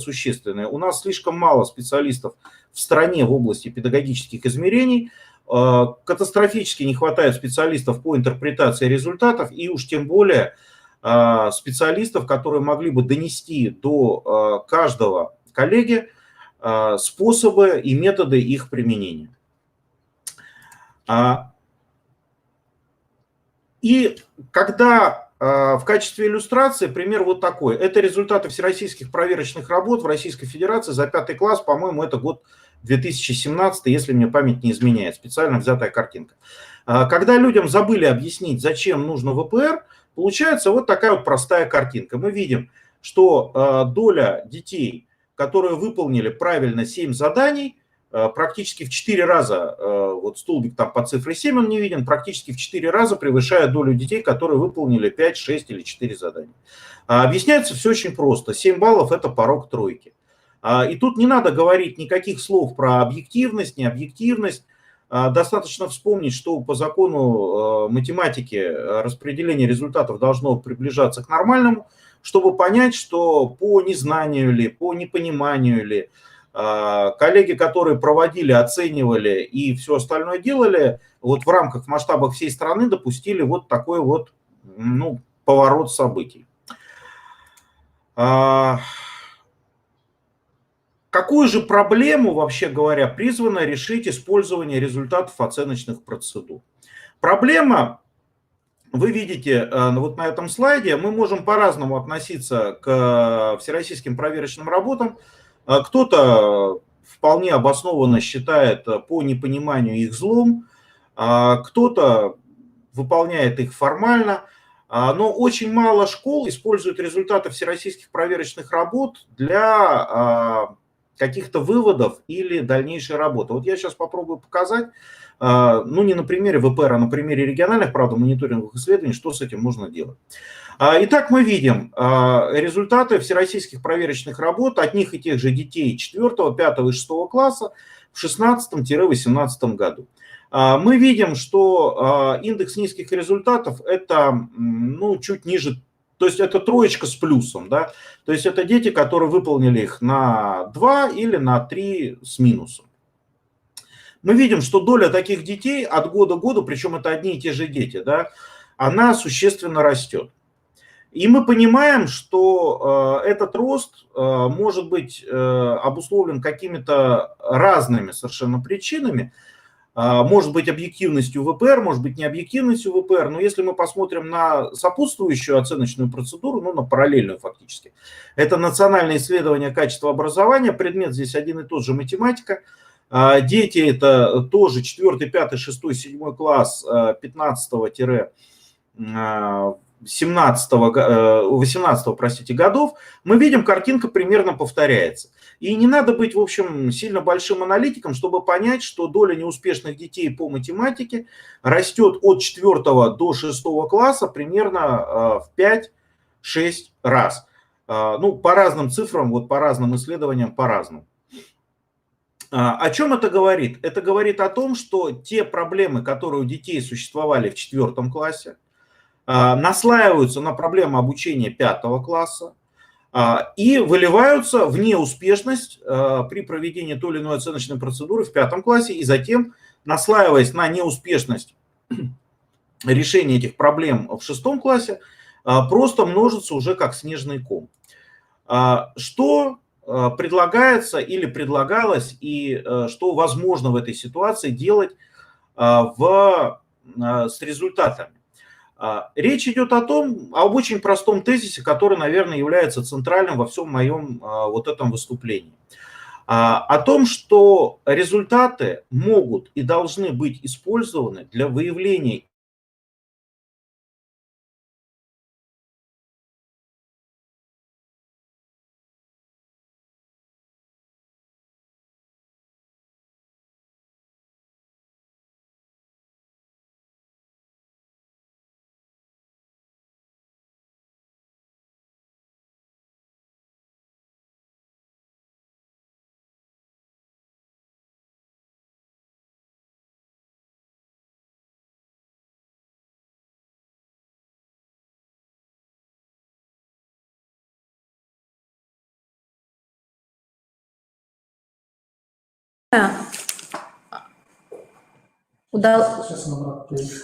существенное. У нас слишком мало специалистов в стране в области педагогических измерений, катастрофически не хватает специалистов по интерпретации результатов, и уж тем более специалистов, которые могли бы донести до каждого коллеги способы и методы их применения. И когда в качестве иллюстрации пример вот такой. Это результаты всероссийских проверочных работ в Российской Федерации за 5 класс, по-моему, это год 2017, если мне память не изменяет, специально взятая картинка. Когда людям забыли объяснить, зачем нужно ВПР, получается вот такая вот простая картинка. Мы видим, что доля детей, которые выполнили правильно 7 заданий, практически в 4 раза, вот столбик там по цифре 7 он не виден, практически в 4 раза превышает долю детей, которые выполнили 5, 6 или 4 задания. Объясняется все очень просто. 7 баллов – это порог тройки. И тут не надо говорить никаких слов про объективность, необъективность. Достаточно вспомнить, что по закону математики распределение результатов должно приближаться к нормальному, чтобы понять, что по незнанию ли, по непониманию ли, коллеги, которые проводили, оценивали и все остальное делали, вот в рамках, в масштабах всей страны допустили вот такой вот, ну, поворот событий. Какую же проблему, вообще говоря, призвано решить использование результатов оценочных процедур? Проблема, вы видите, вот на этом слайде, мы можем по-разному относиться к всероссийским проверочным работам. Кто-то вполне обоснованно считает по непониманию их злом, кто-то выполняет их формально, но очень мало школ используют результаты всероссийских проверочных работ для каких-то выводов или дальнейшей работы. Вот я сейчас попробую показать, ну не на примере ВПР, а на примере региональных, правда, мониторинговых исследований, что с этим можно делать. Итак, мы видим результаты всероссийских проверочных работ одних и тех же детей 4, 5 и 6 класса в 2016-2018 году. Мы видим, что индекс низких результатов это, ну, чуть ниже, то есть это троечка с плюсом, да, то есть это дети, которые выполнили их на 2 или на 3 с минусом. Мы видим, что доля таких детей от года к году, причем это одни и те же дети, да, она существенно растет. И мы понимаем, что этот рост может быть обусловлен какими-то разными совершенно причинами. Может быть объективностью ВПР, может быть не объективностью ВПР, но если мы посмотрим на сопутствующую оценочную процедуру, ну на параллельную фактически, это национальное исследование качества образования, предмет здесь один и тот же математика, дети это тоже 4, 5, 6, 7 класс 18, простите, годов, мы видим, картинка примерно повторяется. И не надо быть, в общем, сильно большим аналитиком, чтобы понять, что доля неуспешных детей по математике растет от 4 до 6 класса примерно в 5-6 раз. Ну, по разным цифрам, вот по разным исследованиям, по-разному. О чем это говорит? Это говорит о том, что те проблемы, которые у детей существовали в 4 классе, наслаиваются на проблемы обучения 5 класса и выливаются в неуспешность при проведении той или иной оценочной процедуры в 5 классе, и затем, наслаиваясь на неуспешность решения этих проблем в 6 классе, просто множится уже как снежный ком. Что предлагается или предлагалось, и что возможно в этой ситуации делать с результатами? Речь идет об очень простом тезисе, который, наверное, является центральным во всем моем вот этом выступлении. О том, что результаты могут и должны быть использованы для выявления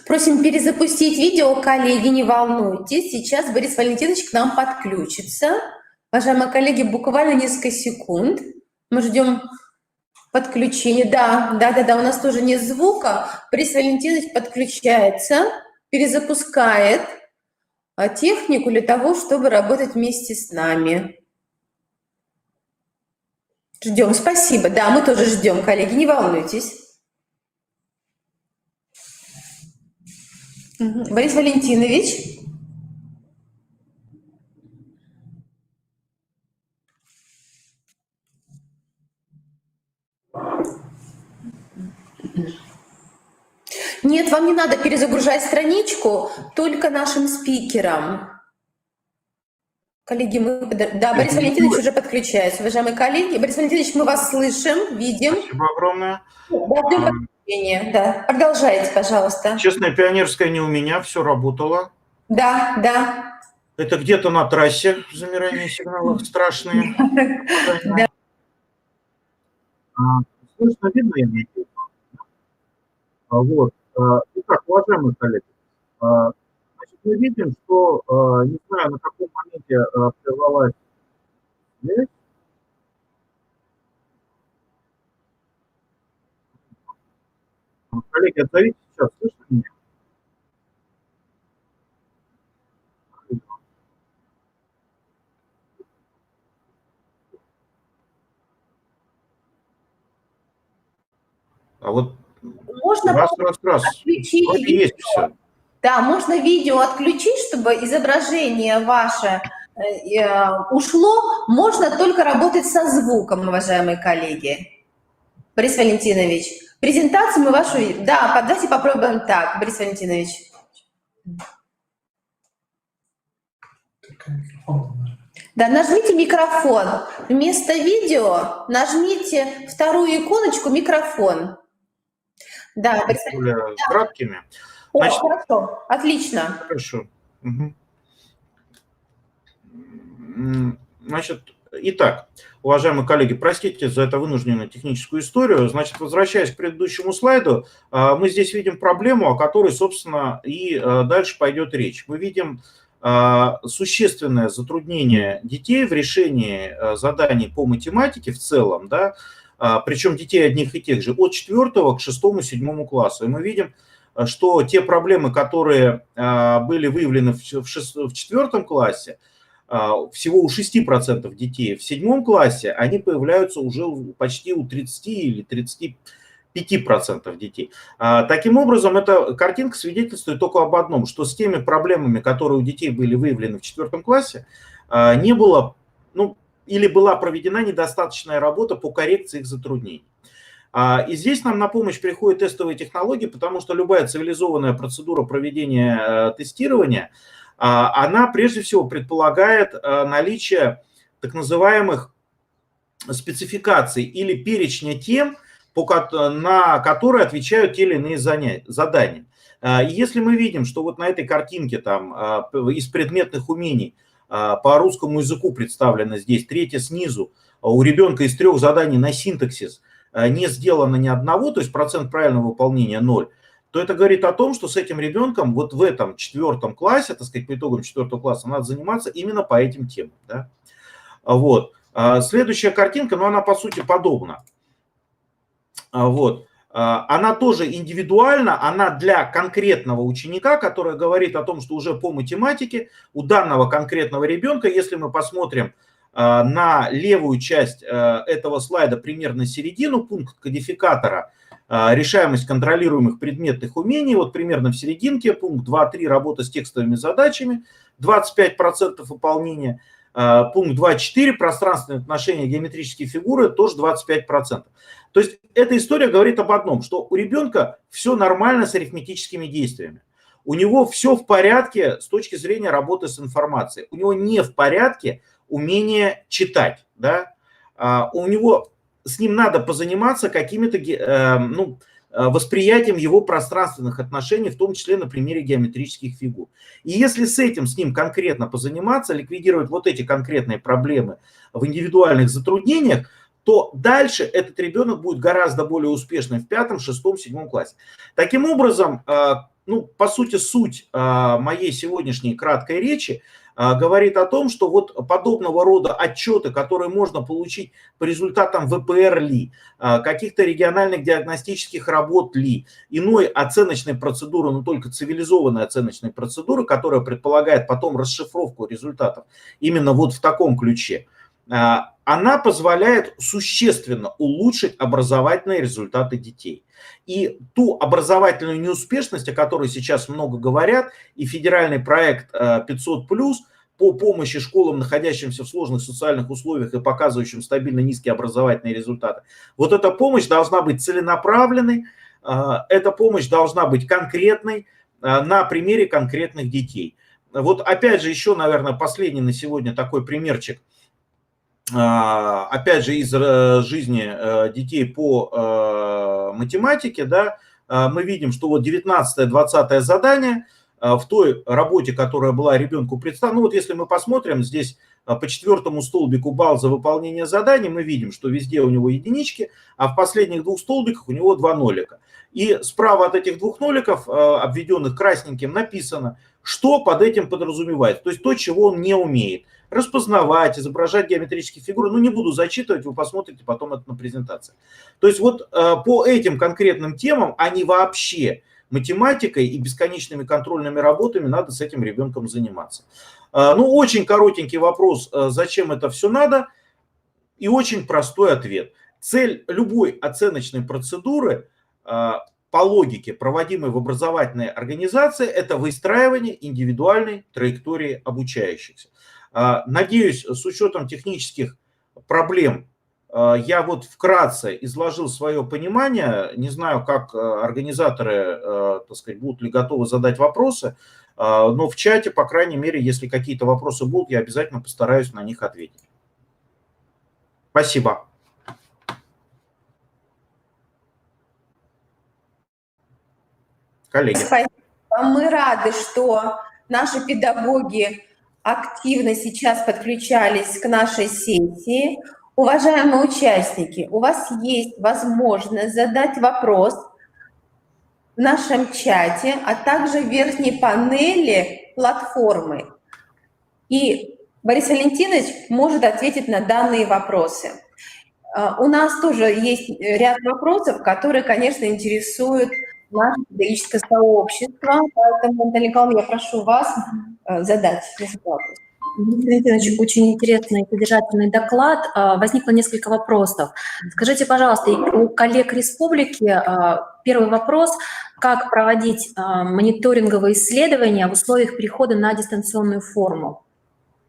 Просим перезапустить видео, коллеги, не волнуйтесь. Сейчас Борис Валентинович к нам подключится. Уважаемые коллеги, буквально несколько секунд. Мы ждем подключения. Да, у нас тоже нет звука. Борис Валентинович подключается, перезапускает технику для того, чтобы работать вместе с нами. Ждем, спасибо. Да, мы тоже ждем, коллеги, не волнуйтесь. Борис Валентинович. Нет, вам не надо перезагружать страничку, только нашим спикерам. Коллеги, да, Борис Валентинович уже подключается. Уважаемые коллеги, Борис Валентинович, мы вас слышим, видим. Спасибо огромное. Да, продолжайте, пожалуйста. Честная пионерская не у меня, все работало. Да. Это где-то на трассе замирание сигналов страшные. Слышно, видно, я имею в виду. Вот. Итак, уважаемые коллеги, значит, мы видим, что, не знаю, на каком моменте прервалась связь. Коллеги, отзовите сейчас, слышно меня? А вот можно раз. Отключить вроде есть все. Да, можно видео отключить, чтобы изображение ваше ушло. Можно только работать со звуком, уважаемые коллеги. Борис Валентинович, презентацию мы вашу... Да, давайте попробуем так, Борис Валентинович. Да, нажмите микрофон. Вместо видео нажмите вторую иконочку «Микрофон». Да, Борис Валентинович. Краткими. Значит, хорошо, отлично. Хорошо. Угу. Значит, итак, уважаемые коллеги, простите за эту вынужденную техническую историю. Значит, возвращаясь к предыдущему слайду, мы здесь видим проблему, о которой, собственно, и дальше пойдет речь. Мы видим существенное затруднение детей в решении заданий по математике в целом, да, причем детей одних и тех же, от 4 к 6-7 классу. И мы видим, что те проблемы, которые были выявлены в 4 классе, всего у 6% детей, в 7 классе они появляются уже почти у 30 или 35% детей. Таким образом, эта картинка свидетельствует только об одном, что с теми проблемами, которые у детей были выявлены в 4 классе, не было, или была проведена недостаточная работа по коррекции их затруднений. И здесь нам на помощь приходят тестовые технологии, потому что любая цивилизованная процедура проведения тестирования, она прежде всего предполагает наличие так называемых спецификаций или перечня тем, на которые отвечают те или иные задания. И если мы видим, что вот на этой картинке там из предметных умений по русскому языку представлено здесь, третье снизу, у ребенка из 3 заданий на синтаксис не сделано ни одного, то есть процент правильного выполнения 0, то это говорит о том, что с этим ребенком вот в этом 4 классе, так сказать, по итогам 4 класса надо заниматься именно по этим темам. Да? Вот. Следующая картинка, она по сути подобна. Вот. Она тоже индивидуальна, она для конкретного ученика, которая говорит о том, что уже по математике у данного конкретного ребенка, если мы посмотрим на левую часть этого слайда, примерно середину, пункт кодификатора, решаемость контролируемых предметных умений, вот примерно в серединке, пункт 2.3, работа с текстовыми задачами, 25% выполнения, пункт 2.4, пространственные отношения, геометрические фигуры, тоже 25%. То есть эта история говорит об одном, что у ребенка все нормально с арифметическими действиями. У него все в порядке с точки зрения работы с информацией. У него не в порядке умение читать. Да? У него, с ним надо позаниматься какими-то восприятием его пространственных отношений, в том числе на примере геометрических фигур. И если с ним конкретно позаниматься, ликвидировать вот эти конкретные проблемы в индивидуальных затруднениях, то дальше этот ребенок будет гораздо более успешным в 5, 6, 7 классе. Таким образом, ну, по сути, суть моей сегодняшней краткой речи говорит о том, что вот подобного рода отчеты, которые можно получить по результатам ВПР ли, каких-то региональных диагностических работ ли, иной оценочной процедуры, но только цивилизованной оценочной процедуры, которая предполагает потом расшифровку результатов именно вот в таком ключе, она позволяет существенно улучшить образовательные результаты детей. И ту образовательную неуспешность, о которой сейчас много говорят, и федеральный проект 500+, по помощи школам, находящимся в сложных социальных условиях и показывающим стабильно низкие образовательные результаты, вот эта помощь должна быть целенаправленной, эта помощь должна быть конкретной, на примере конкретных детей. Вот опять же еще, наверное, последний на сегодня такой примерчик, опять же, из жизни детей по математике, да, мы видим, что вот 19-20 задание в той работе, которая была ребенку представлена, ну вот если мы посмотрим, здесь по 4-му столбику балл за выполнение заданий, мы видим, что везде у него единички, а в последних 2 столбиках у него 2 нолика. И справа от этих 2 ноликов, обведенных красненьким, написано, что под этим подразумевается, то есть то, чего он не умеет. Распознавать, изображать геометрические фигуры. Ну, не буду зачитывать, вы посмотрите потом это на презентации. То есть вот по этим конкретным темам, а не вообще математикой и бесконечными контрольными работами, надо с этим ребенком заниматься. Ну, очень коротенький вопрос, зачем это все надо, и очень простой ответ. Цель любой оценочной процедуры по логике, проводимой в образовательной организации, это выстраивание индивидуальной траектории обучающихся. Надеюсь, с учетом технических проблем я вот вкратце изложил свое понимание. Не знаю, как организаторы, так сказать, будут ли готовы задать вопросы, но в чате, по крайней мере, если какие-то вопросы будут, я обязательно постараюсь на них ответить. Спасибо. Коллеги. Спасибо. Мы рады, что наши педагоги активно сейчас подключались к нашей сессии. Уважаемые участники, у вас есть возможность задать вопрос в нашем чате, а также в верхней панели платформы. И Борис Валентинович может ответить на данные вопросы. У нас тоже есть ряд вопросов, которые, конечно, интересуют наше педагогическое сообщество. Поэтому, Наталья Николаевна, я прошу вас задать вопрос. Очень интересный и содержательный доклад. Возникло несколько вопросов. Скажите, пожалуйста, у коллег республики первый вопрос: как проводить мониторинговые исследования в условиях перехода на дистанционную форму?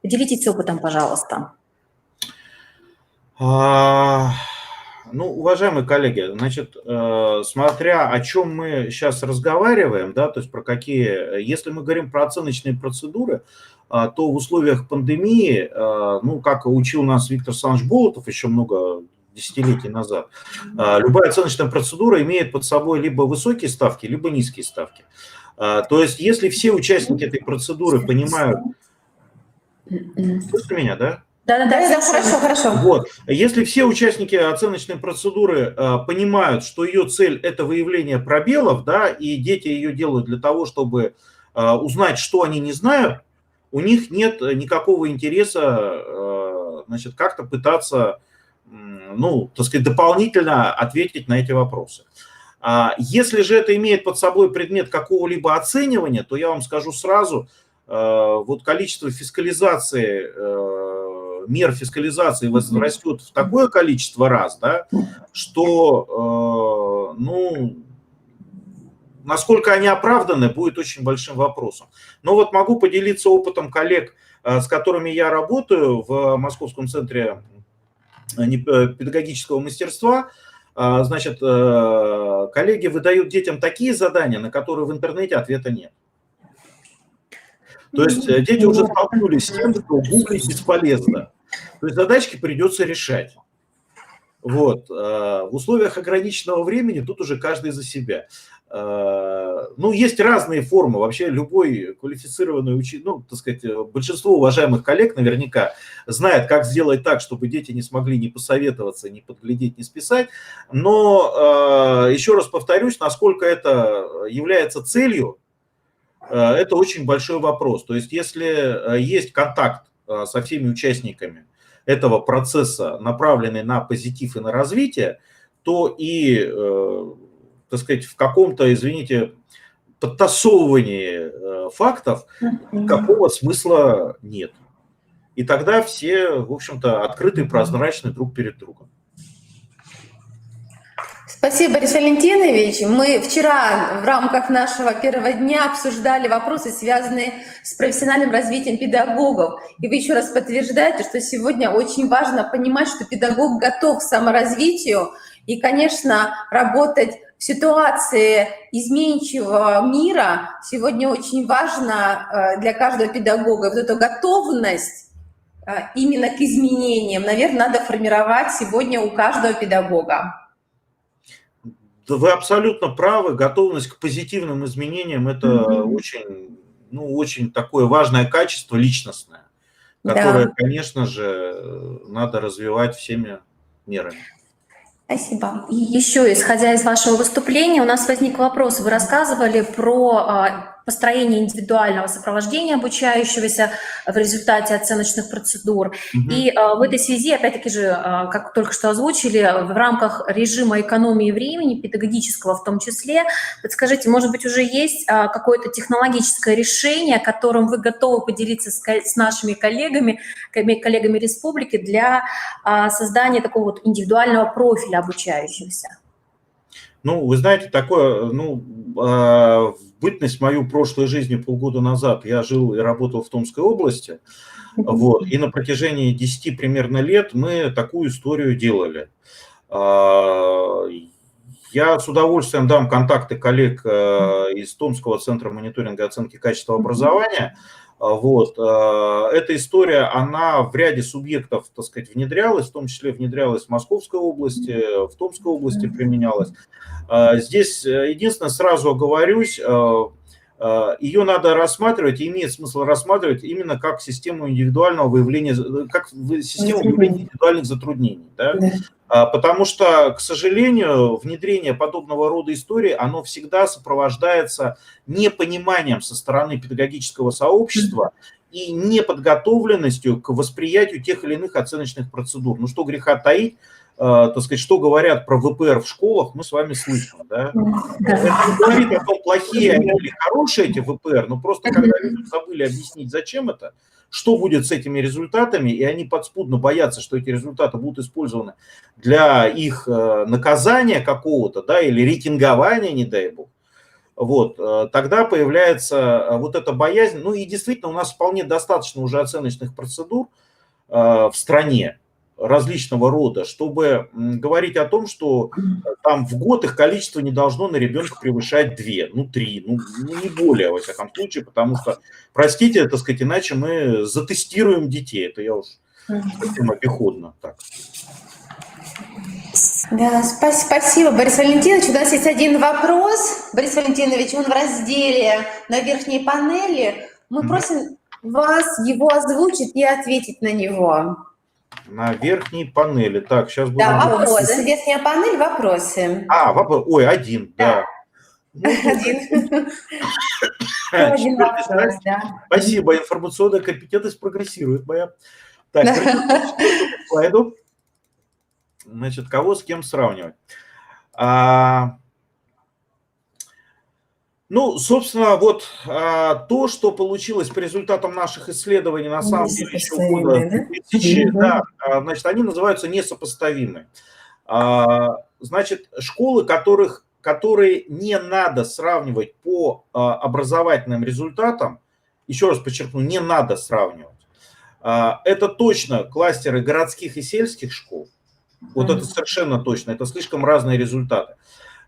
Поделитесь опытом, пожалуйста. Ну, уважаемые коллеги, значит, смотря о чем мы сейчас разговариваем, да, то есть про какие, если мы говорим про оценочные процедуры, то в условиях пандемии, ну, как учил нас Виктор Александрович Болотов еще много десятилетий назад, любая оценочная процедура имеет под собой либо высокие ставки, либо низкие ставки. То есть если все участники этой процедуры понимают... Слышите меня, да? Да, хорошо. Вот. Если все участники оценочной процедуры понимают, что ее цель – это выявление пробелов, да, и дети ее делают для того, чтобы узнать, что они не знают, у них нет никакого интереса, значит, как-то пытаться, ну, так сказать, дополнительно ответить на эти вопросы. Если же это имеет под собой предмет какого-либо оценивания, то я вам скажу сразу, вот количество фискализации, мер фискализации возрастет в такое количество раз, да, что, ну, насколько они оправданы, будет очень большим вопросом. Но вот могу поделиться опытом коллег, с которыми я работаю в Московском центре педагогического мастерства. Значит, коллеги выдают детям такие задания, на которые в интернете ответа нет. То есть дети уже столкнулись с тем, что гуглить бесполезно. То есть задачки придется решать. Вот. В условиях ограниченного времени тут уже каждый за себя. Ну, есть разные формы. Вообще любой квалифицированный учитель, ну, так сказать, большинство уважаемых коллег наверняка знает, как сделать так, чтобы дети не смогли ни посоветоваться, ни подглядеть, ни списать. Но еще раз повторюсь, насколько это является целью, это очень большой вопрос. То есть, если есть контакт со всеми участниками этого процесса, направленный на позитив и на развитие, то и, так сказать, в каком-то, извините, подтасовывании фактов никакого смысла нет. И тогда все, в общем-то, открыты и прозрачны друг перед другом. Спасибо, Борис Валентинович. Мы вчера в рамках нашего первого дня обсуждали вопросы, связанные с профессиональным развитием педагогов. И вы еще раз подтверждаете, что сегодня очень важно понимать, что педагог готов к саморазвитию. И, конечно, работать в ситуации изменчивого мира сегодня очень важно для каждого педагога. Вот эту готовность именно к изменениям, наверное, надо формировать сегодня у каждого педагога. Вы абсолютно правы. Готовность к позитивным изменениям – это очень, ну, очень такое важное качество личностное, которое, да, конечно же, надо развивать всеми мерами. Спасибо. И еще, исходя из вашего выступления, у нас возник вопрос. Вы рассказывали про построение индивидуального сопровождения обучающегося в результате оценочных процедур. И в этой связи, опять-таки же, как только что озвучили, в рамках режима экономии времени, педагогического в том числе, подскажите, может быть, уже есть какое-то технологическое решение, которым вы готовы поделиться с нашими коллегами республики для создания такого вот индивидуального профиля обучающихся? Ну, вы знаете, такое, ну, в бытность мою прошлой жизни полгода назад я жил и работал в Томской области, вот, и на протяжении 10 примерно лет мы такую историю делали. Я с удовольствием дам контакты коллег из Томского центра мониторинга и оценки качества образования. Вот. Эта история, она в ряде субъектов, так сказать, внедрялась, в том числе внедрялась в Московской области, в Томской области применялась. Здесь единственное, сразу оговорюсь, ее надо рассматривать, и имеет смысл рассматривать именно как систему индивидуального выявления, как систему выявления индивидуальных затруднений. Да? Потому что, к сожалению, внедрение подобного рода истории, оно всегда сопровождается непониманием со стороны педагогического сообщества и неподготовленностью к восприятию тех или иных оценочных процедур. Ну что греха таить, так сказать, что говорят про ВПР в школах, мы с вами слышим. Да? Это не говорит о том, плохие они или хорошие эти ВПР, но просто когда люди забыли объяснить, зачем это, что будет с этими результатами, и они подспудно боятся, что эти результаты будут использованы для их наказания какого-то, да, или рейтингования, не дай бог. Вот, тогда появляется вот эта боязнь. Ну и действительно у нас вполне достаточно уже оценочных процедур в стране различного рода, чтобы говорить о том, что там в год их количество не должно на ребенка превышать 2, ну 3, ну не более, во всяком случае, потому что, простите, так сказать, иначе мы затестируем детей. Это я уж совсем обиходно так. Да, спасибо, Борис Валентинович. У нас есть один вопрос. Борис Валентинович, он в разделе на верхней панели. Мы просим вас его озвучить и ответить на него. На верхней панели. Так, сейчас буду... Да, вопросы. Верхняя панель, вопросы. Вопрос. Ой, один, да. Один. Один вопрос, да. Спасибо, информационная компетентность прогрессирует моя. Так, слайду. Значит, кого с кем сравнивать? Ну, собственно, вот то, что получилось по результатам наших исследований, на самом деле, еще года 2000, да, значит, они называются несопоставимые. Значит, школы, которые не надо сравнивать по образовательным результатам, еще раз подчеркну, не надо сравнивать. Это точно кластеры городских и сельских школ. Вот это совершенно точно, это слишком разные результаты.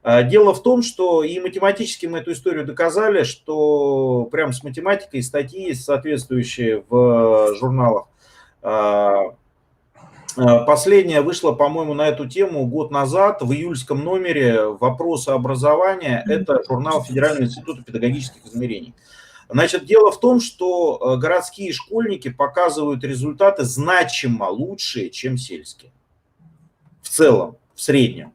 Дело в том, что и математически мы эту историю доказали, что прям с математикой статьи есть соответствующие в журналах Последняя вышла, по-моему, на эту тему год назад в июльском номере «Вопросы образования». Это журнал Федерального института педагогических измерений. Значит, дело в том, что городские школьники показывают результаты значимо лучшие, чем сельские. В целом, в среднем.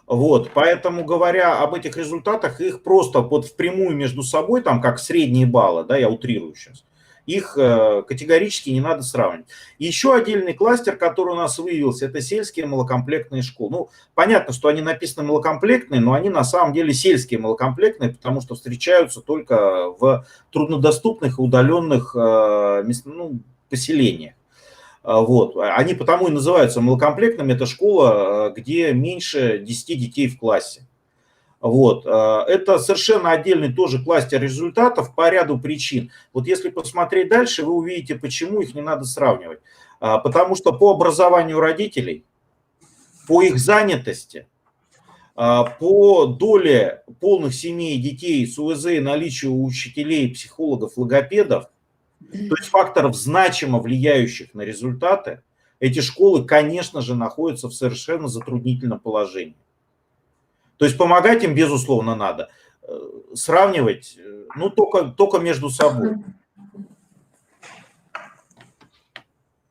Вот, поэтому, говоря об этих результатах, их просто вот впрямую между собой, там как средние баллы, да, я утрирую сейчас, их категорически не надо сравнивать. Еще отдельный кластер, который у нас выявился, это сельские малокомплектные школы. Ну, понятно, что они написаны малокомплектные, но они на самом деле сельские малокомплектные, потому что встречаются только в труднодоступных и удаленных поселениях. Вот. Они потому и называются малокомплектными. Это школа, где меньше 10 детей в классе. Вот. Это совершенно отдельный тоже кластер результатов по ряду причин. Вот если посмотреть дальше, вы увидите, почему их не надо сравнивать. Потому что по образованию родителей, по их занятости, по доле полных семей детей с УЗ и наличию учителей, психологов, логопедов, то есть факторов, значимо влияющих на результаты, эти школы, конечно же, находятся в совершенно затруднительном положении. То есть помогать им, безусловно, надо. Сравнивать, ну, только между собой.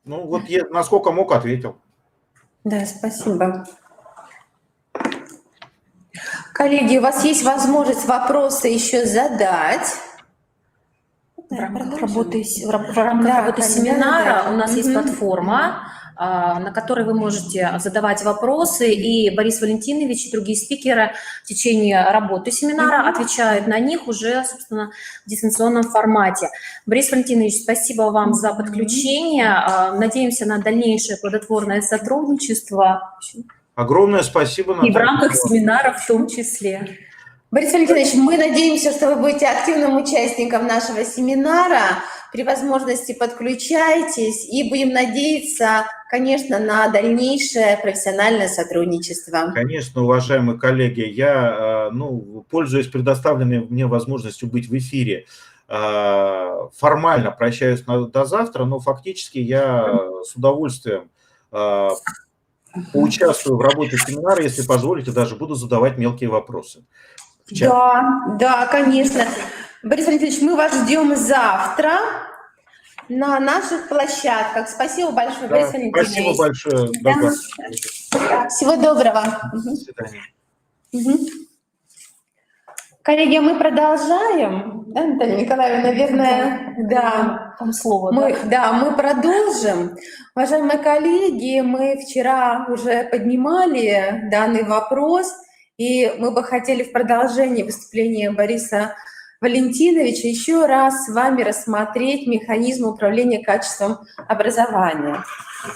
Ну, вот я насколько мог, ответил. Да, спасибо. Коллеги, у вас есть возможность вопросы еще задать. В рамках работы семинара у нас есть платформа, на которой вы можете задавать вопросы, и Борис Валентинович и другие спикеры в течение работы семинара отвечают на них уже, собственно, в дистанционном формате. Борис Валентинович, спасибо вам за подключение. Надеемся на дальнейшее плодотворное сотрудничество. Огромное спасибо, Наталья. И в рамках семинара в том числе. Борис Валентинович, мы надеемся, что вы будете активным участником нашего семинара. При возможности подключайтесь и будем надеяться, конечно, на дальнейшее профессиональное сотрудничество. Конечно, уважаемые коллеги, я, пользуясь предоставленной мне возможностью быть в эфире, формально прощаюсь до завтра, но фактически я с удовольствием поучаствую в работе семинара, если позволите, даже буду задавать мелкие вопросы. Да, конечно. Борис Валентинович, мы вас ждем завтра на наших площадках. Спасибо большое, Да, Борис Валентинович. Спасибо большое. Всего доброго. До свидания. Коллеги, мы продолжаем. Да, Наталья Николаевна, наверное, да. Там слово. Мы продолжим. Уважаемые коллеги, мы вчера уже поднимали данный вопрос, и мы бы хотели в продолжении выступления Бориса Валентиновича еще раз с вами рассмотреть механизм управления качеством образования.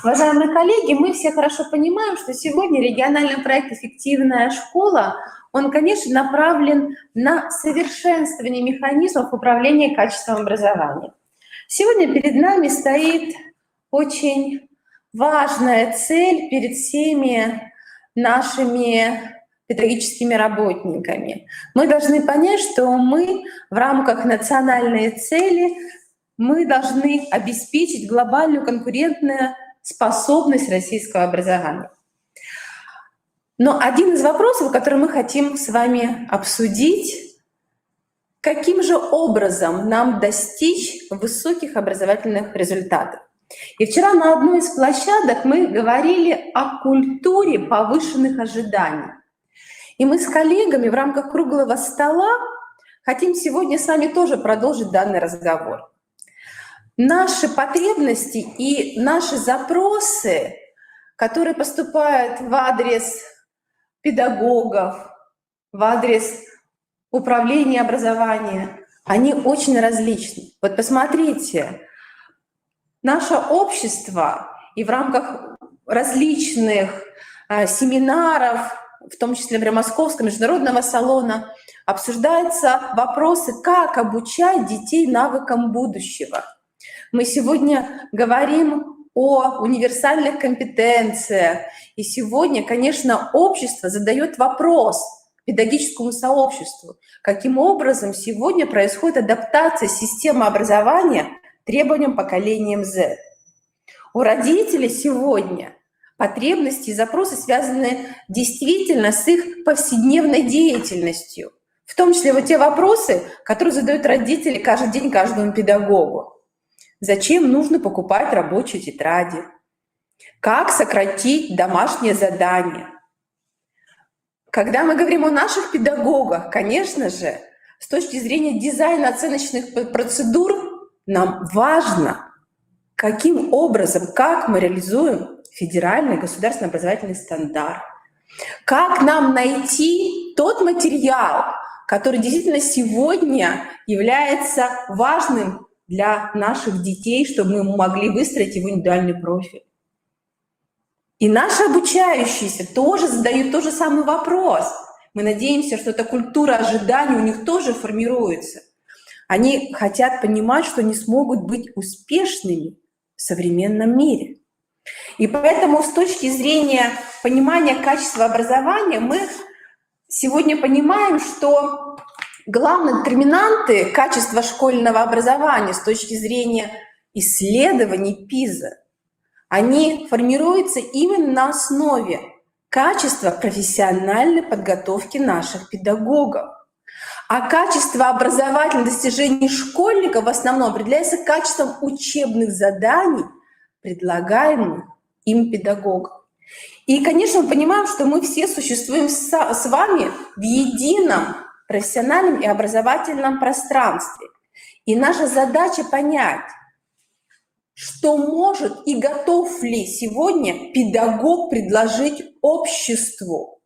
Уважаемые коллеги, мы все хорошо понимаем, что сегодня региональный проект «Эффективная школа», он, конечно, направлен на совершенствование механизмов управления качеством образования. Сегодня перед нами стоит очень важная цель перед всеми нашими педагогическими работниками. Мы должны понять, что мы в рамках национальной цели мы должны обеспечить глобальную конкурентную способность российского образования. Но один из вопросов, который мы хотим с вами обсудить, каким же образом нам достичь высоких образовательных результатов. И вчера на одной из площадок мы говорили о культуре повышенных ожиданий. И мы с коллегами в рамках круглого стола хотим сегодня с вами тоже продолжить данный разговор. Наши потребности и наши запросы, которые поступают в адрес педагогов, в адрес управления образованием, они очень различны. Вот посмотрите, наше общество и в рамках различных семинаров, в том числе в Московском международного салона, обсуждаются вопросы, как обучать детей навыкам будущего. Мы сегодня говорим о универсальных компетенциях. И сегодня, конечно, общество задает вопрос педагогическому сообществу, каким образом сегодня происходит адаптация системы образования требованиям поколениям Z. У родителей сегодня потребности и запросы связаны действительно с их повседневной деятельностью. В том числе вот те вопросы, которые задают родители каждый день каждому педагогу. Зачем нужно покупать рабочие тетради? Как сократить домашнее задание? Когда мы говорим о наших педагогах, конечно же, с точки зрения дизайна оценочных процедур, нам важно, каким образом, как мы реализуем федеральный государственный образовательный стандарт, как нам найти тот материал, который действительно сегодня является важным для наших детей, чтобы мы могли выстроить его индивидуальный профиль. И наши обучающиеся тоже задают тот же самый вопрос. Мы надеемся, что эта культура ожидания у них тоже формируется. Они хотят понимать, что они смогут быть успешными в современном мире. И поэтому с точки зрения понимания качества образования мы сегодня понимаем, что главные детерминанты качества школьного образования с точки зрения исследований ПИЗа, они формируются именно на основе качества профессиональной подготовки наших педагогов. А качество образовательных достижений школьников в основном определяется качеством учебных заданий, предлагаемых им педагогам. И, конечно, мы понимаем, что мы все существуем с вами в едином профессиональном и образовательном пространстве. И наша задача понять, что может и готов ли сегодня педагог предложить обществу.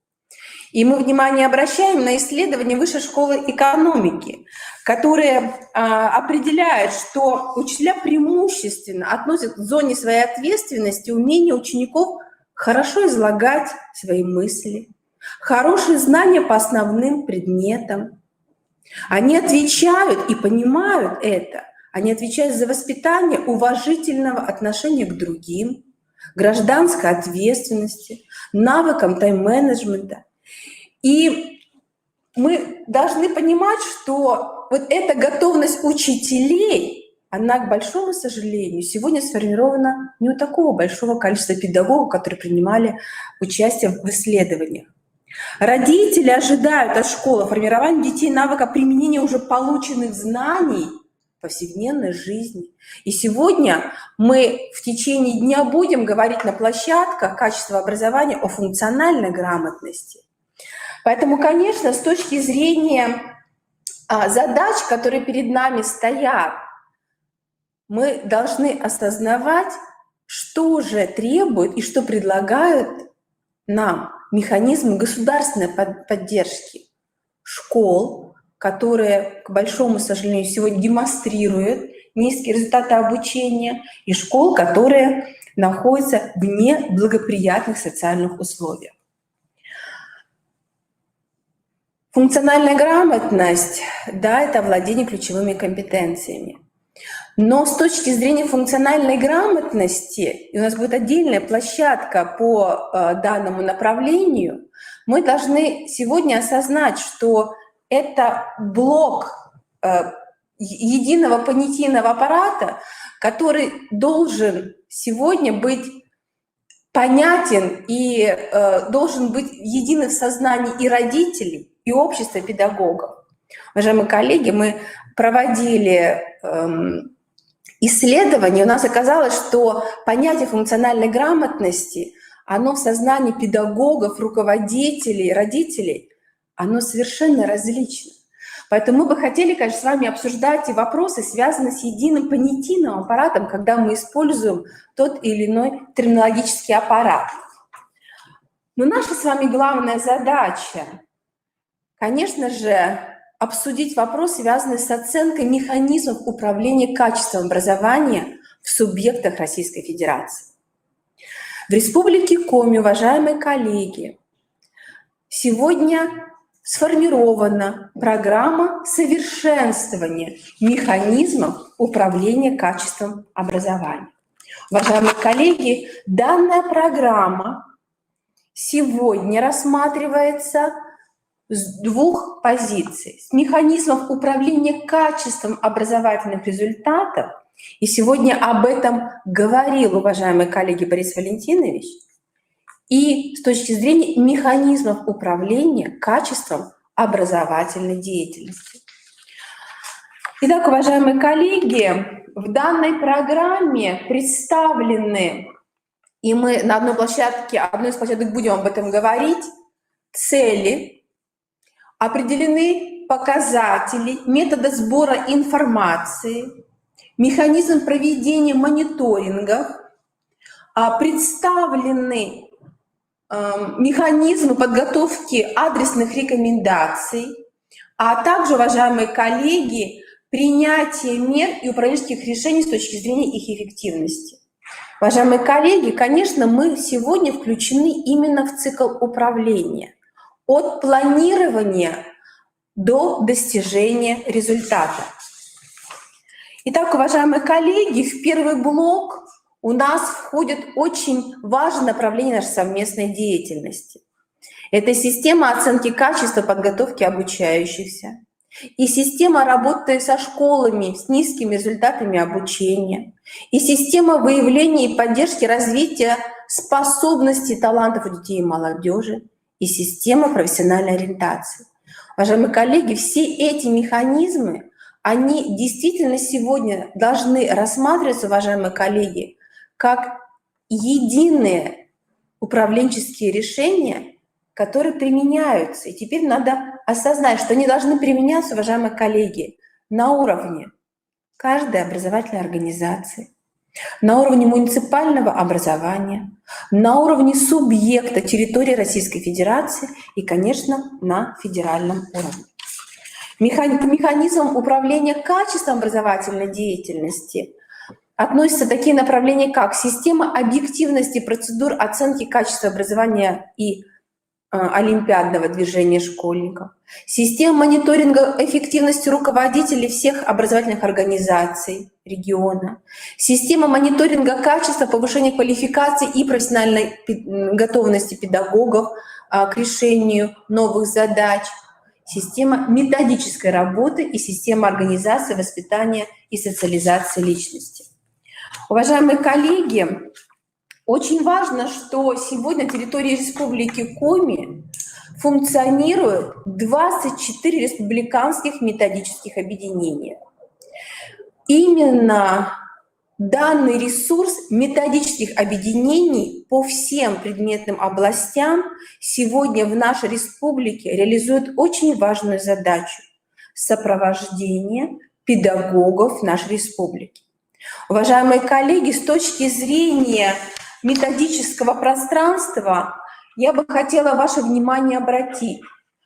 И мы внимание обращаем на исследования Высшей школы экономики, которые определяют, что учителя преимущественно относят к зоне своей ответственности умение учеников хорошо излагать свои мысли, хорошие знания по основным предметам. Они отвечают и понимают это. Они отвечают за воспитание уважительного отношения к другим, гражданской ответственности, навыкам тайм-менеджмента. И мы должны понимать, что вот эта готовность учителей, она, к большому сожалению, сегодня сформирована не у такого большого количества педагогов, которые принимали участие в исследованиях. Родители ожидают от школы формирования детей навыка применения уже полученных знаний в повседневной жизни. И сегодня мы в течение дня будем говорить на площадках качества образования о функциональной грамотности. Поэтому, конечно, с точки зрения задач, которые перед нами стоят, мы должны осознавать, что же требует и что предлагают нам механизмы государственной поддержки школ, которые, к большому сожалению, сегодня демонстрируют низкие результаты обучения, и школ, которые находятся в неблагоприятных социальных условиях. Функциональная грамотность, да, это владение ключевыми компетенциями. Но с точки зрения функциональной грамотности, и у нас будет отдельная площадка по данному направлению, мы должны сегодня осознать, что это блок единого понятийного аппарата, который должен сегодня быть понятен и должен быть единым в сознании и родителей, и общества педагогов. Уважаемые коллеги, мы проводили исследование, у нас оказалось, что понятие функциональной грамотности, оно в сознании педагогов, руководителей, родителей, оно совершенно различно. Поэтому мы бы хотели, конечно, с вами обсуждать и вопросы, связанные с единым понятийным аппаратом, когда мы используем тот или иной терминологический аппарат. Но наша с вами главная задача, конечно же, обсудить вопрос, связанный с оценкой механизмов управления качеством образования в субъектах Российской Федерации. В Республике Коми, уважаемые коллеги, сегодня сформирована программа совершенствования механизмов управления качеством образования. Уважаемые коллеги, данная программа сегодня рассматривается с двух позиций. С механизмов управления качеством образовательных результатов И сегодня об этом говорил уважаемый коллеги Борис Валентинович. И с точки зрения механизмов управления качеством образовательной деятельности. Итак, уважаемые коллеги, в данной программе представлены, и мы на одной из площадок будем об этом говорить, цели, определены показатели, методы сбора информации, механизм проведения мониторингов, представлены механизмы подготовки адресных рекомендаций, а также, уважаемые коллеги, принятие мер и управленческих решений с точки зрения их эффективности. Уважаемые коллеги, конечно, мы сегодня включены именно в цикл управления, от планирования до достижения результата. Итак, уважаемые коллеги, в первый блок у нас входит очень важное направление нашей совместной деятельности. Это система оценки качества подготовки обучающихся и система работы со школами с низкими результатами обучения, и система выявления и поддержки развития способностей, талантов у детей и молодежи, и система профессиональной ориентации. Уважаемые коллеги, все эти механизмы, они действительно сегодня должны рассматриваться, уважаемые коллеги, как единые управленческие решения, которые применяются. И теперь надо осознать, что они должны применяться, уважаемые коллеги, на уровне каждой образовательной организации, на уровне муниципального образования, на уровне субъекта территории Российской Федерации и, конечно, на федеральном уровне. К механизмам управления качеством образовательной деятельности относятся такие направления, как система объективности процедур оценки качества образования и олимпиадного движения школьников, система мониторинга эффективности руководителей всех образовательных организаций региона, система мониторинга качества, повышения квалификации и профессиональной готовности педагогов к решению новых задач, система методической работы и система организации воспитания и социализации личности. Уважаемые коллеги, очень важно, что сегодня на территории Республики Коми функционирует 24 республиканских методических объединения. Именно данный ресурс методических объединений по всем предметным областям сегодня в нашей республике реализует очень важную задачу – сопровождение педагогов нашей республики. Уважаемые коллеги, с точки зрения методического пространства я бы хотела ваше внимание обратить,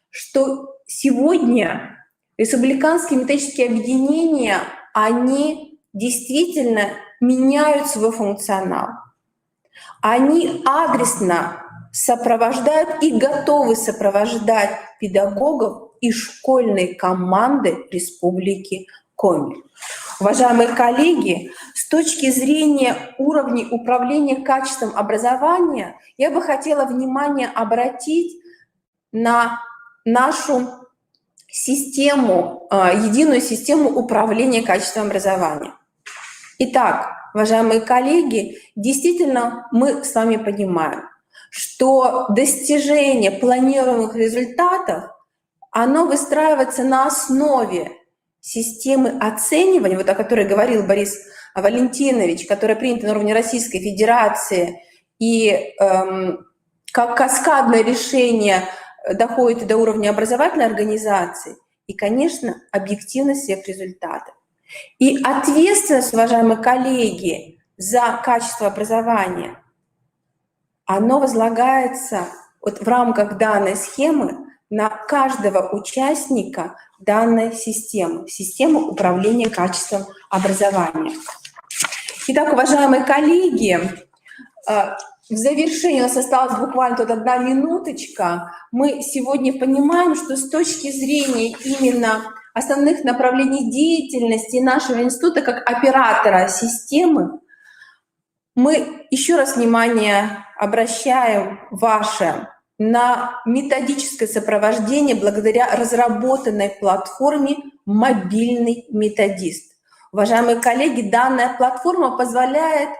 что сегодня республиканские методические объединения, они действительно меняют свой функционал. Они адресно сопровождают и готовы сопровождать педагогов и школьные команды Республики Коми. Уважаемые коллеги, с точки зрения уровней управления качеством образования, я бы хотела внимание обратить на нашу систему, единую систему управления качеством образования. Итак, уважаемые коллеги, действительно мы с вами понимаем, что достижение планируемых результатов, оно выстраивается на основе системы оценивания, вот о которой говорил Борис Валентинович, которая принята на уровне Российской Федерации, и как каскадное решение доходит до уровня образовательной организации, и, конечно, объективность всех результатов. И ответственность, уважаемые коллеги, за качество образования, оно возлагается вот в рамках данной схемы на каждого участника данной системы, системы управления качеством образования. Итак, уважаемые коллеги, в завершении у нас осталась буквально тут 1 минуточка. Мы сегодня понимаем, что с точки зрения именно основных направлений деятельности нашего института как оператора системы, мы еще раз внимание обращаем ваше на методическое сопровождение благодаря разработанной платформе «Мобильный методист». Уважаемые коллеги, данная платформа позволяет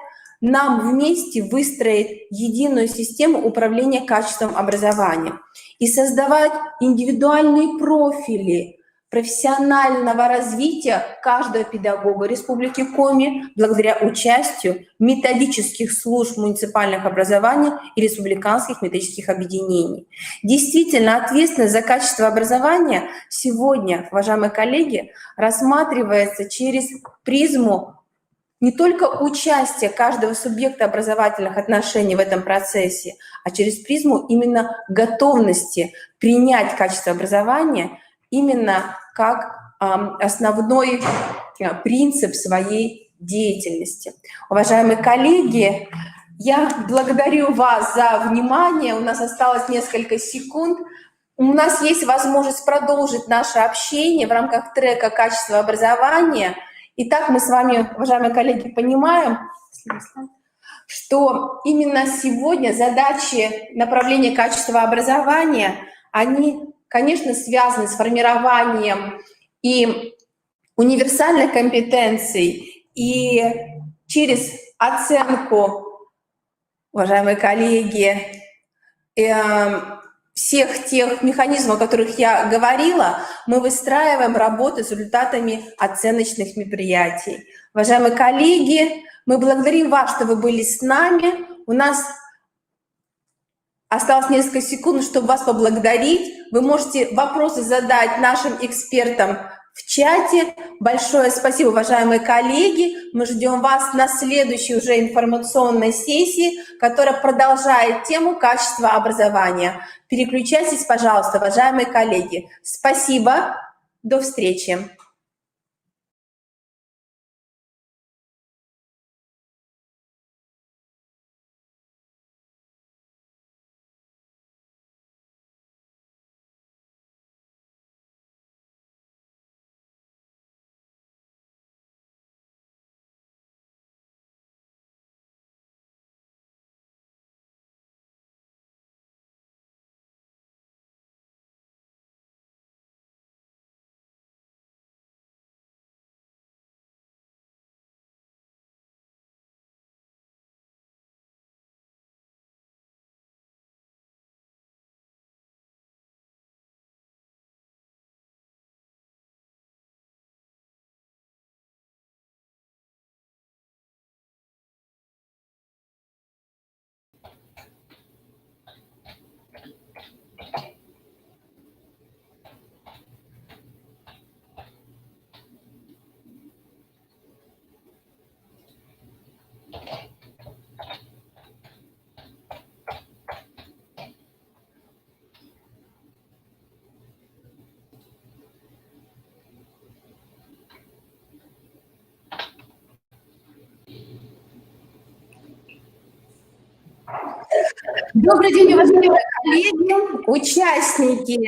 нам вместе выстроить единую систему управления качеством образования и создавать индивидуальные профили профессионального развития каждого педагога Республики Коми благодаря участию методических служб муниципальных образований и республиканских методических объединений. Действительно, ответственность за качество образования сегодня, уважаемые коллеги, рассматривается через призму не только участия каждого субъекта образовательных отношений в этом процессе, а через призму именно готовности принять качество образования именно как основной принцип своей деятельности. Уважаемые коллеги, я благодарю вас за внимание. У нас осталось несколько секунд. У нас есть возможность продолжить наше общение в рамках трека «Качество образования». Итак, мы с вами, уважаемые коллеги, понимаем, что именно сегодня задачи направления качества образования, они, конечно, связаны с формированием и универсальных компетенций, и через оценку, уважаемые коллеги, всех тех механизмов, о которых я говорила, мы выстраиваем работу с результатами оценочных мероприятий. Уважаемые коллеги, мы благодарим вас, что вы были с нами. У нас осталось несколько секунд, чтобы вас поблагодарить. Вы можете вопросы задать нашим экспертам в чате. Большое спасибо, уважаемые коллеги. Мы ждем вас на следующей уже информационной сессии, которая продолжает тему качества образования. Переключайтесь, пожалуйста, уважаемые коллеги. Спасибо. До встречи. Добрый день, уважаемые коллеги, участники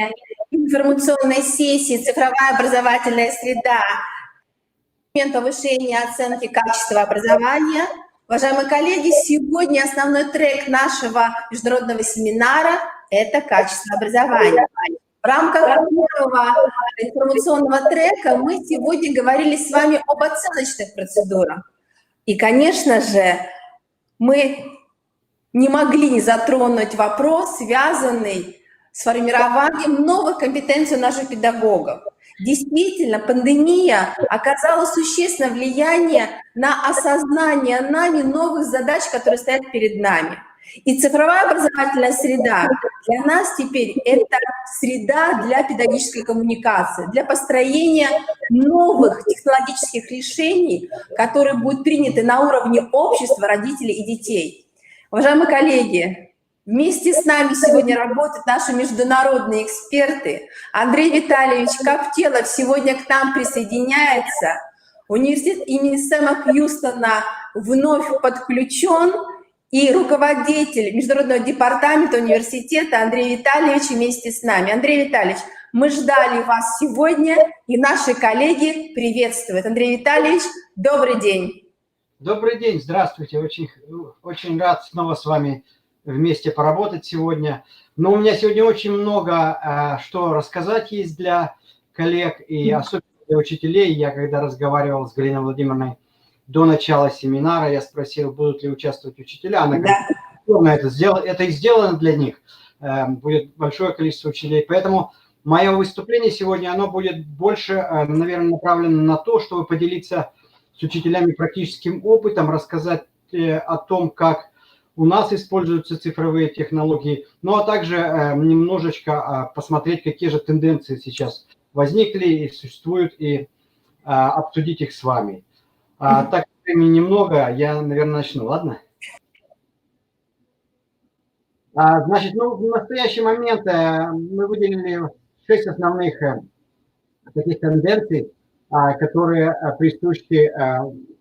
информационной сессии «Цифровая образовательная среда. Повышение оценки качества образования». Уважаемые коллеги, сегодня основной трек нашего международного семинара – это качество образования. В рамках первого информационного трека мы сегодня говорили с вами об оценочных процедурах. И, конечно же, мы не могли не затронуть вопрос, связанный с формированием новых компетенций наших педагогов. Действительно, пандемия оказала существенное влияние на осознание нами новых задач, которые стоят перед нами. И цифровая образовательная среда для нас теперь это среда для педагогической коммуникации, для построения новых технологических решений, которые будут приняты на уровне общества, родителей и детей. Уважаемые коллеги, вместе с нами сегодня работают наши международные эксперты. Андрей Витальевич Коптелов сегодня к нам присоединяется. Университет имени Сэма Хьюстона вновь подключен. И руководитель Международного департамента университета Андрей Витальевич вместе с нами. Андрей Витальевич, мы ждали вас сегодня, и наши коллеги приветствуют. Андрей Витальевич, добрый день. Добрый день, здравствуйте. Очень рад снова с вами вместе поработать сегодня. Но у меня сегодня очень много что рассказать есть для коллег, и особенно для учителей. Я когда разговаривал с Галиной Владимировной до начала семинара, я спросил, будут ли участвовать учителя. Она говорит, это и сделано для них. Будет большое количество учителей. Поэтому мое выступление сегодня, оно будет больше, наверное, направлено на то, чтобы поделиться с учителями практическим опытом, рассказать о том, как у нас используются цифровые технологии, ну а также немножечко посмотреть, какие же тенденции сейчас возникли и существуют, и обсудить их с вами. Так как времени немного, я, наверное, начну, ладно? Значит, ну, в настоящий момент мы выделили 6 основных таких тенденций, которые присущи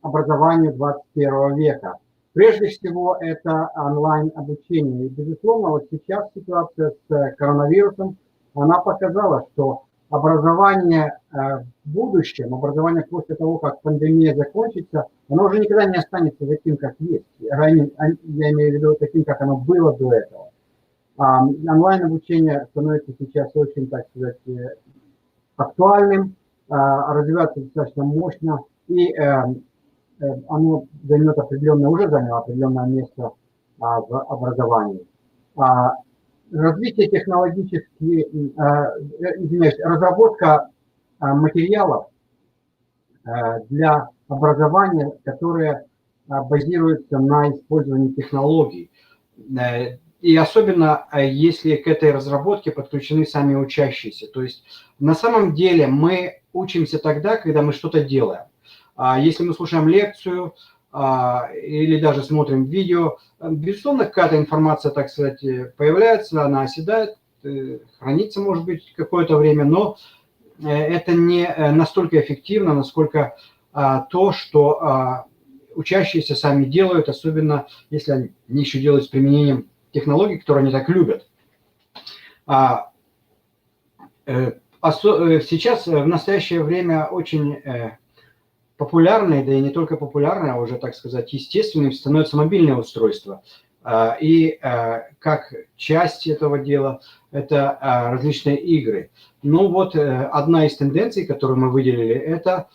образованию 21 века. Прежде всего, это онлайн-обучение. И, безусловно, вот сейчас ситуация с коронавирусом, она показала, что образование в будущем, образование после того, как пандемия закончится, оно уже никогда не останется таким, как есть. Я имею в виду таким, как оно было до этого. Онлайн-обучение становится сейчас очень, так сказать, актуальным, развивается достаточно мощно, и оно займет уже заняло определенное место в образовании. Развитие технологических, разработка материалов для образования, которые базируются на использовании технологий. И особенно, если к этой разработке подключены сами учащиеся. То есть на самом деле мы учимся тогда, когда мы что-то делаем. Если мы слушаем лекцию или даже смотрим видео, безусловно, какая-то информация, так сказать, появляется, она оседает, хранится, может быть, какое-то время, но это не настолько эффективно, насколько то, что учащиеся сами делают, особенно если они еще делают с применением технологий, которые они так любят. Сейчас, в настоящее время, очень популярной, да и не только популярной, а уже, так сказать, естественным становятся мобильные устройства. И как часть этого дела это различные игры. Ну вот одна из тенденций, которую мы выделили, это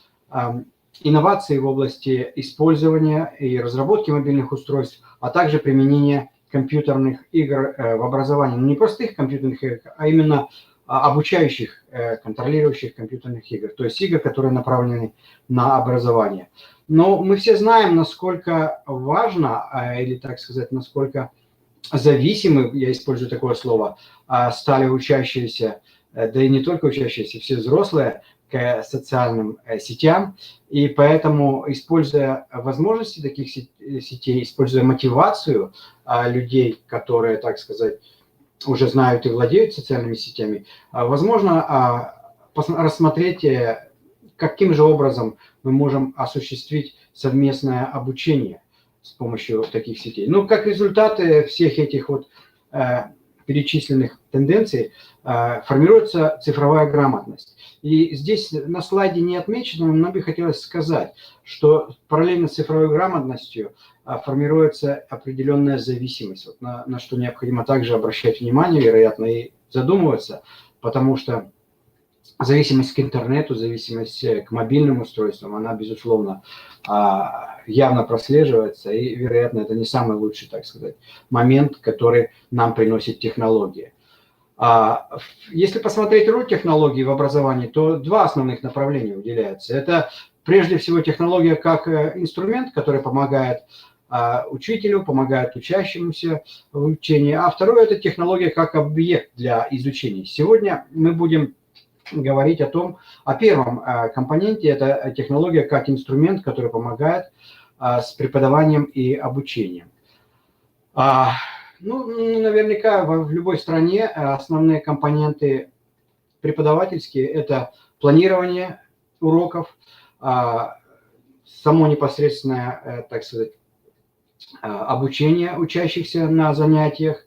инновации в области использования и разработки мобильных устройств, а также применения компьютерных игр в образовании. Но не простых компьютерных игр, а именно обучающих, контролирующих компьютерных игр, то есть игр, которые направлены на образование. Но мы все знаем, насколько важно, или, так сказать, насколько зависимы, я использую такое слово, стали учащиеся, да и не только учащиеся, все взрослые, к социальным сетям. И поэтому, используя возможности таких сетей, используя мотивацию людей, которые, так сказать, уже знают и владеют социальными сетями, возможно рассмотреть, каким же образом мы можем осуществить совместное обучение с помощью таких сетей. Ну, как результаты всех этих вот перечисленных тенденций формируется цифровая грамотность. И здесь на слайде не отмечено, но мне бы хотелось сказать, что параллельно с цифровой грамотностью формируется определенная зависимость, вот на что необходимо также обращать внимание, вероятно, и задумываться, потому что зависимость к интернету, зависимость к мобильным устройствам, она, безусловно, явно прослеживается, и, вероятно, это не самый лучший, так сказать, момент, который нам приносит технология. Если посмотреть роль технологий в образовании, то два основных направления выделяются. Это, прежде всего, технология как инструмент, который помогает учителю, помогает учащемуся в учении, а второе – это технология как объект для изучения. Сегодня мы будем говорить о первом компоненте, это технология как инструмент, который помогает с преподаванием и обучением. Ну, наверняка в любой стране основные компоненты преподавательские – это планирование уроков, само непосредственное, так сказать, обучение учащихся на занятиях,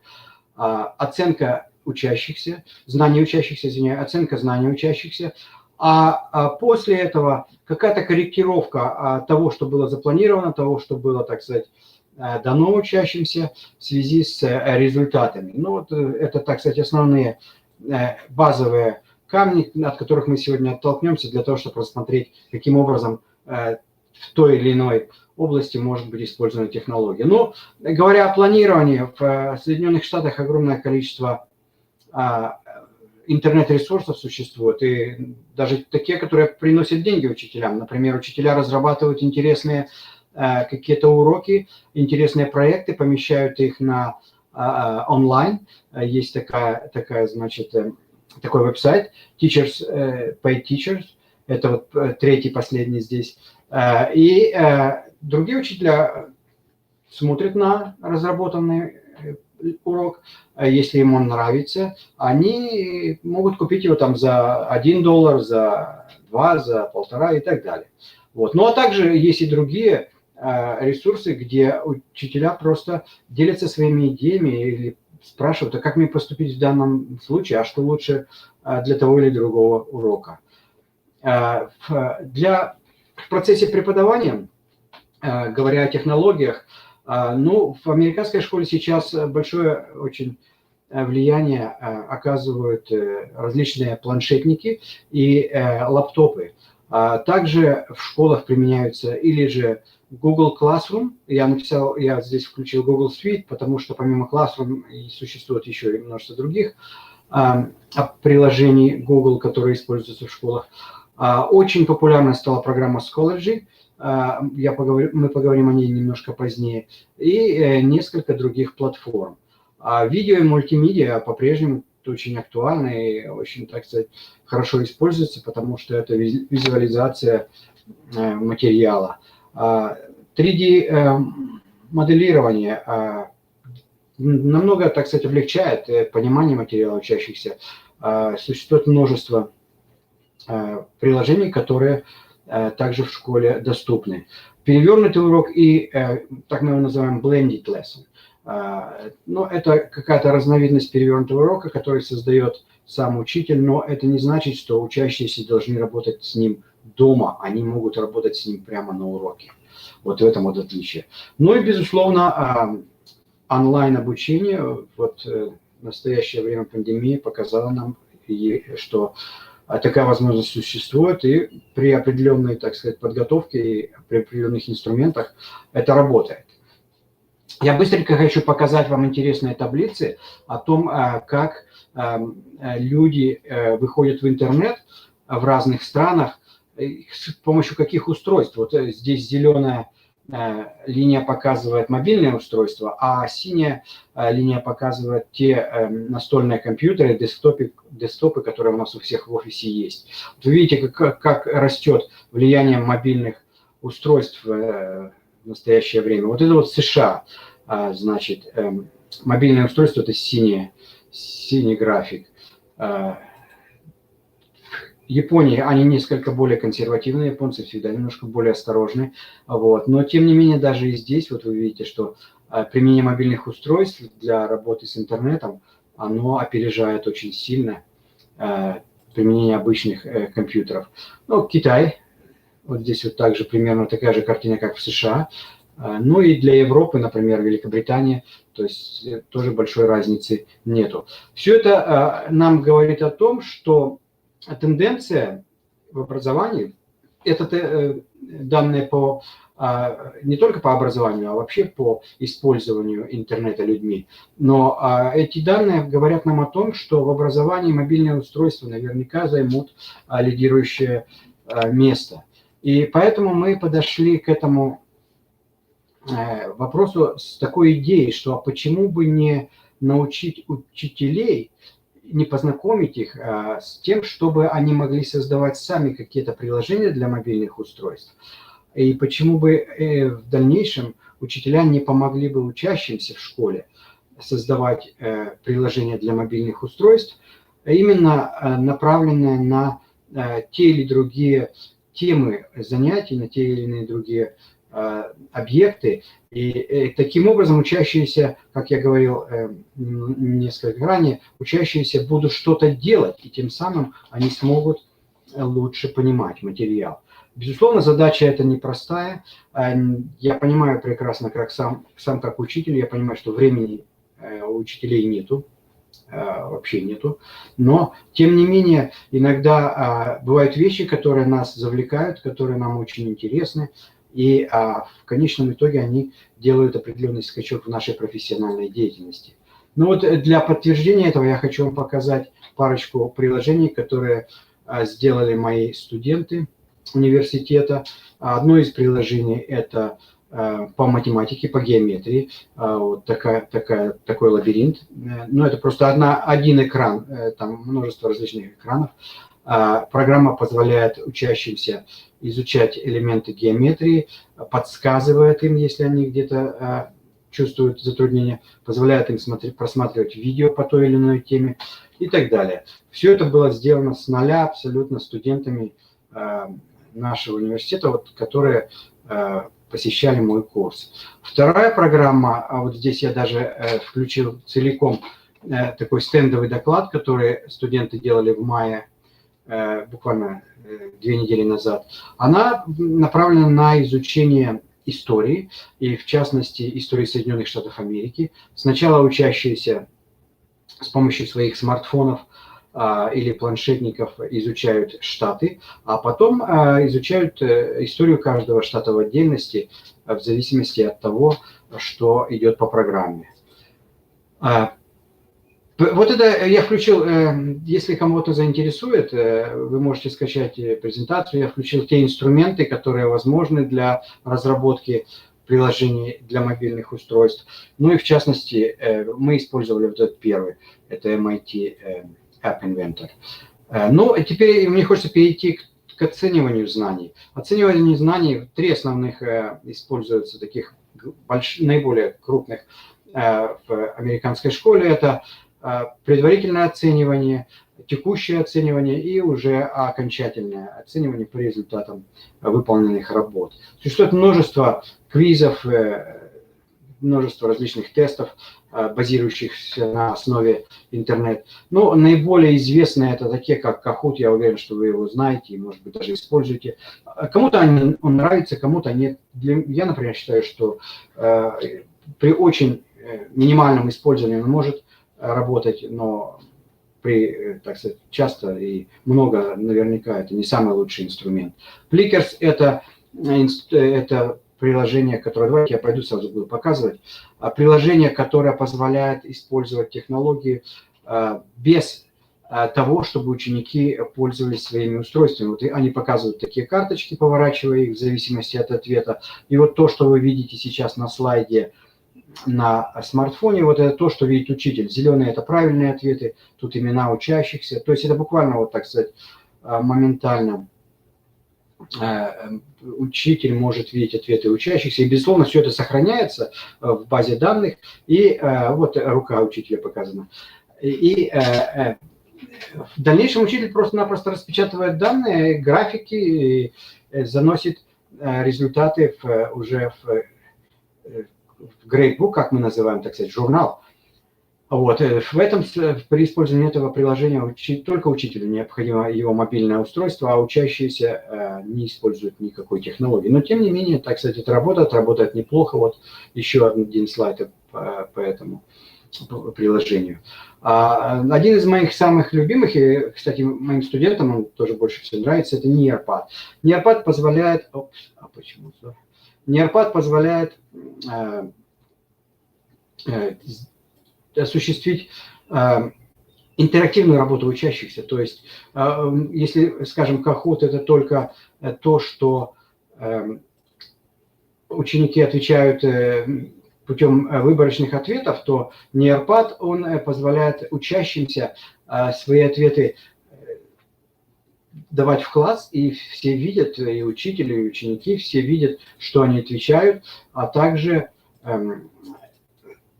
оценка учащихся, оценка знаний учащихся, а после этого какая-то корректировка того, что было запланировано, того, что было, так сказать, дано учащимся в связи с результатами. Ну, вот это, так сказать, основные базовые камни, от которых мы сегодня оттолкнемся для того, чтобы рассмотреть, каким образом в той или иной области может быть использована технология. Но говоря о планировании, в Соединенных Штатах огромное количество интернет-ресурсов существует, и даже такие, которые приносят деньги учителям. Например, учителя разрабатывают интересные какие-то уроки, интересные проекты, помещают их на онлайн. Есть значит, такой веб-сайт Teachers Pay Teachers. Это вот третий, последний здесь. И другие учителя смотрят на разработанный урок. Если им он нравится, они могут купить его там за $1, за 2, за 1,5 и так далее. Вот. Ну а также есть и другие ресурсы, где учителя просто делятся своими идеями или спрашивают, а как мне поступить в данном случае, а что лучше для того или другого урока. В процессе преподавания, говоря о технологиях, ну, в американской школе сейчас большое очень влияние оказывают различные планшетники и лаптопы. Также в школах применяются или же Google Classroom. Я здесь включил Google Suite, потому что помимо Classroom существует еще и множество других приложений Google, которые используются в школах. Очень популярной стала программа Scholarly. Мы поговорим о ней немножко позднее. И несколько других платформ. Видео и мультимедиа по-прежнему очень актуальны и очень, так сказать, хорошо используются, потому что это визуализация материала. 3D-моделирование намного, так сказать, облегчает понимание материала учащихся. Существует множество приложений, которые также в школе доступны. Перевернутый урок и, так мы его называем, blended lesson. Но это какая-то разновидность перевернутого урока, который создает сам учитель, но это не значит, что учащиеся должны работать с ним дома, они могут работать с ним прямо на уроке. Вот в этом вот отличие. Ну и, безусловно, онлайн-обучение, вот в настоящее время пандемии показала нам, что такая возможность существует, и при определенной, так сказать, подготовке и при определенных инструментах это работает. Я быстренько хочу показать вам интересные таблицы о том, как люди выходят в интернет в разных странах, с помощью каких устройств. Вот здесь зеленая линия показывает мобильное устройство, а синяя линия показывает те настольные компьютеры, десктопы, которые у нас у всех в офисе есть. Вот вы видите, как растет влияние мобильных устройств в настоящее время. Вот это вот США, значит, мобильное устройство – это синий график. Япония, они несколько более консервативные, японцы всегда немножко более осторожны. Вот. Но, тем не менее, даже и здесь, вот вы видите, что применение мобильных устройств для работы с интернетом, оно опережает очень сильно применение обычных компьютеров. Ну, Китай, вот здесь вот также примерно такая же картина, как в США. Ну и для Европы, например, Великобритания, то есть тоже большой разницы нету. Все это нам говорит о том, что тенденция в образовании, это данные не только по образованию, а вообще по использованию интернета людьми. Но эти данные говорят нам о том, что в образовании мобильные устройства наверняка займут лидирующее место. И поэтому мы подошли к этому вопросу с такой идеей, что почему бы не научить учителей, не познакомить их с тем, чтобы они могли создавать сами какие-то приложения для мобильных устройств. И почему бы в дальнейшем учителя не помогли бы учащимся в школе создавать приложения для мобильных устройств, именно направленные на те или другие темы занятий, на те или иные другие объекты. И таким образом учащиеся, как я говорил несколько ранее, учащиеся будут что-то делать, и тем самым они смогут лучше понимать материал. Безусловно, задача эта непростая. Я понимаю прекрасно, как сам как учитель, я понимаю, что времени у учителей нету вообще нету. Но, тем не менее, иногда бывают вещи, которые нас завлекают, которые нам очень интересны, и в конечном итоге они делают определенный скачок в нашей профессиональной деятельности. Ну вот для подтверждения этого я хочу вам показать парочку приложений, которые сделали мои студенты университета. Одно из приложений – это по математике, по геометрии, вот такой лабиринт. Но это просто один экран, там множество различных экранов. Программа позволяет учащимся изучать элементы геометрии, подсказывает им, если они где-то чувствуют затруднения, позволяет им просматривать видео по той или иной теме и так далее. Все это было сделано с нуля абсолютно студентами нашего университета, вот, которые посещали мой курс. Вторая программа, вот здесь я даже включил целиком такой стендовый доклад, который студенты делали в мае, буквально 2 недели назад. Она направлена на изучение истории, и в частности истории Соединенных Штатов Америки. Сначала учащиеся с помощью своих смартфонов или планшетников изучают штаты, а потом изучают историю каждого штата в отдельности в зависимости от того, что идет по программе. Вот это я включил, если кого-то заинтересует, вы можете скачать презентацию, я включил те инструменты, которые возможны для разработки приложений для мобильных устройств. Ну и в частности, мы использовали вот этот первый, это MIT App Inventor. Ну, теперь мне хочется перейти к оцениванию знаний. Оценивание знаний, 3 основных используются, таких наиболее крупных в американской школе. Это предварительное оценивание, текущее оценивание и уже окончательное оценивание по результатам выполненных работ. Существует множество квизов, множество различных тестов, базирующихся на основе интернет. Но наиболее известные это такие, как Kahoot, я уверен, что вы его знаете и, может быть, даже используете. Кому-то он нравится, кому-то нет. Я, например, считаю, что при очень минимальном использовании он может работать, но при, так сказать, часто и много, наверняка, это не самый лучший инструмент. Plickers – это приложение, которое, давайте я пойду сразу буду показывать, приложение, которое позволяет использовать технологии без того, чтобы ученики пользовались своими устройствами. Вот они показывают такие карточки, поворачивая их в зависимости от ответа. И вот то, что вы видите сейчас на слайде на смартфоне, вот это то, что видит учитель. Зеленые – это правильные ответы, тут имена учащихся. То есть это буквально, вот так сказать, моментально учитель может видеть ответы учащихся. И, безусловно, все это сохраняется в базе данных. И вот рука учителя показана. И в дальнейшем учитель просто-напросто распечатывает данные, графики и заносит результаты уже в грейдбук, как мы называем, так сказать, журнал. Вот. При использовании этого приложения только учителю необходимо его мобильное устройство, а учащиеся не используют никакой технологии. Но, тем не менее, так сказать, это работает неплохо. Вот еще один слайд по этому приложению. Один из моих самых любимых, и, кстати, моим студентам он тоже больше всего нравится, это Nearpad. Nearpad позволяет... Nearpad позволяет осуществить интерактивную работу учащихся. То есть, если, скажем, Kahoot – это только то, что ученики отвечают путем выборочных ответов, то Nearpad, он позволяет учащимся свои ответы давать в класс, и все видят, и учитель, и ученики, все видят, что они отвечают, а также,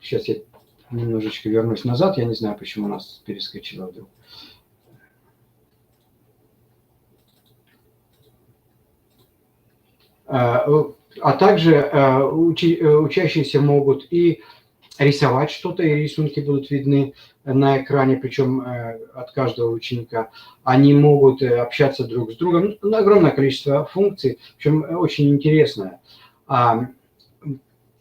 сейчас я немножечко вернусь назад, я не знаю, почему у нас перескочило вдруг. А также учащиеся могут и рисовать что-то, и рисунки будут видны на экране, причем от каждого ученика. Они могут общаться друг с другом. Огромное количество функций, причем очень интересное.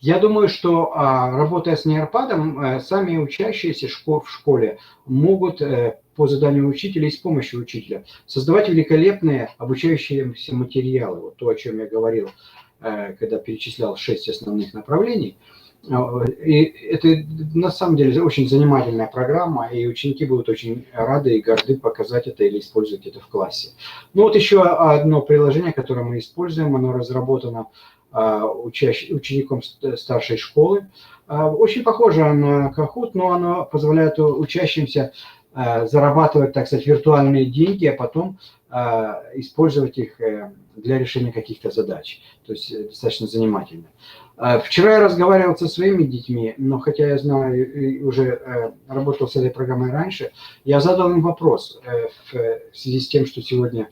Я думаю, что работая с нейропадом, сами учащиеся в школе могут по заданию учителя и с помощью учителя создавать великолепные обучающиеся материалы. Вот то, о чем я говорил, когда перечислял 6 основных направлений. И это на самом деле очень занимательная программа, и ученики будут очень рады и горды показать это или использовать это в классе. Ну вот еще одно приложение, которое мы используем, оно разработано учеником старшей школы. Очень похоже на Kahoot, но оно позволяет учащимся зарабатывать, так сказать, виртуальные деньги, а потом использовать их для решения каких-то задач. То есть достаточно занимательно. Вчера я разговаривал со своими детьми, но хотя я знаю и уже работал с этой программой раньше, я задал им вопрос в связи с тем, что сегодня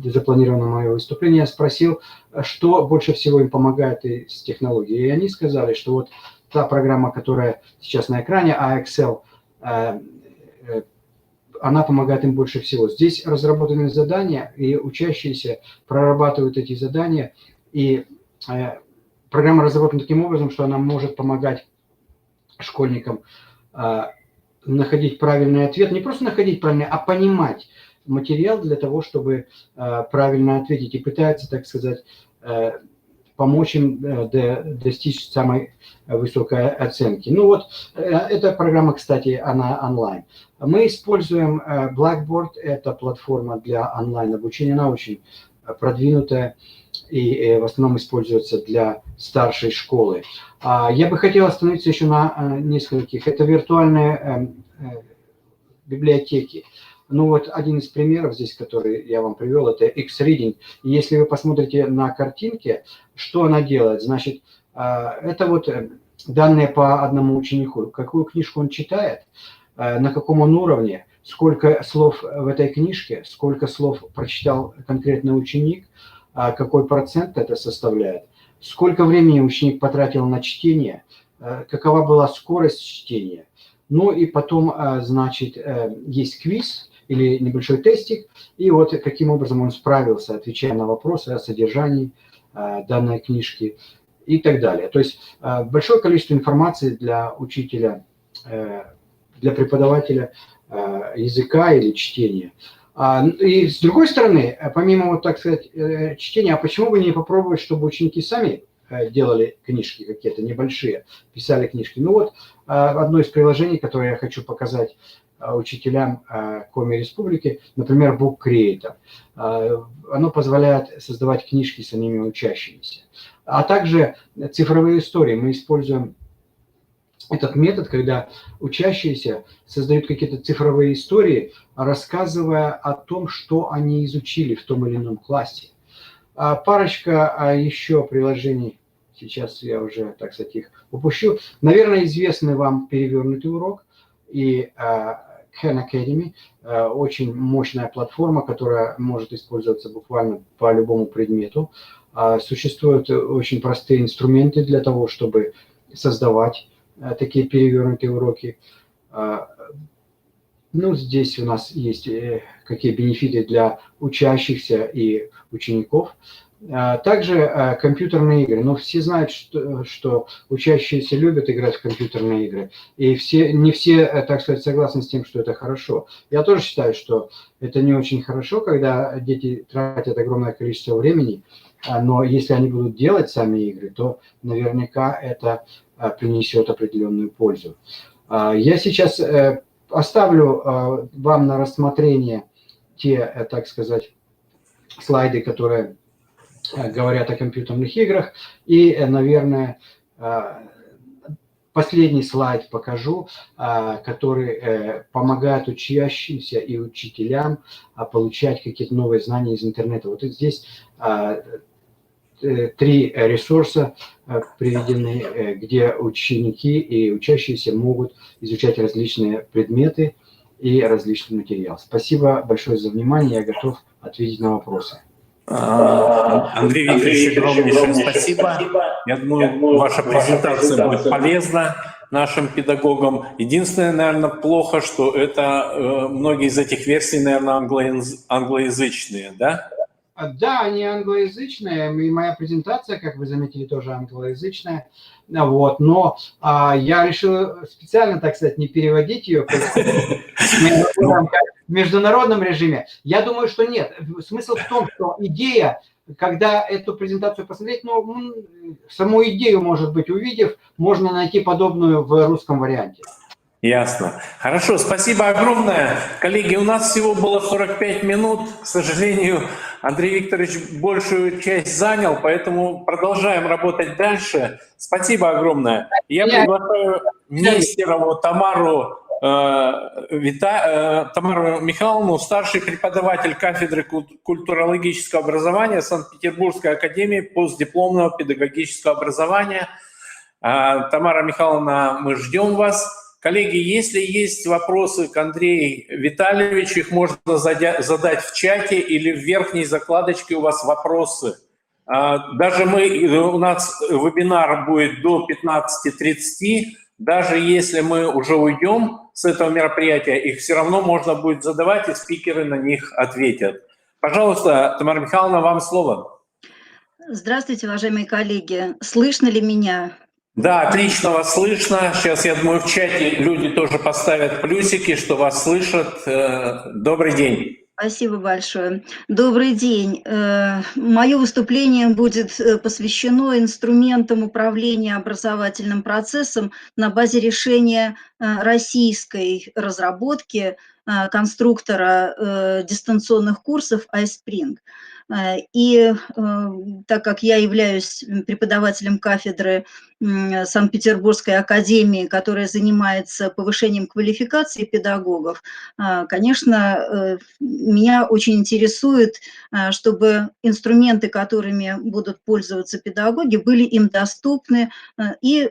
запланировано мое выступление. Я спросил, что больше всего им помогает из технологий. И они сказали, что вот та программа, которая сейчас на экране, Excel, она помогает им больше всего. Здесь разработаны задания, и учащиеся прорабатывают эти задания, и программа разработана таким образом, что она может помогать школьникам находить правильный ответ, не просто находить правильный, а понимать материал для того, чтобы правильно ответить, и пытается, так сказать, помочь им достичь самой высокой оценки. Ну вот, эта программа, кстати, она онлайн. Мы используем Blackboard, это платформа для онлайн-обучения, она очень продвинутая и в основном используется для старшей школы. Я бы хотел остановиться еще на нескольких. Это виртуальные библиотеки. Ну вот один из примеров здесь, который я вам привел, это X-Reading. И если вы посмотрите на картинке, что она делает, значит, это вот данные по одному ученику, какую книжку он читает, на каком он уровне, сколько слов в этой книжке, сколько слов прочитал конкретный ученик, какой процент это составляет, сколько времени ученик потратил на чтение, какова была скорость чтения. Ну и потом, значит, есть квиз или небольшой тестик, и вот каким образом он справился, отвечая на вопросы о содержании данной книжки и так далее. То есть большое количество информации для учителя, для преподавателя языка или чтения. И с другой стороны, помимо, вот так сказать, чтения, а почему бы не попробовать, чтобы ученики сами делали книжки какие-то небольшие, писали книжки. Ну вот одно из приложений, которое я хочу показать учителям Коми Республики, например, Book Creator. Оно позволяет создавать книжки с самими учащимися. А также цифровые истории. Мы используем этот метод, когда учащиеся создают какие-то цифровые истории, рассказывая о том, что они изучили в том или ином классе. Парочка еще приложений, сейчас я уже, так сказать, их упущу. Наверное, известный вам перевернутый урок и Khan Academy, очень мощная платформа, которая может использоваться буквально по любому предмету. Существуют очень простые инструменты для того, чтобы создавать такие перевернутые уроки. Ну, здесь у нас есть какие бенефиты для учащихся и учеников. Также компьютерные игры. Но все знают, что учащиеся любят играть в компьютерные игры. И не все, так сказать, согласны с тем, что это хорошо. Я тоже считаю, что это не очень хорошо, когда дети тратят огромное количество времени. Но если они будут делать сами игры, то наверняка это принесет определенную пользу. Я сейчас оставлю вам на рассмотрение те, так сказать, слайды, которые говорят о компьютерных играх. И, наверное, последний слайд покажу, который помогает учащимся и учителям получать какие-то новые знания из интернета. Вот здесь 3 ресурса приведены, где ученики и учащиеся могут изучать различные предметы и различный материал. Спасибо большое за внимание, я готов ответить на вопросы. Андрей Викторович, огромнейшее спасибо. Я думаю, ваша презентация будет полезна нашим педагогам. Единственное, наверное, плохо, что это многие из этих версий, наверное, англоязычные, да? Да, они англоязычные, и моя презентация, как вы заметили, тоже англоязычная. Вот, но я решил специально, так сказать, не переводить ее в международном режиме. Я думаю, что нет. Смысл в том, что идея, когда эту презентацию посмотреть, ну, саму идею, может быть, увидев, можно найти подобную в русском варианте. Ясно. Хорошо, спасибо огромное. Коллеги, у нас всего было 45 минут. К сожалению, Андрей Викторович большую часть занял, поэтому продолжаем работать дальше. Спасибо огромное. Я приглашаю Нестерову Тамару Михайловну, старший преподаватель кафедры культурологического образования Санкт-Петербургской академии постдипломного педагогического образования. Тамара Михайловна, мы ждем вас. Коллеги, если есть вопросы к Андрею Витальевичу, их можно задать в чате или в верхней закладочке у вас вопросы. Даже у нас вебинар будет до 15:30. Даже если мы уже уйдем с этого мероприятия, их все равно можно будет задавать, и спикеры на них ответят. Пожалуйста, Тамара Михайловна, вам слово. Здравствуйте, уважаемые коллеги. Слышно ли меня? Да, отлично вас слышно. Сейчас, я думаю, в чате люди тоже поставят плюсики, что вас слышат. Добрый день. Спасибо большое. Добрый день. Мое выступление будет посвящено инструментам управления образовательным процессом на базе решения российской разработки конструктора дистанционных курсов iSpring. И так как я являюсь преподавателем кафедры Санкт-Петербургской академии, которая занимается повышением квалификации педагогов, конечно, меня очень интересует, чтобы инструменты, которыми будут пользоваться педагоги, были им доступны и,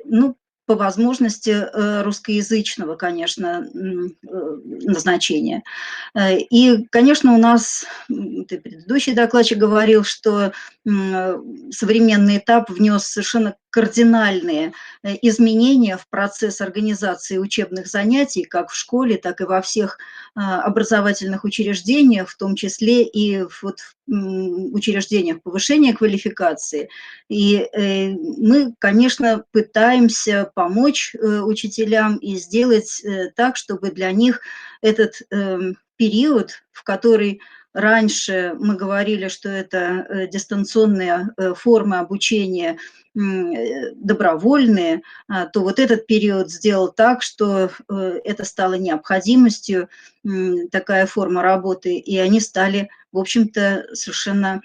по возможности русскоязычного, конечно, назначения. И, конечно, у нас, предыдущий докладчик говорил, что современный этап внес совершенно кардинальные изменения в процесс организации учебных занятий как в школе, так и во всех образовательных учреждениях, в том числе и в учреждениях повышения квалификации. И мы, конечно, пытаемся помочь учителям и сделать так, чтобы для них этот период, в который раньше мы говорили, что это дистанционные формы обучения добровольные, то вот этот период сделал так, что это стало необходимостью, такая форма работы, и они стали, в общем-то, совершенно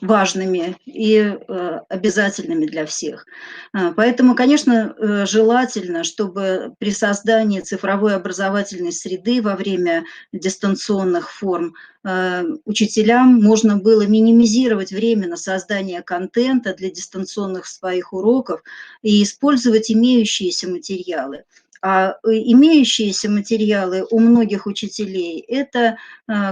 важными и обязательными для всех. Поэтому, конечно, желательно, чтобы при создании цифровой образовательной среды во время дистанционных форм учителям можно было минимизировать время на создание контента для дистанционных своих уроков и использовать имеющиеся материалы. А имеющиеся материалы у многих учителей – это,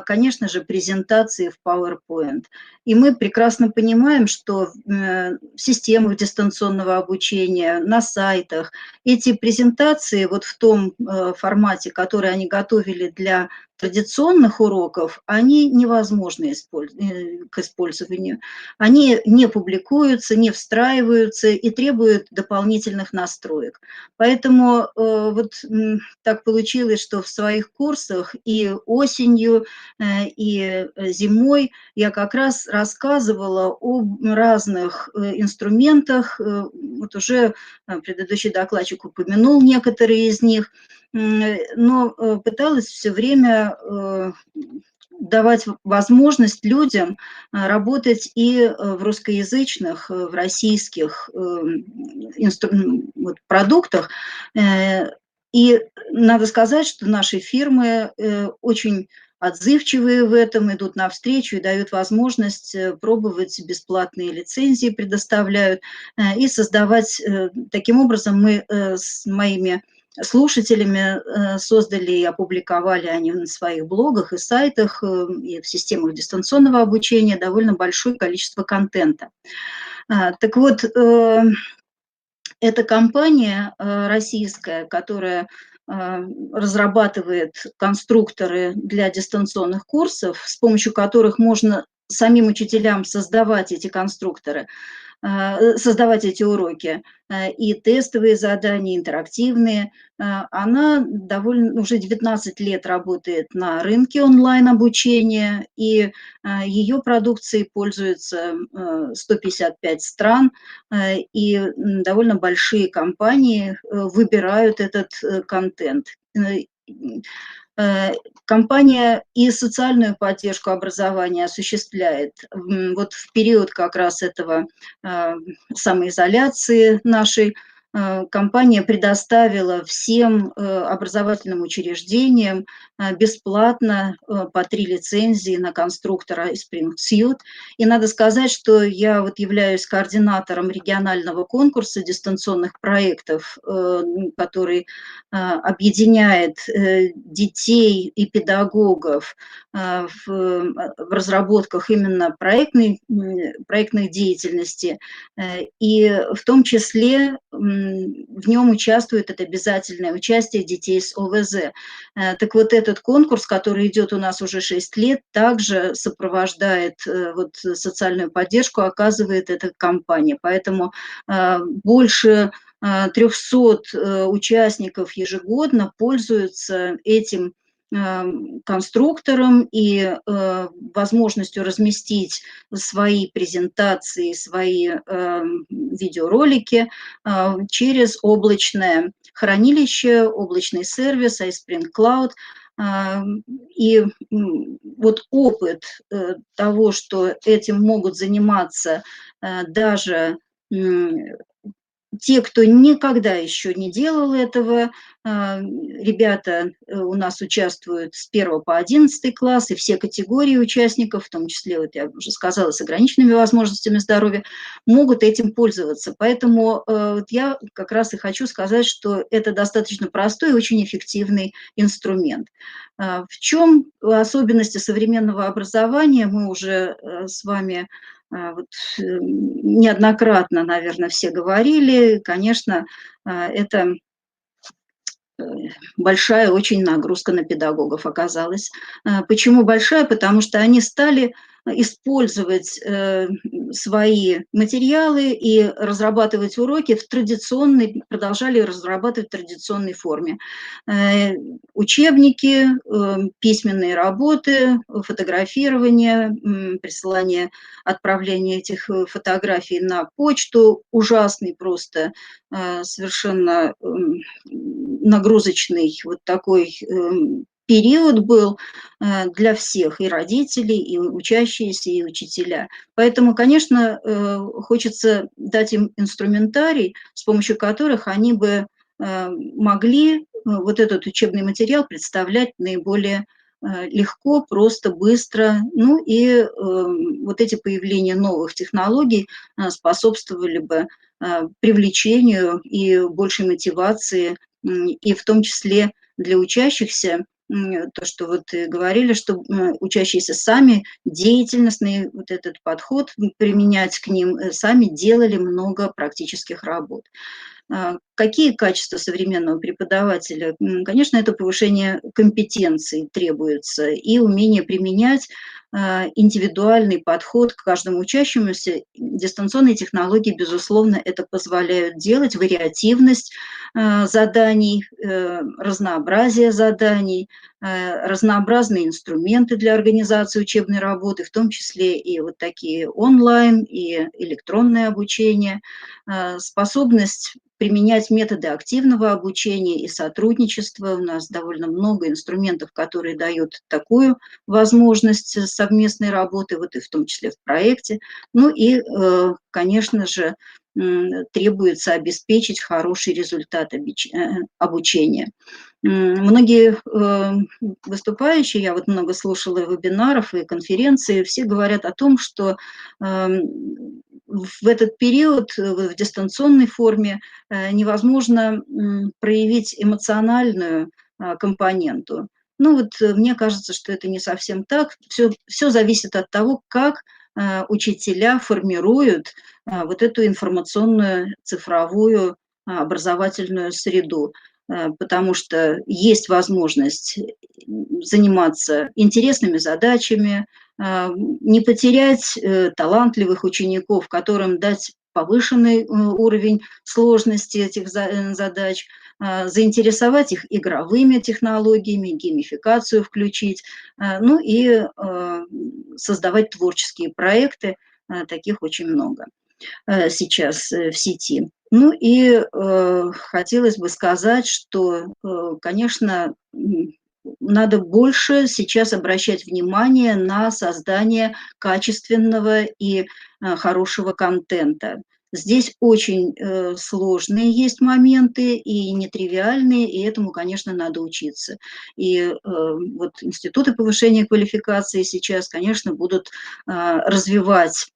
конечно же, презентации в PowerPoint. И мы прекрасно понимаем, что в системах дистанционного обучения, на сайтах эти презентации вот в том формате, который они готовили для традиционных уроков, они невозможны к использованию. Они не публикуются, не встраиваются и требуют дополнительных настроек. Поэтому вот так получилось, что в своих курсах и осенью, и зимой я как раз рассказывала о разных инструментах. Вот уже предыдущий докладчик упомянул некоторые из них, но пыталась все время давать возможность людям работать и в русскоязычных, в российских продуктах. И надо сказать, что наши фирмы очень отзывчивые в этом, идут навстречу и дают возможность пробовать, бесплатные лицензии предоставляют и создавать. Таким образом, мы с моими слушателями создали и опубликовали они на своих блогах и сайтах, и в системах дистанционного обучения довольно большое количество контента. Так вот, эта компания российская, которая разрабатывает конструкторы для дистанционных курсов, с помощью которых можно самим учителям создавать эти конструкторы, создавать эти уроки, и тестовые задания, интерактивные. Она довольно уже 19 лет работает на рынке онлайн-обучения, и ее продукцией пользуются 155 стран, и довольно большие компании выбирают этот контент. Компания и социальную поддержку образования осуществляет. Вот в период как раз этого самоизоляции нашей компания предоставила всем образовательным учреждениям бесплатно по 3 лицензии на конструктора Spring Suite. И надо сказать, что я вот являюсь координатором регионального конкурса дистанционных проектов, который объединяет детей и педагогов в разработках именно проектной деятельности, и в том числе в нем участвует это обязательное участие детей с ОВЗ. Так вот, этот конкурс, который идет у нас уже 6 лет, также сопровождает вот социальную поддержку, оказывает эта компания. Поэтому больше 300 участников ежегодно пользуются этим конструктором и возможностью разместить свои презентации, свои видеоролики через облачное хранилище, облачный сервис iSpring Cloud. И вот опыт того, что этим могут заниматься даже те, кто никогда еще не делал этого, ребята у нас участвуют с 1 по 11 класс, и все категории участников, в том числе, вот я уже сказала, с ограниченными возможностями здоровья, могут этим пользоваться. Поэтому вот я как раз и хочу сказать, что это достаточно простой и очень эффективный инструмент. В чем особенности современного образования, мы уже с вами вот неоднократно, наверное, все говорили. Конечно, это большая очень нагрузка на педагогов оказалась. Почему большая? Потому что они стали использовать свои материалы и разрабатывать уроки в традиционной, продолжали разрабатывать в традиционной форме. Учебники, письменные работы, фотографирование, присылание, отправление этих фотографий на почту, ужасный просто, совершенно нагрузочный вот такой период был для всех, и родителей, и учащиеся, и учителя. Поэтому, конечно, хочется дать им инструментарий, с помощью которых они бы могли вот этот учебный материал представлять наиболее легко, просто, быстро. Ну и вот эти появления новых технологий способствовали бы привлечению и большей мотивации, и в том числе для учащихся, то, что вот говорили, что учащиеся сами деятельностный вот этот подход применять к ним, сами делали много практических работ. Какие качества современного преподавателя? Конечно, это повышение компетенций требуется и умение применять индивидуальный подход к каждому учащемуся. Дистанционные технологии, безусловно, это позволяют делать, вариативность заданий, разнообразие заданий, разнообразные инструменты для организации учебной работы, в том числе и вот такие онлайн, и электронное обучение, способность применять методы активного обучения и сотрудничества. У нас довольно много инструментов, которые дают такую возможность совместной работы, вот и в том числе в проекте. Ну и, конечно же, требуется обеспечить хороший результат обучения. Многие выступающие, я вот много слушала вебинаров и конференций, все говорят о том, что в этот период в дистанционной форме невозможно проявить эмоциональную компоненту. Ну вот мне кажется, что это не совсем так. Все зависит от того, как учителя формируют вот эту информационную цифровую образовательную среду. потому что есть возможность заниматься интересными задачами, не потерять талантливых учеников, которым дать повышенный уровень сложности этих задач, заинтересовать их игровыми технологиями, геймификацию включить, ну и создавать творческие проекты, таких очень много сейчас в сети. Ну и хотелось бы сказать, что, конечно, надо больше сейчас обращать внимание на создание качественного и хорошего контента. Здесь очень сложные есть моменты и нетривиальные, и этому, конечно, надо учиться. И вот институты повышения квалификации сейчас, конечно, будут развивать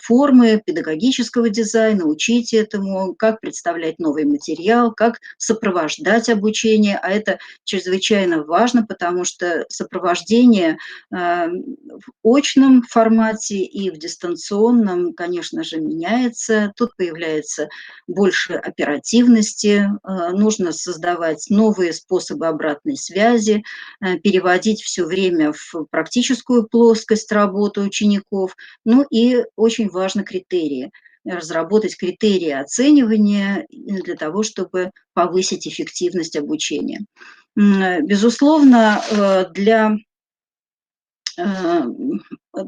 формы педагогического дизайна, учить этому, как представлять новый материал, как сопровождать обучение, а это чрезвычайно важно, потому что сопровождение в очном формате и в дистанционном, конечно же, меняется. Тут появляется больше оперативности, нужно создавать новые способы обратной связи, переводить все время в практическую плоскость работы учеников. Ну и очень важны критерии. Разработать критерии оценивания для того, чтобы повысить эффективность обучения. Безусловно, для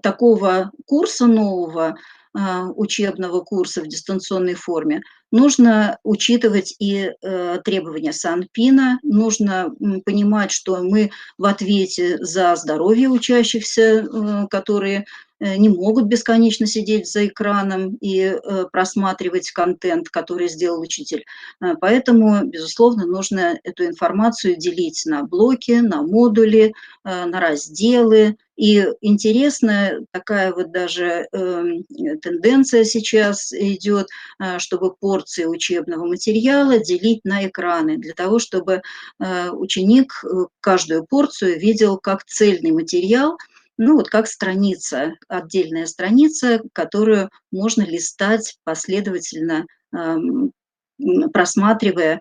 такого курса нового, учебного курса в дистанционной форме, нужно учитывать и требования Санпина, нужно понимать, что мы в ответе за здоровье учащихся, которые не могут бесконечно сидеть за экраном и просматривать контент, который сделал учитель. Поэтому, безусловно, нужно эту информацию делить на блоки, на модули, на разделы. И интересная такая вот даже тенденция сейчас идет, чтобы порции учебного материала делить на экраны, для того, чтобы ученик каждую порцию видел как цельный материал, ну вот как страница, отдельная страница, которую можно листать последовательно, просматривая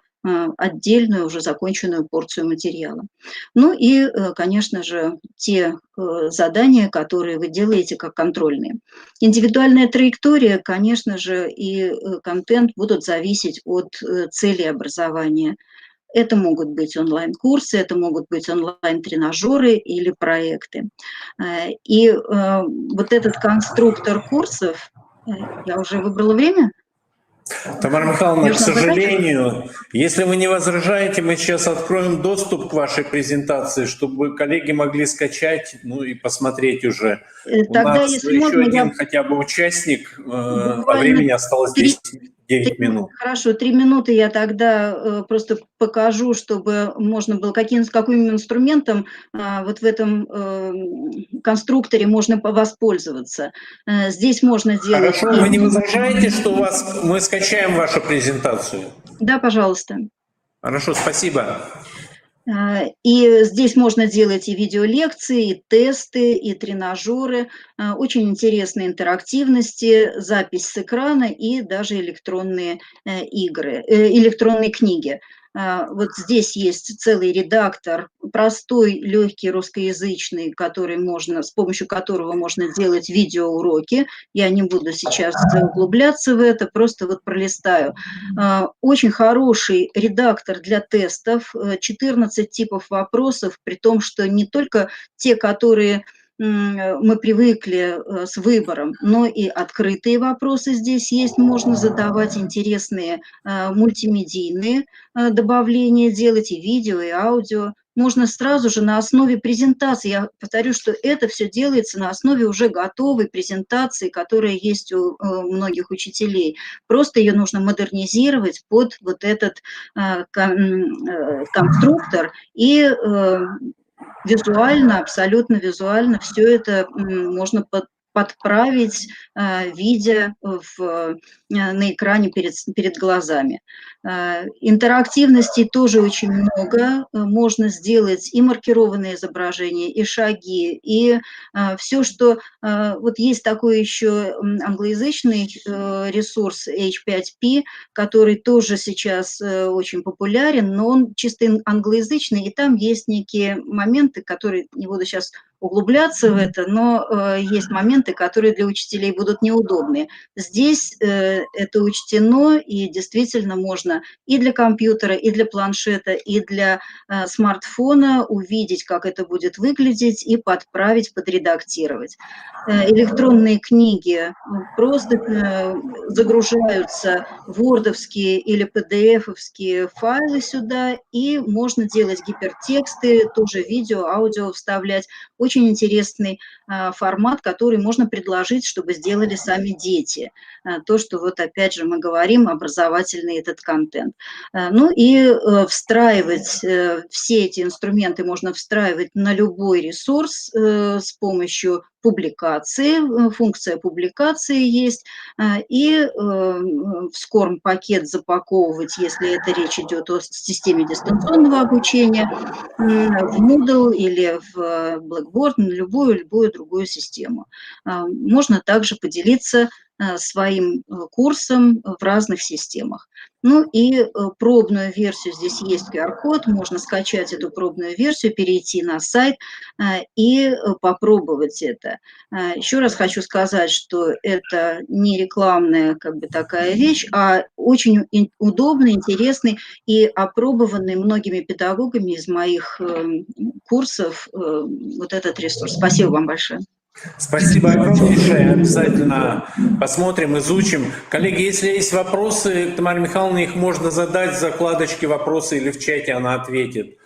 отдельную уже законченную порцию материала. Ну и, конечно же, те задания, которые вы делаете как контрольные. Индивидуальная траектория, конечно же, и контент будут зависеть от цели образования. Это могут быть онлайн-курсы, это могут быть онлайн-тренажеры или проекты. И вот этот конструктор курсов, я уже выбрала время? Тамара Михайловна, к Можно сожалению, если вы не возражаете, мы сейчас откроем доступ к вашей презентации, чтобы коллеги могли скачать, ну и посмотреть уже. Тогда, У нас если еще можно, один я хотя бы участник, а буквально времени осталось 9 минут. Хорошо, 3 минуты я тогда просто покажу, чтобы можно было с каким инструментом вот в этом конструкторе можно воспользоваться. Здесь можно делать... Хорошо, вы не возражаете, что мы скачаем вашу презентацию? Да, пожалуйста. Хорошо, спасибо. И здесь можно делать и видеолекции, и тесты, и тренажеры, очень интересные интерактивности, запись с экрана и даже электронные игры, электронные книги. Вот здесь есть целый редактор, простой, легкий, русскоязычный, с помощью которого можно делать видеоуроки. Я не буду сейчас углубляться в это, просто вот пролистаю. Очень хороший редактор для тестов, 14 типов вопросов, при том, что не только те, которые мы привыкли с выбором, но и открытые вопросы здесь есть, можно задавать интересные мультимедийные добавления делать, и видео, и аудио. Можно сразу же на основе презентации, я повторю, что это все делается на основе уже готовой презентации, которая есть у многих учителей. Просто ее нужно модернизировать под вот этот конструктор и визуально, абсолютно визуально все это можно подправить, видя на экране перед глазами. Интерактивности тоже очень много. Можно сделать и маркированные изображения, и шаги, и все, что... Вот есть такой еще англоязычный ресурс H5P, который тоже сейчас очень популярен, но он чисто англоязычный, и там есть некие моменты, которые, не буду сейчас углубляться в это, но есть моменты, которые для учителей будут неудобны. Здесь это учтено, и действительно можно и для компьютера, и для планшета, и для смартфона увидеть, как это будет выглядеть, и подправить, подредактировать. Электронные книги просто загружаются word-овские или PDF-овские файлы сюда, и можно делать гипертексты, тоже видео, аудио вставлять. Очень интересный формат, который можно предложить, чтобы сделали сами дети. То, что вот опять же мы говорим, образовательный этот контент. Ну и встраивать все эти инструменты можно встраивать на любой ресурс с помощью публикации, функция публикации есть, и в SCORM-пакет запаковывать, если это речь идет о системе дистанционного обучения, в Moodle или в Blackboard, на любую другую систему. Можно также поделиться своим курсом в разных системах. Ну и пробную версию, здесь есть QR-код, можно скачать эту пробную версию, перейти на сайт и попробовать это. Еще раз хочу сказать, что это не рекламная как бы такая вещь, а очень удобный, интересный и опробованный многими педагогами из моих курсов вот этот ресурс. Спасибо вам большое. Спасибо огромнейшее. Обязательно посмотрим, изучим. Коллеги, если есть вопросы, Тамара Михайловна, их можно задать в закладочке «Вопросы» или в чате она ответит.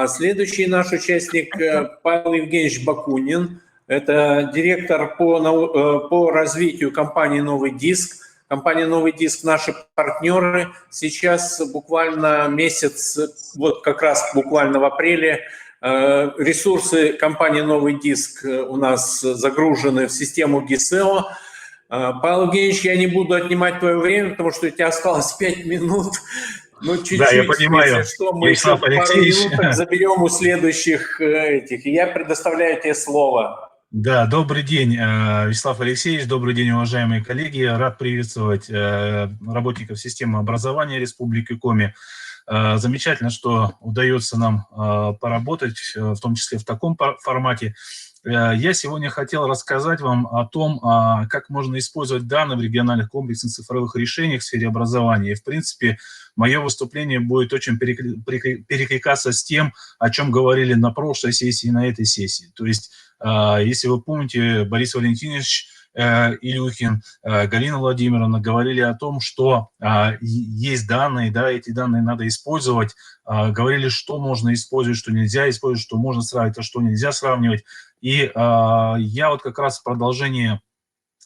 Следующий наш участник Павел Евгеньевич Бакунин. Это директор по развитию компании «Новый диск». Компания «Новый диск» – наши партнеры. Сейчас буквально месяц, вот как раз буквально в апреле, ресурсы компании «Новый диск» у нас загружены в систему GISEO. Павел Евгеньевич, я не буду отнимать твое время, потому что у тебя осталось 5 минут. Ну, чуть-чуть, да, я понимаю. если что, мы еще пару минут заберем у следующих этих. Я предоставляю тебе слово. Да, добрый день, Вячеслав Алексеевич, добрый день, уважаемые коллеги. Рад приветствовать работников системы образования Республики Коми. Замечательно, что удается нам поработать, в том числе в таком формате. Я сегодня хотел рассказать вам о том, как можно использовать данные в региональных комплексных цифровых решениях в сфере образования. И, в принципе, мое выступление будет очень перекликаться с тем, о чем говорили на прошлой сессии и на этой сессии. То есть, если вы помните, Борис Валентинович Илюхин, Галина Владимировна говорили о том, что есть данные, да, эти данные надо использовать, говорили, что можно использовать, что нельзя использовать, что можно сравнивать, а что нельзя сравнивать. И я вот как раз в продолжении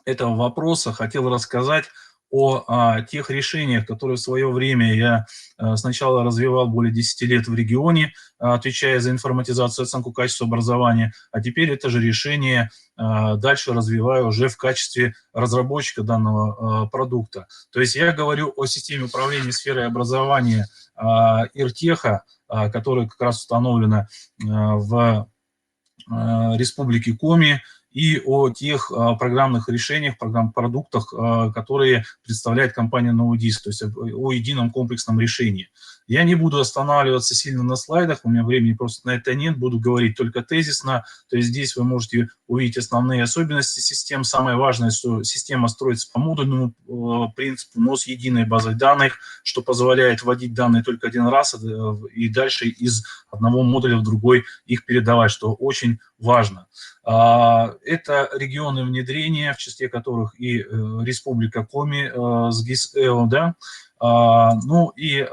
этого вопроса хотел рассказать о тех решениях, которые в свое время я сначала развивал более 10 лет в регионе, отвечая за информатизацию и оценку качества образования, а теперь это же решение дальше развиваю уже в качестве разработчика данного продукта. То есть я говорю о системе управления сферой образования Иртеха, которая как раз установлена в Республике Коми, и о тех программных решениях, продуктах, которые представляет компания «Новый диск», то есть о едином комплексном решении. Я не буду останавливаться сильно на слайдах, у меня времени просто на это нет, буду говорить только тезисно. То есть здесь вы можете увидеть основные особенности систем. Самое важное, что система строится по модульному принципу, но с единой базой данных, что позволяет вводить данные только один раз и дальше из одного модуля в другой их передавать, что очень важно. Это регионы внедрения, в числе которых и Республика Коми с GISEO, да. Ну и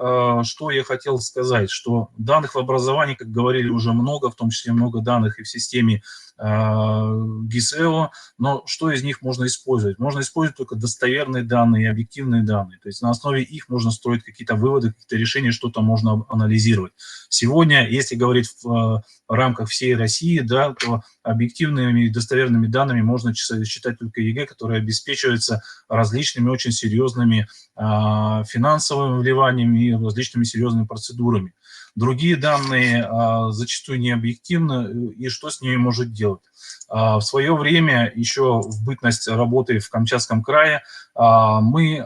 что я хотел сказать, что данных в образовании, как говорили, уже много, в том числе много данных и в системе GISEO, но что из них можно использовать? Можно использовать только достоверные данные и объективные данные, то есть на основе их можно строить какие-то выводы, какие-то решения, что-то можно анализировать. Сегодня, если говорить в рамках всей России, да, то объективными и достоверными данными можно считать только ЕГЭ, которые обеспечиваются различными очень серьезными финансовыми вливаниями и различными серьезными процедурами. Другие данные зачастую не объективны, и что с ними может делать? В свое время, еще в бытность работы в Камчатском крае, мы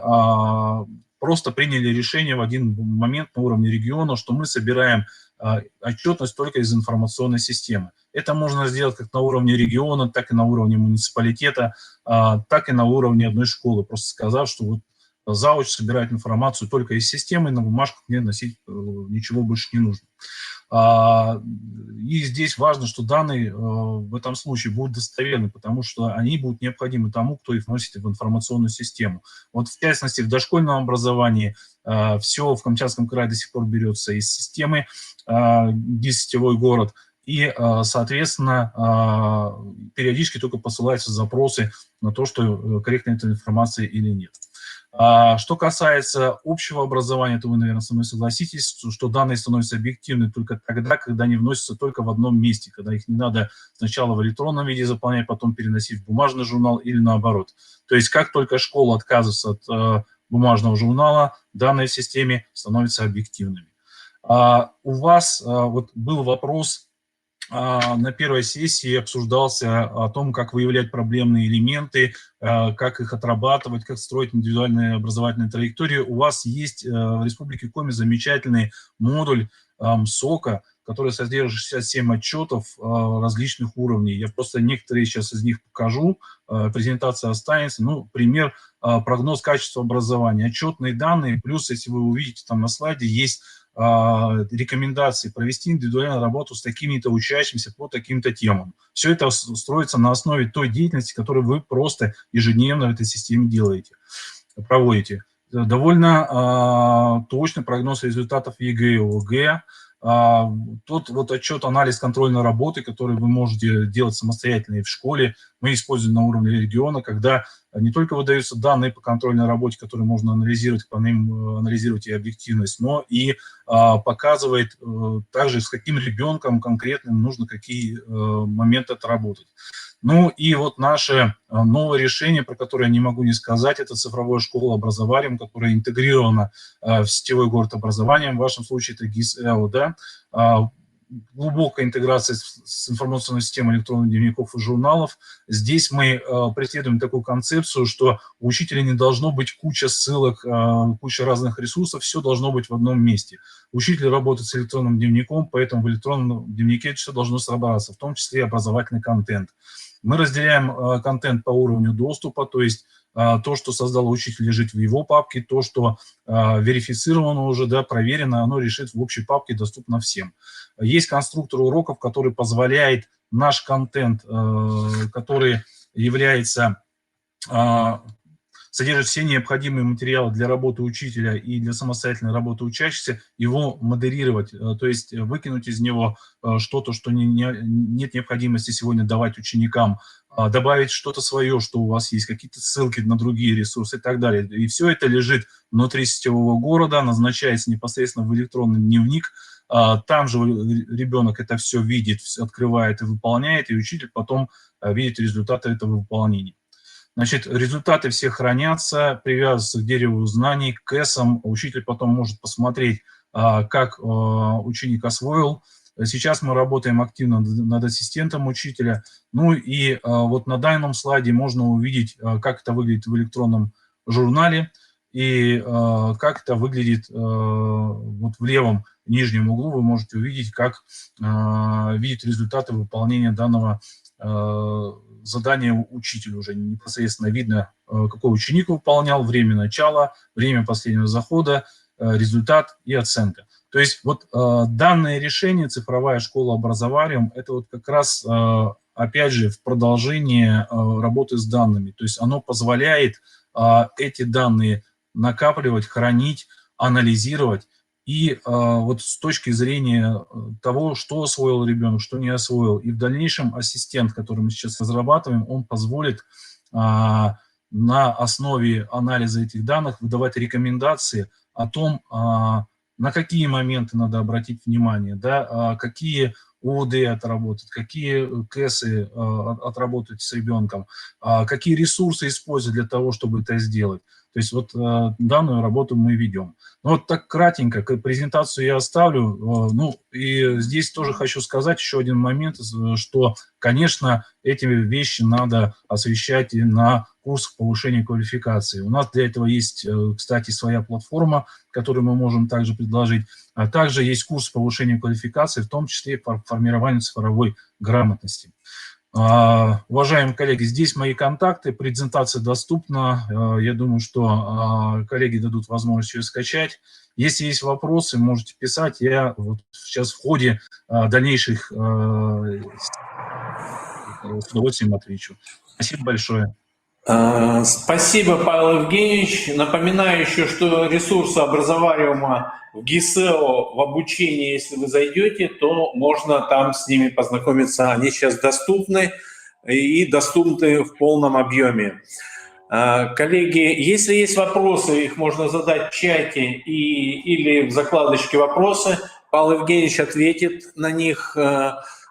просто приняли решение в один момент на уровне региона, что мы собираем отчетность только из информационной системы. Это можно сделать как на уровне региона, так и на уровне муниципалитета, так и на уровне одной школы, просто сказав, что вот зауч собирает информацию только из системы, на бумажках мне носить ничего больше не нужно. И здесь важно, что данные в этом случае будут достоверны, потому что они будут необходимы тому, кто их вносит в информационную систему. Вот в частности, в дошкольном образовании все в Камчатском крае до сих пор берется из системы «Сетевой город», и, соответственно, периодически только посылаются запросы на то, что корректна эта информация или нет. Что касается общего образования, то вы, наверное, со мной согласитесь, что данные становятся объективны только тогда, когда они вносятся только в одном месте, когда их не надо сначала в электронном виде заполнять, потом переносить в бумажный журнал или наоборот. То есть как только школа отказывается от бумажного журнала, данные в системе становятся объективными. У вас вот был вопрос, на первой сессии обсуждался о том, как выявлять проблемные элементы, как их отрабатывать, как строить индивидуальные образовательные траектории. У вас есть в Республике Коми замечательный модуль СОКа, который содержит 67 отчетов различных уровней. Я просто некоторые сейчас из них покажу, презентация останется. Ну, пример, прогноз качества образования. Отчетные данные, плюс, если вы увидите там на слайде, есть рекомендации провести индивидуальную работу с такими-то учащимися по таким-то темам. Все это строится на основе той деятельности, которую вы просто ежедневно в этой системе проводите. Довольно точный прогноз результатов ЕГЭ и ОГЭ. Тот вот отчет, анализ контрольной работы, который вы можете делать самостоятельно и в школе, мы используем на уровне региона, когда не только выдаются данные по контрольной работе, которые можно анализировать, по ним анализировать и объективность, но и показывает также, с каким ребенком конкретным нужно какие моменты отработать. Ну и вот наше новое решение, про которое я не могу не сказать, это цифровая школа образования, которая интегрирована в сетевой город образования, в вашем случае это ГИС-ЭО, да, глубокая интеграция с информационной системой электронных дневников и журналов. Здесь мы преследуем такую концепцию, что у учителя не должно быть куча ссылок, куча разных ресурсов, все должно быть в одном месте. Учитель работает с электронным дневником, поэтому в электронном дневнике все должно собраться, в том числе и образовательный контент. Мы разделяем контент по уровню доступа, то есть то, что создал учитель, лежит в его папке, то, что верифицировано уже, да, проверено, оно лежит в общей папке, доступно всем. Есть конструктор уроков, который позволяет наш контент, который является, содержит все необходимые материалы для работы учителя и для самостоятельной работы учащихся, его модерировать, то есть выкинуть из него что-то, что нет необходимости сегодня давать ученикам, добавить что-то свое, что у вас есть, какие-то ссылки на другие ресурсы и так далее. И все это лежит внутри сетевого города, назначается непосредственно в электронный дневник. Там же ребенок это все видит, открывает и выполняет, и учитель потом видит результаты этого выполнения. Значит, результаты все хранятся, привязываются к дереву знаний, к КЭСам. Учитель потом может посмотреть, как ученик освоил. Сейчас мы работаем активно над ассистентом учителя. Ну и вот на данном слайде можно увидеть, как это выглядит в электронном журнале и как это выглядит вот в левом нижнем углу. Вы можете увидеть, как видят результаты выполнения данного задание учителю. Уже непосредственно видно, какой ученик выполнял, время начала, время последнего захода, результат и оценка. То есть вот данное решение «Цифровая школа образования» это вот как раз, опять же, в продолжение работы с данными. То есть оно позволяет эти данные накапливать, хранить, анализировать. И вот с точки зрения того, что освоил ребенок, что не освоил, и в дальнейшем ассистент, который мы сейчас разрабатываем, он позволит на основе анализа этих данных выдавать рекомендации о том, на какие моменты надо обратить внимание, да, какие ООД отработать, какие КЭСы отработать с ребенком, какие ресурсы использовать для того, чтобы это сделать. То есть вот данную работу мы ведем. Ну, вот так кратенько, презентацию я оставлю. Ну, и здесь тоже хочу сказать еще один момент, что, конечно, эти вещи надо освещать и на курсах повышения квалификации. У нас для этого есть, кстати, своя платформа, которую мы можем также предложить, а также есть курс повышения квалификации, в том числе по формированию цифровой грамотности. Уважаемые коллеги, здесь мои контакты, презентация доступна. Я думаю, что коллеги дадут возможность ее скачать. Если есть вопросы, можете писать. Я вот сейчас в ходе дальнейших с удовольствием отвечу. Спасибо большое. Спасибо, Павел Евгеньевич. Напоминаю еще, что ресурсы образовариума в ГИСЭО в обучении, если вы зайдете, то можно там с ними познакомиться. Они сейчас доступны и доступны в полном объеме. Коллеги, если есть вопросы, их можно задать в чате или в закладочке «Вопросы». Павел Евгеньевич ответит на них.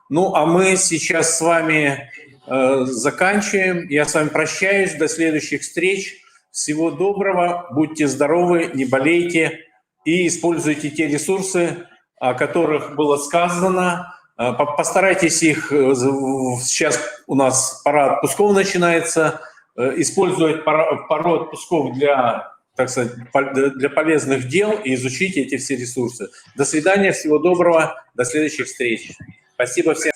Ну, а мы сейчас с вами заканчиваем. Я с вами прощаюсь. До следующих встреч. Всего доброго. Будьте здоровы, не болейте и используйте те ресурсы, о которых было сказано. Постарайтесь их, сейчас у нас пора отпусков начинается, использовать пару отпусков для, так сказать, для полезных дел и изучить эти все ресурсы. До свидания, всего доброго, до следующих встреч. Спасибо всем.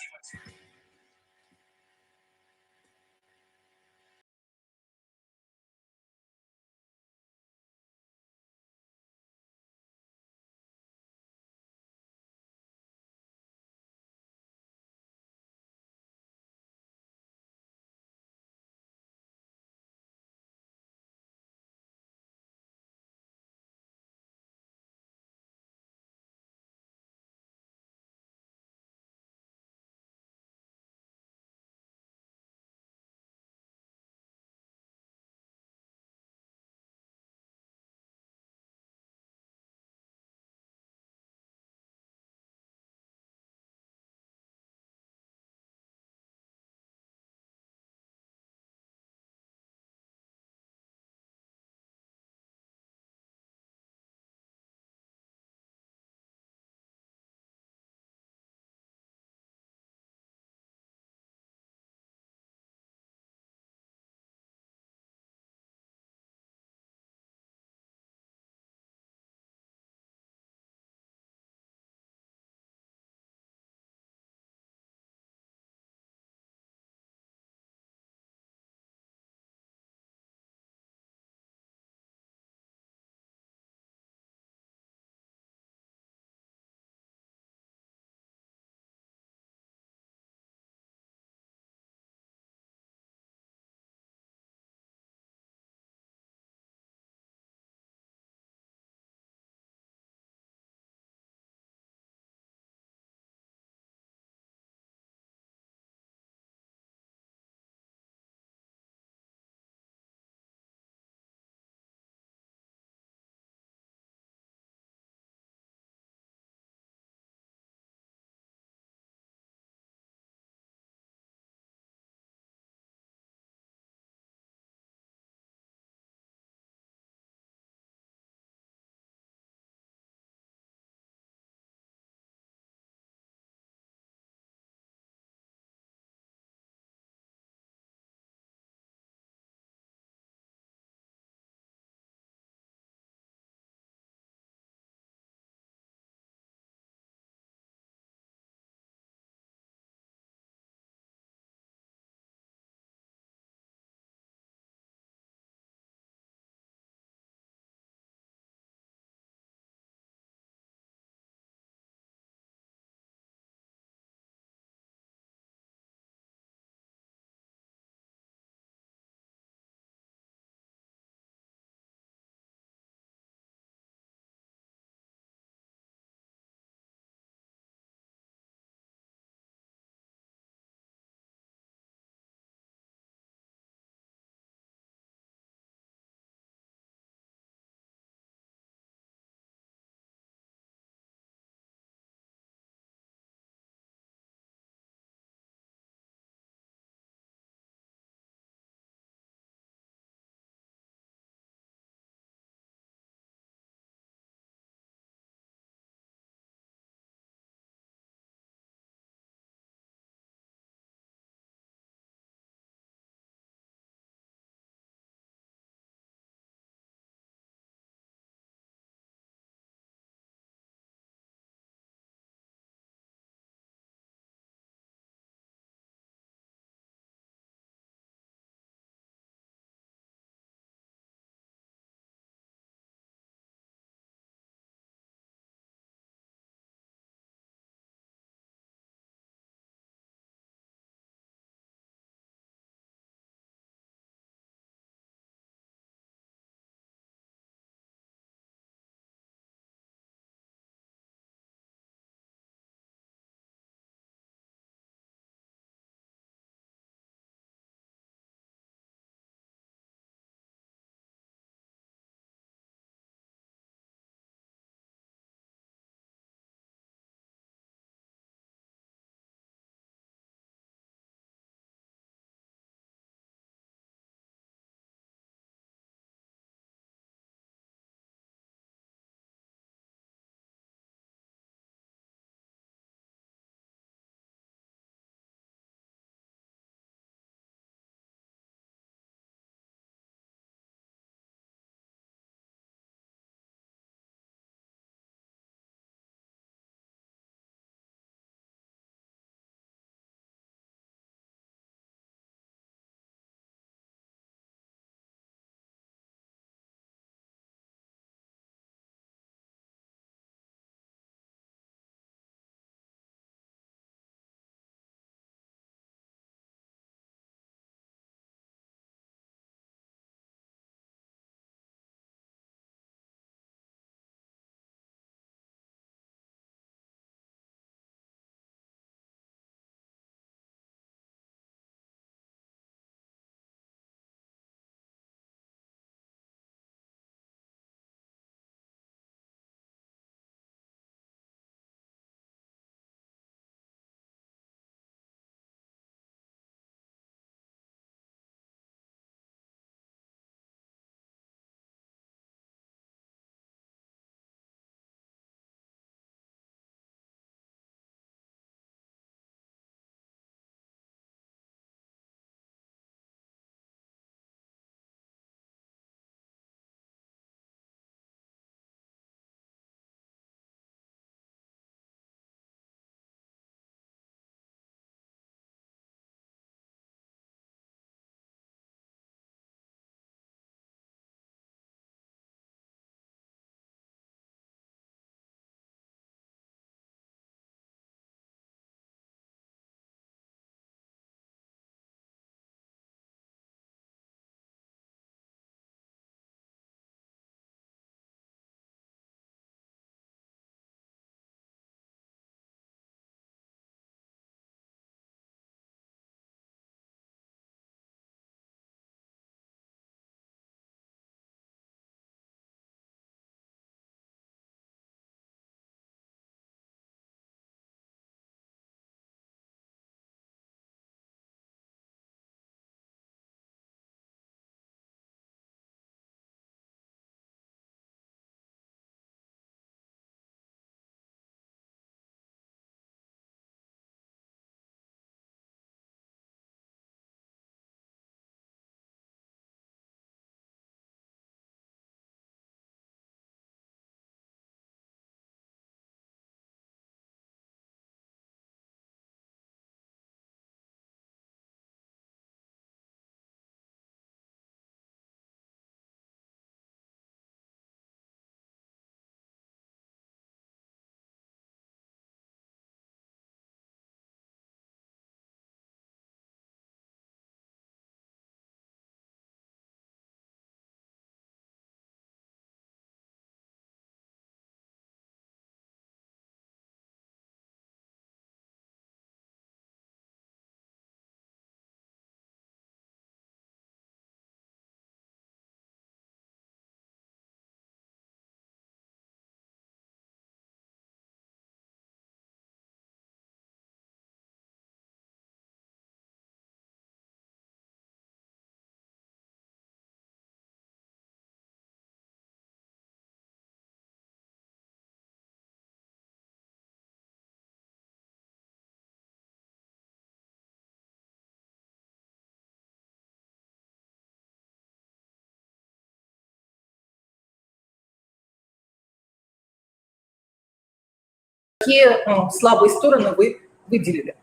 какие слабые стороны вы выделили.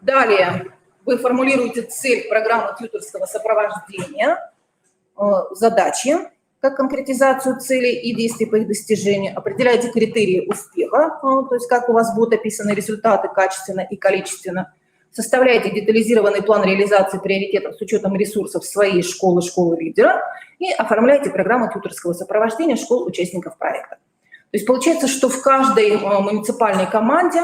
Далее вы формулируете цель программы тьюторского сопровождения, задачи, как конкретизацию целей и действий по их достижению, определяете критерии успеха, то есть как у вас будут описаны результаты качественно и количественно, составляете детализированный план реализации приоритетов с учетом ресурсов своей школы, школы-лидера и оформляете программу тьюторского сопровождения школ участников проекта. То есть получается, что в каждой муниципальной команде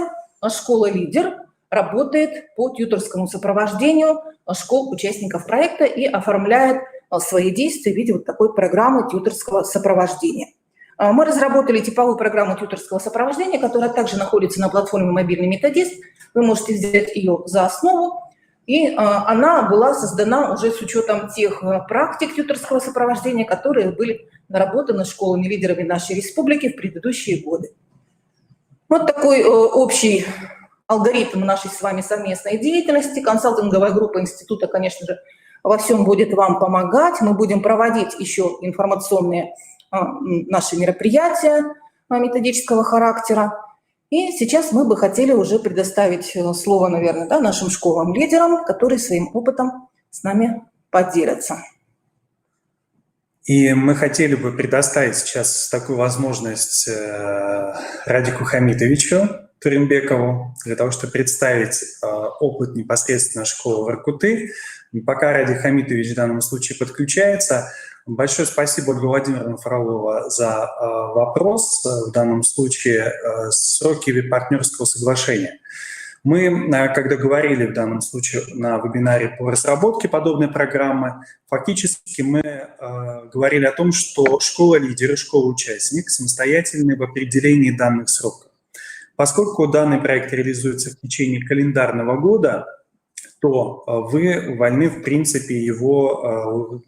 школа-лидер работает по тьюторскому сопровождению школ участников проекта и оформляет свои действия в виде вот такой программы тьюторского сопровождения. Мы разработали типовую программу тьюторского сопровождения, которая также находится на платформе «Мобильный методист». Вы можете взять ее за основу, и она была создана уже с учетом тех практик тьюторского сопровождения, которые были наработаны школами-лидерами нашей республики в предыдущие годы. Вот такой общий алгоритм нашей с вами совместной деятельности. Консалтинговая группа института, конечно же, во всем будет вам помогать. Мы будем проводить еще информационные наши мероприятия методического характера. И сейчас мы бы хотели уже предоставить слово, наверное, да, нашим школам-лидерам, которые своим опытом с нами поделятся. И мы хотели бы предоставить сейчас такую возможность Радику Хамитовичу Туримбекову для того, чтобы представить опыт непосредственно школы Воркуты. Пока Радик Хамитович в данном случае подключается, большое спасибо Ольге Владимировне Фролова за вопрос. В данном случае сроки партнерского соглашения. Мы, когда говорили в данном случае на вебинаре по разработке подобной программы, фактически мы говорили о том, что школа-лидер и школа-участник самостоятельны в определении данных сроков. Поскольку данный проект реализуется в течение календарного года, то вы вольны, в принципе, его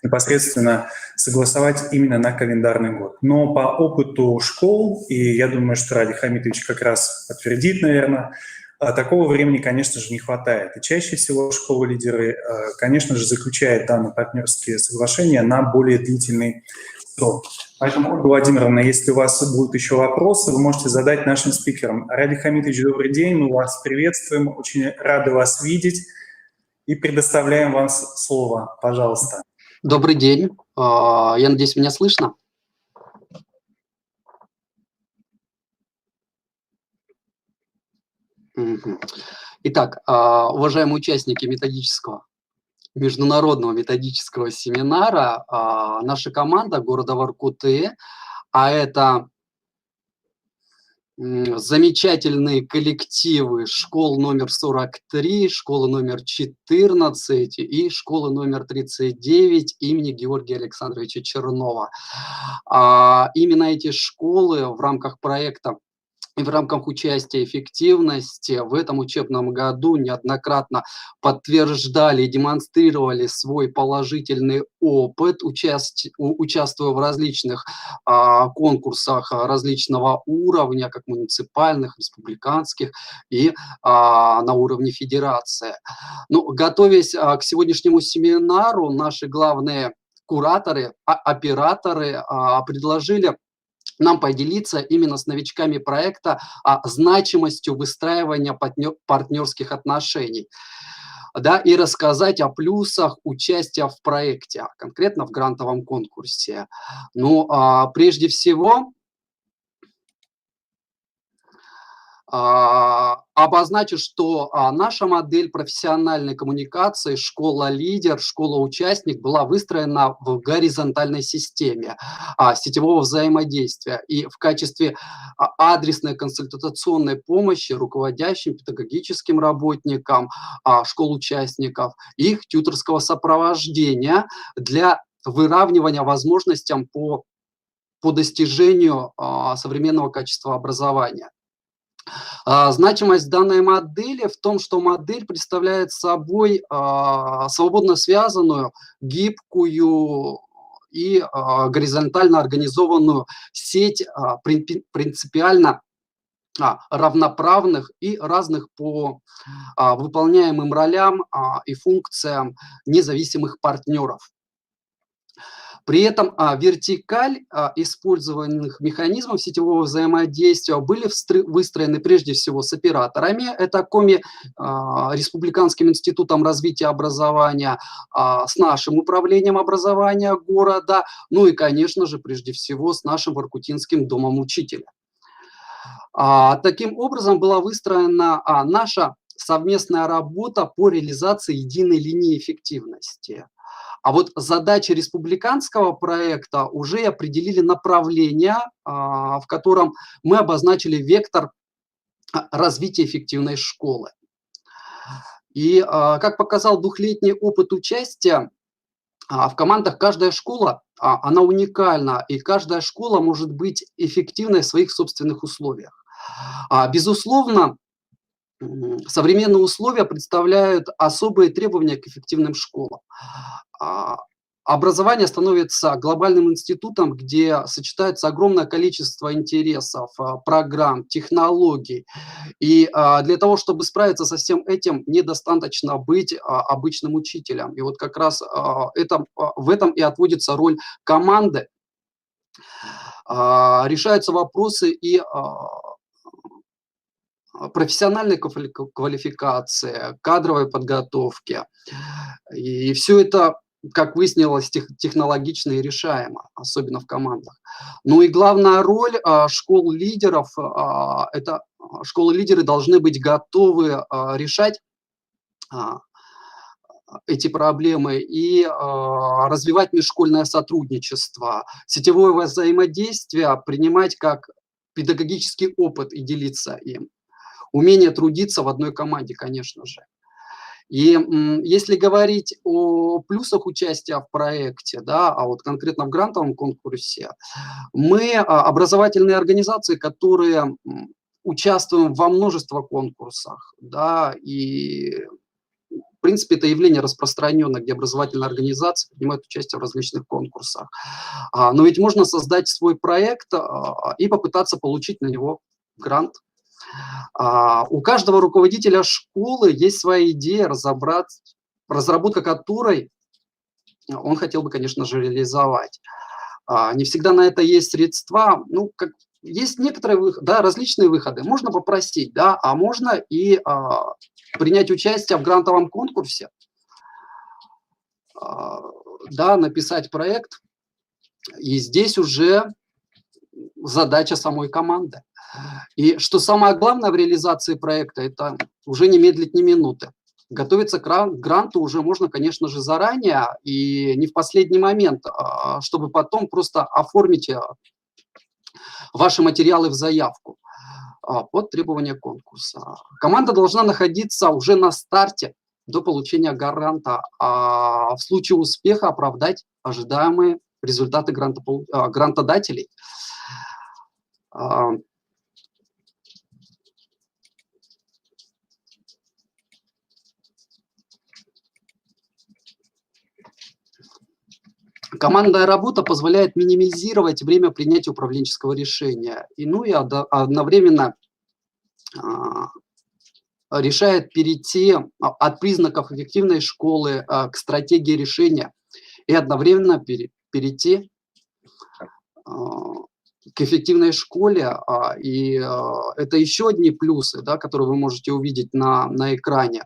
непосредственно согласовать именно на календарный год. Но по опыту школ, и я думаю, что Радик Хамитович как раз подтвердит, наверное, такого времени, конечно же, не хватает. И чаще всего школы-лидеры, конечно же, заключают данные партнерские соглашения на более длительный срок. Поэтому, Ольга Владимировна, если у вас будут еще вопросы, вы можете задать нашим спикерам. Радик Хамитович, добрый день, мы вас приветствуем, очень рады вас видеть и предоставляем вам слово. Пожалуйста. Добрый день. Я надеюсь, меня слышно? Итак, уважаемые участники международного методического семинара, наша команда города Воркуты, а это замечательные коллективы школ номер 43, школы номер 14 и школы номер 39 имени Георгия Александровича Чернова. Именно эти школы в рамках проекта и в рамках участия эффективности в этом учебном году неоднократно подтверждали и демонстрировали свой положительный опыт, участвуя в различных конкурсах различного уровня, как муниципальных, республиканских и на уровне федерации. Ну, готовясь к сегодняшнему семинару, наши главные кураторы, операторы предложили нам поделиться именно с новичками проекта значимостью выстраивания партнерских отношений, да, и рассказать о плюсах участия в проекте, конкретно в грантовом конкурсе. Ну, прежде всего, обозначу, что наша модель профессиональной коммуникации школа-лидер, школа-участник была выстроена в горизонтальной системе сетевого взаимодействия и в качестве адресной консультационной помощи руководящим педагогическим работникам школ-участников, их тьюторского сопровождения для выравнивания возможностям по достижению современного качества образования. Значимость данной модели в том, что модель представляет собой свободно связанную, гибкую и горизонтально организованную сеть принципиально равноправных и разных по выполняемым ролям и функциям независимых партнеров. При этом вертикаль использованных механизмов сетевого взаимодействия были выстроены прежде всего с операторами. Это Коми, Республиканским институтом развития образования, с нашим управлением образования города, ну и, конечно же, прежде всего с нашим Воркутинским домом учителя. Таким образом была выстроена наша совместная работа по реализации единой линии эффективности. А вот задачи республиканского проекта уже определили направление, в котором мы обозначили вектор развития эффективной школы. И, как показал двухлетний опыт участия, в командах каждая школа, она уникальна, и каждая школа может быть эффективной в своих собственных условиях. Безусловно, современные условия представляют особые требования к эффективным школам. Образование становится глобальным институтом, где сочетается огромное количество интересов, программ, технологий. И для того, чтобы справиться со всем этим, недостаточно быть обычным учителем. И вот как раз в этом и отводится роль команды. Решаются вопросы и профессиональной квалификации, кадровой подготовки. И все это, как выяснилось, технологично и решаемо, особенно в командах. Ну и главная роль школ-лидеров – это школы-лидеры должны быть готовы решать эти проблемы и развивать межшкольное сотрудничество, сетевое взаимодействие принимать как педагогический опыт и делиться им. Умение трудиться в одной команде, конечно же. И если говорить о плюсах участия в проекте, да, а вот конкретно в грантовом конкурсе, мы образовательные организации, которые участвуем во множестве конкурсах, да, и в принципе это явление распространенное, где образовательные организации принимают участие в различных конкурсах. Но ведь можно создать свой проект и попытаться получить на него грант. У каждого руководителя школы есть своя идея, разработка которой он хотел бы, конечно же, реализовать. Не всегда на это есть средства. Ну, есть некоторые выходы, да, различные выходы. Можно попросить, да, а можно и принять участие в грантовом конкурсе, да, написать проект. И здесь уже задача самой команды. И что самое главное в реализации проекта, это уже не медлить ни минуты. Готовиться к гранту уже можно, конечно же, заранее и не в последний момент, чтобы потом просто оформить ваши материалы в заявку под требования конкурса. Команда должна находиться уже на старте до получения гранта, а в случае успеха оправдать ожидаемые результаты грантодателей. Командная работа позволяет минимизировать время принятия управленческого решения, и одновременно решает перейти от признаков эффективной школы к стратегии решения и одновременно перейти к эффективной школе. И это еще одни плюсы, да, которые вы можете увидеть на экране.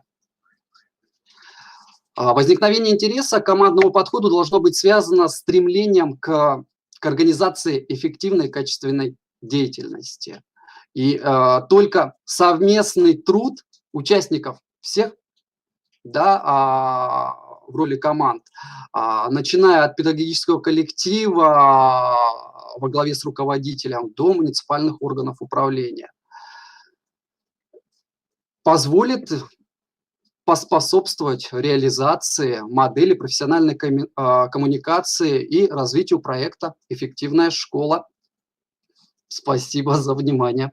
Возникновение интереса к командному подходу должно быть связано с стремлением к организации эффективной качественной деятельности. И только совместный труд участников всех, да, в роли команд, начиная от педагогического коллектива во главе с руководителем до муниципальных органов управления, позволит поспособствовать реализации модели профессиональной коммуникации и развитию проекта «Эффективная школа». Спасибо за внимание.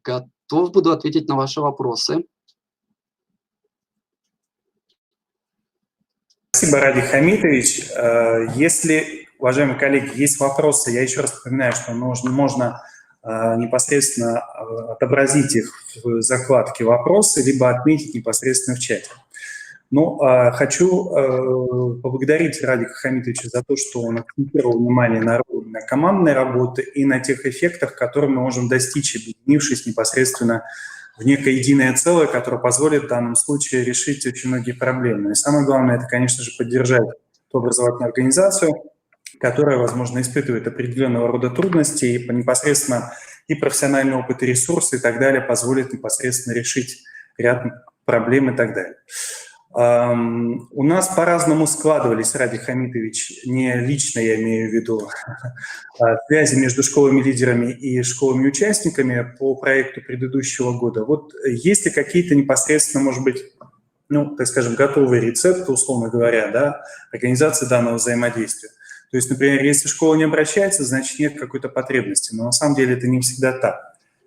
Готов буду ответить на ваши вопросы. Спасибо, Радик Хамитович. Если, уважаемые коллеги, есть вопросы, я еще раз напоминаю, что можно непосредственно отобразить их в закладке «Вопросы», либо отметить непосредственно в чате. Но хочу поблагодарить Радика Хамитовича за то, что он акцентировал внимание на командной работе и на тех эффектах, которые мы можем достичь, объединившись непосредственно в некое единое целое, которое позволит в данном случае решить очень многие проблемы. И самое главное, это, конечно же, поддержать ту образовательную организацию, которая, возможно, испытывает определенного рода трудности, и непосредственно и профессиональный опыт, и ресурсы, и так далее, позволит непосредственно решить ряд проблем и так далее. У нас по-разному складывались, Радик Хамитович, не лично я имею в виду, связи между школами-лидерами и школами-участниками по проекту предыдущего года. Вот есть ли какие-то непосредственно, может быть, ну, так скажем, готовые рецепты, условно говоря, да, организации данного взаимодействия? То есть, например, если школа не обращается, значит, нет какой-то потребности, но на самом деле это не всегда так.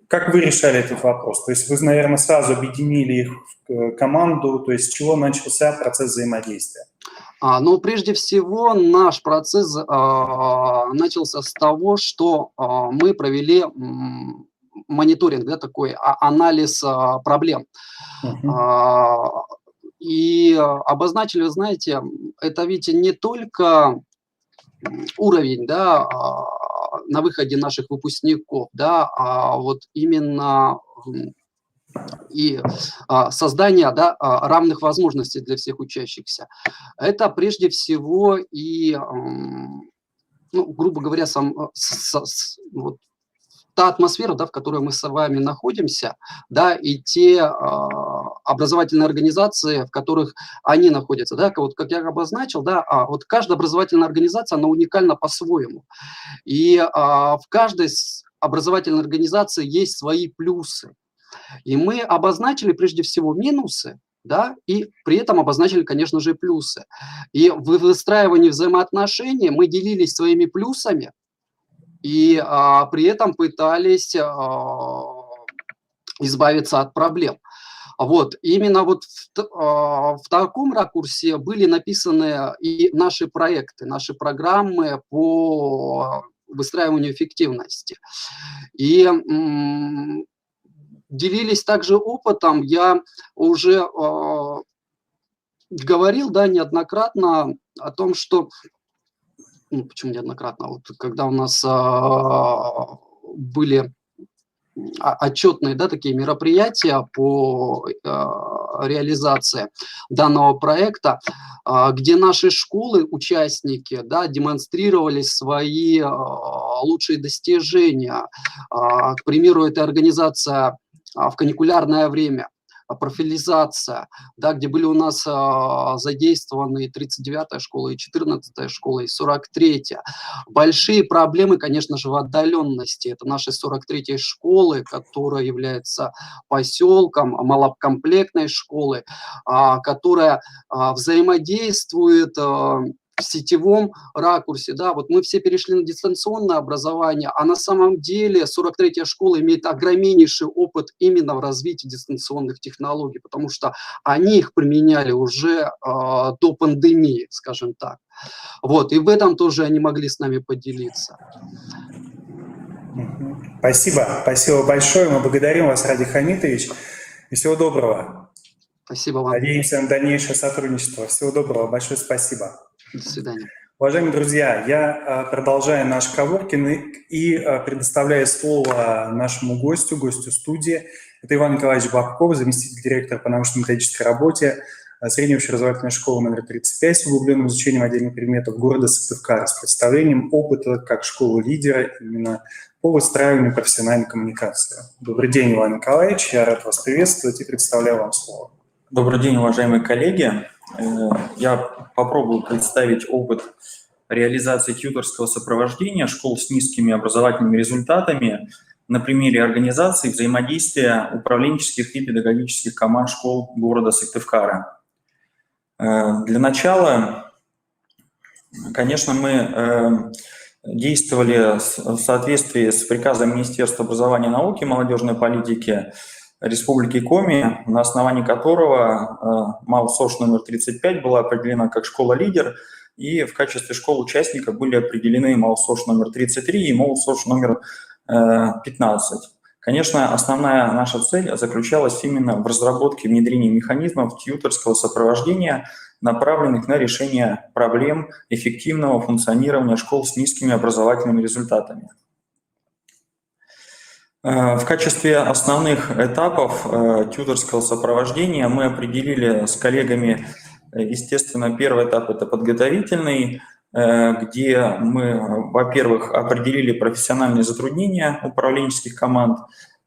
Как вы решали этот вопрос? То есть вы, наверное, сразу объединили их в команду, то есть с чего начался процесс взаимодействия? Ну, прежде всего, наш процесс начался с того, что мы провели мониторинг, да, такой анализ проблем. И обозначили, вы знаете, это ведь не только уровень, да, на выходе наших выпускников, да, а вот именно и создание, да, равных возможностей для всех учащихся. Это прежде всего и, ну, грубо говоря, вот та атмосфера, да, в которой мы с вами находимся, да, и те образовательные организации, в которых они находятся, да, вот как я обозначил, да, вот каждая образовательная организация, она уникальна по-своему, и в каждой образовательной организации есть свои плюсы, и мы обозначили прежде всего минусы, да, и при этом обозначили, конечно же, плюсы, и в выстраивании взаимоотношений мы делились своими плюсами, и при этом пытались избавиться от проблем. Вот, именно вот в таком ракурсе были написаны и наши проекты, наши программы по выстраиванию эффективности. И делились также опытом, я уже говорил, да, неоднократно о том, что, ну, почему неоднократно, вот когда у нас были отчетные, да, такие мероприятия по реализации данного проекта, где наши школы, участники, да, демонстрировали свои лучшие достижения. К примеру, это организация в каникулярное время, профилизация, да, где были у нас задействованы 39-я школа, и 14-я школа, и 43-я. Большие проблемы, конечно же, в отдаленности. Это наши 43-й школы, которая является поселком малокомплектной школы, которая взаимодействует в сетевом ракурсе, да, вот мы все перешли на дистанционное образование, а на самом деле 43-я школа имеет огромнейший опыт именно в развитии дистанционных технологий, потому что они их применяли уже до пандемии, скажем так. Вот, и в этом тоже они могли с нами поделиться. Спасибо, спасибо большое, мы благодарим вас, Радик Хамитович, и всего доброго. Спасибо вам. Надеемся на дальнейшее сотрудничество. Всего доброго, большое спасибо. До свидания. Уважаемые друзья, я продолжаю наш коворкинг и предоставляю слово нашему гостю студии. Это Иван Николаевич Бабков, заместитель директора по научно-методической работе средней общеобразовательной школы номер 35 с углубленным изучением отдельных предметов города Сыктывкара с представлением опыта как школы-лидера именно по выстраиванию профессиональной коммуникации. Добрый день, Иван Николаевич, я рад вас приветствовать и представляю вам слово. Добрый день, уважаемые коллеги. Я попробую представить опыт реализации тьюторского сопровождения школ с низкими образовательными результатами на примере организации взаимодействия управленческих и педагогических команд школ города Сыктывкара. Для начала, конечно, мы действовали в соответствии с приказом Министерства образования и науки и молодежной политики Республики Коми, на основании которого МАУ-СОШ номер 35 была определена как школа-лидер, и в качестве школ-участника были определены МАУ-СОШ номер 33 и МАУ-СОШ номер 15. Конечно, основная наша цель заключалась именно в разработке и внедрении механизмов тьюторского сопровождения, направленных на решение проблем эффективного функционирования школ с низкими образовательными результатами. В качестве основных этапов тьюторского сопровождения мы определили с коллегами, естественно, первый этап – это подготовительный, где мы, во-первых, определили профессиональные затруднения управленческих команд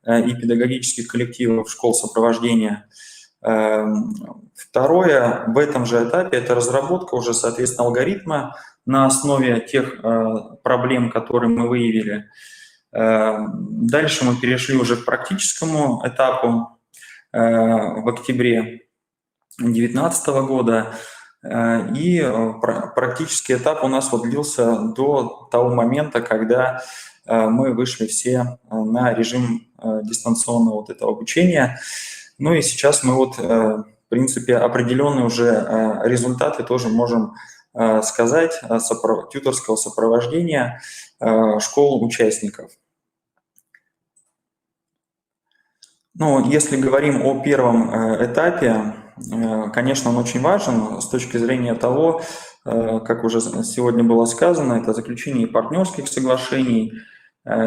и педагогических коллективов школ сопровождения. Второе, в этом же этапе, это разработка уже, соответственно, алгоритма на основе тех проблем, которые мы выявили. Дальше мы перешли уже к практическому этапу в октябре 2019 года. И практический этап у нас вот длился до того момента, когда мы вышли все на режим дистанционного вот этого обучения. Ну и сейчас мы вот, в принципе, определенные уже результаты тоже можем сказать тьюторского сопровождения школ-участников. Ну, если говорим о первом этапе, конечно, он очень важен с точки зрения того, как уже сегодня было сказано, это заключение партнерских соглашений,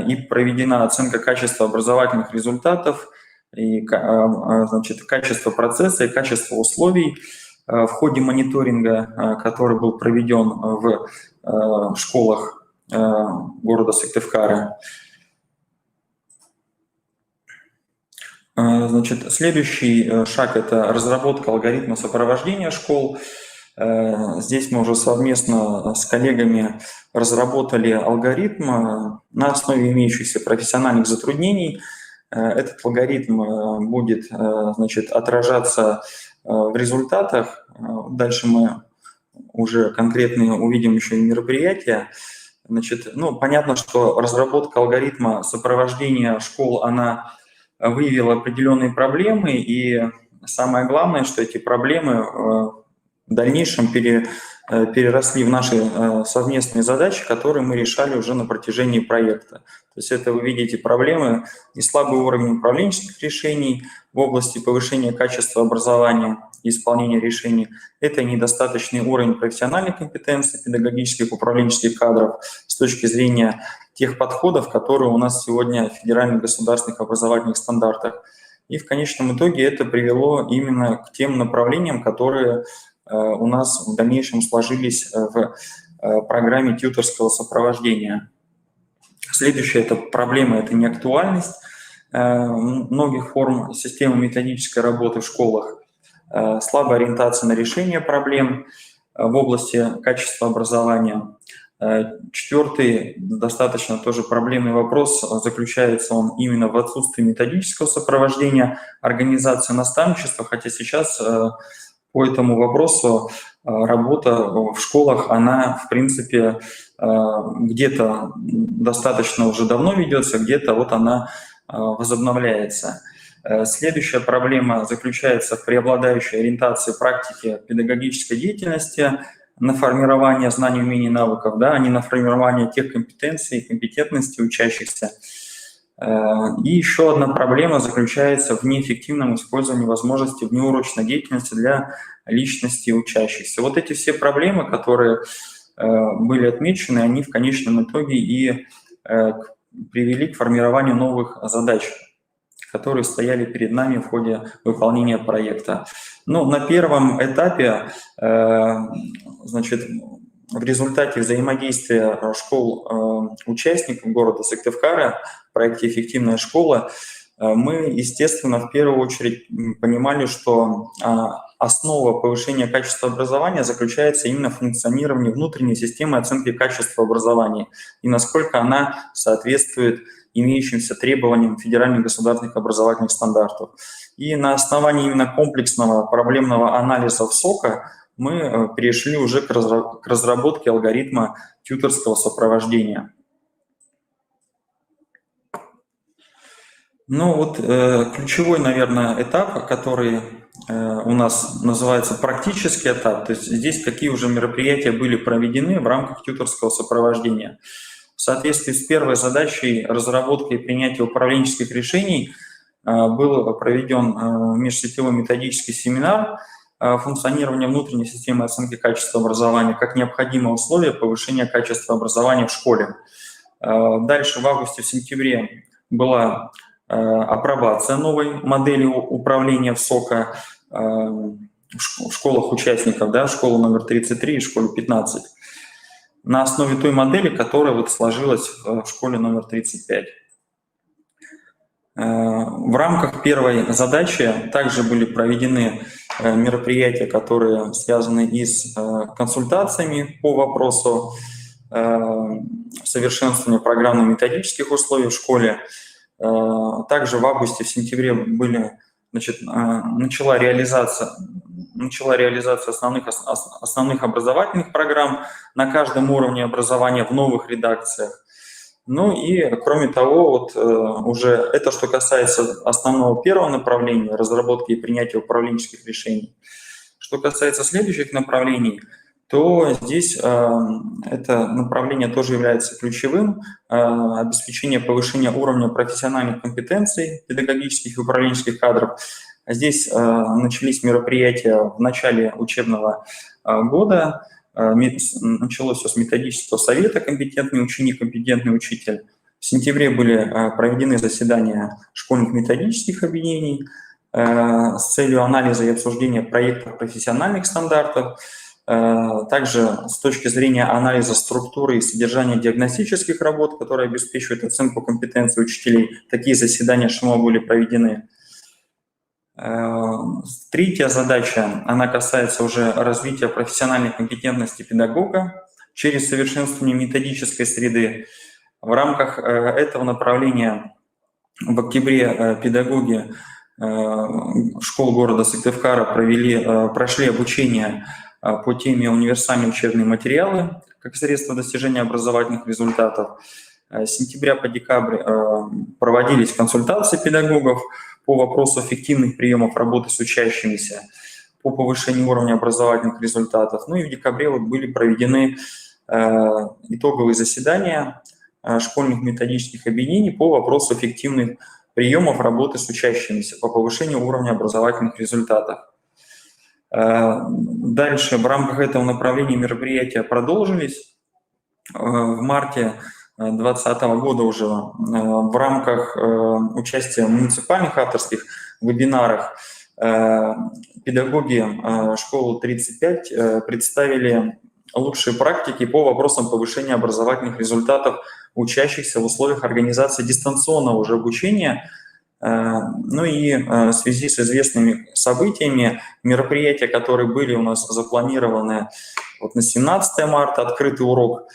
и проведена оценка качества образовательных результатов, и, значит, качество процесса и качество условий в ходе мониторинга, который был проведен в школах города Сыктывкара. Значит, следующий шаг – это разработка алгоритма сопровождения школ. Здесь мы уже совместно с коллегами разработали алгоритм на основе имеющихся профессиональных затруднений. Этот алгоритм будет, значит, отражаться в результатах. Дальше мы уже конкретно увидим еще и мероприятия. Значит, ну, понятно, что разработка алгоритма сопровождения школ, она выявила определенные проблемы, и самое главное, что эти проблемы в дальнейшем переросли в наши совместные задачи, которые мы решали уже на протяжении проекта. То есть это, вы видите, проблемы и слабый уровень управленческих решений в области повышения качества образования и исполнения решений. Это недостаточный уровень профессиональной компетенции педагогических управленческих кадров с точки зрения тех подходов, которые у нас сегодня в федеральных государственных образовательных стандартах. И в конечном итоге это привело именно к тем направлениям, которые у нас в дальнейшем сложились в программе тьюторского сопровождения. Следующая проблема – это неактуальность многих форм системы методической работы в школах, слабая ориентация на решение проблем в области качества образования. Четвертый, достаточно тоже проблемный вопрос, заключается он именно в отсутствии методического сопровождения организации наставничества, хотя сейчас по этому вопросу работа в школах, она, в принципе, где-то достаточно уже давно ведется, где-то вот она возобновляется. Следующая проблема заключается в преобладающей ориентации практики педагогической деятельности на формирование знаний, умений, навыков, да, а не на формирование тех компетенций и компетентностей учащихся. И еще одна проблема заключается в неэффективном использовании возможностей внеурочной деятельности для личности учащихся. Вот эти все проблемы, которые были отмечены, они в конечном итоге и привели к формированию новых задач, которые стояли перед нами в ходе выполнения проекта. Ну, на первом этапе, значит, в результате взаимодействия школ-участников города Сыктывкара в проекте «Эффективная школа» мы, естественно, в первую очередь понимали, что основа повышения качества образования заключается именно в функционировании внутренней системы оценки качества образования и насколько она соответствует имеющимся требованиям федеральных государственных образовательных стандартов. И на основании именно комплексного проблемного анализа ВСОКа мы перешли уже к разработке алгоритма тьюторского сопровождения. Ну вот ключевой, наверное, этап, который у нас называется практический этап, то есть здесь какие уже мероприятия были проведены в рамках тьюторского сопровождения. В соответствии с первой задачей разработки и принятия управленческих решений был проведен межсетевой методический семинар функционирования внутренней системы оценки качества образования как необходимое условие повышения качества образования в школе. Дальше в августе-сентябре была апробация новой модели управления в СОКа в школах участников, да, школа номер 33 и школе 15, на основе той модели, которая вот сложилась в школе номер 35. В рамках первой задачи также были проведены мероприятия, которые связаны и с консультациями по вопросу совершенствования программно-методических условий в школе. Также в августе, в сентябре начала реализация основных образовательных программ на каждом уровне образования в новых редакциях. Ну и, кроме того, вот уже это, что касается основного первого направления, разработки и принятия управленческих решений. Что касается следующих направлений, то здесь это направление тоже является ключевым. Обеспечение повышения уровня профессиональных компетенций педагогических и управленческих кадров. Здесь начались мероприятия в начале учебного года. Началось все с методического совета «Компетентный ученик, компетентный учитель». В сентябре были проведены заседания школьных методических объединений с целью анализа и обсуждения проектов профессиональных стандартов. Также с точки зрения анализа структуры и содержания диагностических работ, которые обеспечивают оценку компетенции учителей, такие заседания ШМО были проведены. Третья задача, она касается уже развития профессиональной компетентности педагога через совершенствование методической среды. В рамках этого направления в октябре педагоги школ города Сыктывкара прошли обучение по теме «Универсальные учебные материалы» как средство достижения образовательных результатов. С сентября по декабрь проводились консультации педагогов по вопросу эффективных приемов работы с учащимися, по повышению уровня образовательных результатов. Ну и в декабре вот были проведены итоговые заседания школьных методических объединений по вопросу эффективных приемов работы с учащимися, по повышению уровня образовательных результатов. Дальше в рамках этого направления мероприятия продолжились. В марте 2020 года уже в рамках участия в муниципальных авторских вебинарах педагоги школы 35 представили лучшие практики по вопросам повышения образовательных результатов учащихся в условиях организации дистанционного уже обучения. Ну и в связи с известными событиями, мероприятия, которые были у нас запланированы вот на 17 марта, открытый урок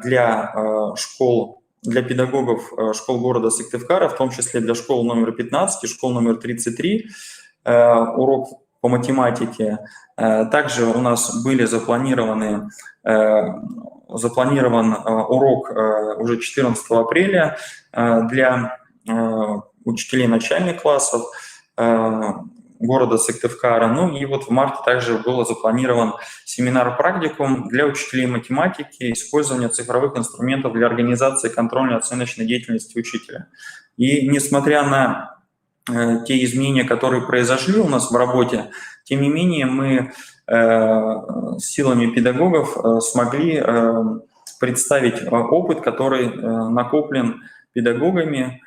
для школ, для педагогов школ города Сыктывкара, в том числе для школ номер 15 и школ номер 33, урок по математике. Также у нас были запланирован урок уже 14 апреля для учителей начальных классов города Сыктывкара. Ну и вот в марте также был запланирован семинар-практикум для учителей математики, использования цифровых инструментов для организации контрольно-оценочной деятельности учителя. И несмотря на те изменения, которые произошли у нас в работе, тем не менее мы силами педагогов смогли представить опыт, который накоплен педагогами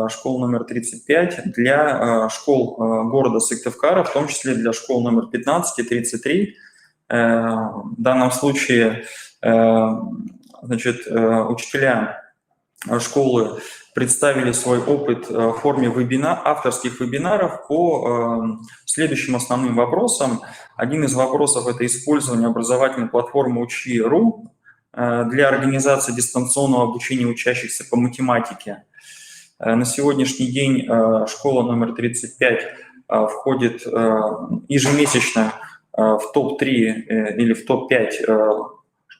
школ номер 35 для школ города Сыктывкара, в том числе для школ номер 15 и 33. В данном случае учителя школы представили свой опыт в форме авторских вебинаров по следующим основным вопросам. Один из вопросов – это использование образовательной платформы Учи.ру для организации дистанционного обучения учащихся по математике. На сегодняшний день школа номер 35 входит ежемесячно в топ-3 или в топ-5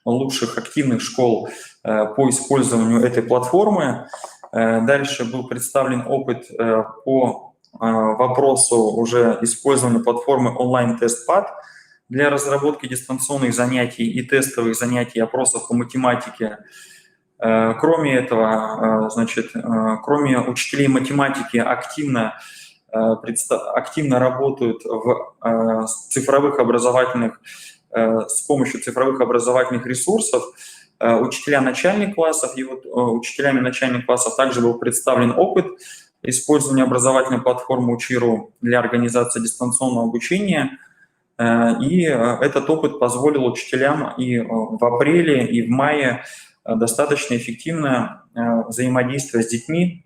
лучших активных школ по использованию этой платформы. Дальше был представлен опыт по вопросу уже использования платформы онлайн-тест-пад для разработки дистанционных занятий и тестовых занятий опросов по математике. Кроме этого, значит, кроме учителей математики активно работают в цифровых образовательных, с помощью цифровых образовательных ресурсов. Учителя начальных классов, и вот учителями начальных классов также был представлен опыт использования образовательной платформы Учи.ру для организации дистанционного обучения. И этот опыт позволил учителям и в апреле, и в мае достаточно эффективно взаимодействовать с детьми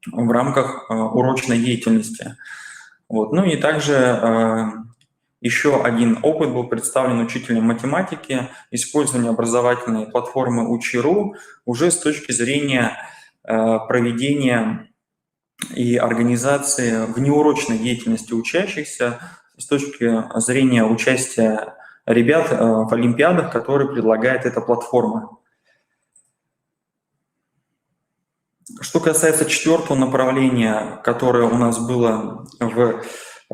в рамках урочной деятельности. Вот. Ну и также еще один опыт был представлен учителем математики, использование образовательной платформы Учи.ру уже с точки зрения проведения и организации внеурочной деятельности учащихся, с точки зрения участия ребят в олимпиадах, которые предлагает эта платформа. Что касается четвертого направления, которое у нас было в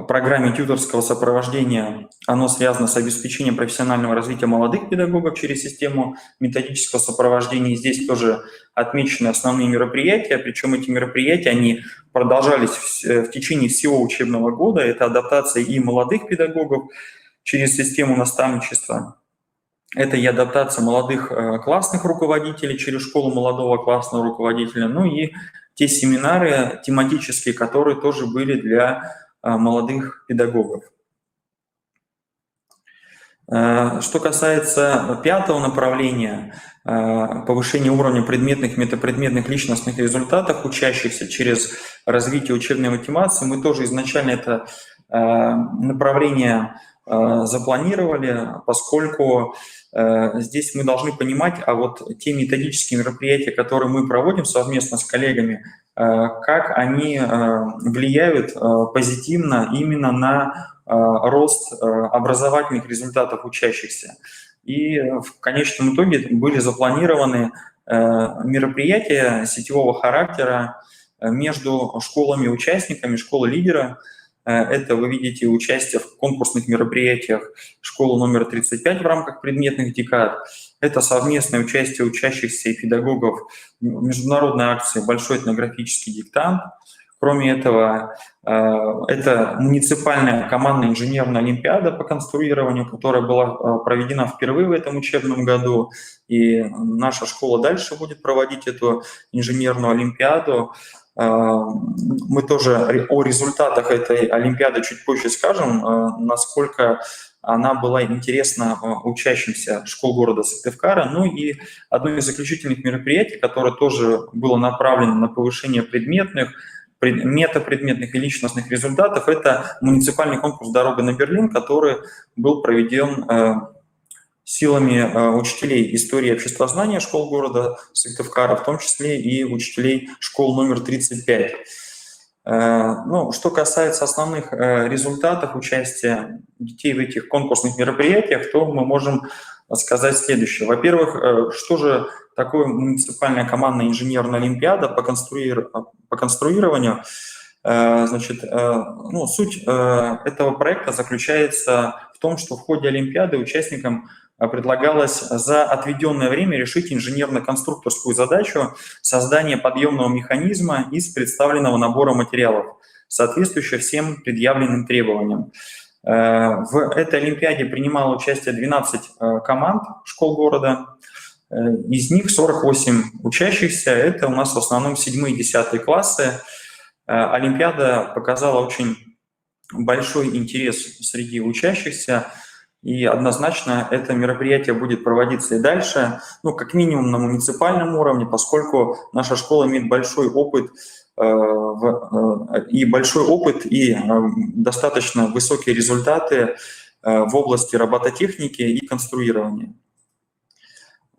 программе тьюторского сопровождения, оно связано с обеспечением профессионального развития молодых педагогов через систему методического сопровождения. Здесь тоже отмечены основные мероприятия, причем эти мероприятия, они продолжались в течение всего учебного года. Это адаптация и молодых педагогов через систему наставничества. Это и адаптация молодых классных руководителей через школу молодого классного руководителя, ну и те семинары тематические, которые тоже были для молодых педагогов. Что касается пятого направления, повышения уровня предметных, метапредметных, личностных результатов учащихся через развитие учебной мотивации, мы тоже изначально это направление запланировали, поскольку здесь мы должны понимать, а вот те методические мероприятия, которые мы проводим совместно с коллегами, как они влияют позитивно именно на рост образовательных результатов учащихся. И в конечном итоге были запланированы мероприятия сетевого характера между школами-участниками, школы-лидера. Это вы видите участие в конкурсных мероприятиях школы номер 35 в рамках предметных декад. Это совместное участие учащихся и педагогов в международной акции «Большой этнографический диктант». Кроме этого, это муниципальная командная инженерная олимпиада по конструированию, которая была проведена впервые в этом учебном году. И наша школа дальше будет проводить эту инженерную олимпиаду. Мы тоже о результатах этой олимпиады чуть позже скажем, насколько она была интересна учащимся школ города Сыктывкара. Ну и одно из заключительных мероприятий, которое тоже было направлено на повышение предметных, метапредметных и личностных результатов, это муниципальный конкурс «Дорога на Берлин», который был проведен силами учителей истории и обществознания школ города Сыктывкара, в том числе и учителей школ номер 35. Ну, что касается основных результатов участия детей в этих конкурсных мероприятиях, то мы можем сказать следующее. Во-первых, что же такое муниципальная командная инженерная олимпиада по конструированию? Значит, ну, суть этого проекта заключается в том, что в ходе олимпиады участникам предлагалось за отведенное время решить инженерно-конструкторскую задачу создания подъемного механизма из представленного набора материалов, соответствующего всем предъявленным требованиям. В этой олимпиаде принимало участие 12 команд школ города, из них 48 учащихся, это у нас в основном 7 и 10 классы. Олимпиада показала очень большой интерес среди учащихся, и однозначно это мероприятие будет проводиться и дальше, ну, как минимум на муниципальном уровне, поскольку наша школа имеет большой опыт и достаточно высокие результаты в области робототехники и конструирования.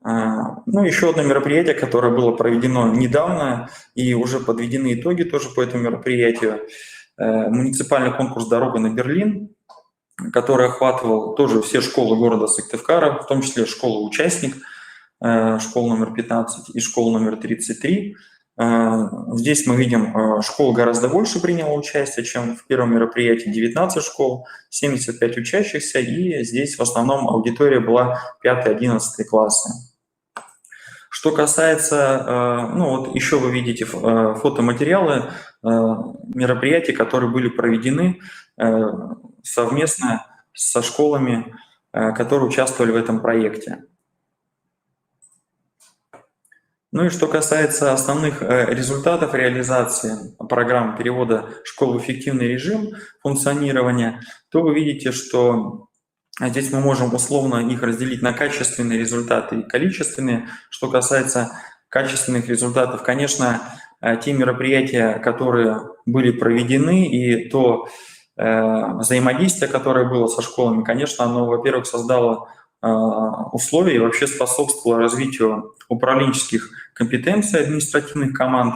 Ну, еще одно мероприятие, которое было проведено недавно, и уже подведены итоги тоже по этому мероприятию, муниципальный конкурс «Дорога на Берлин», который охватывал тоже все школы города Сыктывкара, в том числе школа-участник, школа номер 15 и школа номер 33. Здесь мы видим, школ гораздо больше приняло участие, чем в первом мероприятии, 19 школ, 75 учащихся, и здесь в основном аудитория была 5-11 классы. Что касается, ну вот еще вы видите фотоматериалы мероприятий, которые были проведены совместно со школами, которые участвовали в этом проекте. Ну и что касается основных результатов реализации программы перевода школ в эффективный режим функционирования, то вы видите, что здесь мы можем условно их разделить на качественные результаты и количественные. Что касается качественных результатов, конечно, те мероприятия, которые были проведены, и то взаимодействие, которое было со школами, конечно, оно, во-первых, создало условия и вообще способствовало развитию управленческих компетенций административных команд.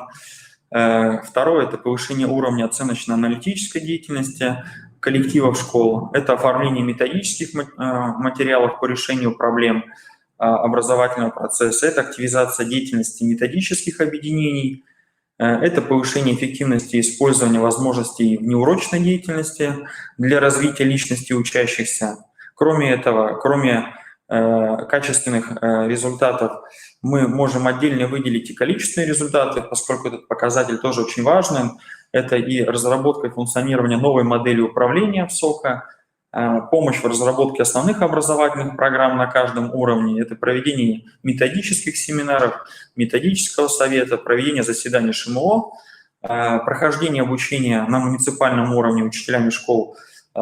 Второе – это повышение уровня оценочно-аналитической деятельности коллективов школ. Это оформление методических материалов по решению проблем образовательного процесса. Это активизация деятельности методических объединений. Это повышение эффективности использования возможностей внеурочной деятельности для развития личности учащихся. Кроме этого, кроме качественных результатов, мы можем отдельно выделить и количественные результаты, поскольку этот показатель тоже очень важный. Это и разработка и функционирование новой модели управления в СОКа, помощь в разработке основных образовательных программ на каждом уровне, это проведение методических семинаров, методического совета, проведение заседаний ШМО, прохождение обучения на муниципальном уровне учителями школ,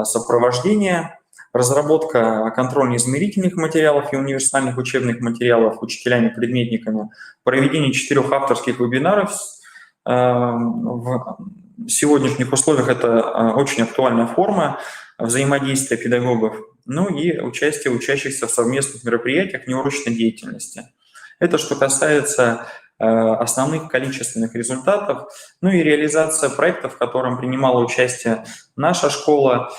сопровождение, разработка контрольно-измерительных материалов и универсальных учебных материалов учителями-предметниками, проведение 4 авторских вебинаров. В сегодняшних условиях это очень актуальная форма взаимодействия педагогов, ну и участие учащихся в совместных мероприятиях неурочной деятельности. Это что касается основных количественных результатов, ну и реализация проектов, в котором принимала участие наша школа,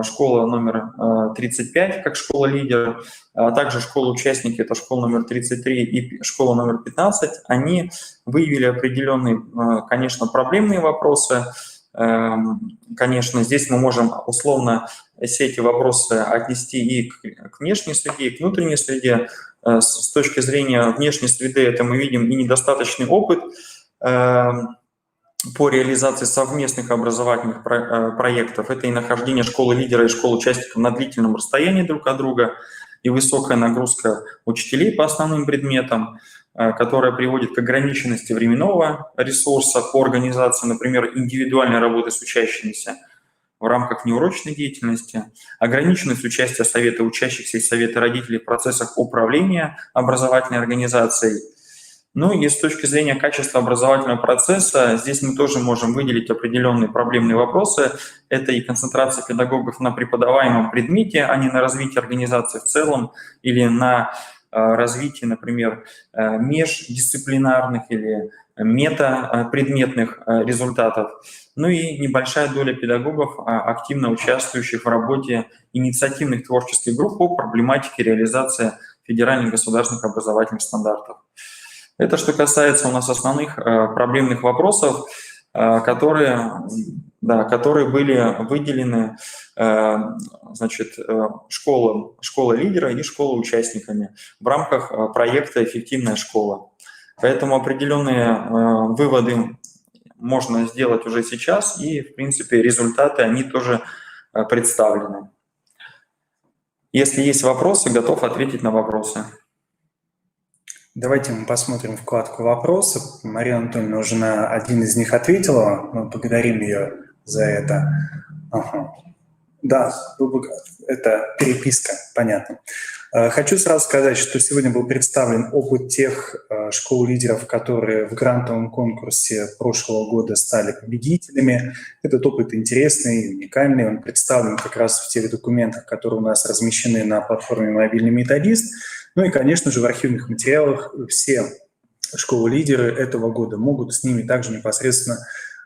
школа номер 35 как школа-лидер, а также школа-участники, это школа номер 33 и школа номер 15, они выявили определенные, конечно, проблемные вопросы. Конечно, здесь мы можем условно все эти вопросы отнести и к внешней среде, и к внутренней среде. С точки зрения внешней среды это мы видим и недостаточный опыт по реализации совместных образовательных проектов. Это и нахождение школы-лидера и школ-участников на длительном расстоянии друг от друга, и высокая нагрузка учителей по основным предметам, которая приводит к ограниченности временного ресурса по организации, например, индивидуальной работы с учащимися в рамках неурочной деятельности, ограниченность участия совета учащихся и совета родителей в процессах управления образовательной организацией. Ну и с точки зрения качества образовательного процесса, здесь мы тоже можем выделить определенные проблемные вопросы. Это и концентрация педагогов на преподаваемом предмете, а не на развитии организации в целом или на развитии, например, междисциплинарных или метапредметных результатов. Ну и небольшая доля педагогов, активно участвующих в работе инициативных творческих групп по проблематике реализации федеральных государственных образовательных стандартов. Это что касается у нас основных проблемных вопросов, которые были выделены, значит, школа лидера и школа участниками в рамках проекта «Эффективная школа». Поэтому определенные выводы можно сделать уже сейчас, и, в принципе, результаты, они тоже представлены. Если есть вопросы, готов ответить на вопросы. Давайте мы посмотрим вкладку «Вопросы». Марина Анатольевна уже на один из них ответила. Мы благодарим ее за это. Ага. Да, это переписка, понятно. Хочу сразу сказать, что сегодня был представлен опыт тех школ-лидеров, которые в грантовом конкурсе прошлого года стали победителями. Этот опыт интересный, уникальный. Он представлен как раз в тех документах, которые у нас размещены на платформе «Мобильный методист». Ну и, конечно же, в архивных материалах все школы-лидеры этого года могут с ними также непосредственно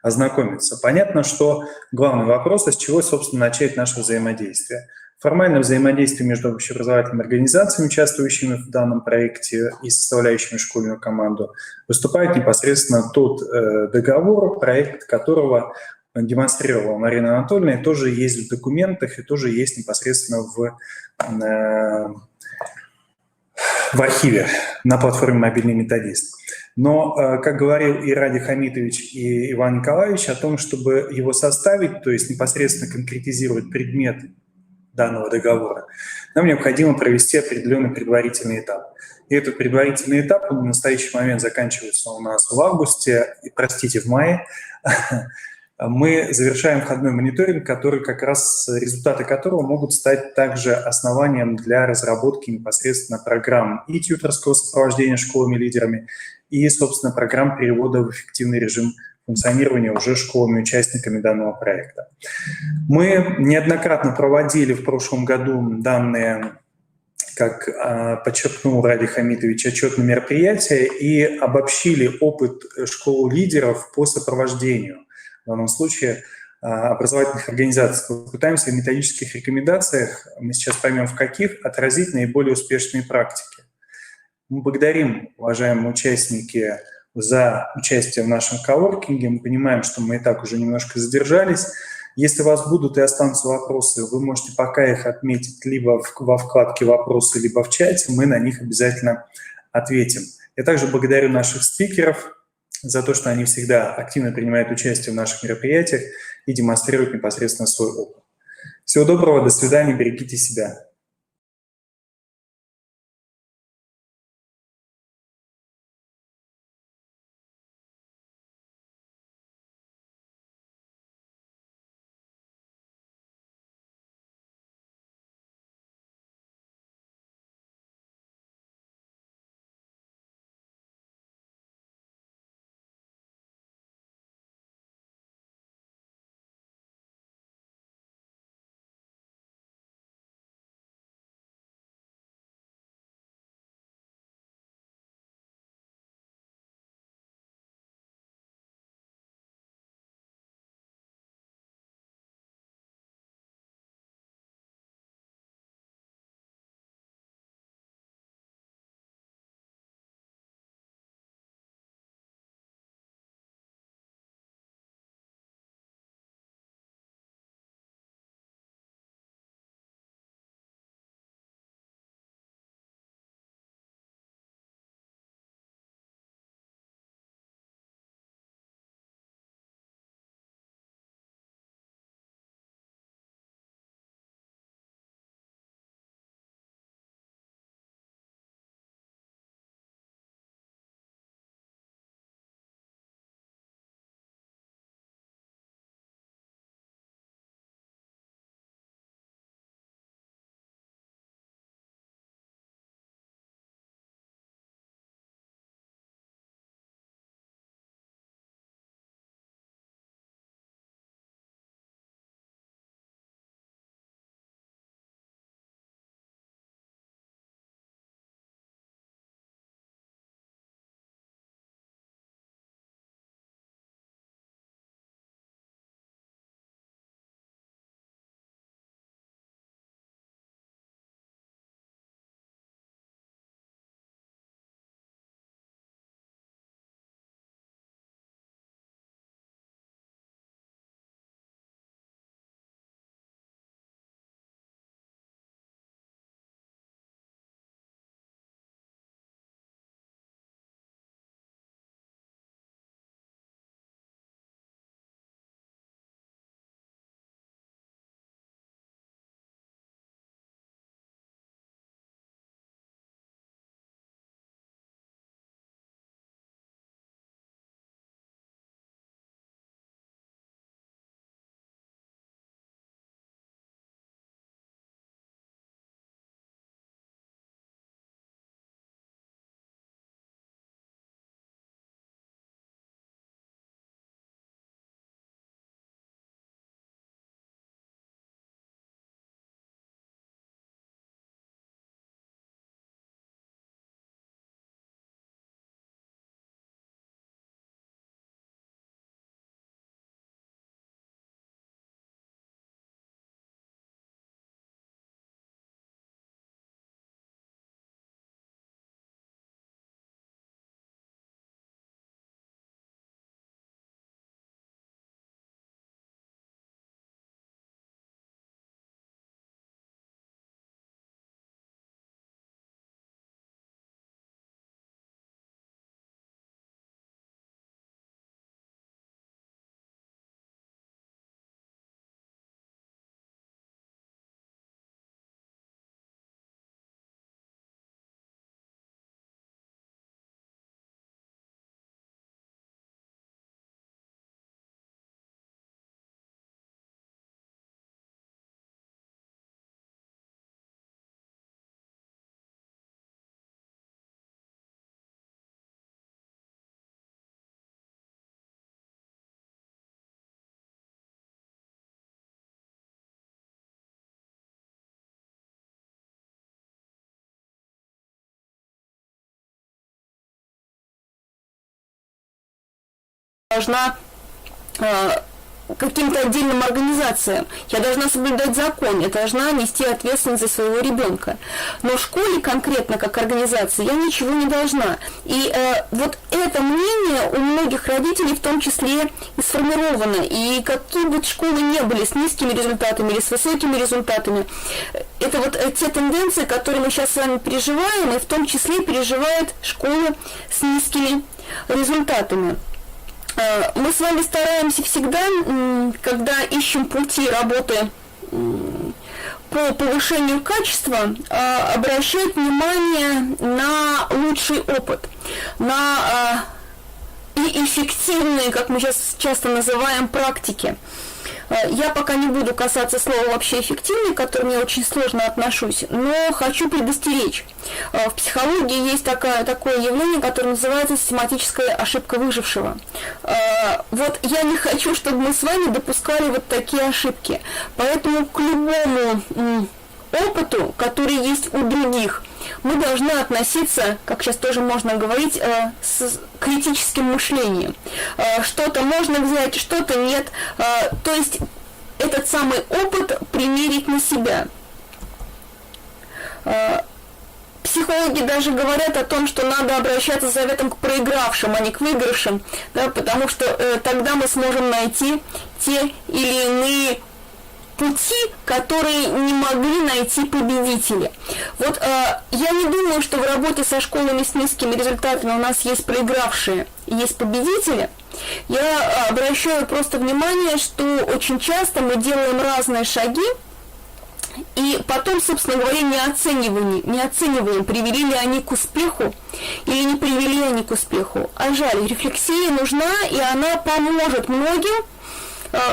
ознакомиться. Понятно, что главный вопрос, с чего, собственно, начать наше взаимодействие. Формальное взаимодействие между общеобразовательными организациями, участвующими в данном проекте и составляющими школьную команду, выступает непосредственно тот договор, проект которого демонстрировала Марина Анатольевна, и тоже есть в документах, и тоже есть непосредственно в в архиве на платформе «Мобильный методист». Но, как говорил и Ради Хамитович, и Иван Николаевич, о том, чтобы его составить, то есть непосредственно конкретизировать предмет данного договора, нам необходимо провести определенный предварительный этап. И этот предварительный этап, он в настоящий момент заканчивается у нас в августе, в мае. Мы завершаем входной мониторинг, который результаты которого могут стать также основанием для разработки непосредственно программ и тьюторского сопровождения школами-лидерами, и, собственно, программ перевода в эффективный режим функционирования уже школами-участниками данного проекта. Мы неоднократно проводили в прошлом году данные, как подчеркнул Ради Хамитович, отчетные мероприятия и обобщили опыт школ-лидеров по сопровождению, в данном случае, образовательных организаций. Попытаемся в методических рекомендациях, мы сейчас поймем в каких, отразить наиболее успешные практики. Мы благодарим, уважаемые участники, за участие в нашем коворкинге. Мы понимаем, что мы и так уже немножко задержались. Если у вас будут и останутся вопросы, вы можете пока их отметить либо во вкладке «Вопросы», либо в чате. Мы на них обязательно ответим. Я также благодарю наших спикеров за то, что они всегда активно принимают участие в наших мероприятиях и демонстрируют непосредственно свой опыт. Всего доброго, до свидания, берегите себя. должна каким-то отдельным организациям. Я должна соблюдать закон, я должна нести ответственность за своего ребенка. Но в школе конкретно, как организации, я ничего не должна. И вот это мнение у многих родителей в том числе и сформировано. И какие бы школы ни были, с низкими результатами или с высокими результатами, это вот те тенденции, которые мы сейчас с вами переживаем, и в том числе переживают школы с низкими результатами. Мы с вами стараемся всегда, когда ищем пути работы по повышению качества, обращать внимание на лучший опыт, на и эффективные, как мы сейчас часто называем, практики. Я пока не буду касаться слова вообще эффективный, к которому я очень сложно отношусь, но хочу предостеречь. В психологии есть такое явление, которое называется систематическая ошибка выжившего. Вот я не хочу, чтобы мы с вами допускали вот такие ошибки. Поэтому к любому опыту, который есть у других, мы должны относиться, как сейчас тоже можно говорить, с критическим мышлением. Что-то можно взять, что-то нет. То есть этот самый опыт примерить на себя. Психологи даже говорят о том, что надо обращаться за советом к проигравшим, а не к выигравшим, да, потому что тогда мы сможем найти те или иные пути, которые не могли найти победители. Вот я не думаю, что в работе со школами с низкими результатами у нас есть проигравшие и есть победители. Я обращаю просто внимание, что очень часто мы делаем разные шаги, и потом, собственно говоря, не оцениваем, привели ли они к успеху или не привели они к успеху. А жаль, рефлексия нужна, и она поможет многим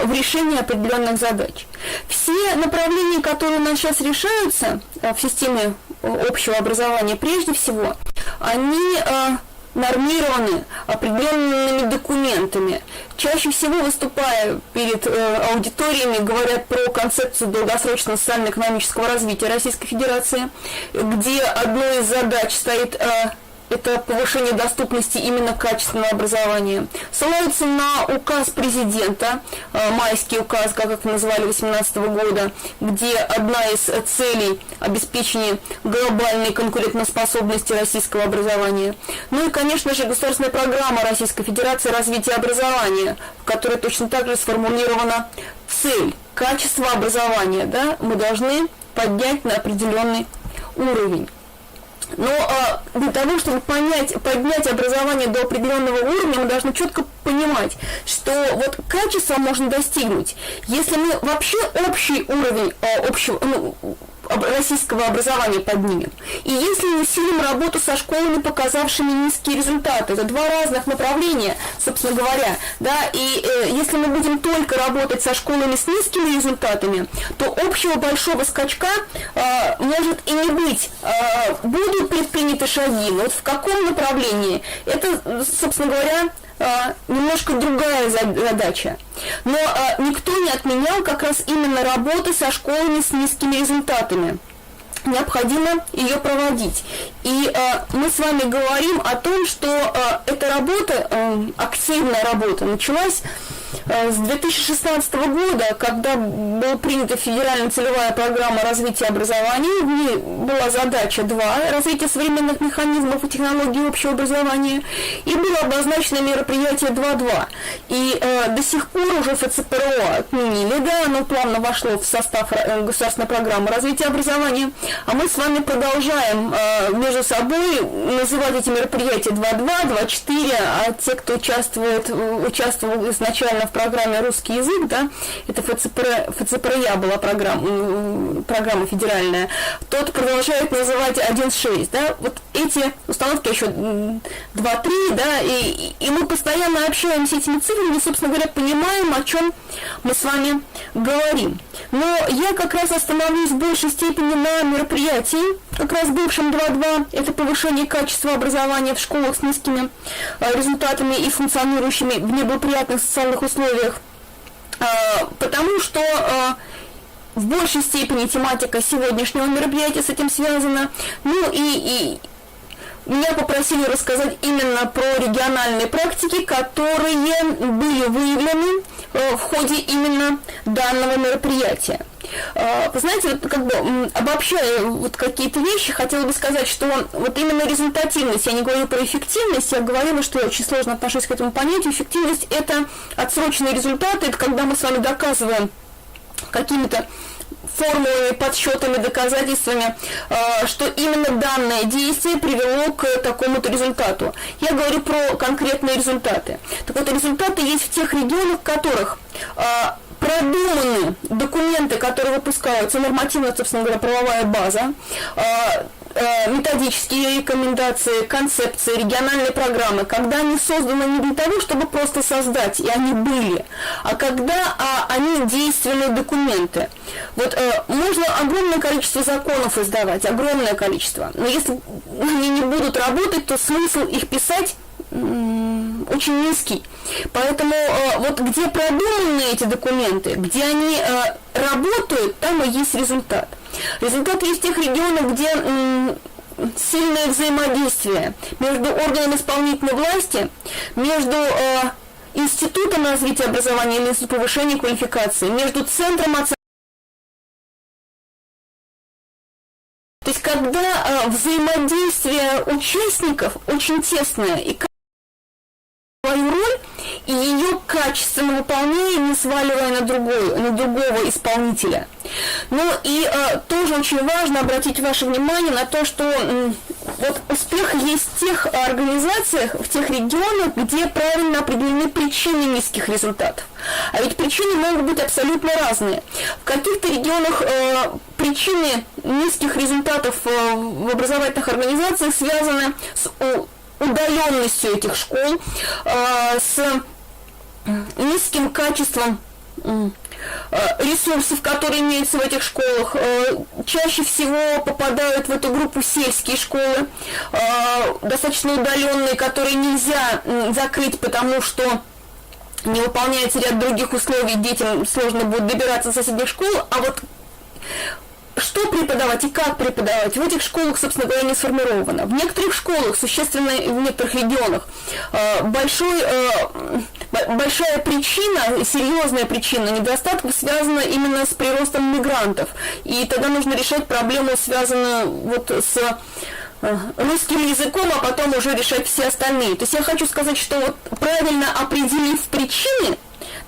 в решении определенных задач. Все направления, которые у нас сейчас решаются в системе общего образования, прежде всего, они нормированы определенными документами. Чаще всего, выступая перед аудиториями, говорят про концепцию долгосрочного социально-экономического развития Российской Федерации, где одной из задач стоит это повышение доступности именно качественного образования. Ссылаются на указ президента, майский указ, как их называли, 2018 года, где одна из целей обеспечения глобальной конкурентоспособности российского образования. Ну и, конечно же, государственная программа Российской Федерации развития образования, в которой точно так же сформулирована цель качества образования. Да, мы должны поднять на определенный уровень. Но для того, чтобы поднять образование до определенного уровня, мы должны четко понимать, что вот качество можно достигнуть, если мы вообще общий уровень российского образования поднимем. И если не усилим работу со школами, показавшими низкие результаты, это два разных направления, собственно говоря, да, и если мы будем только работать со школами с низкими результатами, то общего большого скачка может и не быть. Будут предприняты шаги, но вот в каком направлении, это, собственно говоря, немножко другая задача. Но никто не отменял как раз именно работы со школами с низкими результатами. Необходимо ее проводить. И мы с вами говорим о том, что эта работа, активная работа, началась с 2016 года, когда была принята федеральная целевая программа развития образования. В ней была задача 2 – развитие современных механизмов и технологий общего образования, и было обозначено мероприятие 2.2. И до сих пор уже ФЦПРО отменили, да, оно плавно вошло в состав государственной программы развития образования, а мы с вами продолжаем между собой называть эти мероприятия 2.2, 2.4, а те, кто участвовал изначально в программе «Русский язык», да, это ФЦПРЯ была программа федеральная, тот продолжает называть 1.6, да, вот эти установки еще 2.3, да, и мы постоянно общаемся этими цифрами, и, собственно говоря, понимаем, о чем мы с вами говорим. Но я как раз остановлюсь в большей степени на мероприятии, как раз бывшем 2.2, это повышение качества образования в школах с низкими результатами и функционирующими в неблагоприятных социальных условиях, потому что в большей степени тематика сегодняшнего мероприятия с этим связана. Ну и меня попросили рассказать именно про региональные практики, которые были выявлены в ходе именно данного мероприятия. Вы знаете, вот как бы обобщая вот какие-то вещи, хотела бы сказать, что вот именно результативность, я не говорю про эффективность, я говорила, что я очень сложно отношусь к этому понятию. Эффективность – это отсроченные результаты, это когда мы с вами доказываем какими-то формулами, подсчетами, доказательствами, что именно данное действие привело к такому-то результату. Я говорю про конкретные результаты. Так вот, результаты есть в тех регионах, в которых продуманы документы, которые выпускаются, нормативно, собственно говоря, правовая база, методические рекомендации, концепции, региональные программы, когда они созданы не для того, чтобы просто создать, и они были, а когда они действенные документы. Вот можно огромное количество законов издавать, огромное количество, но если они не будут работать, то смысл их писать очень низкий. Поэтому вот где продуманы эти документы, где они работают, там и есть результат. Результат есть в тех регионах, где сильное взаимодействие между органами исполнительной власти, между Институтом развития образования или Институтом повышения квалификации, между Центром оценки. То есть когда взаимодействие участников очень тесное и свою роль, и ее качественно выполняя, не сваливая на другого исполнителя. Ну и тоже очень важно обратить ваше внимание на то, что вот успех есть в тех организациях, в тех регионах, где правильно определены причины низких результатов. А ведь причины могут быть абсолютно разные. В каких-то регионах причины низких результатов в образовательных организациях связаны с удаленностью этих школ, с низким качеством ресурсов, которые имеются в этих школах. Чаще всего попадают в эту группу сельские школы, достаточно удаленные, которые нельзя закрыть, потому что не выполняется ряд других условий, детям сложно будет добираться до соседних школ, а вот что преподавать и как преподавать, в этих школах, собственно говоря, не сформировано. В некоторых школах, существенно в некоторых регионах, большая причина, серьезная причина недостатков связана именно с приростом мигрантов. И тогда нужно решать проблему, связанную вот с русским языком, а потом уже решать все остальные. То есть я хочу сказать, что вот правильно определив причины,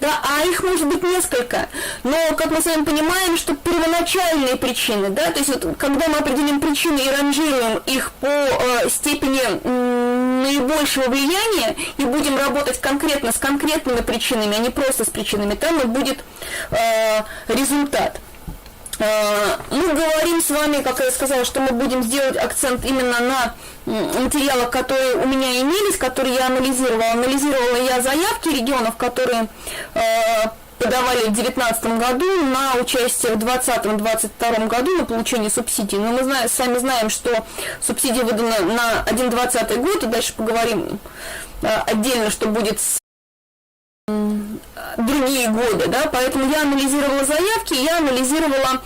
да, а их может быть несколько, но, как мы с вами понимаем, что первоначальные причины, да, то есть вот, когда мы определим причины и ранжируем их по степени наибольшего влияния и будем работать конкретно с конкретными причинами, а не просто с причинами, там и будет результат. Мы говорим с вами, как я сказала, что мы будем сделать акцент именно на материалах, которые у меня имелись, которые я анализировала. Анализировала я заявки регионов, которые подавали в 2019 году на участие в 2020-2022 году на получение субсидий. Но мы сами знаем, что субсидия выдана на 2021 год, и дальше поговорим отдельно, что будет с другие годы, да, поэтому я анализировала заявки, я анализировала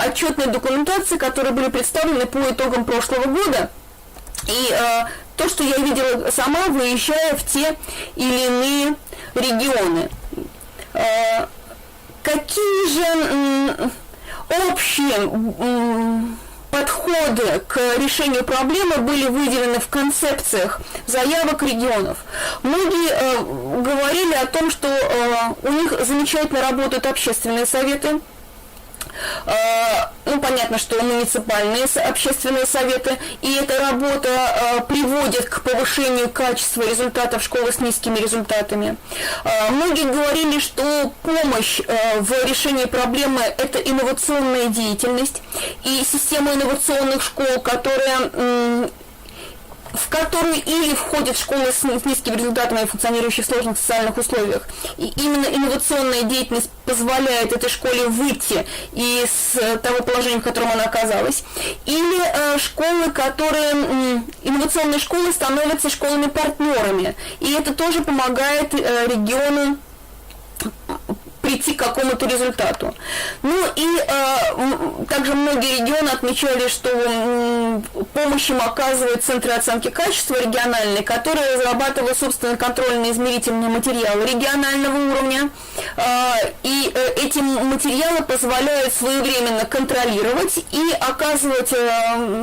отчетные документации, которые были представлены по итогам прошлого года, и то, что я видела сама, выезжая в те или иные регионы. Какие же общие подходы к решению проблемы были выделены в концепциях заявок регионов? Многие говорили о том, что у них замечательно работают общественные советы. Ну, понятно, что муниципальные общественные советы, и эта работа приводит к повышению качества результатов школы с низкими результатами. Многие говорили, что помощь в решении проблемы – это инновационная деятельность, и система инновационных школ, в которую или входят школы с низкими результатами, функционирующие в сложных социальных условиях. И именно инновационная деятельность позволяет этой школе выйти из того положения, в котором она оказалась. Или школы, инновационные школы становятся школами-партнерами. И это тоже помогает региону прийти к какому-то результату. Ну и также многие регионы отмечали, что помощь им оказывают центры оценки качества региональные, которые разрабатывают собственные контрольно-измерительные материалы регионального уровня. И эти материалы позволяют своевременно контролировать и оказывать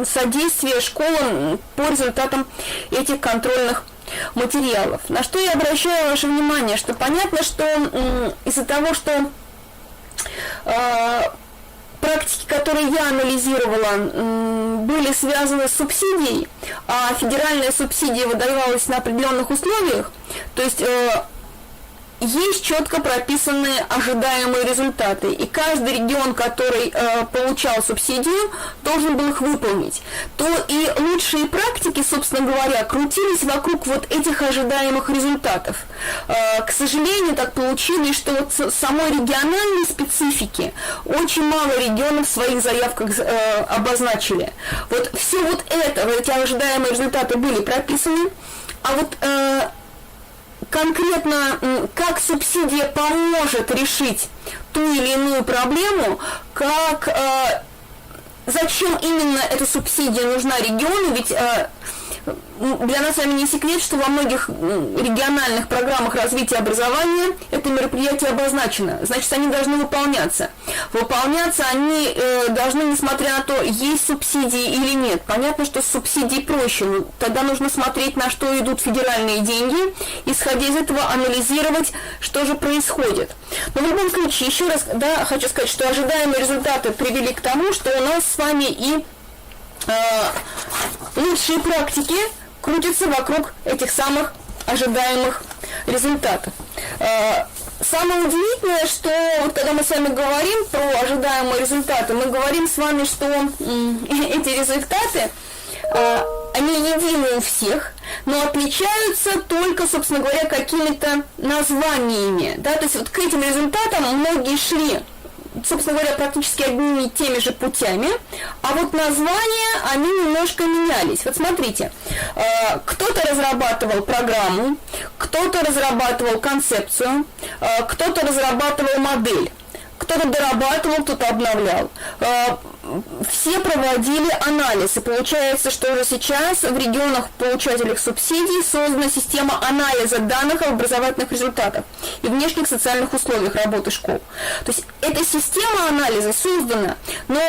содействие школам по результатам этих контрольных материалов. На что я обращаю ваше внимание, что понятно, что из-за того, что практики, которые я анализировала, были связаны с субсидией, а федеральная субсидия выдавалась на определенных условиях, то есть есть четко прописанные ожидаемые результаты, и каждый регион, который получал субсидию, должен был их выполнить, то и лучшие практики, собственно говоря, крутились вокруг вот этих ожидаемых результатов. К сожалению, так получилось, что вот самой региональной специфики очень мало регионов в своих заявках обозначили. Вот все вот это, вот эти ожидаемые результаты были прописаны, а вот конкретно, как субсидия поможет решить ту или иную проблему, зачем именно эта субсидия нужна региону, ведь для нас с вами не секрет, что во многих региональных программах развития образования это мероприятие обозначено, значит, они должны выполняться. Выполняться они должны, несмотря на то, есть субсидии или нет. Понятно, что с субсидией проще, но тогда нужно смотреть, на что идут федеральные деньги, исходя из этого анализировать, что же происходит. Но в любом случае, еще раз хочу сказать, что ожидаемые результаты привели к тому, что у нас с вами и лучшие практики крутятся вокруг этих самых ожидаемых результатов. Самое удивительное, что вот когда мы с вами говорим про ожидаемые результаты, мы говорим с вами, что эти результаты, они едины у всех, но отличаются только, собственно говоря, какими-то названиями. Да? То есть вот к этим результатам многие шли, собственно говоря, практически одними и теми же путями, а вот названия, они немножко менялись. Вот смотрите, кто-то разрабатывал программу, кто-то разрабатывал концепцию, кто-то разрабатывал модель, кто-то дорабатывал, кто-то обновлял. Все проводили анализ, и получается, что уже сейчас в регионах получателях субсидий создана система анализа данных об образовательных результатах и внешних социальных условиях работы школ. То есть эта система анализа создана, но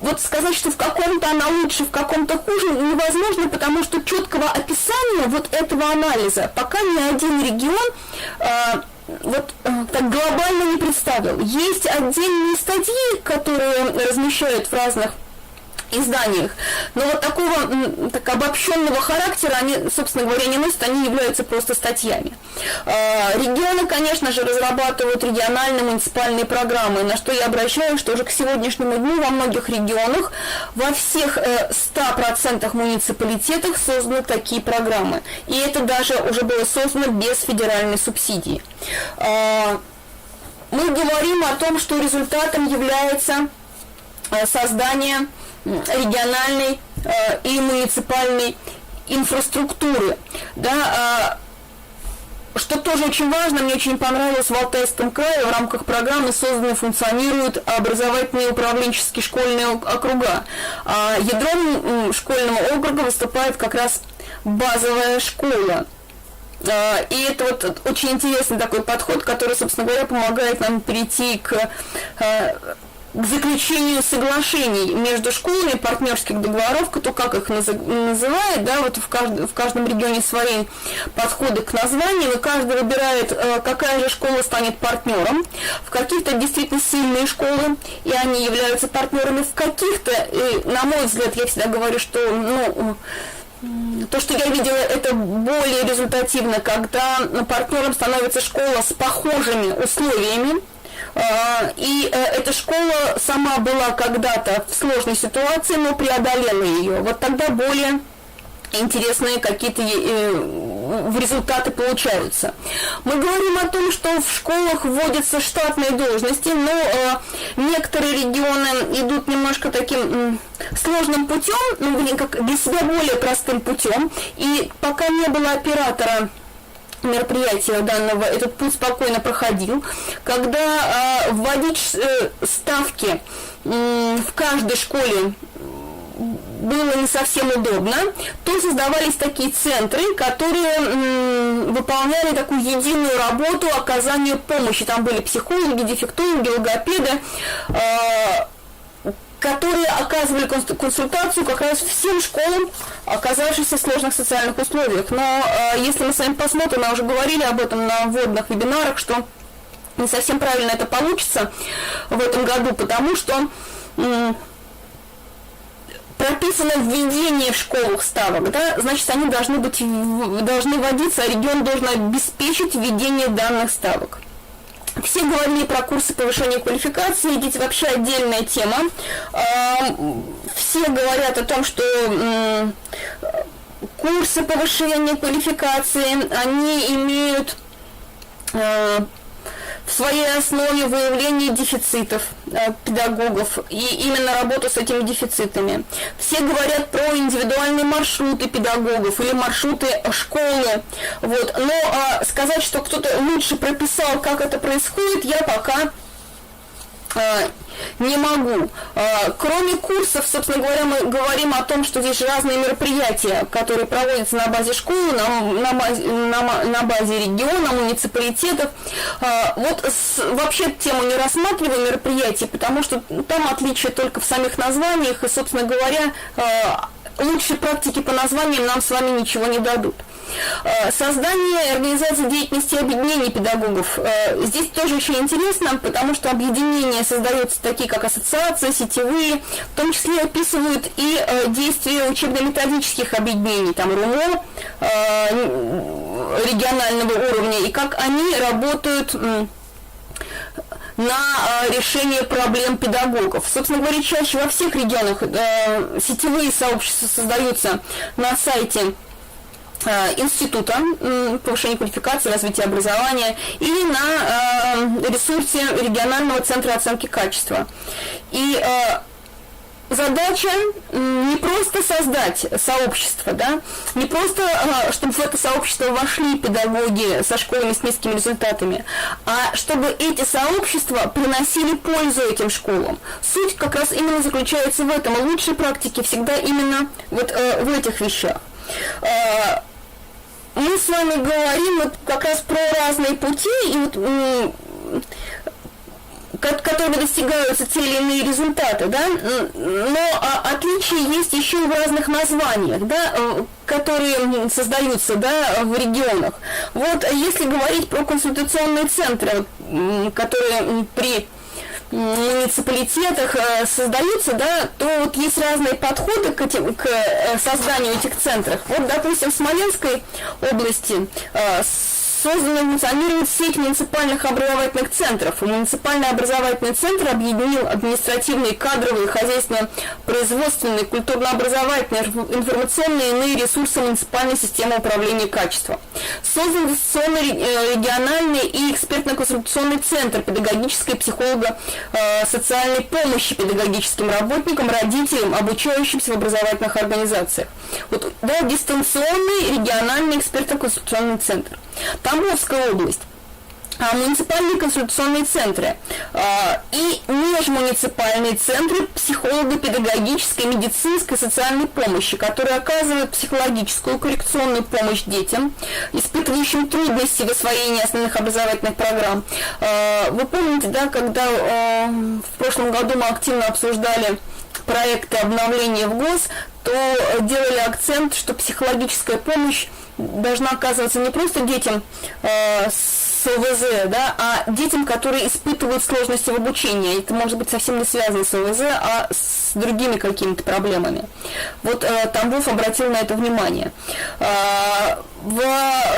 вот сказать, что в каком-то она лучше, в каком-то хуже, невозможно, потому что четкого описания вот этого анализа пока ни один регион вот так глобально не представил. Есть отдельные статьи, которые размещают в разных изданиях, но вот такого так обобщенного характера они, собственно говоря, не носят, они являются просто статьями. Регионы, конечно же, разрабатывают региональные муниципальные программы, на что я обращаюсь, что уже к сегодняшнему дню во многих регионах, во всех 100% муниципалитетах созданы такие программы, и это даже уже было создано без федеральной субсидии. Мы говорим о том, что результатом является создание региональной и муниципальной инфраструктуры. Да, что тоже очень важно, мне очень понравилось, в Алтайском крае в рамках программы созданы, функционируют образовательные управленческие школьные округа. Ядром школьного округа выступает как раз базовая школа. И это вот очень интересный такой подход, который, собственно говоря, помогает нам перейти к заключению соглашений между школами, партнерских договоров, кто как их называет, да, вот в каждом регионе свои подходы к названиям, и каждый выбирает, какая же школа станет партнером. В каких-то действительно сильные школы, и они являются партнерами, в каких-то, на мой взгляд, я всегда говорю, что, то, что я видела, это более результативно, когда партнером становится школа с похожими условиями, и эта школа сама была когда-то в сложной ситуации, но преодолела ее. Вот тогда более интересные какие-то результаты получаются. Мы говорим о том, что в школах вводятся штатные должности, но некоторые регионы идут немножко таким сложным путем, как для себя более простым путем, и пока не было оператора мероприятия данного, этот путь спокойно проходил. Когда вводить ставки в каждой школе было не совсем удобно, то создавались такие центры, которые выполняли такую единую работу оказания помощи. Там были психологи, дефектологи, логопеды, которые оказывали консультацию как раз всем школам, оказавшимся в сложных социальных условиях. Но если мы с вами посмотрим, мы уже говорили об этом на вводных вебинарах, что не совсем правильно это получится в этом году, потому что прописано введение в школах ставок, да, значит, они должны вводиться, а регион должен обеспечить введение данных ставок. Все говорили про курсы повышения квалификации, здесь вообще отдельная тема. Все говорят о том, что курсы повышения квалификации, они имеют в своей основе выявление дефицитов педагогов и именно работу с этими дефицитами. Все говорят про индивидуальные маршруты педагогов или маршруты школы. Вот. Но сказать, что кто-то лучше прописал, как это происходит, я пока не могу. Кроме курсов, собственно говоря, мы говорим о том, что здесь разные мероприятия, которые проводятся на базе школы, на базе региона, муниципалитетов. Вот вообще тему не рассматриваем мероприятий, потому что там отличие только в самих названиях, и, собственно говоря, лучшие практики по названиям нам с вами ничего не дадут. Создание и организация деятельности объединений педагогов. Здесь тоже очень интересно, потому что объединения создаются такие, как ассоциации, сетевые, в том числе описывают и действия учебно-методических объединений, там РУМО регионального уровня, и как они работают на решение проблем педагогов. Собственно говоря, чаще во всех регионах сетевые сообщества создаются на сайте Института повышения квалификации, развития образования или на ресурсе регионального центра оценки качества. И задача не просто создать сообщество, да, не просто, чтобы в это сообщество вошли педагоги со школами с низкими результатами, а чтобы эти сообщества приносили пользу этим школам. Суть как раз именно заключается в этом. Лучшие практики всегда именно вот в этих вещах. Мы с вами говорим вот как раз про разные пути, и вот, которые достигаются те или иные результаты, да, но отличия есть еще в разных названиях, да, которые создаются, да, в регионах. Вот если говорить про консультационные центры, которые при муниципалитетах создаются, да, то вот есть разные подходы к созданию этих центров. Вот, допустим, в Смоленской области функционирует сеть муниципальных образовательных центров. Муниципальный образовательный центр объединил административные, кадровые, хозяйственно-производственные, культурно-образовательные, информационные и иные ресурсы муниципальной системы управления качеством. Создан региональный и экспертно-консультационный центр педагогической и психолого-социальной помощи педагогическим работникам, родителям, обучающимся в образовательных организациях. Вот, да, дистанционный региональный экспертно-консультационный центр. Тамбовская область. Муниципальные консультационные центры и межмуниципальные центры психолого-педагогической, медицинской, социальной помощи, которые оказывают психологическую коррекционную помощь детям, испытывающим трудности в освоении основных образовательных программ. Вы помните, да, когда в прошлом году мы активно обсуждали проекты обновления в ГОС, то делали акцент, что психологическая помощь должна оказываться не просто детям с ОВЗ, да, а детям, которые испытывают сложности в обучении. Это может быть совсем не связано с ОВЗ, а с другими какими-то проблемами. Вот Тамбов обратил на это внимание.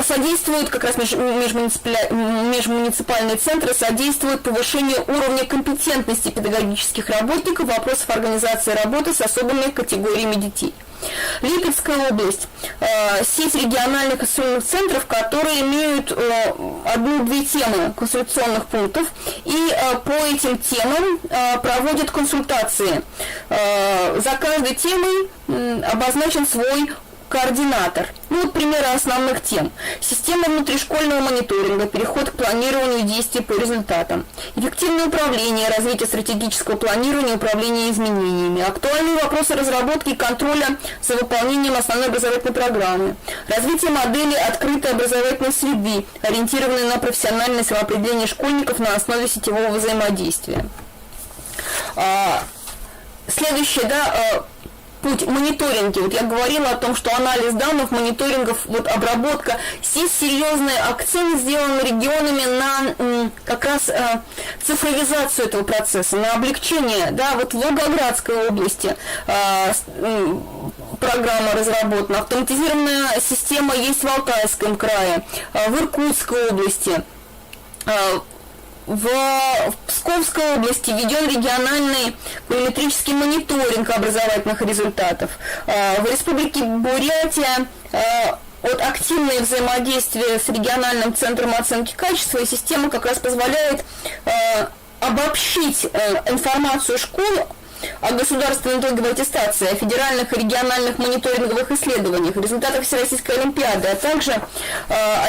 Содействуют как раз межмуниципальные центры, содействуют повышению уровня компетентности педагогических работников в вопросах организации работы с особыми категориями детей. Липецкая область. Сеть региональных консультационных центров, которые имеют одну-две темы консультационных пунктов, и по этим темам проводят консультации. За каждой темой обозначен свой координатор. Ну вот примеры основных тем. Система внутришкольного мониторинга, переход к планированию действий по результатам. Эффективное управление, развитие стратегического планирования, управление изменениями. Актуальные вопросы разработки и контроля за выполнением основной образовательной программы. Развитие модели открытой образовательной среды, ориентированной на профессиональное самоопределение школьников на основе сетевого взаимодействия. Следующее, да, путь мониторинги. Вот я говорила о том, что анализ данных, мониторингов, вот обработка. Здесь серьезный акцент сделан регионами на как раз цифровизацию этого процесса, на облегчение. Да, вот в Волгоградской области программа разработана, автоматизированная система есть в Алтайском крае, в Иркутской области. В Псковской области введен региональный коллиметрический мониторинг образовательных результатов. В Республике Бурятия от активное взаимодействие с региональным центром оценки качества, и система как раз позволяет обобщить информацию школ о государственной итоговой аттестации, о федеральных и региональных мониторинговых исследованиях, результатах Всероссийской Олимпиады, а также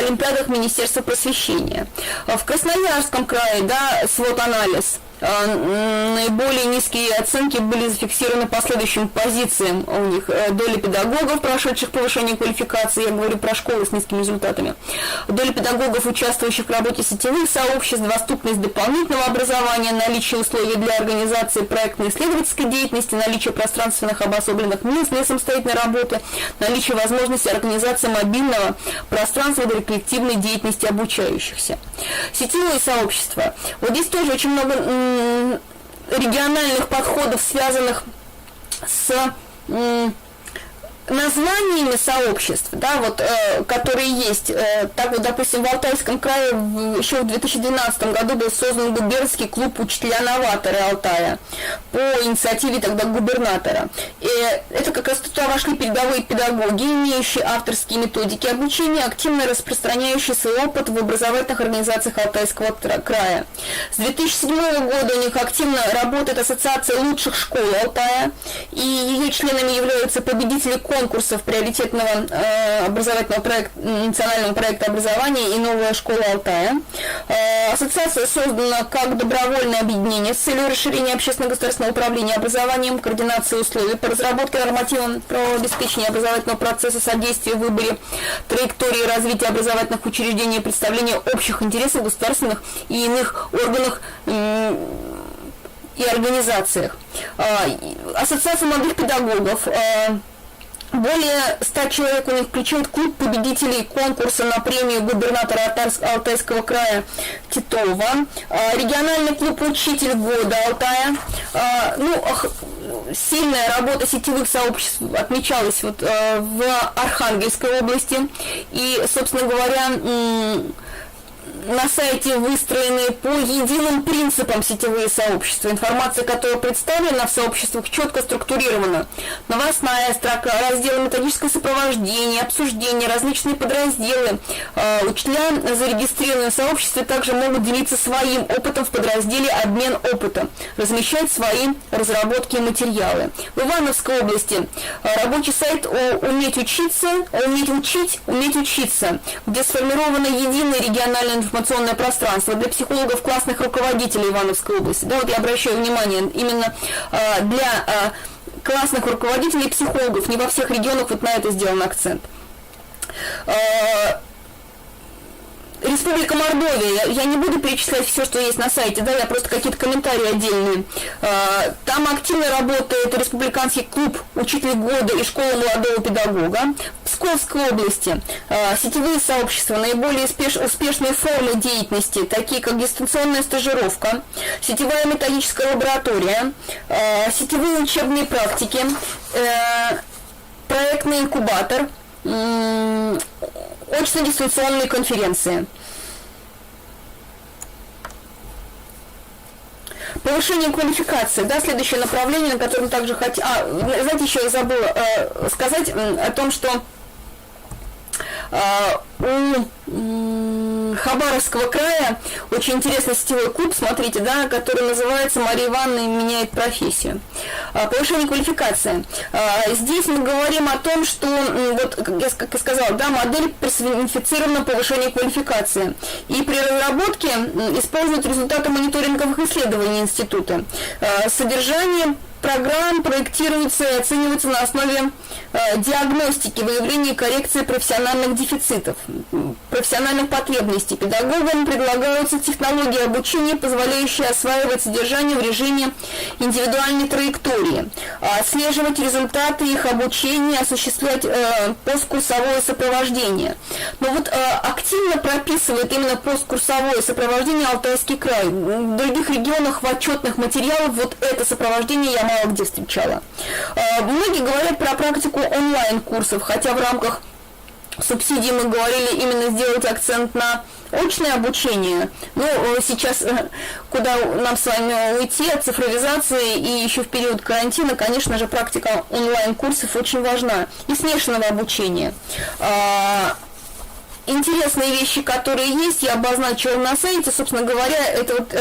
Олимпиадах Министерства просвещения. В Красноярском крае, да, свод-анализ. Наиболее низкие оценки были зафиксированы по следующим позициям у них. Доля педагогов, прошедших повышение квалификации, я говорю про школы с низкими результатами. Доля педагогов, участвующих в работе сетевых сообществ, доступность дополнительного образования, наличие условий для организации проектно-исследовательской деятельности, наличие пространственных обособленных мест для самостоятельной работы, наличие возможности организации мобильного пространства для коллективной деятельности обучающихся. Сетевые сообщества. Вот здесь тоже очень много региональных подходов, связанных с названиями сообществ, да, вот, которые есть. Так вот, допустим, в Алтайском крае еще в 2012 году был создан губернский клуб «Учителя-новаторы Алтая» по инициативе тогда губернатора. И это как раз туда вошли передовые педагоги, имеющие авторские методики обучения, активно распространяющие свой опыт в образовательных организациях Алтайского края. С 2007 года у них активно работает Ассоциация лучших школ Алтая, и ее членами являются победители конкурсов приоритетного образовательного проекта, национального проекта образования и новая школа Алтая. Ассоциация создана как добровольное объединение с целью расширения общественно-государственного управления образованием, координации условий по разработке нормативов про обеспечение образовательного процесса, содействия в выборе траектории развития образовательных учреждений, представления общих интересов государственных и иных органах и организациях. Ассоциация молодых педагогов. Более 100 человек у них включают клуб победителей конкурса на премию губернатора Алтайского края Титова, региональный клуб «Учитель года Алтая». Сильная работа сетевых сообществ отмечалась вот, в Архангельской области. И, собственно говоря, на сайте выстроены по единым принципам сетевые сообщества. Информация, которая представлена в сообществах, четко структурирована. Новостная строка, разделы методическое сопровождение, обсуждение, различные подразделы. Учителя, зарегистрированные в сообществе, также могут делиться своим опытом в подразделе «Обмен опытом», размещать свои разработки и материалы. В Ивановской области рабочий сайт «Уметь учиться», «Уметь учить», «Уметь учиться», где сформировано единое региональное информационное пространство для психологов, классных руководителей Ивановской области. Да, вот я обращаю внимание, именно для классных руководителей и психологов, не во всех регионах вот на это сделан акцент. Республика Мордовия. Я не буду перечислять все, что есть на сайте, да, я просто какие-то комментарии отдельные. Там активно работает республиканский клуб «Учитель года» и школа молодого педагога. В Псковской области сетевые сообщества, наиболее успешные формы деятельности, такие как дистанционная стажировка, сетевая методическая лаборатория, сетевые учебные практики, проектный инкубатор, очно-дистанционные конференции. Повышение квалификации, да, следующее направление, на котором также хотел... знаете, еще я забыла Хабаровского края очень интересный сетевой клуб, смотрите, да, который называется «Мария Ивановна меняет профессию». Повышение квалификации. Здесь мы говорим о том, что, вот, как я сказала, да, модель персонифицирована повышение квалификации. И при разработке используют результаты мониторинговых исследований института. Содержание программ проектируется и оценивается на основе диагностики, выявления и коррекции профессиональных дефицитов, профессиональных потребностей. Педагогам предлагаются технологии обучения, позволяющие осваивать содержание в режиме индивидуальной траектории, отслеживать результаты их обучения, осуществлять посткурсовое сопровождение. Но вот активно прописывает именно посткурсовое сопровождение Алтайский край. В других регионах в отчетных материалах вот это сопровождение я мало где встречала. Многие говорят про практику онлайн-курсов, хотя в рамках субсидий мы говорили именно сделать акцент на очное обучение. Но сейчас, куда нам с вами уйти от цифровизации и еще в период карантина, конечно же, практика онлайн-курсов очень важна. И смешанного обучения. Интересные вещи, которые есть, я обозначила на сайте, собственно говоря, это вот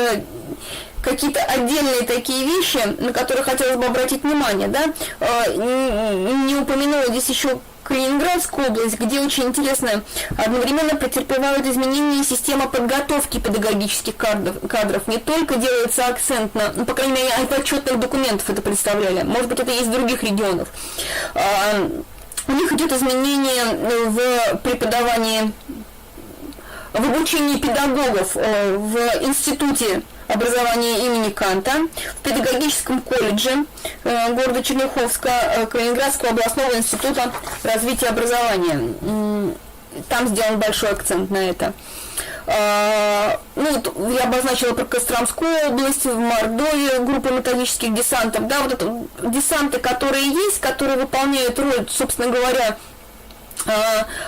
какие-то отдельные такие вещи, на которые хотелось бы обратить внимание, да, не упомянула здесь еще Калининградскую область, где очень интересно, одновременно претерпевают изменения система подготовки педагогических кадров. Не только делается акцент на, ну, по крайней мере, от отчетных документов это представляли, может быть, это есть в других регионах. У них идет изменение в преподавании, в обучении педагогов в институте образования имени Канта, в педагогическом колледже города Черняховска, Калининградского областного института развития образования. Там сделан большой акцент на это. Ну, вот я обозначила про Костромскую область, в Мордовии группа методических десантов. Да, вот это десанты, которые есть, которые выполняют роль, собственно говоря,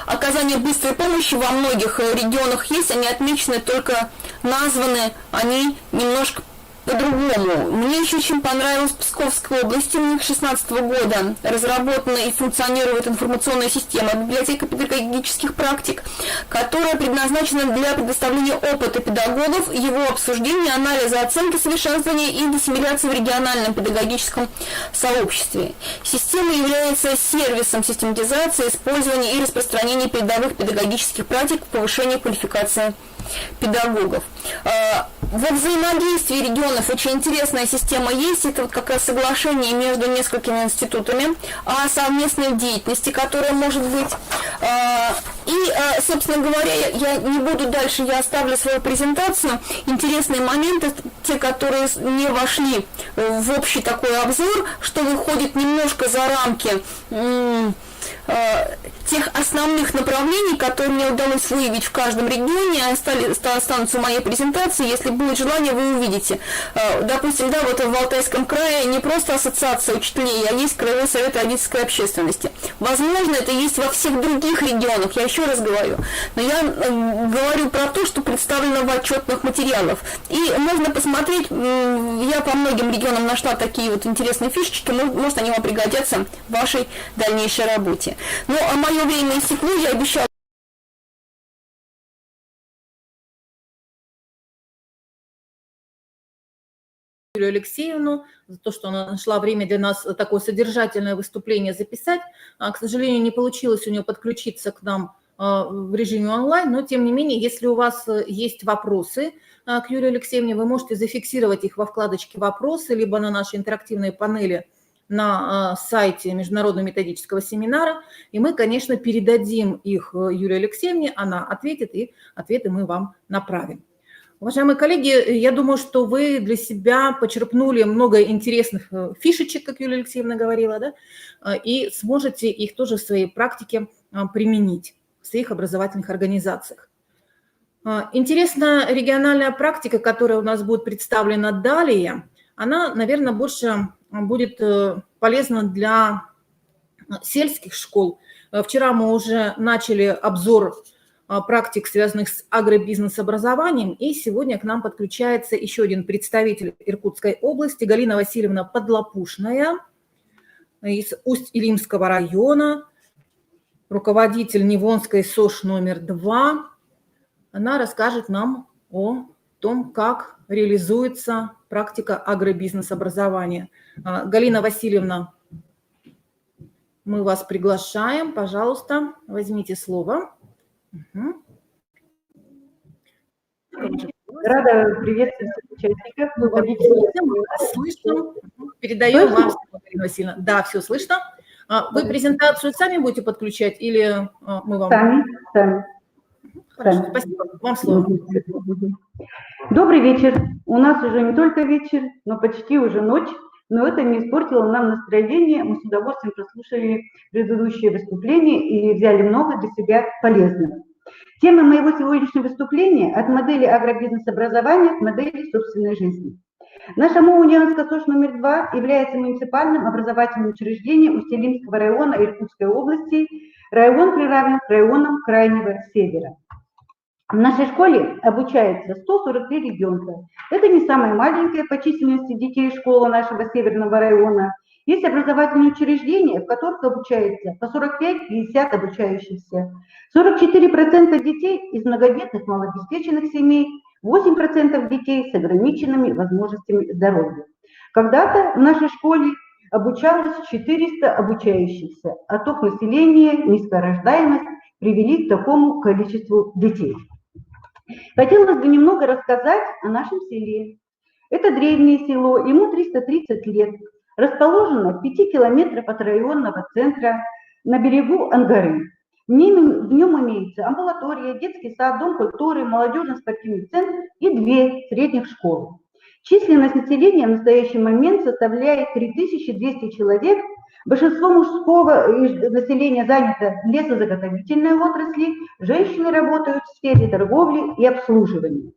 оказание быстрой помощи во многих регионах есть, они отмечены, только названы они немножко по-другому. Мне еще очень понравилось в Псковской области, у них 2016 года разработана и функционирует информационная система библиотека педагогических практик, которая предназначена для предоставления опыта педагогов, его обсуждения, анализа, оценки совершенствования и диссимиляции в региональном педагогическом сообществе. Система является сервисом систематизации, использования и распространения передовых педагогических практик к повышению квалификации педагогов. Во взаимодействии регионов очень интересная система есть. Это вот как раз соглашение между несколькими институтами о совместной деятельности, которая может быть. И, собственно говоря, я не буду дальше, я оставлю свою презентацию. Интересные моменты, те, которые не вошли в общий такой обзор, что выходит немножко за рамки тех основных направлений, которые мне удалось выявить в каждом регионе, останутся в моей презентации. Если будет желание, вы увидите. Допустим, да, вот в Алтайском крае не просто ассоциация учителей, а есть Краевой совет родительской общественности. Возможно, это есть во всех других регионах, я еще раз говорю. Но я говорю про то, что представлено в отчетных материалах. И можно посмотреть, я по многим регионам нашла такие вот интересные фишечки, может, они вам пригодятся в вашей дальнейшей работе. Ну, а мое время истекло, я обещала. Юлию Алексеевну за то, что она нашла время для нас такое содержательное выступление записать. К сожалению, не получилось у нее подключиться к нам в режиме онлайн, но тем не менее, если у вас есть вопросы к Юлии Алексеевне, вы можете зафиксировать их во вкладочке «Вопросы», либо на нашей интерактивной панели на сайте Международного методического семинара, и мы, конечно, передадим их Юлии Алексеевне, она ответит, и ответы мы вам направим. Уважаемые коллеги, я думаю, что вы для себя почерпнули много интересных фишечек, как Юлия Алексеевна говорила, да, и сможете их тоже в своей практике применить в своих образовательных организациях. Интересная региональная практика, которая у нас будет представлена далее, она, наверное, больше будет полезна для сельских школ. Вчера мы уже начали обзор практик, связанных с агробизнес-образованием, и сегодня к нам подключается еще один представитель Иркутской области, Галина Васильевна Подлопушная из Усть-Илимского района, руководитель Невонской СОШ номер 2. Она расскажет нам о том, как реализуется практика агробизнес-образования. Галина Васильевна, мы вас приглашаем. Пожалуйста, возьмите слово. Рада приветствовать участников. Мы вас слышим. Передаю вам слово, Галина Васильевна. Да, все слышно. Вы презентацию сами будете подключать или мы вам... Сами. Хорошо, спасибо. Вам слово. Добрый вечер. У нас уже не только вечер, но почти уже ночь. Но это не испортило нам настроение. Мы с удовольствием прослушали предыдущие выступления и взяли много для себя полезного. Тема моего сегодняшнего выступления – от модели агробизнес-образования к модели собственной жизни. Наша МОУ «Ульяновская СОЖ номер 2» является муниципальным образовательным учреждением Усть-Илимского района Иркутской области. Район приравнен к районам Крайнего Севера. В нашей школе обучается 143 ребенка. Это не самая маленькая по численности детей школа нашего северного района. Есть образовательные учреждения, в которых обучается по 45-50 обучающихся. 44% детей из многодетных малообеспеченных семей, 8% детей с ограниченными возможностями здоровья. Когда-то в нашей школе обучалось 400 обучающихся. Отток населения, низкая рождаемость привели к такому количеству детей. Хотелось бы немного рассказать о нашем селе. Это древнее село, ему 330 лет. Расположено в 5 километрах от районного центра на берегу Ангары. В нем имеется амбулатория, детский сад, дом культуры, молодежно-спортивный центр и 2 средних школы. Численность населения в настоящий момент составляет 3200 человек. Большинство мужского населения занято в лесозаготовительной отрасли, женщины работают в сфере торговли и обслуживания.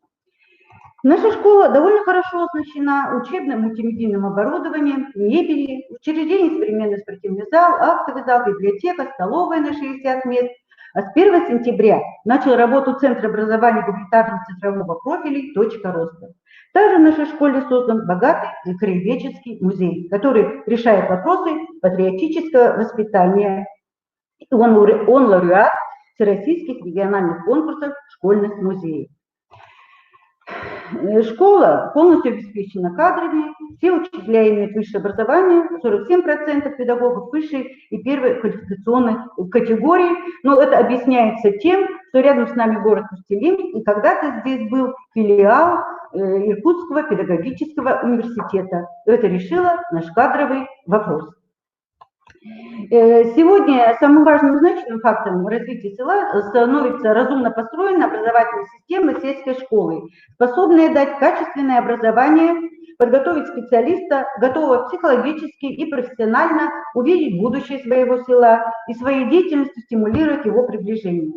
Наша школа довольно хорошо оснащена учебным мультимедийным оборудованием, мебелью, учреждение современный спортивный зал, актовый зал, библиотека, столовая на 60 мест. А с 1 сентября начал работу Центр образования гуманитарного цифрового профиля «Точка роста». Также в нашей школе создан богатый краеведческий музей, который решает вопросы патриотического воспитания. Он лауреат всероссийских региональных конкурсов школьных музеев. Школа полностью обеспечена кадрами, все учителя имеют высшее образование, 47% педагогов высшей и первой квалификационной категории, но это объясняется тем, что рядом с нами город Усть-Илимск, и когда-то здесь был филиал Иркутского педагогического университета. Это решило наш кадровый вопрос. Сегодня самым важным и значимым фактором развития села становится разумно построенная образовательная система сельской школы, способная дать качественное образование, подготовить специалиста, готового психологически и профессионально увидеть будущее своего села и своей деятельностью стимулировать его приближение.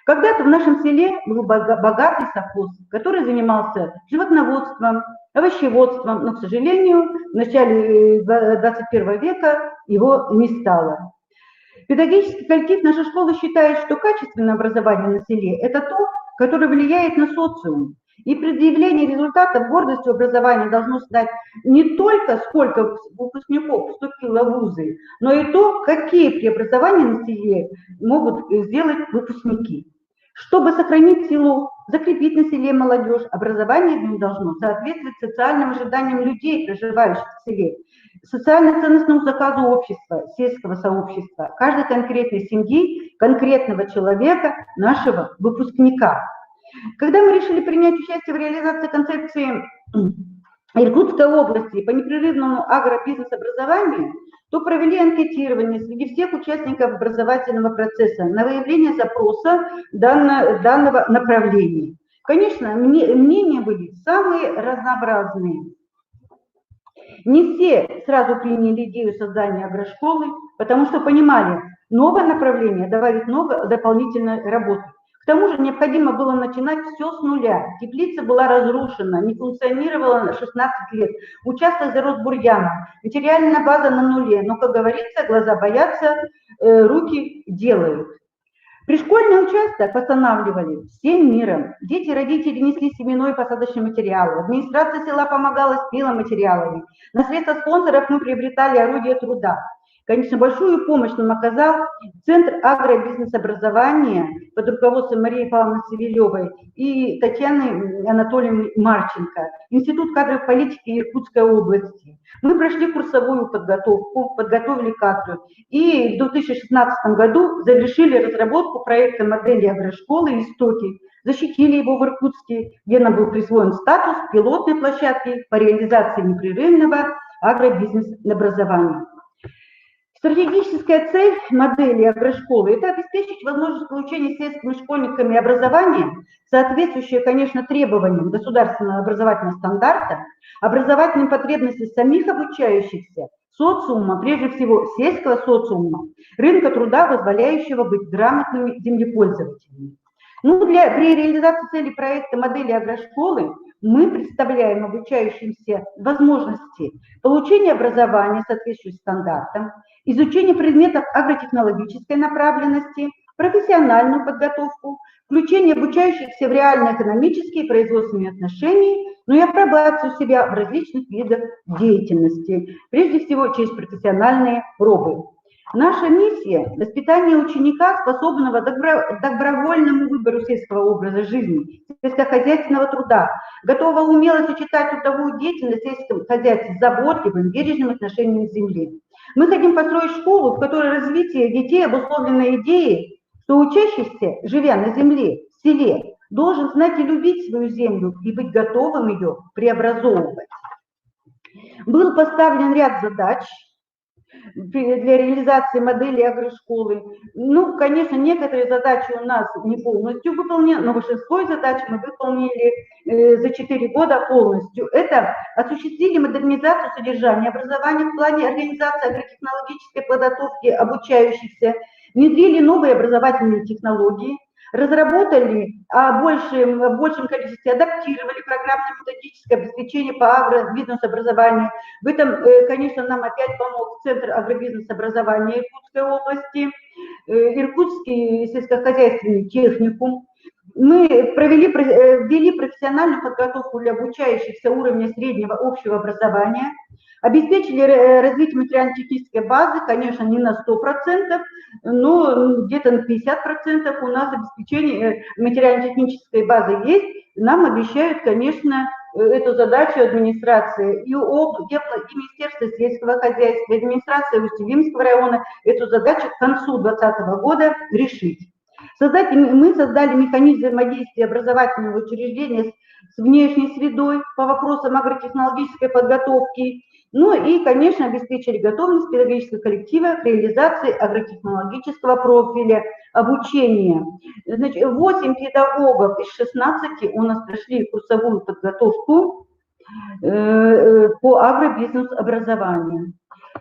Когда-то в нашем селе был богатый совхоз, который занимался животноводством, овощеводством, но, к сожалению, в начале 21 века его не стало. Педагогический коллектив нашей школы считает, что качественное образование на селе – это то, которое влияет на социум. И предъявление результатов гордостью образования должно стать не только сколько выпускников поступило в вузы, но и то, какие преобразования на селе могут сделать выпускники. Чтобы сохранить село, закрепить на селе молодежь, образование в нем должно соответствовать социальным ожиданиям людей, проживающих в селе, социально-ценностному заказу общества, сельского сообщества, каждой конкретной семьи, конкретного человека, нашего выпускника. Когда мы решили принять участие в реализации концепции Иркутской области по непрерывному агробизнес-образованию, то провели анкетирование среди всех участников образовательного процесса на выявление запроса данного направления. Конечно, мнения были самые разнообразные. Не все сразу приняли идею создания агрошколы, потому что понимали, новое направление добавит много дополнительной работы. К тому же необходимо было начинать все с нуля. Теплица была разрушена, не функционировала 16 лет. Участок зарос бурьяном, материальная база на нуле. Но, как говорится, глаза боятся, руки делают. Пришкольный участок восстанавливали всем миром. Дети, родители несли семенной и посадочный материал. Администрация села помогала с пиломатериалами. На средства спонсоров мы приобретали орудия труда. Конечно, большую помощь нам оказал Центр агробизнес-образования под руководством Марии Павловны Савельевой и Татьяны Анатольевны Марченко, Институт кадровой политики Иркутской области. Мы прошли курсовую подготовку, подготовили кадры и в 2016 году завершили разработку проекта модели агрошколы «Истоки», защитили его в Иркутске, где нам был присвоен статус пилотной площадки по реализации непрерывного агробизнес-образования. Стратегическая цель модели агрошколы – это обеспечить возможность получения сельскими школьниками образования, соответствующее, конечно, требованиям государственного образовательного стандарта, образовательным потребностям самих обучающихся, социума, прежде всего сельского социума, рынка труда, позволяющего быть грамотными землепользователями. При реализации цели проекта модели агрошколы мы представляем обучающимся возможности получения образования, соответствующего стандартам, изучение предметов агротехнологической направленности, профессиональную подготовку, включение обучающихся в реально-экономические и производственные отношения, но и апробацию себя в различных видах деятельности, прежде всего через профессиональные пробы. Наша миссия – воспитание ученика, способного к добровольному выбору сельского образа жизни, сельскохозяйственного труда, готового умело сочетать трудовую деятельность в сельском хозяйстве с заботливым, бережным отношением к земле. Мы хотим построить школу, в которой развитие детей обусловлено идеей, что учащийся, живя на земле, в селе, должен знать и любить свою землю и быть готовым ее преобразовывать. Был поставлен ряд задач для реализации модели агрошколы. Конечно, некоторые задачи у нас не полностью выполнены, но большинство задач мы выполнили за 4 года полностью. Это осуществили модернизацию содержания образования в плане организации агротехнологической подготовки обучающихся, внедрили новые образовательные технологии, разработали в большем количестве, адаптировали программно-методическое обеспечение по агробизнес-образованию. В этом, конечно, нам опять помог Центр агробизнес-образования Иркутской области, Иркутский сельскохозяйственный техникум. Мы ввели профессиональную подготовку для обучающихся уровня среднего общего образования, обеспечили развитие материально-технической базы, конечно, не на 100%, но где-то на 50% у нас обеспечение материально-технической базы есть. Нам обещают, конечно, эту задачу администрации и Министерство сельского хозяйства, и администрация Усть-Илимского района эту задачу к концу 2020 года решить. Мы создали механизм взаимодействия образовательного учреждения с внешней средой по вопросам агротехнологической подготовки. Конечно, обеспечили готовность педагогического коллектива к реализации агротехнологического профиля обучения. 8 педагогов из 16 у нас прошли курсовую подготовку по агробизнес-образованию.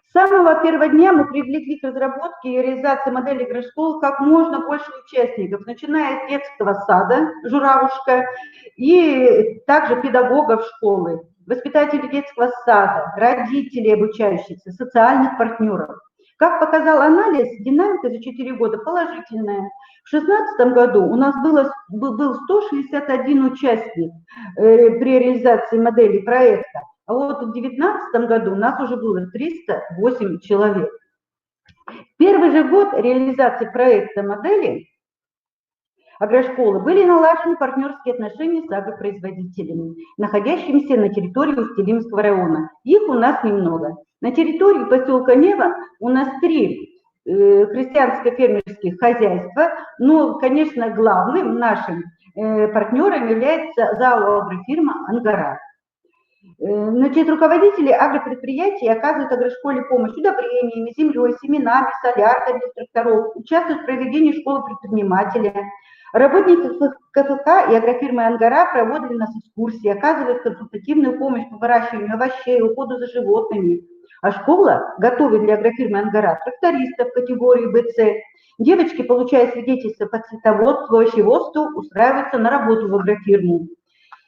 С самого первого дня мы привлекли к разработке и реализации модели агрошкол как можно больше участников, начиная с детского сада «Журавушка» и также педагогов школы, воспитателей детского сада, родителей обучающихся, социальных партнеров. Как показал анализ, динамика за 4 года положительная. В 2016 году у нас был 161 участник при реализации модели проекта, а вот в 2019 году у нас уже было 308 человек. В первый же год реализации проекта модели агрошколы были налажены партнерские отношения с агропроизводителями, находящимися на территории Усть-Илимского района. Их у нас немного. На территории поселка Нева у нас 3 крестьянско-фермерских хозяйства, но, конечно, главным нашим партнером является ЗАО «Агрофирма Ангара». Руководители агропредприятий оказывают агрошколе помощь удобрениями, землей, семенами, солярками, тракторов, участвуют в проведении школы предпринимателя. Работники КФК и агрофирмы «Ангара» проводили у нас экскурсии, оказывают консультативную помощь по выращиванию овощей, уходу за животными. А школа готовит для агрофирмы «Ангара» трактористов категории БЦ. Девочки, получая свидетельство по цветоводству, овощеводству, устраиваются на работу в агрофирму.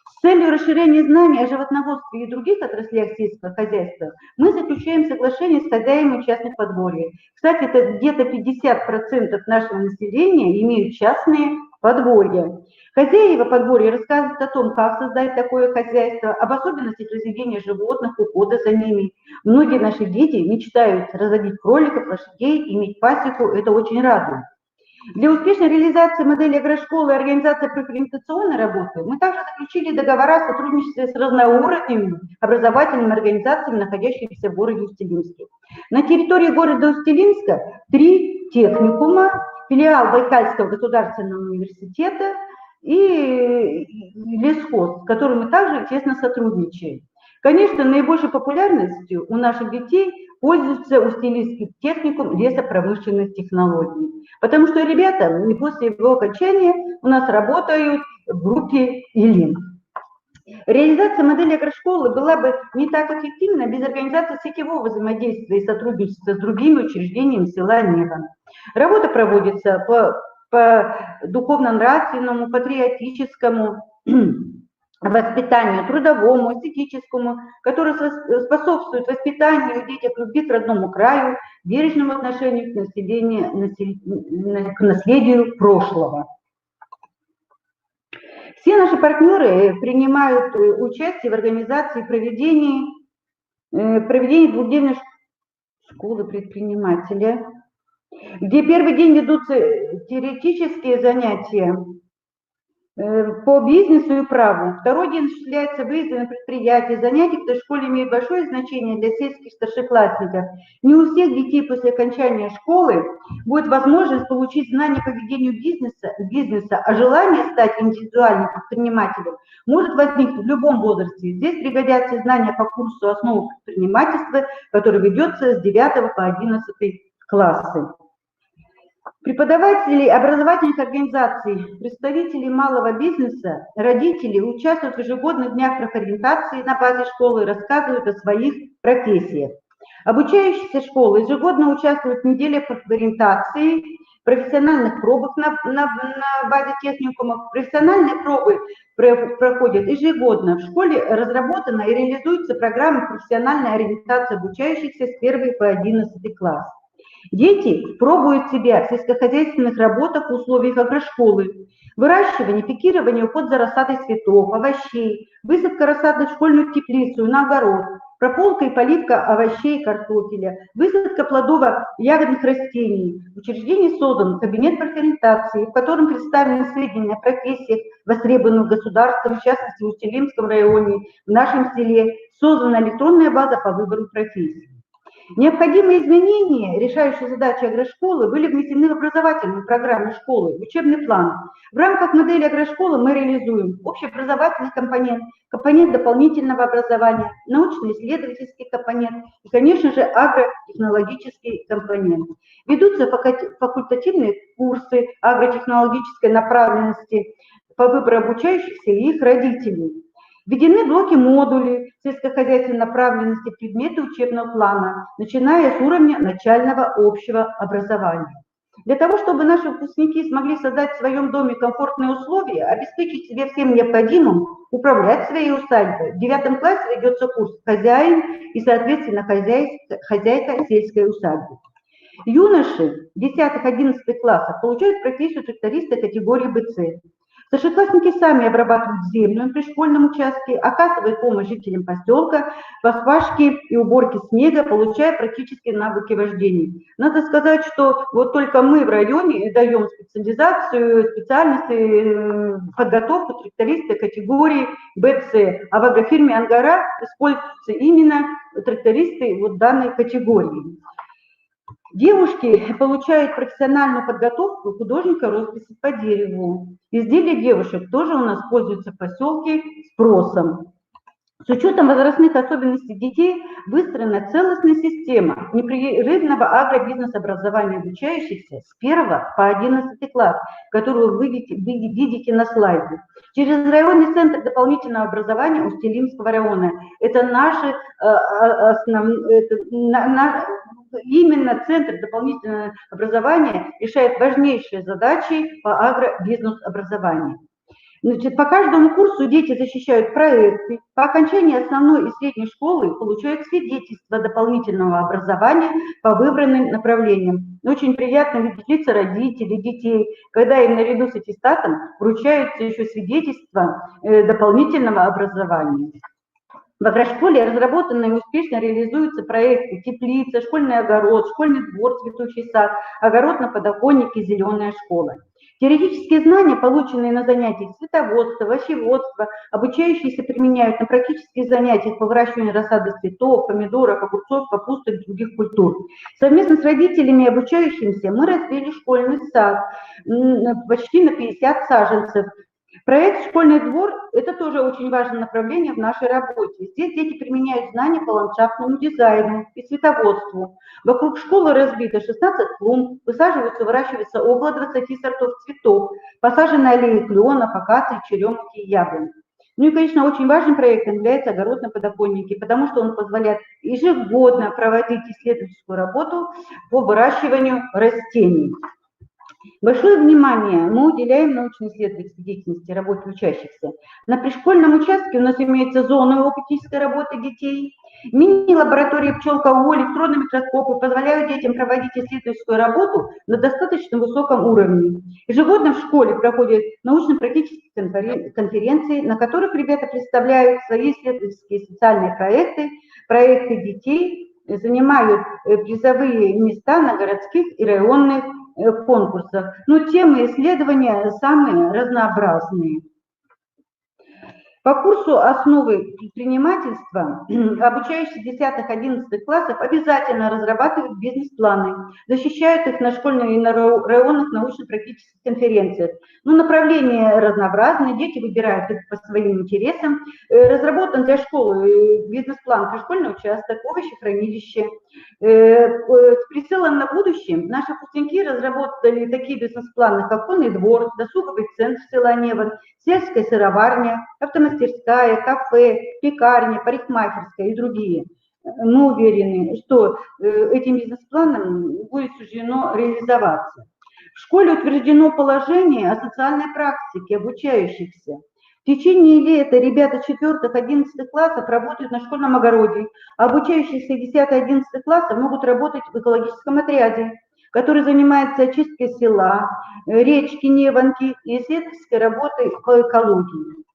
С целью расширения знаний о животноводстве и других отраслях сельского хозяйства мы заключаем соглашение с хозяевами частных подворий. Кстати, это где-то 50% нашего населения имеют частные подворья. Хозяева подворья рассказывают о том, как создать такое хозяйство, об особенностях разведения животных, ухода за ними. Многие наши дети мечтают разводить кроликов, лошадей, иметь пасеку, это очень радует. Для успешной реализации модели агрошколы и организации профориентационной работы мы также заключили договора о сотрудничестве с разноуровневыми образовательными организациями, находящимися в городе Усть-Илимске. На территории города Усть-Илимска 3 техникума, филиал Байкальского государственного университета и лесхоз, с которым мы также тесно сотрудничаем. Конечно, наибольшей популярностью у наших детей пользуется Усть-Илимский техникум лесопромышленных технологий, потому что ребята после его окончания у нас работают в группе ИЛИМ. Реализация модели агрошколы была бы не так эффективна без организации сетевого взаимодействия и сотрудничества с другими учреждениями села Неган. Работа проводится по духовно-нравственному, патриотическому воспитанию, трудовому, эстетическому, который способствует воспитанию детей любви к родному краю, бережному отношению к наследию прошлого. Все наши партнеры принимают участие в организации проведения двухдневной школы предпринимателя, где первый день ведутся теоретические занятия по бизнесу и праву. Второй день осуществляется выезды на предприятия. Занятия в этой школе имеют большое значение для сельских старшеклассников. Не у всех детей после окончания школы будет возможность получить знания по ведению бизнеса, а желание стать индивидуальным предпринимателем может возникнуть в любом возрасте. Здесь пригодятся знания по курсу «Основы предпринимательства», который ведется с 9 по 11 классы. Преподаватели образовательных организаций, представители малого бизнеса, родители участвуют в ежегодных днях профориентации на базе школы и рассказывают о своих профессиях. Обучающиеся школы ежегодно участвуют в неделе профориентации, профессиональных пробах на базе техникумов. Профессиональные пробы проходят ежегодно. В школе разработана и реализуется программа профессиональной ориентации обучающихся с 1 по 11 класс. Дети пробуют себя в сельскохозяйственных работах в условиях агрошколы. Выращивание, пикирование, уход за рассадой цветов, овощей, высадка рассады в школьную теплицу и на огород, прополка и поливка овощей и картофеля, высадка плодово-ягодных растений. В учреждении создан кабинет профориентации, в котором представлены сведения о профессиях, востребованных государством, в частности в Усть-Илимском районе, в нашем селе. Создана электронная база по выбору профессий. Необходимые изменения, решающие задачи агрошколы, были внесены в образовательную программу школы, в учебный план. В рамках модели агрошколы мы реализуем общеобразовательный компонент, компонент дополнительного образования, научно-исследовательский компонент и, конечно же, агротехнологический компонент. Ведутся факультативные курсы агротехнологической направленности по выбору обучающихся и их родителей. Введены блоки-модули сельскохозяйственной направленности в предметы учебного плана, начиная с уровня начального общего образования. Для того, чтобы наши выпускники смогли создать в своем доме комфортные условия, обеспечить себе всем необходимым, управлять своей усадьбой, в 9 классе ведется курс «Хозяин» и, соответственно, «Хозяйка сельской усадьбы». Юноши 10-11 классов получают профессию тракториста категории БЦ. Старшеклассники сами обрабатывают землю при школьном участке, оказывают помощь жителям поселка по спашке и уборке снега, получая практические навыки вождения. Надо сказать, что вот только мы в районе даем специализацию, специальности, подготовку тракториста категории БЦ, а в агрофирме «Ангара» используются именно трактористы вот данной категории. Девушки получают профессиональную подготовку художника росписи по дереву. Изделия девушек тоже у нас пользуются в поселке спросом. С учетом возрастных особенностей детей выстроена целостная система непрерывного агробизнес-образования обучающихся с 1 по 11 класс, которую вы видите на слайде. Через районный центр дополнительного образования Усть-Илимского района. Это наши именно Центр дополнительного образования решает важнейшие задачи по агробизнес-образованию. Значит, по каждому курсу дети защищают проекты. По окончании основной и средней школы получают свидетельство дополнительного образования по выбранным направлениям. Очень приятно видеть лица родителей, детей, когда им наряду с аттестатом вручаются еще свидетельства дополнительного образования. В агрошколе разработаны и успешно реализуются проекты «Теплица», «Школьный огород», «Школьный двор», «Цветущий сад», «Огород на подоконнике», «Зеленая школа». Теоретические знания, полученные на занятиях цветоводства, овощеводства, обучающиеся применяют на практических занятиях по выращиванию рассады цветов, помидоров, огурцов, капусты и других культур. Совместно с родителями и обучающимися мы развили школьный сад почти на 50 саженцев. Проект «Школьный двор» – это тоже очень важное направление в нашей работе. Здесь дети применяют знания по ландшафтному дизайну и цветоводству. Вокруг школы разбито 16 клумб, выращивается около 20 сортов цветов, посажены аллеи кленов, акаций, черемухи и яблонь. Ну и, конечно, очень важным проектом является огород на подоконнике, потому что он позволяет ежегодно проводить исследовательскую работу по выращиванию растений. Большое внимание мы уделяем научно-исследовательской деятельности работе учащихся. На пришкольном участке у нас имеется зона опытической работы детей. Мини-лаборатории пчелка-УО, электронные микроскопы позволяют детям проводить исследовательскую работу на достаточно высоком уровне. Ежегодно в школе проходят научно-практические конференции, на которых ребята представляют свои исследовательские и социальные проекты детей, занимают призовые места на городских и районных конкурсах. Но темы исследования самые разнообразные. По курсу «Основы предпринимательства» обучающиеся 10-11 классов обязательно разрабатывают бизнес-планы, защищают их на школьных и на районных научно-практических конференциях. Но направления разнообразные, дети выбирают их по своим интересам. Разработан для школы бизнес-план «Пришкольный участок», «Овощехранилище». С прицелом на будущее наши выпускники разработали такие бизнес-планы, как «Конный двор», «Досуговый центр» села Неван, «Сельская сыроварня», «Автомастерская», «Кафе», «Пекарня», «Парикмахерская» и другие. Мы уверены, что этим бизнес-планом будет суждено реализоваться. В школе утверждено положение о социальной практике обучающихся. В течение лета ребята 4-11 классов работают на школьном огороде, а обучающиеся 10-11 классов могут работать в экологическом отряде, который занимается очисткой села, речки, Неванки и исследовательской работой по экологии.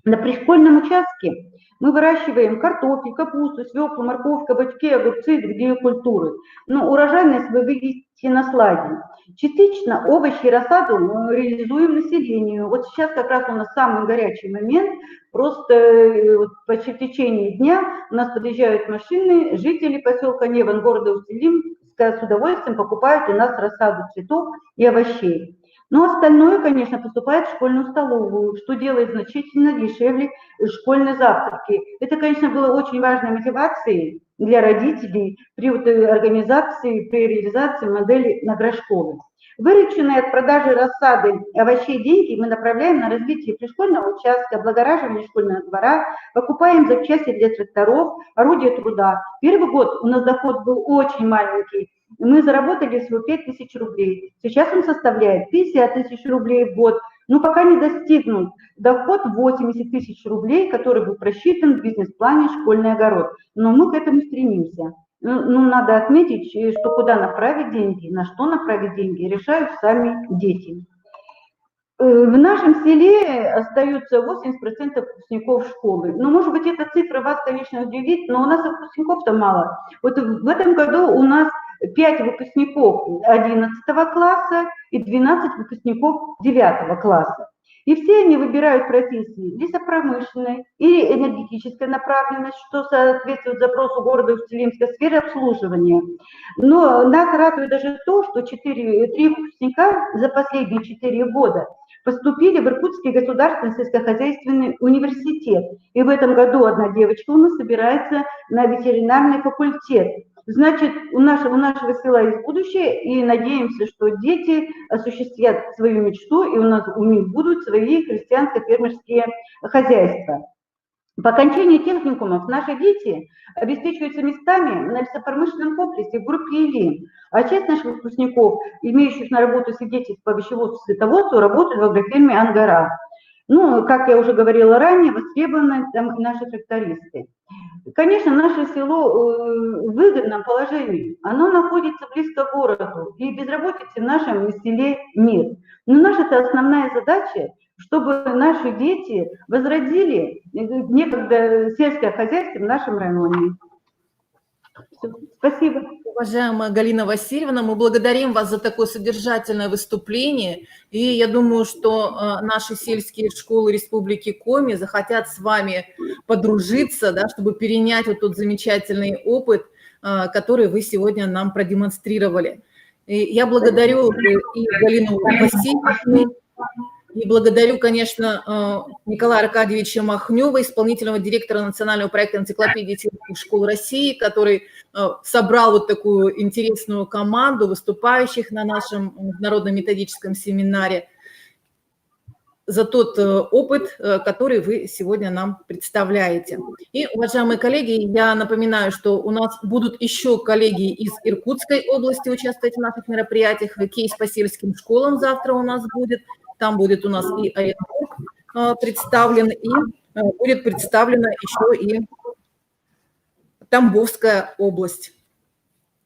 На пришкольном участке мы выращиваем картофель, капусту, свеклу, морковь, кабачки, огурцы и другие культуры. Но урожайность вы видите на слайде. Частично овощи и рассаду мы реализуем населению. Вот сейчас как раз у нас самый горячий момент. Просто почти в течение дня у нас подъезжают машины, жители поселка Неван, города Усть-Илимска, с удовольствием покупают у нас рассаду цветов и овощей. Но остальное, конечно, поступает в школьную столовую, что делает значительно дешевле школьные завтраки. Это, конечно, было очень важной мотивацией для родителей при организации, при реализации модели агрошколы. Вырученные от продажи рассады овощей деньги мы направляем на развитие пришкольного участка, облагораживание школьного двора, покупаем запчасти для тракторов, орудия труда. Первый год у нас доход был очень маленький. Мы заработали всего 5000 рублей. Сейчас он составляет 50 тысяч рублей в год, но пока не достигнут доход 80 тысяч рублей, который был просчитан в бизнес-плане «Школьный огород». Но мы к этому стремимся. Ну, надо отметить, что куда направить деньги, на что направить деньги, решают сами дети. В нашем селе остаются 80% выпускников школы. Ну, может быть, эта цифра вас, конечно, удивит, но у нас выпускников-то мало. Вот в этом году у нас 5 выпускников 11 класса и 12 выпускников 9 класса. И все они выбирают профессии лесопромышленной или энергетической направленности, что соответствует запросу города Усть-Илимска, сферы обслуживания. Но нас радует даже то, что 3 выпускника за последние 4 года поступили в Иркутский государственный сельскохозяйственный университет. И в этом году одна девочка у нас собирается на ветеринарный факультет. Значит, у нашего села есть будущее, и надеемся, что дети осуществят свою мечту, и у них будут свои крестьянско-фермерские хозяйства. По окончании техникумов наши дети обеспечиваются местами на лесопромышленном комплексе в группе «Илим», а часть наших выпускников, имеющих на работу свидетельство по овощеводству и цветоводству, работают в агрофирме «Ангара». Ну, как я уже говорила ранее, востребованы там наши трактористы. Конечно, наше село в выгодном положении. Оно находится близко к городу, и безработицы в нашем селе нет. Но наша-то основная задача, чтобы наши дети возродили некогда сельское хозяйство в нашем районе. Все. Спасибо. Уважаемая Галина Васильевна, мы благодарим вас за такое содержательное выступление. И я думаю, что наши сельские школы Республики Коми захотят с вами подружиться, да, чтобы перенять вот тот замечательный опыт, который вы сегодня нам продемонстрировали. И я благодарю и Галину Васильевну, и благодарю, конечно, Николая Аркадьевича Махнева, исполнительного директора национального проекта энциклопедии сельских школ России, который собрал вот такую интересную команду выступающих на нашем международном методическом семинаре, за тот опыт, который вы сегодня нам представляете. И, уважаемые коллеги, я напоминаю, что у нас будут еще коллеги из Иркутской области участвовать в наших мероприятиях. Кейс по сельским школам завтра у нас будет. Там будет у нас и Оренбург представлен, и будет представлена еще и Тамбовская область.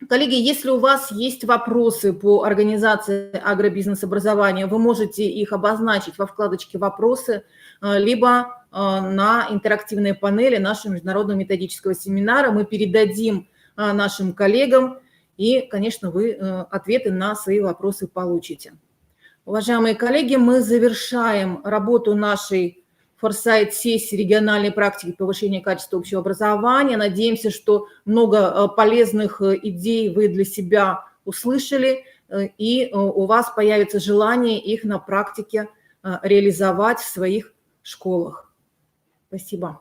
Коллеги, если у вас есть вопросы по организации агробизнес-образования, вы можете их обозначить во вкладочке «Вопросы», либо на интерактивной панели нашего международного методического семинара. Мы передадим нашим коллегам, и, конечно, вы ответы на свои вопросы получите. Уважаемые коллеги, мы завершаем работу нашей форсайт-сессии региональной практики повышения качества общего образования. Надеемся, что много полезных идей вы для себя услышали, и у вас появится желание их на практике реализовать в своих школах. Спасибо.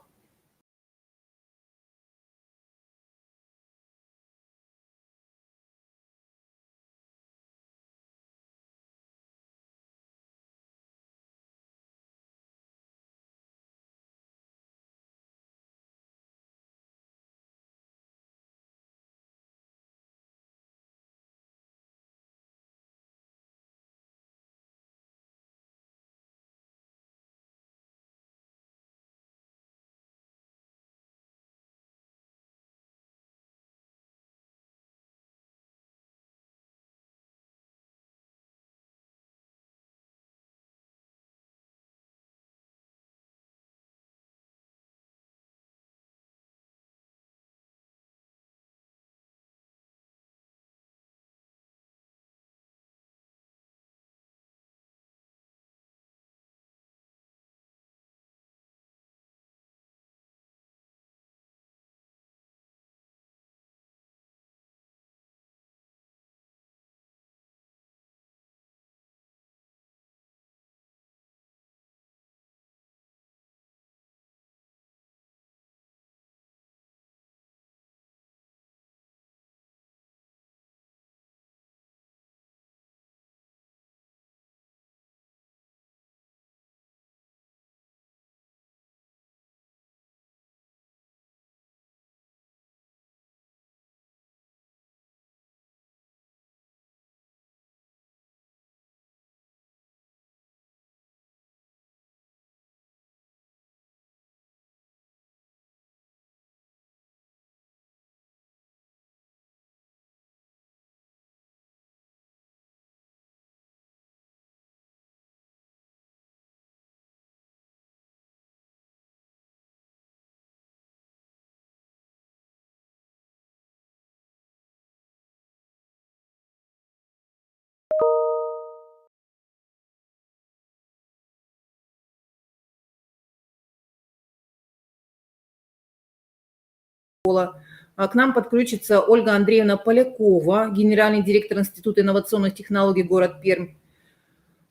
К нам подключится Ольга Андреевна Полякова, генеральный директор Института инновационных технологий город Пермь.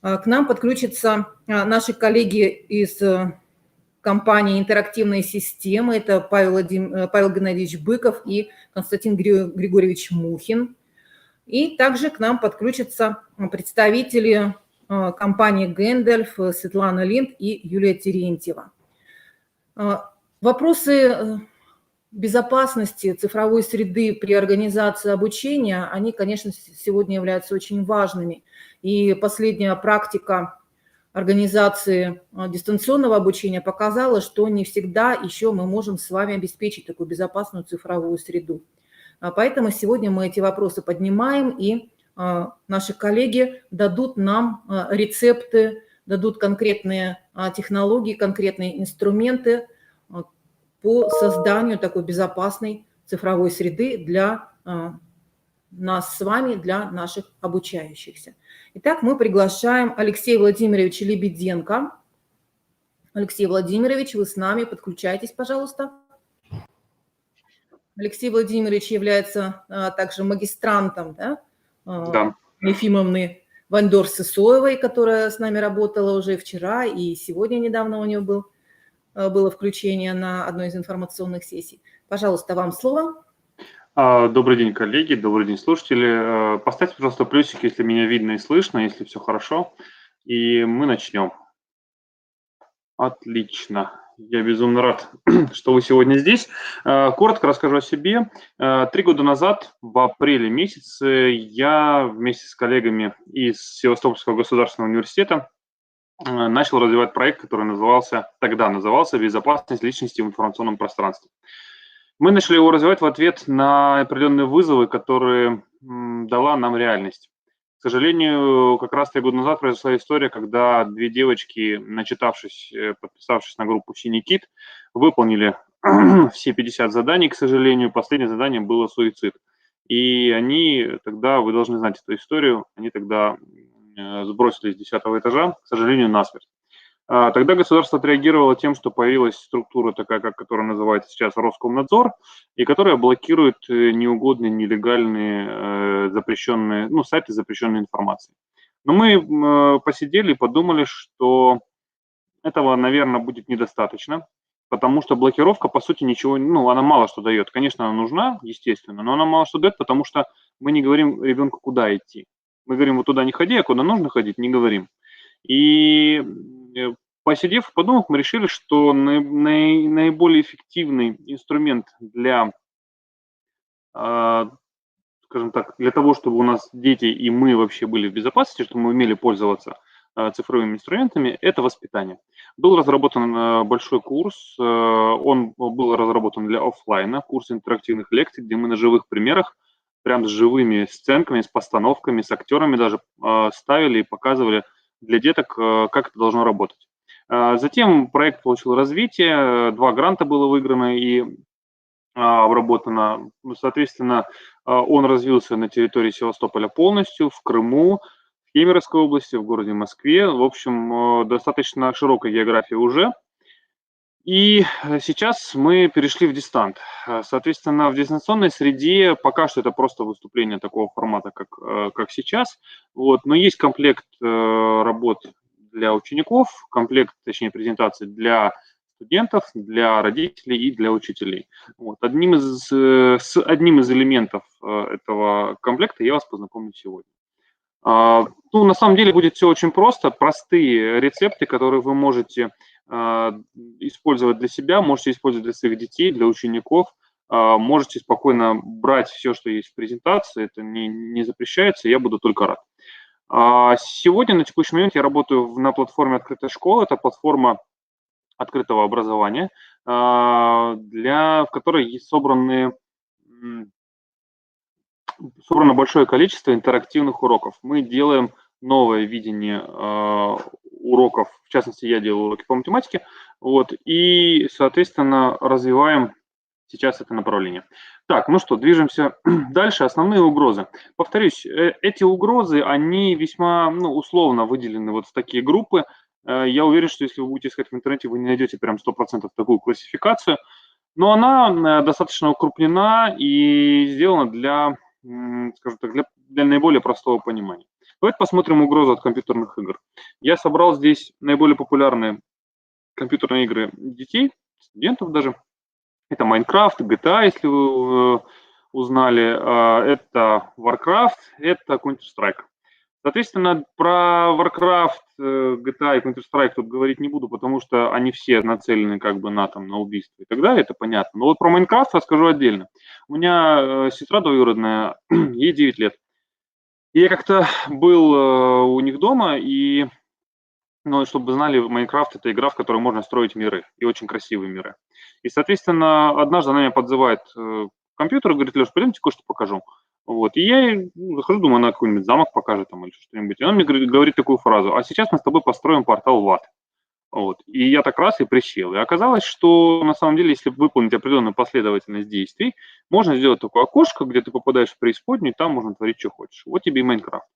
К нам подключатся наши коллеги из компании «Интерактивные системы». Это Павел Геннадьевич Быков и Константин Григорьевич Мухин. И также к нам подключатся представители компании «Гэндальф», Светлана Линд и Юлия Терентьева. Вопросы безопасности цифровой среды при организации обучения, они, конечно, сегодня являются очень важными. И последняя практика организации дистанционного обучения показала, что не всегда еще мы можем с вами обеспечить такую безопасную цифровую среду. Поэтому сегодня мы эти вопросы поднимаем, и наши коллеги дадут нам рецепты, дадут конкретные технологии, конкретные инструменты по созданию такой безопасной цифровой среды для нас с вами, для наших обучающихся. Итак, мы приглашаем Алексея Владимировича Лебеденко. Алексей Владимирович, вы с нами, подключайтесь, пожалуйста. Алексей Владимирович является также магистрантом, да? Ефимовны Вандор-Сысоевой, которая с нами работала уже вчера, и сегодня недавно у нее было включение на одной из информационных сессий. Пожалуйста, вам слово. Добрый день, коллеги, добрый день, слушатели. Поставьте, пожалуйста, плюсик, если меня видно и слышно, если все хорошо, и мы начнем. Отлично. Я безумно рад, что вы сегодня здесь. Коротко расскажу о себе. 3 года назад, в апреле месяце, я вместе с коллегами из Севастопольского государственного университета начал развивать проект, который тогда назывался «Безопасность личности в информационном пространстве». Мы начали его развивать в ответ на определенные вызовы, которые дала нам реальность. К сожалению, как раз 3 года назад произошла история, когда 2 девочки, начитавшись, подписавшись на группу «Синий кит», выполнили все 50 заданий. К сожалению, последнее задание было суицид. И они тогда, вы должны знать эту историю, они тогда сбросились с 10-го этажа, к сожалению, насмерть. Тогда государство отреагировало тем, что появилась структура такая, которая называется сейчас Роскомнадзор, и которая блокирует неугодные, нелегальные, запрещенные, сайты с запрещенной информацией. Но мы посидели и подумали, что этого, наверное, будет недостаточно, потому что блокировка, по сути, ничего, она мало что дает. Конечно, она нужна, естественно, но она мало что дает, потому что мы не говорим ребенку, куда идти. Мы говорим, вот туда не ходи, а куда нужно ходить, не говорим. И посидев, подумав, мы решили, что наиболее эффективный инструмент для, скажем так, для того, чтобы у нас дети и мы вообще были в безопасности, чтобы мы умели пользоваться цифровыми инструментами, это воспитание. Был разработан большой курс, он был разработан для офлайна, курс интерактивных лекций, где мы на живых примерах, прям с живыми сценками, с постановками, с актерами даже ставили и показывали для деток, как это должно работать. Затем проект получил развитие, 2 гранта было выиграно и обработано. Соответственно, он развился на территории Севастополя полностью, в Крыму, в Кемеровской области, в городе Москве. В общем, достаточно широкая география уже. И сейчас мы перешли в дистант. Соответственно, в дистанционной среде пока что это просто выступление такого формата, как сейчас. Но есть комплект работ для учеников, комплект, точнее, презентаций для студентов, для родителей и для учителей. С одним из элементов этого комплекта я вас познакомлю сегодня. На самом деле будет все очень просто, простые рецепты, которые вы можете использовать для себя, можете использовать для своих детей, для учеников, можете спокойно брать все, что есть в презентации, это не запрещается, я буду только рад. Сегодня, на текущий момент, я работаю на платформе «Открытая школа», это платформа открытого образования, в которой собрано большое количество интерактивных уроков. Мы делаем новое видение уроков, в частности, я делаю уроки по математике, и, соответственно, развиваем сейчас это направление. Так, движемся дальше. Основные угрозы. Повторюсь, эти угрозы, они весьма условно выделены в такие группы. Я уверен, что если вы будете искать в интернете, вы не найдете прям 100% такую классификацию, но она достаточно укрупнена и сделана для, скажем так, для наиболее простого понимания. Давайте посмотрим угрозу от компьютерных игр. Я собрал здесь наиболее популярные компьютерные игры детей, студентов даже. Это Minecraft, GTA, если вы узнали, это Warcraft, это Counter-Strike. Соответственно, про Warcraft, GTA и Counter-Strike тут говорить не буду, потому что они все нацелены на убийство и так далее, это понятно. Но про Minecraft расскажу отдельно. У меня сестра двоюродная, ей 9 лет. И я как-то был у них дома, и Но чтобы вы знали, Майнкрафт – это игра, в которой можно строить миры, и очень красивые миры. И, соответственно, однажды она меня подзывает к компьютеру, говорит: Леш, пойдемте кое-что покажу. Вот. И я захожу, думаю, она какой-нибудь замок покажет там или что-нибудь. И он мне говорит такую фразу: а сейчас мы с тобой построим портал в ад. Вот. И я так раз и присел. И оказалось, что на самом деле, если выполнить определенную последовательность действий, можно сделать такое окошко, где ты попадаешь в преисподнюю, и там можно творить, что хочешь. Вот тебе и Майнкрафт.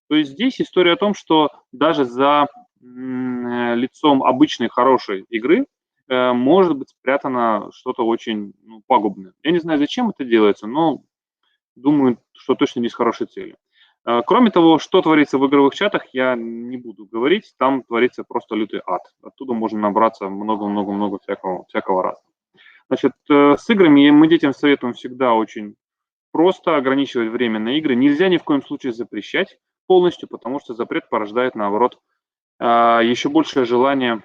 То есть здесь история о том, что даже за лицом обычной хорошей игры может быть спрятано что-то очень пагубное. Я не знаю, зачем это делается, но думаю, что точно не с хорошей целью. Кроме того, что творится в игровых чатах, я не буду говорить. Там творится просто лютый ад. Оттуда можно набраться много-много-много всякого разного. Значит, с играми мы детям советуем всегда очень просто ограничивать время на игры. Нельзя ни в коем случае запрещать полностью, потому что запрет порождает, наоборот, еще большее желание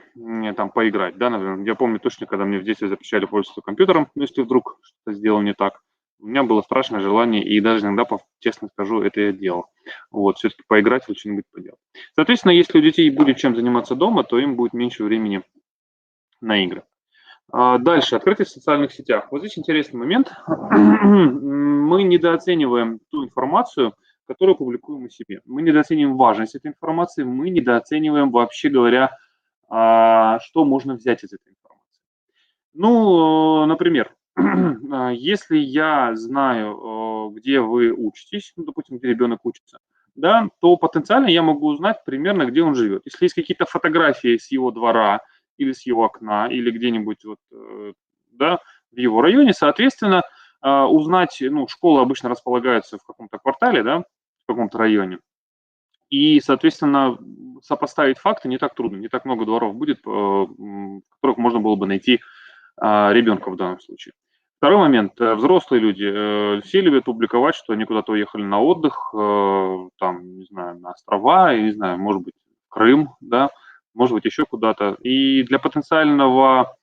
там поиграть. Да, например, я помню точно, когда мне в детстве запрещали пользоваться компьютером, если вдруг что-то сделал не так. У меня было страшное желание, и даже иногда, честно скажу, это я делал. Вот, все-таки поиграть или что-нибудь поделать. Соответственно, если у детей будет чем заниматься дома, то им будет меньше времени на игры. Дальше, открытость в социальных сетях. Вот здесь интересный момент. Мы недооцениваем ту информацию, которую публикуем о себе. Мы недооцениваем важность этой информации, мы недооцениваем, вообще говоря, что можно взять из этой информации. Ну, например, если я знаю, где вы учитесь, ну, допустим, где ребенок учится, да, то потенциально я могу узнать примерно, где он живет. Если есть какие-то фотографии с его двора или с его окна, или где-нибудь вот, да, в его районе, соответственно, узнать, ну, школы обычно располагаются в каком-то квартале, да, в каком-то районе, и, соответственно, сопоставить факты не так трудно, не так много дворов будет, в которых можно было бы найти ребенка в данном случае. Второй момент. Взрослые люди все любят публиковать, что они куда-то уехали на отдых, там, не знаю, на острова, я не знаю, может быть, в Крым, да, может быть, еще куда-то. И для потенциального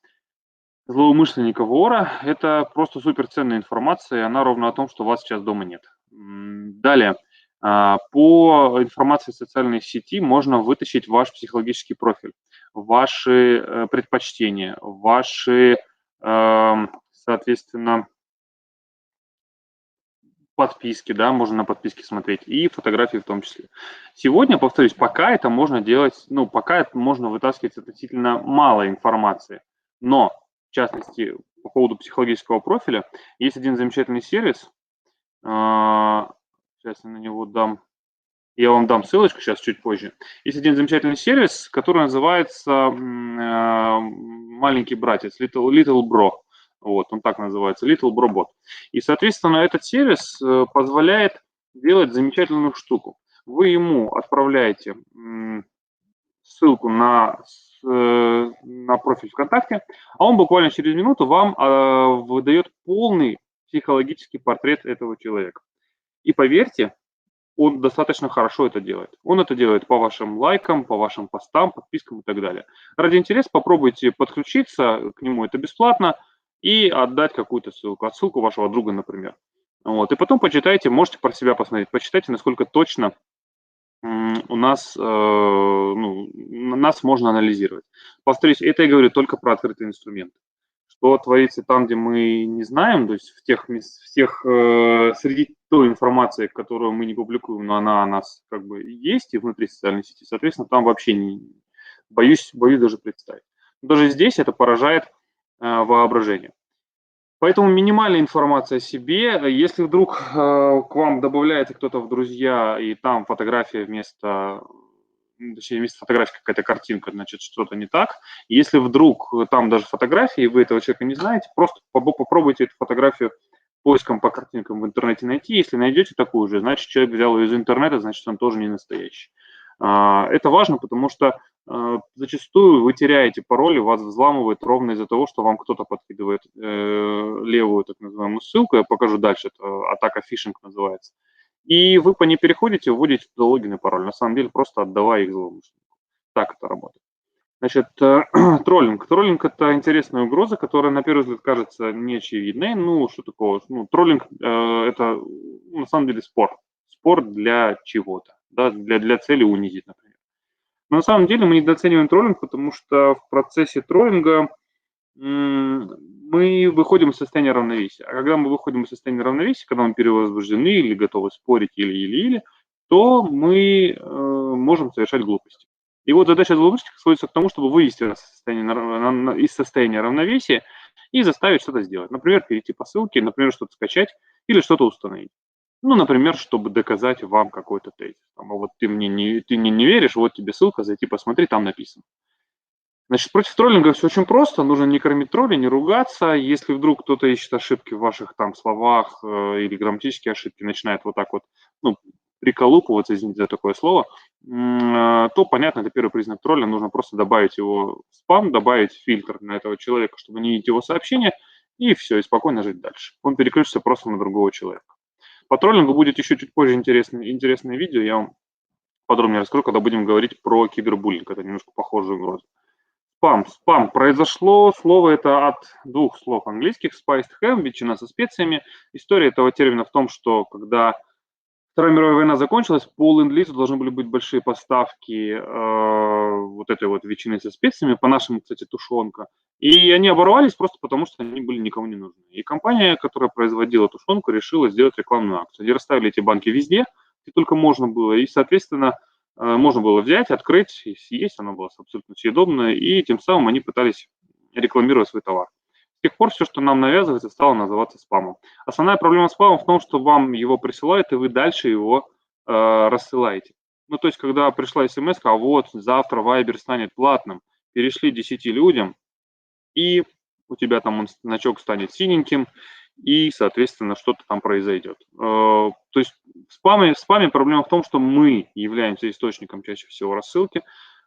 злоумышленника, вора, это просто суперценная информация, и она ровно о том, что вас сейчас дома нет. Далее. По информации в социальной сети можно вытащить ваш психологический профиль, ваши предпочтения, ваши, соответственно, подписки, да, можно на подписки смотреть, и фотографии в том числе. Сегодня, повторюсь, пока это можно делать, ну, пока это можно вытаскивать относительно мало информации, но, в частности, по поводу психологического профиля, есть один замечательный сервис, сейчас я на него дам, я вам дам ссылочку сейчас чуть позже. Есть один замечательный сервис, который называется «Маленький братец», Little Bro. Вот, он так называется, Little Bro Bot. И, соответственно, этот сервис позволяет делать замечательную штуку. Вы ему отправляете ссылку на профиль ВКонтакте, а он буквально через минуту вам выдает полный психологический портрет этого человека. И поверьте, он достаточно хорошо это делает. Он это делает по вашим лайкам, по вашим постам, подпискам и так далее. Ради интереса попробуйте подключиться к нему, это бесплатно, и отдать какую-то ссылку, отсылку вашего друга, например. Вот. И потом почитайте, можете про себя посмотреть, почитайте, насколько точно у нас, нас можно анализировать. Повторюсь, это я говорю только про открытые инструменты. Что творится там, где мы не знаем, то есть среди той информации, которую мы не публикуем, но она у нас как бы есть и внутри социальной сети, соответственно, там вообще не боюсь даже представить. Даже здесь это поражает воображение. Поэтому минимальная информация о себе. Если вдруг к вам добавляется кто-то в друзья, и там фотография вместо фотографии какая-то картинка, значит, что-то не так. Если вдруг там даже фотографии, и вы этого человека не знаете, просто попробуйте эту фотографию поиском по картинкам в интернете найти. Если найдете такую же, значит, человек взял ее из интернета, значит, он тоже не настоящий. Это важно, потому что зачастую вы теряете пароли, вас взламывают ровно из-за того, что вам кто-то подкидывает левую так называемую ссылку. Я покажу дальше, это атака фишинг называется. И вы по ней переходите, вводите туда логин и пароль. На самом деле просто отдавая их злоумышленнику. Так это работает. Значит, троллинг. Троллинг – это интересная угроза, которая на первый взгляд кажется неочевидной. Ну, что такого? Ну, троллинг – это на самом деле спор. Спор для чего-то, да, для цели унизить, например. Но на самом деле мы недооцениваем троллинг, потому что в процессе троллинга мы выходим из состояния равновесия. А когда мы выходим из состояния равновесия, когда мы перевозбуждены или готовы спорить, или, то мы можем совершать глупости. И вот задача злоумышленника сводится к тому, чтобы вывести нас из состояния равновесия и заставить что-то сделать. Например, перейти по ссылке, например, что-то скачать или что-то установить. Ну, например, чтобы доказать вам какой-то тезис. Там, а вот ты мне не веришь, вот тебе ссылка, зайти посмотри, там написано. Значит, против троллинга все очень просто. Нужно не кормить тролля, не ругаться. Если вдруг кто-то ищет ошибки в ваших там словах или грамматические ошибки, начинает вот так вот, ну, приколупываться, извините за такое слово, то, понятно, это первый признак тролля. Нужно просто добавить его в спам, добавить фильтр на этого человека, чтобы не видеть его сообщения, и все, и спокойно жить дальше. Он переключится просто на другого человека. По троллингу будет еще чуть позже интересное видео, я вам подробнее раскрою, когда будем говорить про кибербуллинг. Это немножко похожая угроза. Спам. Произошло слово это от двух слов английских spiced ham, ветчина со специями. История этого термина в том, что когда Вторая мировая война закончилась, по ленд-лизу должны были быть большие поставки вот этой вот ветчины со специями, по-нашему, кстати, тушенка. И они оборвались просто потому, что они были никому не нужны. И компания, которая производила тушенку, решила сделать рекламную акцию. Они расставили эти банки везде, где только можно было. И, соответственно, можно было взять, открыть и съесть. Оно было абсолютно съедобное. И тем самым они пытались рекламировать свой товар. С тех пор все, что нам навязывается, стало называться спамом. Основная проблема спама в том, что вам его присылают, и вы дальше его рассылаете. Ну, то есть, когда пришла смс, а вот завтра Viber станет платным, перешли 10 людям, и у тебя там значок станет синеньким, и, соответственно, что-то там произойдет. То есть в спаме проблема в том, что мы являемся источником чаще всего рассылки.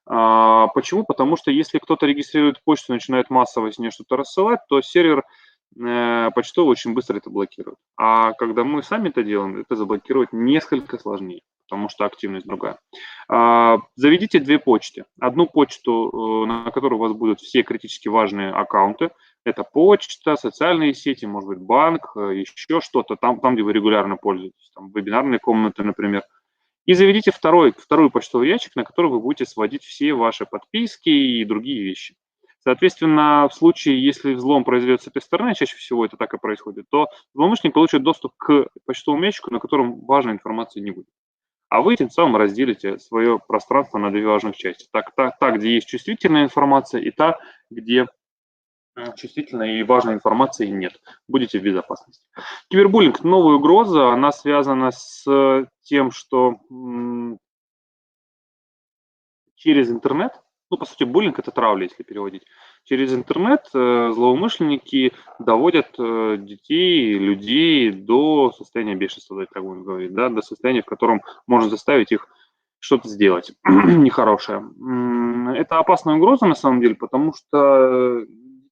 Почему? Потому что если кто-то регистрирует почту и начинает массово с ней что-то рассылать, то сервер почтовый очень быстро это блокирует. А когда мы сами это делаем, это заблокировать несколько сложнее, потому что активность другая. Заведите две почты. Одну почту, на которой у вас будут все критически важные аккаунты. Это почта, социальные сети, может быть, банк, еще что-то, там, где вы регулярно пользуетесь, там, вебинарные комнаты, например. И заведите второй почтовый ящик, на который вы будете сводить все ваши подписки и другие вещи. Соответственно, в случае, если взлом произойдет с этой стороны, чаще всего это так и происходит, то злоумышленник получит доступ к почтовому ящику, на котором важной информации не будет. А вы тем самым разделите свое пространство на две важных части. Та, где есть чувствительная информация, и та, где чувствительной и важной информации нет. Будете в безопасности. Кибербуллинг – новая угроза. Она связана с тем, что через интернет, ну, по сути, буллинг – это травля, если переводить. Через интернет злоумышленники доводят детей, людей до состояния бешенства, так будем говорить, да, до состояния, в котором можно заставить их что-то сделать нехорошее. Это опасная угроза, на самом деле, потому что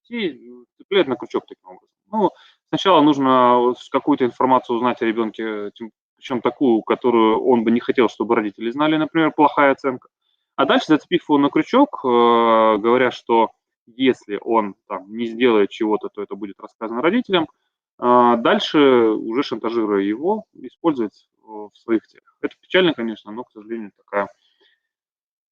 детей цепляют на крючок таким образом. Ну, сначала нужно какую-то информацию узнать о ребенке, причем такую, которую он бы не хотел, чтобы родители знали, например, плохая оценка. А дальше, зацепив его на крючок, говоря, что если он там не сделает чего-то, то это будет рассказано родителям, дальше, уже шантажируя его, использовать в своих целях. Это печально, конечно, но, к сожалению,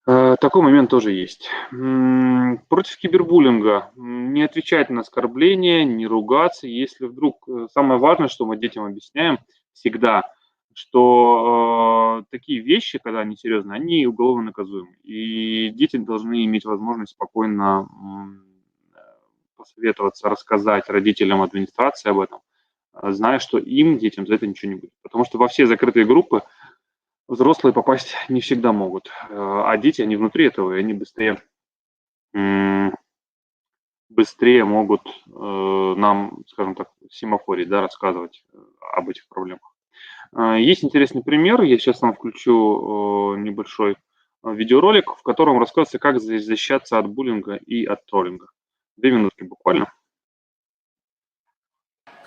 такой момент тоже есть. Против кибербуллинга не отвечать на оскорбления, не ругаться. Если вдруг... Самое важное, что мы детям объясняем всегда, что такие вещи, когда они серьезные, они уголовно наказуемы. И дети должны иметь возможность спокойно посоветоваться, рассказать родителям, администрации об этом, зная, что им, детям, за это ничего не будет. Потому что во все закрытые группы взрослые попасть не всегда могут, а дети, они внутри этого, и они быстрее могут нам, скажем так, семафорить, да, рассказывать об этих проблемах. Есть интересный пример, я сейчас вам включу небольшой видеоролик, в котором рассказывается, как защищаться от буллинга и от троллинга. 2 минутки буквально.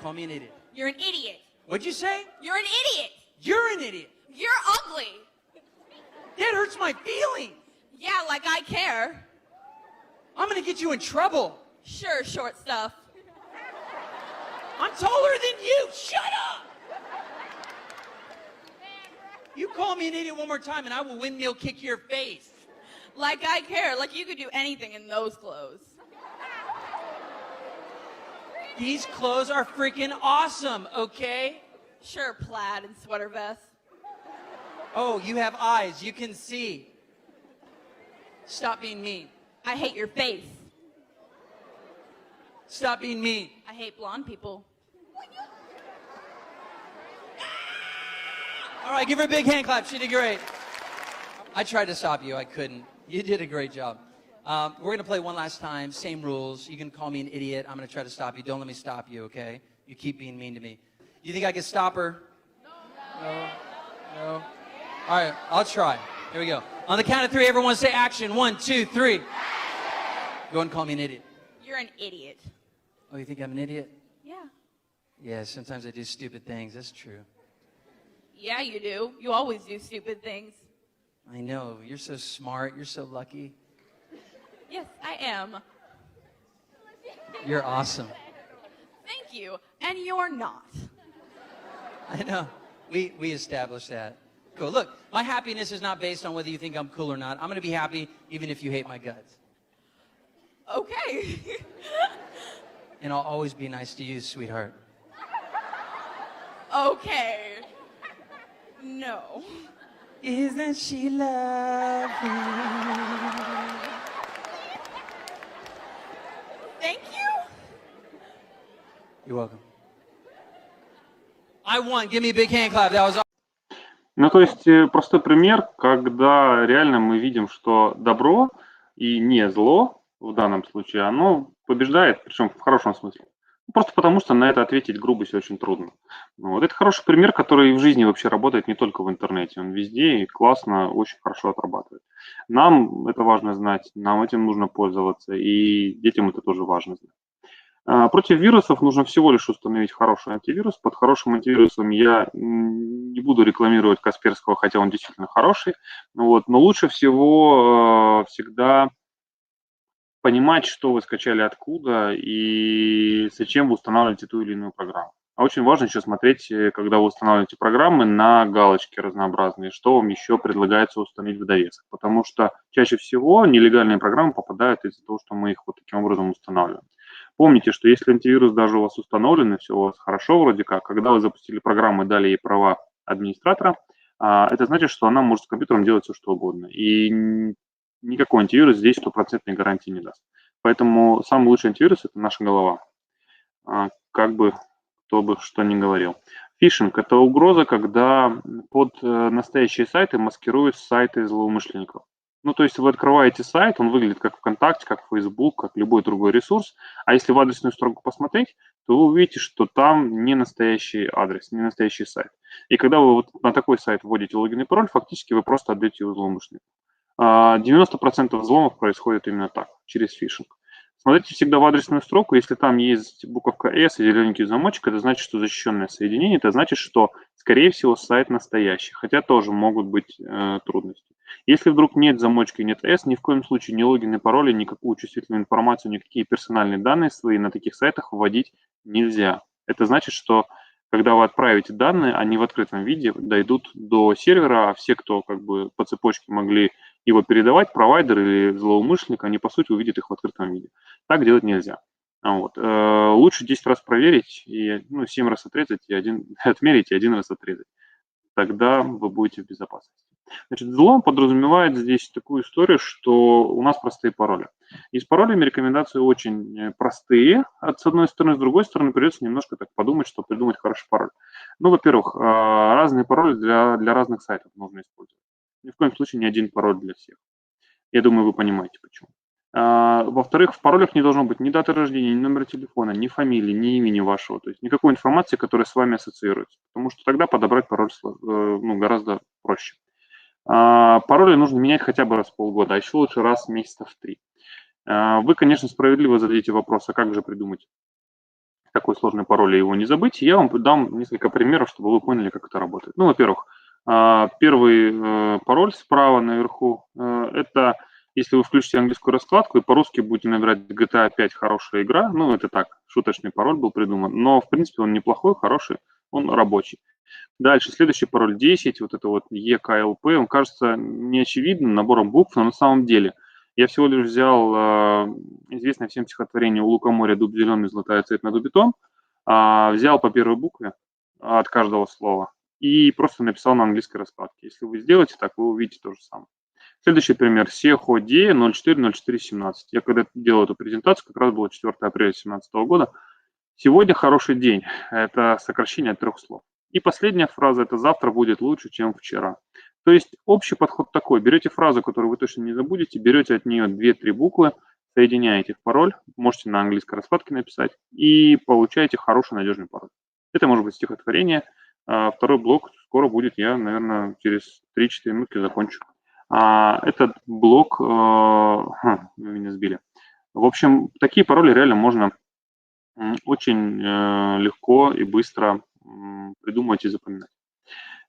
Call me an idiot. You're an idiot. What'd you say? You're an idiot. You're an idiot. You're ugly. That hurts my feelings. Yeah, like I care. I'm gonna get you in trouble. Sure, short stuff. I'm taller than you. Shut up. You call me an idiot one more time and I will windmill kick your face. Like I care. Like you could do anything in those clothes. These clothes are freaking awesome, okay? Sure, plaid and sweater vest. Oh, you have eyes. You can see. Stop being mean. I hate your face. Stop being mean. I hate blonde people. All right, give her a big hand clap. She did great. I tried to stop you. I couldn't. You did a great job. We're going to play one last time. Same rules. You can call me an idiot. I'm going to try to stop you. Don't let me stop you, okay? You keep being mean to me. You think I can stop her? No. No. All right, I'll try. Here we go. On the count of 3, everyone say action. 1, 2, 3. Go ahead and call me an idiot. You're an idiot. Oh, you think I'm an idiot? Yeah. Yeah, sometimes I do stupid things. That's true. Yeah, you do. You always do stupid things. I know. You're so smart. You're so lucky. Yes, I am. You're awesome. Thank you. And you're not. I know. We established that. Cool. Look, my happiness is not based on whether you think I'm cool or not. I'm going to be happy even if you hate my guts. Okay. And I'll always be nice to you, sweetheart. Okay. No. Isn't she lovely? Thank you. You're welcome. I won. Give me a big hand clap. That was awesome. Ну, то есть простой пример, когда реально мы видим, что добро и не зло в данном случае, оно побеждает, причем в хорошем смысле. Просто потому, что на это ответить грубость очень трудно. Вот. Это хороший пример, который в жизни вообще работает не только в интернете. Он везде и классно, очень хорошо отрабатывает. Нам это важно знать, нам этим нужно пользоваться, и детям это тоже важно знать. Против вирусов нужно всего лишь установить хороший антивирус. Под хорошим антивирусом я не буду рекламировать Касперского, хотя он действительно хороший. Вот. Но лучше всего всегда понимать, что вы скачали откуда и зачем вы устанавливаете ту или иную программу. А очень важно еще смотреть, когда вы устанавливаете программы, на галочки разнообразные, что вам еще предлагается установить в довесок. Потому что чаще всего нелегальные программы попадают из-за того, что мы их вот таким образом устанавливаем. Помните, что если антивирус даже у вас установлен, и все у вас хорошо вроде как, когда вы запустили программу и дали ей права администратора, это значит, что она может с компьютером делать все, что угодно. И никакой антивирус здесь стопроцентной гарантии не даст. Поэтому самый лучший антивирус – это наша голова. Как бы кто бы что ни говорил. Фишинг – это угроза, когда под настоящие сайты маскируют сайты злоумышленников. Ну, то есть вы открываете сайт, он выглядит как ВКонтакте, как Facebook, как любой другой ресурс. А если в адресную строку посмотреть, то вы увидите, что там не настоящий адрес, не настоящий сайт. И когда вы вот на такой сайт вводите логин и пароль, фактически вы просто отдаете его злоумышленнику. 90% взломов происходит именно так, через фишинг. Смотрите всегда в адресную строку, если там есть буковка S и зелененький замочек, это значит, что защищенное соединение, это значит, что, скорее всего, сайт настоящий, хотя тоже могут быть трудности. Если вдруг нет замочка и нет S, ни в коем случае ни логин, ни пароли, никакую чувствительную информацию, никакие персональные данные свои на таких сайтах вводить нельзя. Это значит, что когда вы отправите данные, они в открытом виде дойдут до сервера, а все, кто как бы по цепочке могли его передавать, провайдер или злоумышленник, они по сути увидят их в открытом виде. Так делать нельзя. Вот. Лучше 10 раз проверить, и, 7 раз отрезать, и отмерить, и 1 раз отрезать. Тогда вы будете в безопасности. Значит, взлом подразумевает здесь такую историю, что у нас простые пароли. И с паролями рекомендации очень простые, с одной стороны, с другой стороны придется немножко так подумать, чтобы придумать хороший пароль. Ну, во-первых, разные пароли для разных сайтов нужно использовать. Ни в коем случае не один пароль для всех. Я думаю, вы понимаете, почему. Во-вторых, в паролях не должно быть ни даты рождения, ни номера телефона, ни фамилии, ни имени вашего. То есть никакой информации, которая с вами ассоциируется. Потому что тогда подобрать пароль гораздо проще. Пароли нужно менять хотя бы раз в полгода, а еще лучше раз в месяца в 3. Вы, конечно, справедливо зададите вопрос, а как же придумать такой сложный пароль и его не забыть? Я вам дам несколько примеров, чтобы вы поняли, как это работает. Ну, во-первых, первый пароль справа наверху – это если вы включите английскую раскладку и по-русски будете набирать GTA 5 хорошая игра, это так, шуточный пароль был придуман, но в принципе он неплохой, хороший, он рабочий. Дальше, следующий пароль 10, вот это вот ЕКЛП, он кажется неочевидным набором букв, но на самом деле я всего лишь взял известное всем стихотворение «У лукоморья дуб зеленый, золотая цепь на дубе том», взял по первой букве от каждого слова и просто написал на английской раскладке. Если вы сделаете так, вы увидите то же самое. Следующий пример. СЕХОДЕ 040417. Я когда делал эту презентацию, как раз было 4 апреля 2017 года. Сегодня хороший день. Это сокращение от 3 слов. И последняя фраза – это «завтра будет лучше, чем вчера». То есть общий подход такой. Берете фразу, которую вы точно не забудете, берете от нее 2-3 буквы, соединяете в пароль, можете на английской раскладке написать, и получаете хороший, надежный пароль. Это может быть стихотворение. Второй блок скоро будет, я, наверное, через 3-4 минутки закончу. Этот блок... вы меня сбили. В общем, такие пароли реально можно очень легко и быстро придумывать и запоминать.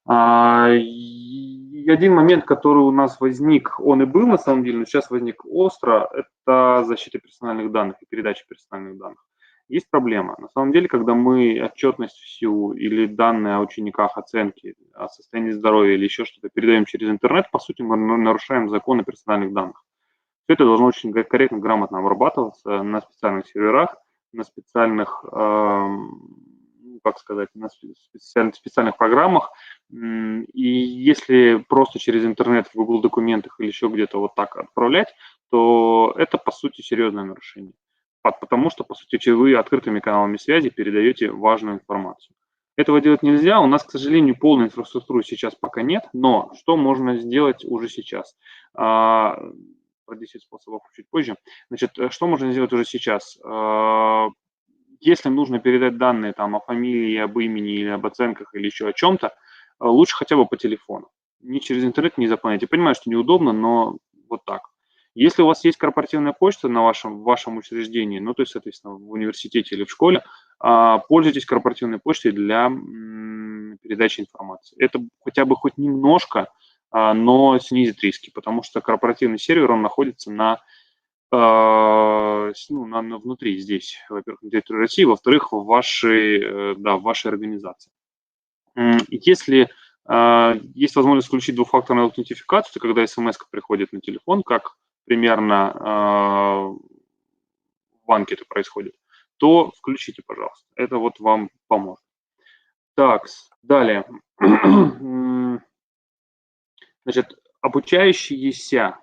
Один момент, который у нас возник, он и был на самом деле, но сейчас возник остро, это защита персональных данных и передача персональных данных. Есть проблема. На самом деле, когда мы отчетность всю или данные о учениках, оценки, о состоянии здоровья или еще что-то передаем через интернет, по сути, мы нарушаем законы персональных данных. Все это должно очень корректно, грамотно обрабатываться на специальных серверах, на специальных, как сказать, на специальных программах. И если просто через интернет в Google документах или еще где-то вот так отправлять, то это, по сути, серьезное нарушение. Потому что, по сути, вы открытыми каналами связи передаете важную информацию. Этого делать нельзя. У нас, к сожалению, полной инфраструктуры сейчас пока нет, но что можно сделать уже сейчас? Про 10 способов чуть позже. Значит, что можно сделать уже сейчас? Если нужно передать данные там, о фамилии, об имени или об оценках или еще о чем-то, лучше хотя бы по телефону. Не через интернет, не заполнять. Я понимаю, что неудобно, но вот так. Если у вас есть корпоративная почта в вашем учреждении, ну, то есть, соответственно, в университете или в школе, пользуйтесь корпоративной почтой для передачи информации. Это хотя бы хоть немножко, но снизит риски, потому что корпоративный сервер, он находится внутри здесь, во-первых, на территории России, во-вторых, в вашей организации. Если есть возможность включить двухфакторную аутентификацию, когда смс приходит на телефон, как примерно в банке это происходит, то включите, пожалуйста. Это вот вам поможет. Так, далее. Значит, обучающиеся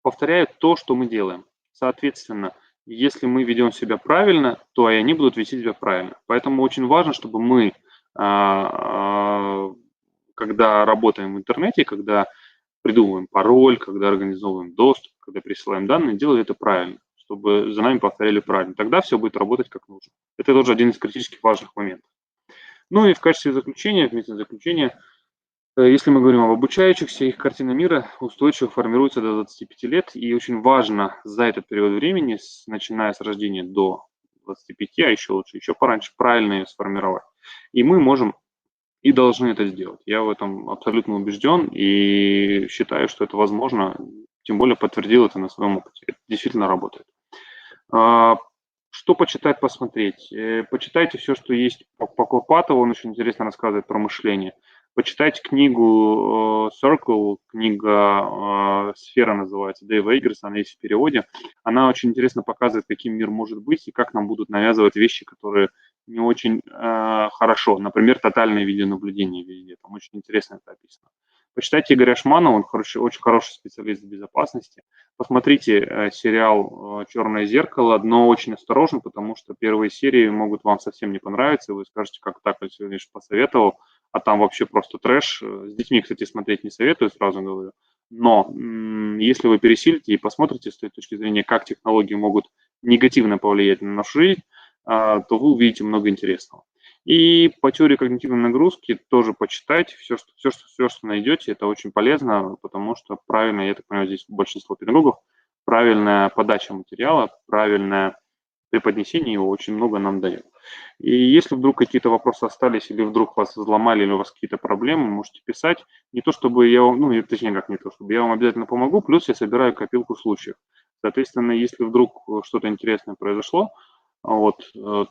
повторяют то, что мы делаем. Соответственно, если мы ведем себя правильно, то и они будут вести себя правильно. Поэтому очень важно, чтобы мы, когда работаем в интернете, когда придумываем пароль, когда организовываем доступ, когда присылаем данные, делали это правильно, чтобы за нами повторяли правильно. Тогда все будет работать как нужно. Это тоже один из критически важных моментов. Ну и в качестве заключения, если мы говорим об обучающихся, их картина мира устойчиво формируется до 25 лет, и очень важно за этот период времени, начиная с рождения до 25, а еще лучше, еще пораньше, правильно ее сформировать. И мы можем и должны это сделать. Я в этом абсолютно убежден и считаю, что это возможно, тем более подтвердил это на своем опыте. Это действительно работает. Что почитать, посмотреть? Почитайте все, что есть по Курпатову, он очень интересно рассказывает про мышление. Почитайте книгу Circle, книга «Сфера» называется, Дэйва Иггерса, она есть в переводе. Она очень интересно показывает, каким мир может быть и как нам будут навязывать вещи, которые не очень хорошо. Например, тотальное видеонаблюдение везде. Там очень интересно это описано. Почитайте Игоря Шманова, он очень хороший специалист в безопасности. Посмотрите сериал «Черное зеркало», но очень осторожно, потому что первые серии могут вам совсем не понравиться, и вы скажете, как так, я всего лишь посоветовал, а там вообще просто трэш. С детьми, кстати, смотреть не советую, сразу говорю. Но если вы пересилите и посмотрите с той точки зрения, как технологии могут негативно повлиять на нашу жизнь, то вы увидите много интересного. И по теории когнитивной нагрузки тоже почитайте все, что найдете. Это очень полезно, потому что правильно, я так понимаю, здесь большинство педагогов, правильная подача материала, правильное преподнесение его очень много нам дает. И если вдруг какие-то вопросы остались, или вдруг вас взломали, или у вас какие-то проблемы, можете писать. Не то, чтобы я вам, точнее, как не то, чтобы я вам обязательно помогу, плюс я собираю копилку случаев. Соответственно, если вдруг что-то интересное произошло, вот,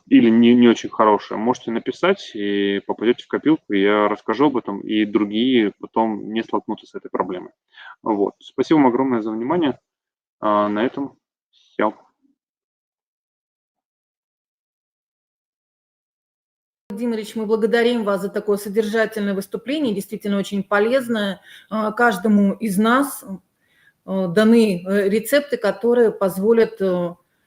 или не очень хорошая, можете написать и попадете в копилку, я расскажу об этом, и другие потом не столкнутся с этой проблемой. Вот. Спасибо вам огромное за внимание. На этом все. Владимирович, мы благодарим вас за такое содержательное выступление, действительно очень полезное. Каждому из нас даны рецепты, которые позволят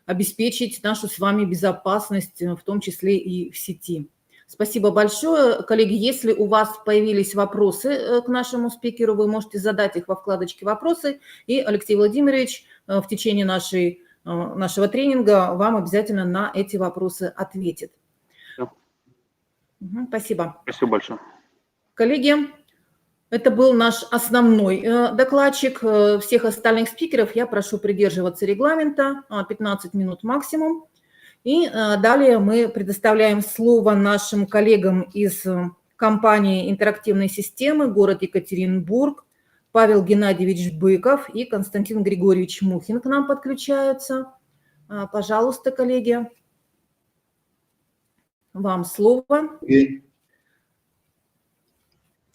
обеспечить нашу с вами безопасность, в том числе и в сети. Спасибо большое. Коллеги, если у вас появились вопросы к нашему спикеру, вы можете задать их во вкладочке «Вопросы», и Алексей Владимирович в течение нашего тренинга вам обязательно на эти вопросы ответит. Спасибо. Спасибо большое. Коллеги, это был наш основной докладчик. Всех остальных спикеров я прошу придерживаться регламента, 15 минут максимум. И далее мы предоставляем слово нашим коллегам из компании «Интерактивные системы», город Екатеринбург. Павел Геннадьевич Быков и Константин Григорьевич Мухин к нам подключаются. Пожалуйста, коллеги. Вам слово.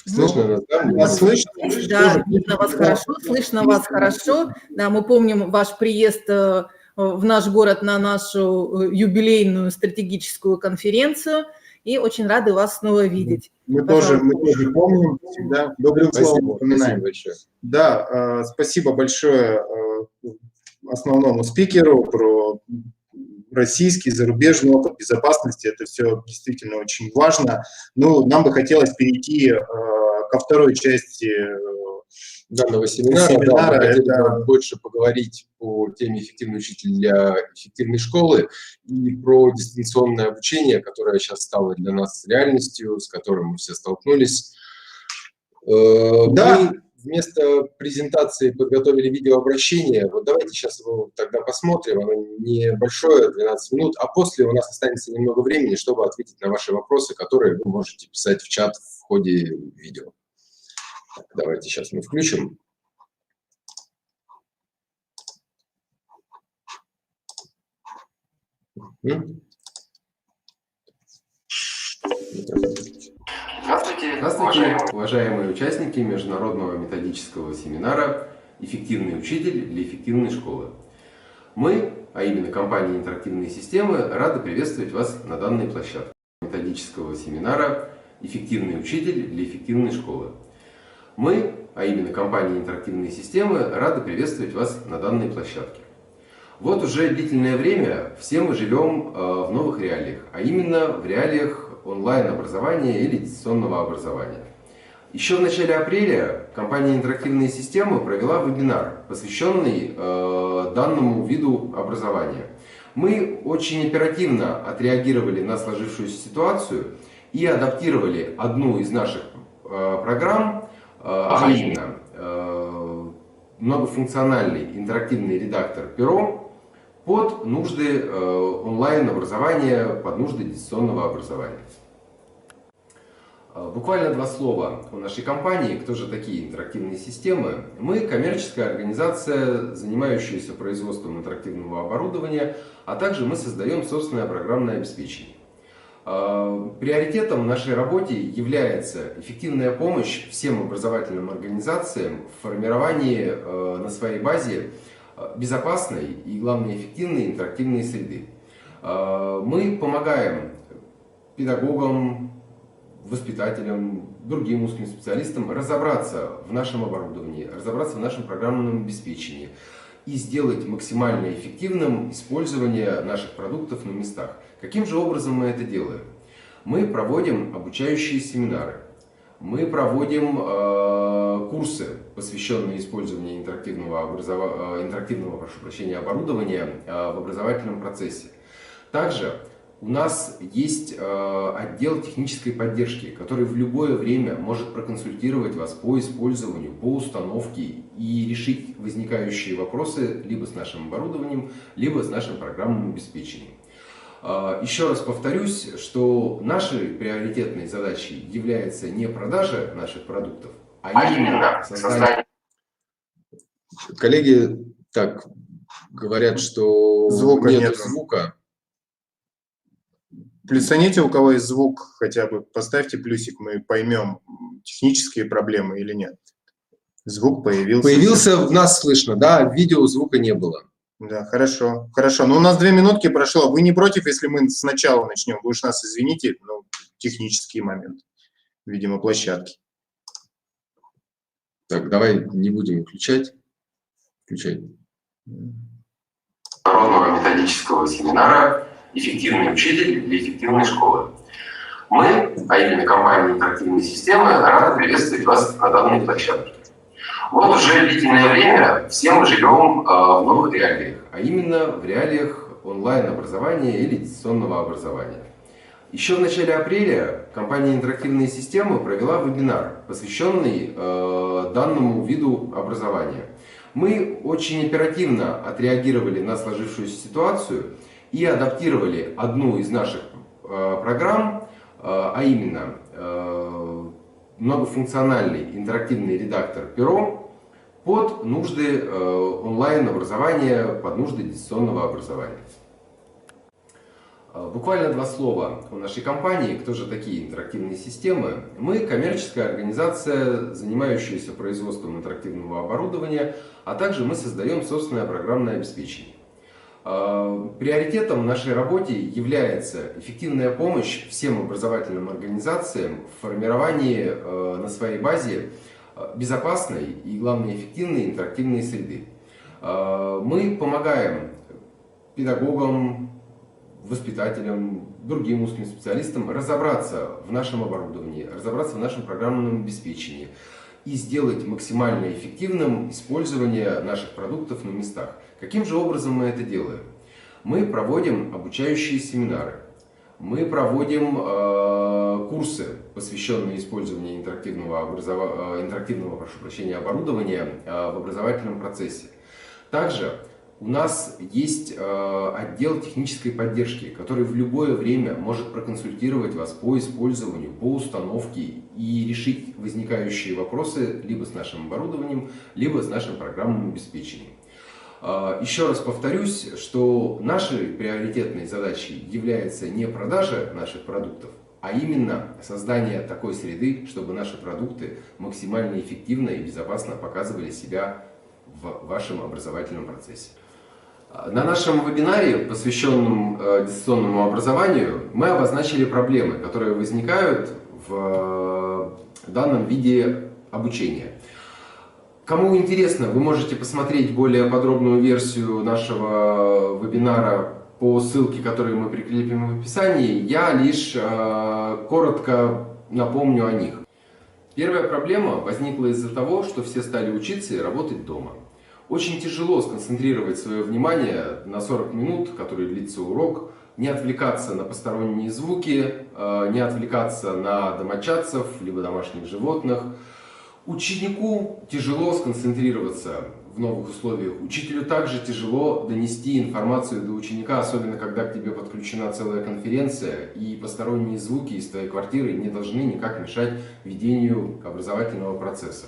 Слышно нас, да? Нас слышно? Да, видно вас хорошо, слышно вас хорошо. Да, мы помним ваш приезд в наш город на нашу юбилейную стратегическую конференцию и очень рады вас снова видеть. Мы тоже помним, всегда добрым словом упоминаем. Да, спасибо большое основному спикеру про российский, зарубежный опыт безопасности. Это все действительно очень важно. Ну, нам бы хотелось перейти ко второй части данного семинара. Да, мы хотели больше поговорить по теме «Эффективный учитель для эффективной школы» и про дистанционное обучение, которое сейчас стало для нас реальностью, с которым мы все столкнулись. Да. Мы вместо презентации подготовили видеообращение. Вот давайте сейчас его тогда посмотрим. Оно небольшое, 12 минут, а после у нас останется немного времени, чтобы ответить на ваши вопросы, которые вы можете писать в чат в ходе видео. Так, давайте сейчас мы включим. Здравствуйте, уважаемые участники международного методического семинара «Эффективный учитель для эффективной школы». Мы, а именно компания «Интерактивные системы», рады приветствовать вас на данной площадке методического семинара «Эффективный учитель для эффективной школы». Мы, а именно компания «Интерактивные системы», рады приветствовать вас на данной площадке. Вот уже длительное время все мы живем в новых реалиях, а именно в реалиях онлайн-образования или дистанционного образования. Еще в начале апреля компания «Интерактивные системы» провела вебинар, посвященный данному виду образования. Мы очень оперативно отреагировали на сложившуюся ситуацию и адаптировали одну из наших программ, а именно многофункциональный интерактивный редактор «Перо», под нужды онлайн-образования, под нужды дистанционного образования. Буквально два слова о нашей компании. Кто же такие интерактивные системы? Мы коммерческая организация, занимающаяся производством интерактивного оборудования, а также мы создаем собственное программное обеспечение. Приоритетом в нашей работе является эффективная помощь всем образовательным организациям в формировании на своей базе безопасной и, главное, эффективной интерактивной среды. Мы помогаем педагогам, воспитателям, другим узким специалистам разобраться в нашем оборудовании, разобраться в нашем программном обеспечении и сделать максимально эффективным использование наших продуктов на местах. Каким же образом мы это делаем? Мы проводим обучающие семинары, мы проводим курсы, посвященные использованию интерактивного оборудования в образовательном процессе. Также у нас есть отдел технической поддержки, который в любое время может проконсультировать вас по использованию, по установке и решить возникающие вопросы либо с нашим оборудованием, либо с нашим программным обеспечением. Еще раз повторюсь, что нашей приоритетной задачей является не продажа наших продуктов, а именно создание. Коллеги так говорят, что звука нет нет. звука. Плюсаните, у кого есть звук, хотя бы поставьте плюсик, мы поймем, технические проблемы или нет. Звук появился. Появился, в нас слышно, да, видео, звука не было. Да, хорошо, хорошо. Но у нас 2 минутки прошло. Вы не против, если мы сначала начнем? Вы уж нас извините, но технический момент, видимо, площадки. Так, давай не будем включать. Включай. Народного методического семинара «Эффективный учитель для эффективной школы». Мы, а именно компания «Интерактивные системы», рады приветствовать вас на данной площадке. Вот уже длительное время все мы живем в новых реалиях, а именно в реалиях онлайн-образования или дистанционного образования. Еще в начале апреля компания «Интерактивные системы» провела вебинар, посвященный данному виду образования. Мы очень оперативно отреагировали на сложившуюся ситуацию и адаптировали одну из наших программ, а именно многофункциональный интерактивный редактор Перо, под нужды онлайн-образования, под нужды дистанционного образования. Буквально 2 слова о нашей компании. Кто же такие интерактивные системы? Мы коммерческая организация, занимающаяся производством интерактивного оборудования, а также мы создаем собственное программное обеспечение. Приоритетом в нашей работе является эффективная помощь всем образовательным организациям в формировании на своей базе безопасной и, главное, эффективной интерактивной среды. Мы помогаем педагогам, воспитателям, другим узким специалистам разобраться в нашем оборудовании, разобраться в нашем программном обеспечении и сделать максимально эффективным использование наших продуктов на местах. Каким же образом мы это делаем? Мы проводим обучающие семинары, мы проводим курсы, посвященные использованию интерактивного оборудования в образовательном процессе. Также у нас есть отдел технической поддержки, который в любое время может проконсультировать вас по использованию, по установке и решить возникающие вопросы либо с нашим оборудованием, либо с нашим программным обеспечением. Еще раз повторюсь, что нашей приоритетной задачей является не продажа наших продуктов, а именно создание такой среды, чтобы наши продукты максимально эффективно и безопасно показывали себя в вашем образовательном процессе. На нашем вебинаре, посвященном дистанционному образованию, мы обозначили проблемы, которые возникают в данном виде обучения. Кому интересно, вы можете посмотреть более подробную версию нашего вебинара по ссылке, которую мы прикрепим в описании. Я лишь коротко напомню о них. Первая проблема возникла из-за того, что все стали учиться и работать дома. Очень тяжело сконцентрировать свое внимание на 40 минут, который длится урок, не отвлекаться на посторонние звуки, не отвлекаться на домочадцев, либо домашних животных. Ученику тяжело сконцентрироваться в новых условиях. Учителю также тяжело донести информацию до ученика, особенно когда к тебе подключена целая конференция, и посторонние звуки из твоей квартиры не должны никак мешать ведению образовательного процесса.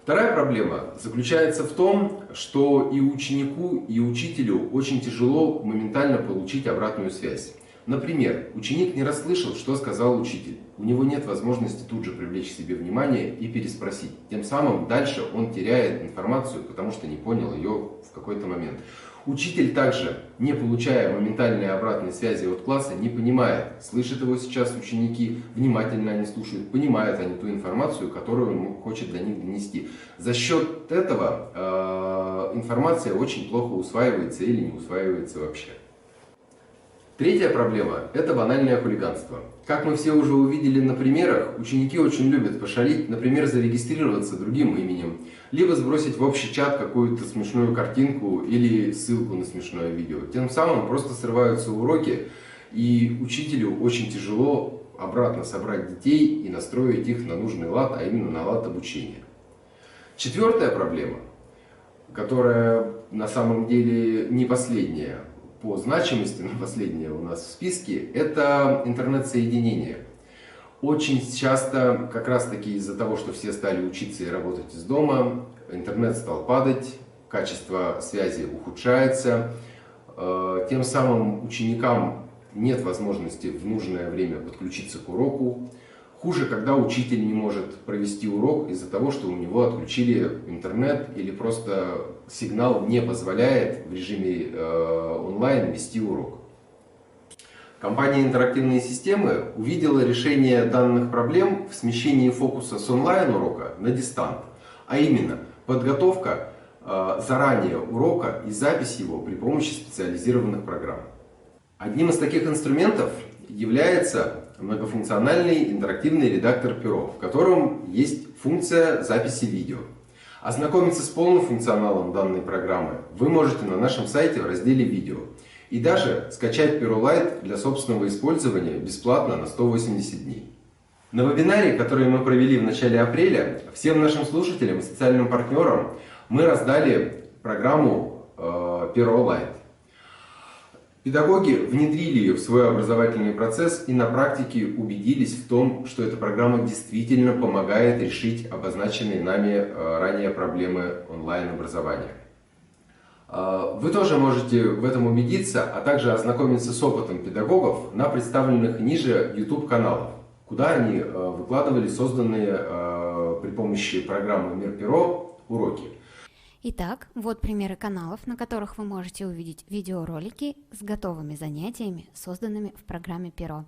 Вторая проблема заключается в том, что и ученику, и учителю очень тяжело моментально получить обратную связь. Например, ученик не расслышал, что сказал учитель. У него нет возможности тут же привлечь к себе внимание и переспросить. Тем самым дальше он теряет информацию, потому что не понял ее в какой-то момент. Учитель также, не получая моментальной обратной связи от класса, не понимает, слышат его сейчас ученики, внимательно они слушают, понимают они ту информацию, которую он хочет для них донести. За счет этого информация очень плохо усваивается или не усваивается вообще. Третья проблема – это банальное хулиганство. Как мы все уже увидели на примерах, ученики очень любят пошалить, например, зарегистрироваться другим именем, либо сбросить в общий чат какую-то смешную картинку или ссылку на смешное видео. Тем самым просто срываются уроки, и учителю очень тяжело обратно собрать детей и настроить их на нужный лад, а именно на лад обучения. Четвертая проблема, которая на самом деле не последняя, по значимости, но последнее у нас в списке, это интернет-соединение. Очень часто, как раз таки из-за того, что все стали учиться и работать из дома, интернет стал падать, качество связи ухудшается, тем самым ученикам нет возможности в нужное время подключиться к уроку. Хуже, когда учитель не может провести урок из-за того, что у него отключили интернет или просто сигнал не позволяет в режиме онлайн вести урок. Компания «Интерактивные системы» увидела решение данных проблем в смещении фокуса с онлайн-урока на дистант, а именно подготовка заранее урока и запись его при помощи специализированных программ. Одним из таких инструментов является многофункциональный интерактивный редактор Перо, в котором есть функция записи видео. Ознакомиться с полным функционалом данной программы вы можете на нашем сайте в разделе «Видео». И даже скачать Перо Lite для собственного использования бесплатно на 180 дней. На вебинаре, который мы провели в начале апреля, всем нашим слушателям и социальным партнерам мы раздали программу Перо Lite. Педагоги внедрили ее в свой образовательный процесс и на практике убедились в том, что эта программа действительно помогает решить обозначенные нами ранее проблемы онлайн-образования. Вы тоже можете в этом убедиться, а также ознакомиться с опытом педагогов на представленных ниже YouTube-каналах, куда они выкладывали созданные при помощи программы Мир Перо уроки. Итак, вот примеры каналов, на которых вы можете увидеть видеоролики с готовыми занятиями, созданными в программе Перо.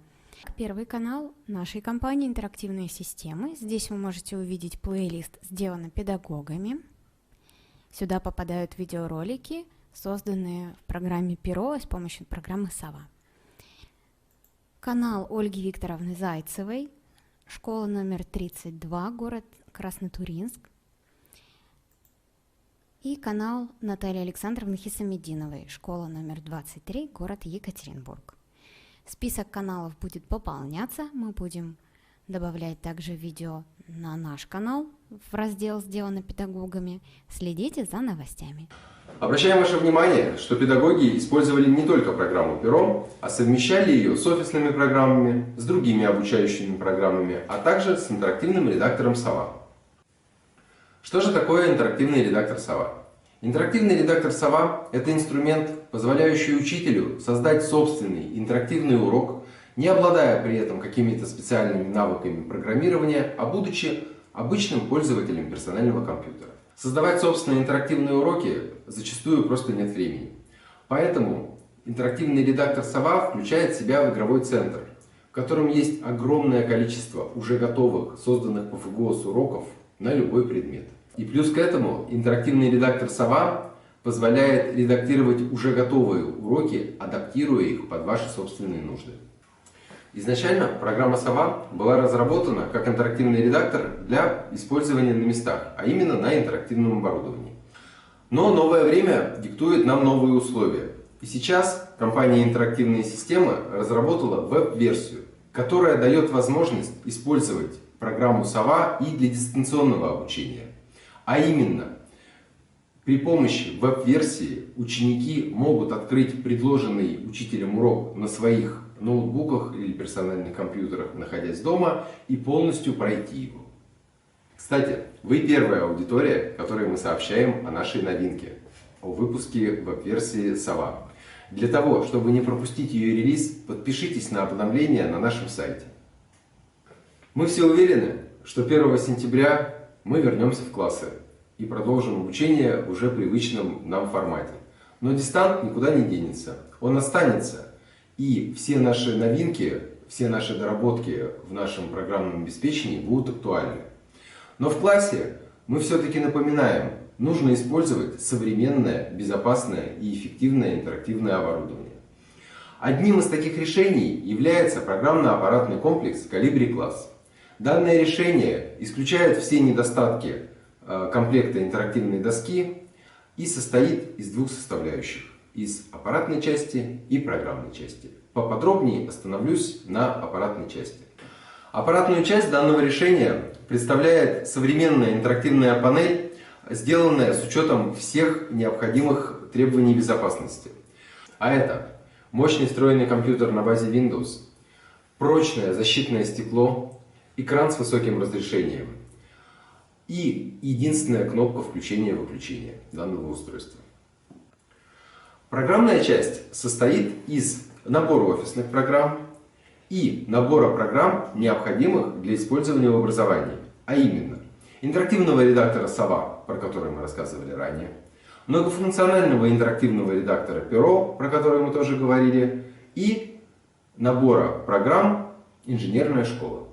Первый канал нашей компании «Интерактивные системы». Здесь вы можете увидеть плейлист «Сделано педагогами». Сюда попадают видеоролики, созданные в программе Перо с помощью программы Сова. Канал Ольги Викторовны Зайцевой, школа номер 32, город Краснотурьинск. И канал Натальи Александровны Хисамединовой, школа номер 23, город Екатеринбург. Список каналов будет пополняться, мы будем добавлять также видео на наш канал в раздел «Сделано педагогами». Следите за новостями. Обращаем ваше внимание, что педагоги использовали не только программу Перо, а совмещали ее с офисными программами, с другими обучающими программами, а также с интерактивным редактором Сова. Что же такое интерактивный редактор Сова? Интерактивный редактор Сова – это инструмент, позволяющий учителю создать собственный интерактивный урок, не обладая при этом какими-то специальными навыками программирования, а будучи обычным пользователем персонального компьютера. Создавать собственные интерактивные уроки зачастую просто нет времени. Поэтому интерактивный редактор Сова включает в себя в игровой центр, в котором есть огромное количество уже готовых, созданных по ФГОС уроков на любой предмет. И плюс к этому интерактивный редактор Сова позволяет редактировать уже готовые уроки, адаптируя их под ваши собственные нужды. Изначально программа Сова была разработана как интерактивный редактор для использования на местах, а именно на интерактивном оборудовании. Но новое время диктует нам новые условия. И сейчас компания «Интерактивные системы» разработала веб-версию, которая дает возможность использовать программу Сова и для дистанционного обучения. А именно, при помощи веб-версии ученики могут открыть предложенный учителем урок на своих ноутбуках или персональных компьютерах, находясь дома, и полностью пройти его. Кстати, вы первая аудитория, которой мы сообщаем о нашей новинке, о выпуске веб-версии Сова. Для того, чтобы не пропустить ее релиз, подпишитесь на обновления на нашем сайте. Мы все уверены, что 1 сентября мы вернемся в классы и продолжим обучение в уже привычном нам формате. Но дистант никуда не денется, он останется. И все наши новинки, все наши доработки в нашем программном обеспечении будут актуальны. Но в классе мы все-таки напоминаем, нужно использовать современное, безопасное и эффективное интерактивное оборудование. Одним из таких решений является программно-аппаратный комплекс Colibri Class. Данное решение исключает все недостатки комплекта интерактивной доски и состоит из двух составляющих. Из аппаратной части и программной части. Поподробнее остановлюсь на аппаратной части. Аппаратную часть данного решения представляет современная интерактивная панель, сделанная с учетом всех необходимых требований безопасности. А это мощный встроенный компьютер на базе Windows, прочное защитное стекло, экран с высоким разрешением и единственная кнопка включения-выключения данного устройства. Программная часть состоит из набора офисных программ и набора программ, необходимых для использования в образовании, а именно интерактивного редактора «Сова», про который мы рассказывали ранее, многофункционального интерактивного редактора «Перо», про который мы тоже говорили, и набора программ «Инженерная школа».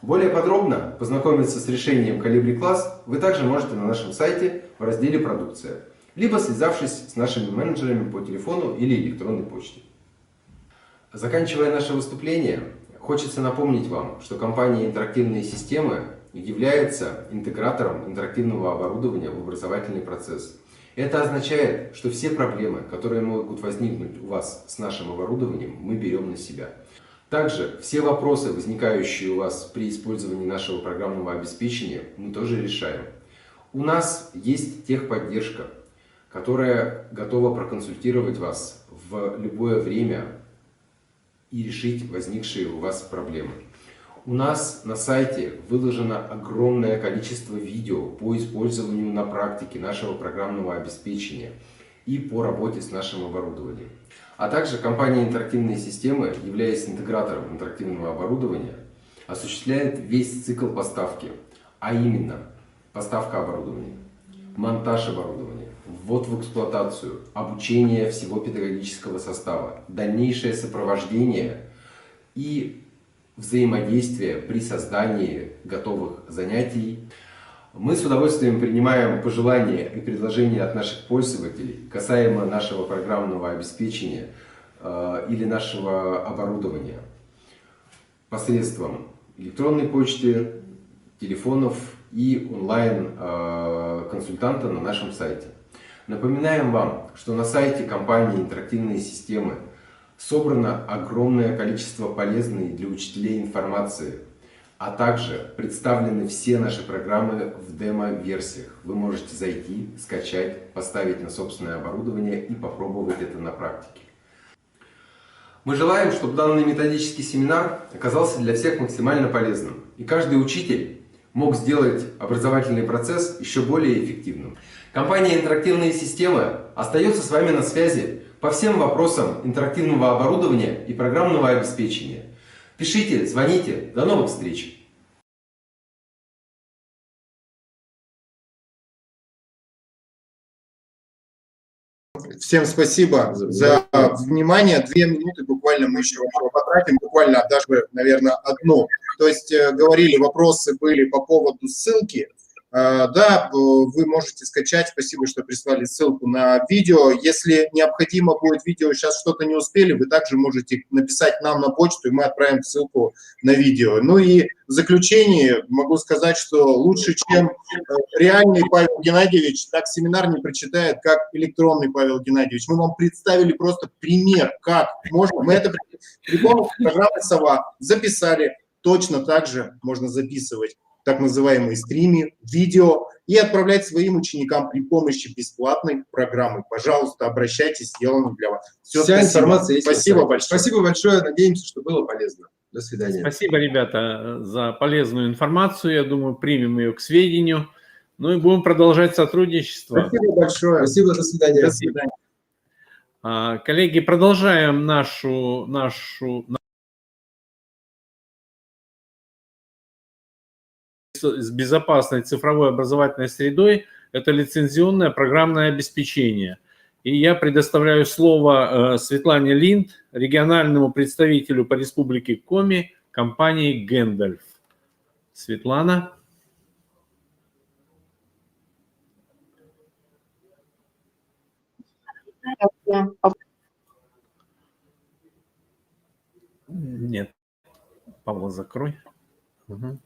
Более подробно познакомиться с решением Колибри Класс вы также можете на нашем сайте в разделе «Продукция», либо связавшись с нашими менеджерами по телефону или электронной почте. Заканчивая наше выступление, хочется напомнить вам, что компания «Интерактивные системы» является интегратором интерактивного оборудования в образовательный процесс. Это означает, что все проблемы, которые могут возникнуть у вас с нашим оборудованием, мы берем на себя. Также все вопросы, возникающие у вас при использовании нашего программного обеспечения, мы тоже решаем. У нас есть техподдержка, которая готова проконсультировать вас в любое время и решить возникшие у вас проблемы. У нас на сайте выложено огромное количество видео по использованию на практике нашего программного обеспечения и по работе с нашим оборудованием. А также компания «Интерактивные системы», являясь интегратором интерактивного оборудования, осуществляет весь цикл поставки, а именно поставка оборудования, монтаж оборудования, ввод в эксплуатацию, обучение всего педагогического состава, дальнейшее сопровождение и взаимодействие при создании готовых занятий. Мы с удовольствием принимаем пожелания и предложения от наших пользователей касаемо нашего программного обеспечения или нашего оборудования посредством электронной почты, телефонов и онлайн-консультанта на нашем сайте. Напоминаем вам, что на сайте компании «Интерактивные системы» собрано огромное количество полезной для учителей информации, а также представлены все наши программы в демо-версиях. Вы можете зайти, скачать, поставить на собственное оборудование и попробовать это на практике. Мы желаем, чтобы данный методический семинар оказался для всех максимально полезным, и каждый учитель мог сделать образовательный процесс еще более эффективным. Компания «Интерактивные системы» остается с вами на связи по всем вопросам интерактивного оборудования и программного обеспечения. Пишите, звоните. До новых встреч! Всем спасибо за внимание. 2 минуты буквально мы еще потратим, буквально даже, наверное, одну. То есть говорили, вопросы были по поводу ссылки. Да, вы можете скачать, спасибо, что прислали ссылку на видео. Если необходимо будет видео, сейчас что-то не успели, вы также можете написать нам на почту, и мы отправим ссылку на видео. Ну и в заключение могу сказать, что лучше, чем реальный Павел Геннадьевич, так семинар не прочитает, как электронный Павел Геннадьевич. Мы вам представили просто пример, как можно. Мы это при помощи программы «Сова» записали, точно так же можно записывать так называемые стримы, видео и отправлять своим ученикам при помощи бесплатной программы. Пожалуйста, обращайтесь, сделано для вас. Все, вся информация есть. Спасибо большое. Спасибо большое, надеемся, что было полезно. До свидания. Спасибо, ребята, за полезную информацию. Я думаю, примем ее к сведению. Ну и будем продолжать сотрудничество. Спасибо большое. Спасибо, до свидания. До свидания. Коллеги, продолжаем нашу с безопасной цифровой образовательной средой – это лицензионное программное обеспечение. И я предоставляю слово Светлане Линд, региональному представителю по Республике Коми компании Гэндальф. Светлана. Нет, Павла, закрой. Угу.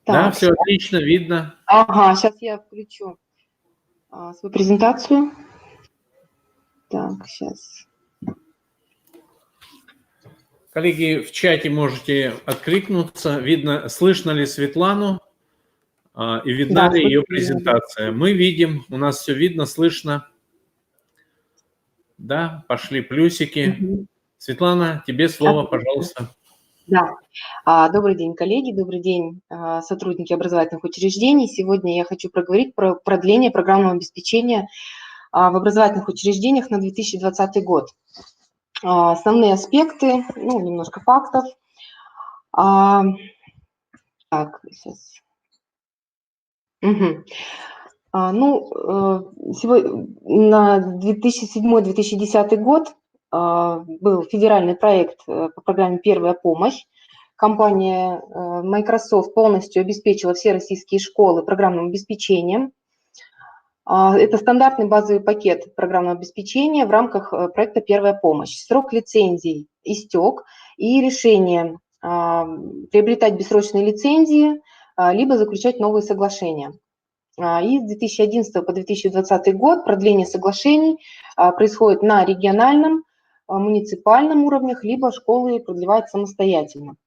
Да, все отлично, видно. Ага, сейчас я включу свою презентацию. Так, сейчас. Коллеги, в чате можете откликнуться. Видно, слышно ли Светлану и видна ли ее презентация. Мы видим, у нас все видно, слышно. Да, пошли плюсики. Угу. Светлана, тебе слово, пожалуйста. Да. Добрый день, коллеги, добрый день, сотрудники образовательных учреждений. Сегодня я хочу проговорить про продление программного обеспечения в образовательных учреждениях на 2020 год. Основные аспекты, ну, немножко фактов. Так, сейчас. Угу. На 2007-2010 год был федеральный проект по программе «Первая помощь». Компания Microsoft полностью обеспечила все российские школы программным обеспечением. Это стандартный базовый пакет программного обеспечения в рамках проекта «Первая помощь». Срок лицензий истек, и решение приобретать бессрочные лицензии либо заключать новые соглашения. И с 2011 по 2020 год продление соглашений происходит на региональном, муниципальном уровнях, либо школы продлевают самостоятельно.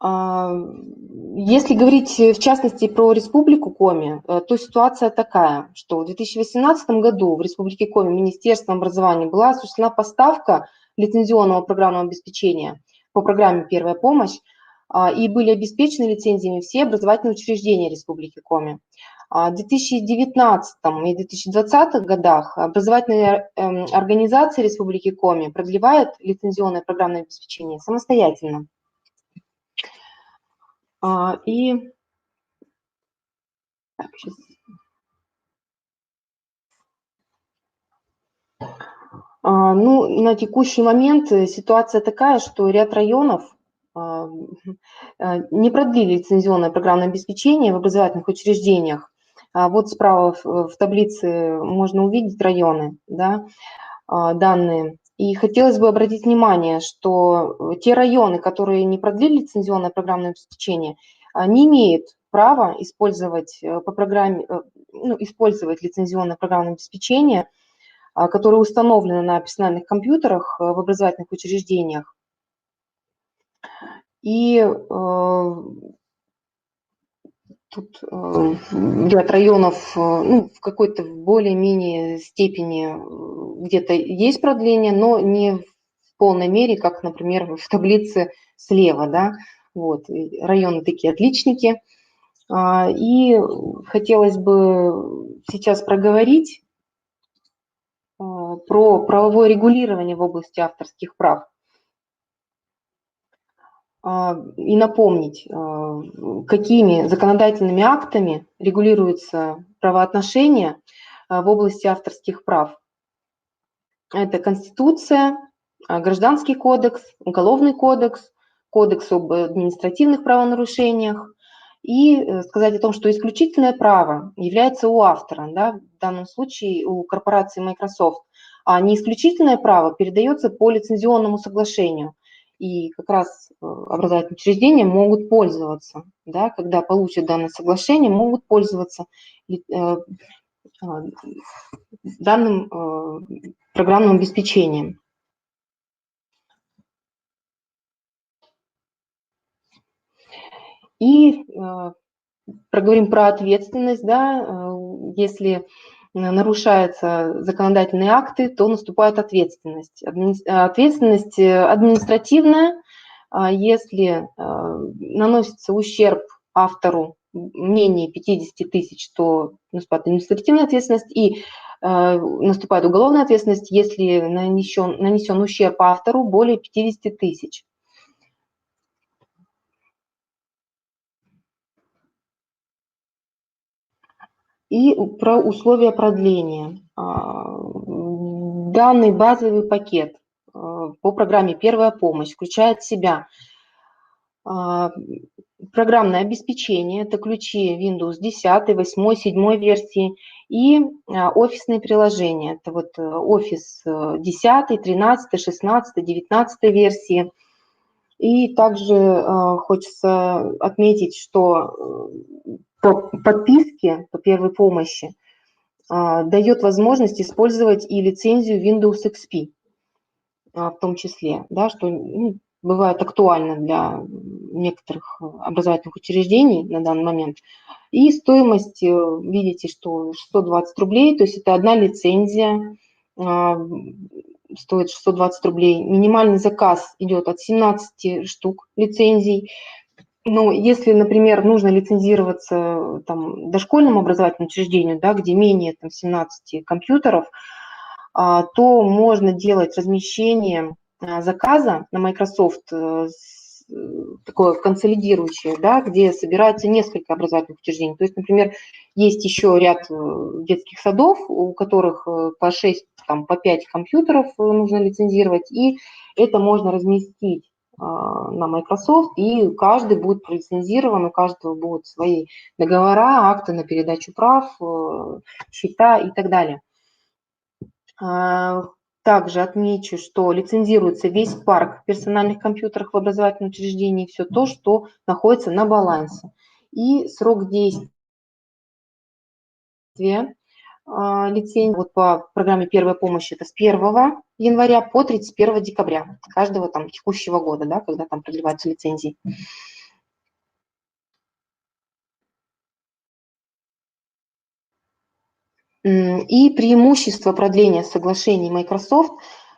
Если говорить в частности про Республику Коми, то ситуация такая, что в 2018 году в Республике Коми Министерством образования была осуществлена поставка лицензионного программного обеспечения по программе «Первая помощь», и были обеспечены лицензиями все образовательные учреждения Республики Коми. В 2019 и 2020 годах образовательные организации Республики Коми продлевают лицензионное программное обеспечение самостоятельно. На текущий момент ситуация такая, что ряд районов не продлили лицензионное программное обеспечение в образовательных учреждениях. Вот справа в таблице можно увидеть районы, да, данные. И хотелось бы обратить внимание, что те районы, которые не продлили лицензионное программное обеспечение, не имеют права использовать по программе, использовать лицензионное программное обеспечение, которое установлено на персональных компьютерах в образовательных учреждениях. И тут ряд районов, в какой-то более-менее степени где-то есть продление, но не в полной мере, как, например, в таблице слева, да, вот, районы такие отличники. И хотелось бы сейчас проговорить про правовое регулирование в области авторских прав. И напомнить, какими законодательными актами регулируются правоотношения в области авторских прав. Это Конституция, Гражданский кодекс, Уголовный кодекс, Кодекс об административных правонарушениях. И сказать о том, что исключительное право является у автора, да, в данном случае у корпорации Microsoft, а не исключительное право передается по лицензионному соглашению. И как раз образовательные учреждения могут пользоваться, да, когда получат данное соглашение, могут пользоваться данным программным обеспечением. И проговорим про ответственность, да, если нарушаются законодательные акты, то наступает ответственность. Ответственность административная, если наносится ущерб автору менее 50 тысяч, то наступает административная ответственность, и наступает уголовная ответственность, если нанесен ущерб автору более 50 тысяч. И про условия продления. Данный базовый пакет по программе «Первая помощь» включает в себя программное обеспечение, это ключи Windows 10, 8, 7 версии, и офисные приложения, это вот Office 10, 13, 16, 19 версии. И также хочется отметить, что по подписке по первой помощи дает возможность использовать и лицензию Windows XP в том числе, да, что бывает актуально для некоторых образовательных учреждений на данный момент. И стоимость, видите, что 620 рублей, то есть это одна лицензия, стоит 620 рублей. Минимальный заказ идет от 17 штук лицензий. Но если, например, нужно лицензироваться там, дошкольному образовательному учреждению, да, где менее там, 17 компьютеров, то можно делать размещение заказа на Microsoft, такое консолидирующее, да, где собираются несколько образовательных учреждений. То есть, например, есть еще ряд детских садов, у которых по 6, там, по 5 компьютеров нужно лицензировать, и это можно разместить на Microsoft, и каждый будет пролицензирован, у каждого будут свои договора, акты на передачу прав, счета и так далее. Также отмечу, что лицензируется весь парк персональных компьютеров в образовательном учреждении, все то, что находится на балансе. И срок действия лицензии вот по программе «Первая помощь» это с 1 января по 31 декабря каждого там текущего года, да, когда там продлеваются лицензии. И преимущество продления соглашений Microsoft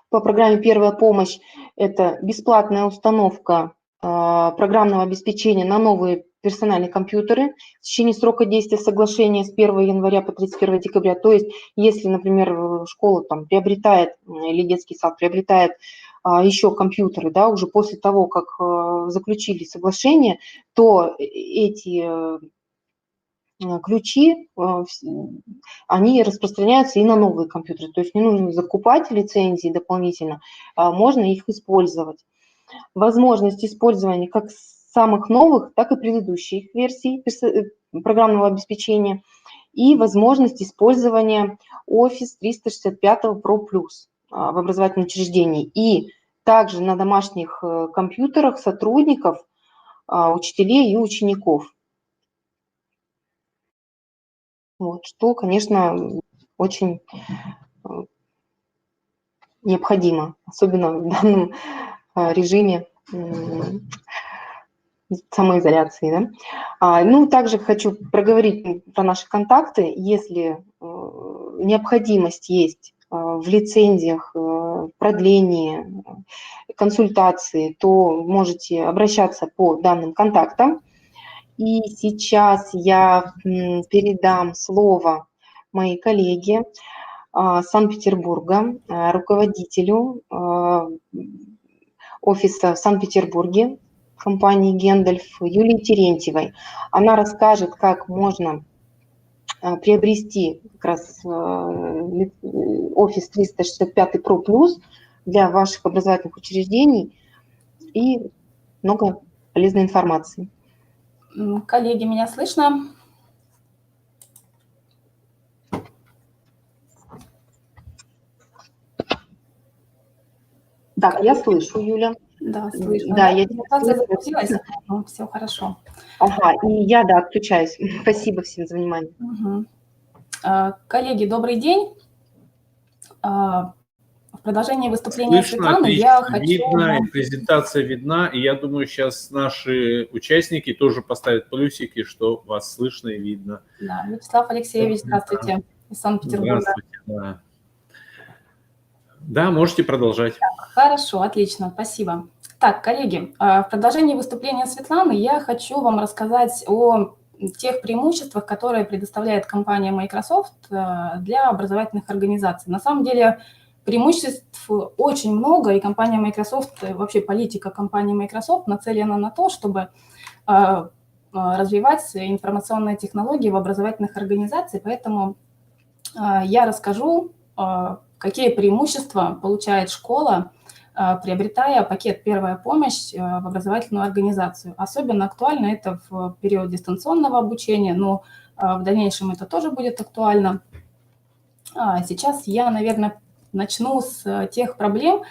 по программе «Первая помощь» – это бесплатная установка программного обеспечения на новые персональные компьютеры в течение срока действия соглашения с 1 января по 31 декабря. То есть, если, например, школа там приобретает, или детский сад приобретает еще компьютеры, да, уже после того, как заключили соглашение, то эти ключи, они распространяются и на новые компьютеры. То есть не нужно закупать лицензии дополнительно, можно их использовать. Возможность использования как самых новых, так и предыдущих версий программного обеспечения и возможность использования Office 365 Pro Plus в образовательном учреждении. И также на домашних компьютерах сотрудников, учителей и учеников. Вот, что, конечно, очень необходимо, особенно в данном режиме самоизоляции. Да? Ну, также хочу проговорить про наши контакты. Если необходимость есть в лицензиях, в продлении, консультации, то можете обращаться по данным контактам. И сейчас я передам слово моей коллеге Санкт-Петербурга, руководителю офиса в Санкт-Петербурге компании Гендальф Юлии Терентьевой. Она расскажет, как можно приобрести как раз Office 365 Pro Plus для ваших образовательных учреждений и много полезной информации. Коллеги, меня слышно? Так, я слышу, Юля. Да, слышу. Да, я загрузилась. Все хорошо. Ага, и я, да, отключаюсь. Спасибо всем за внимание. Угу. Коллеги, добрый день. В продолжении выступления Светланы я хочу... Видно, презентация видна, и я думаю, сейчас наши участники тоже поставят плюсики, что вас слышно и видно. Да, Вячеслав Алексеевич, здравствуйте, из Санкт-Петербурга. Здравствуйте, да. Да, можете продолжать. Хорошо, отлично, спасибо. Так, коллеги, в продолжении выступления Светланы я хочу вам рассказать о тех преимуществах, которые предоставляет компания Microsoft для образовательных организаций. На самом деле преимуществ очень много, и компания Microsoft, вообще политика компании Microsoft нацелена на то, чтобы развивать информационные технологии в образовательных организациях, поэтому я расскажу, какие преимущества получает школа, приобретая пакет «Первая помощь» в образовательную организацию. Особенно актуально это в период дистанционного обучения, но в дальнейшем это тоже будет актуально. Сейчас я, наверное, начну с тех проблем,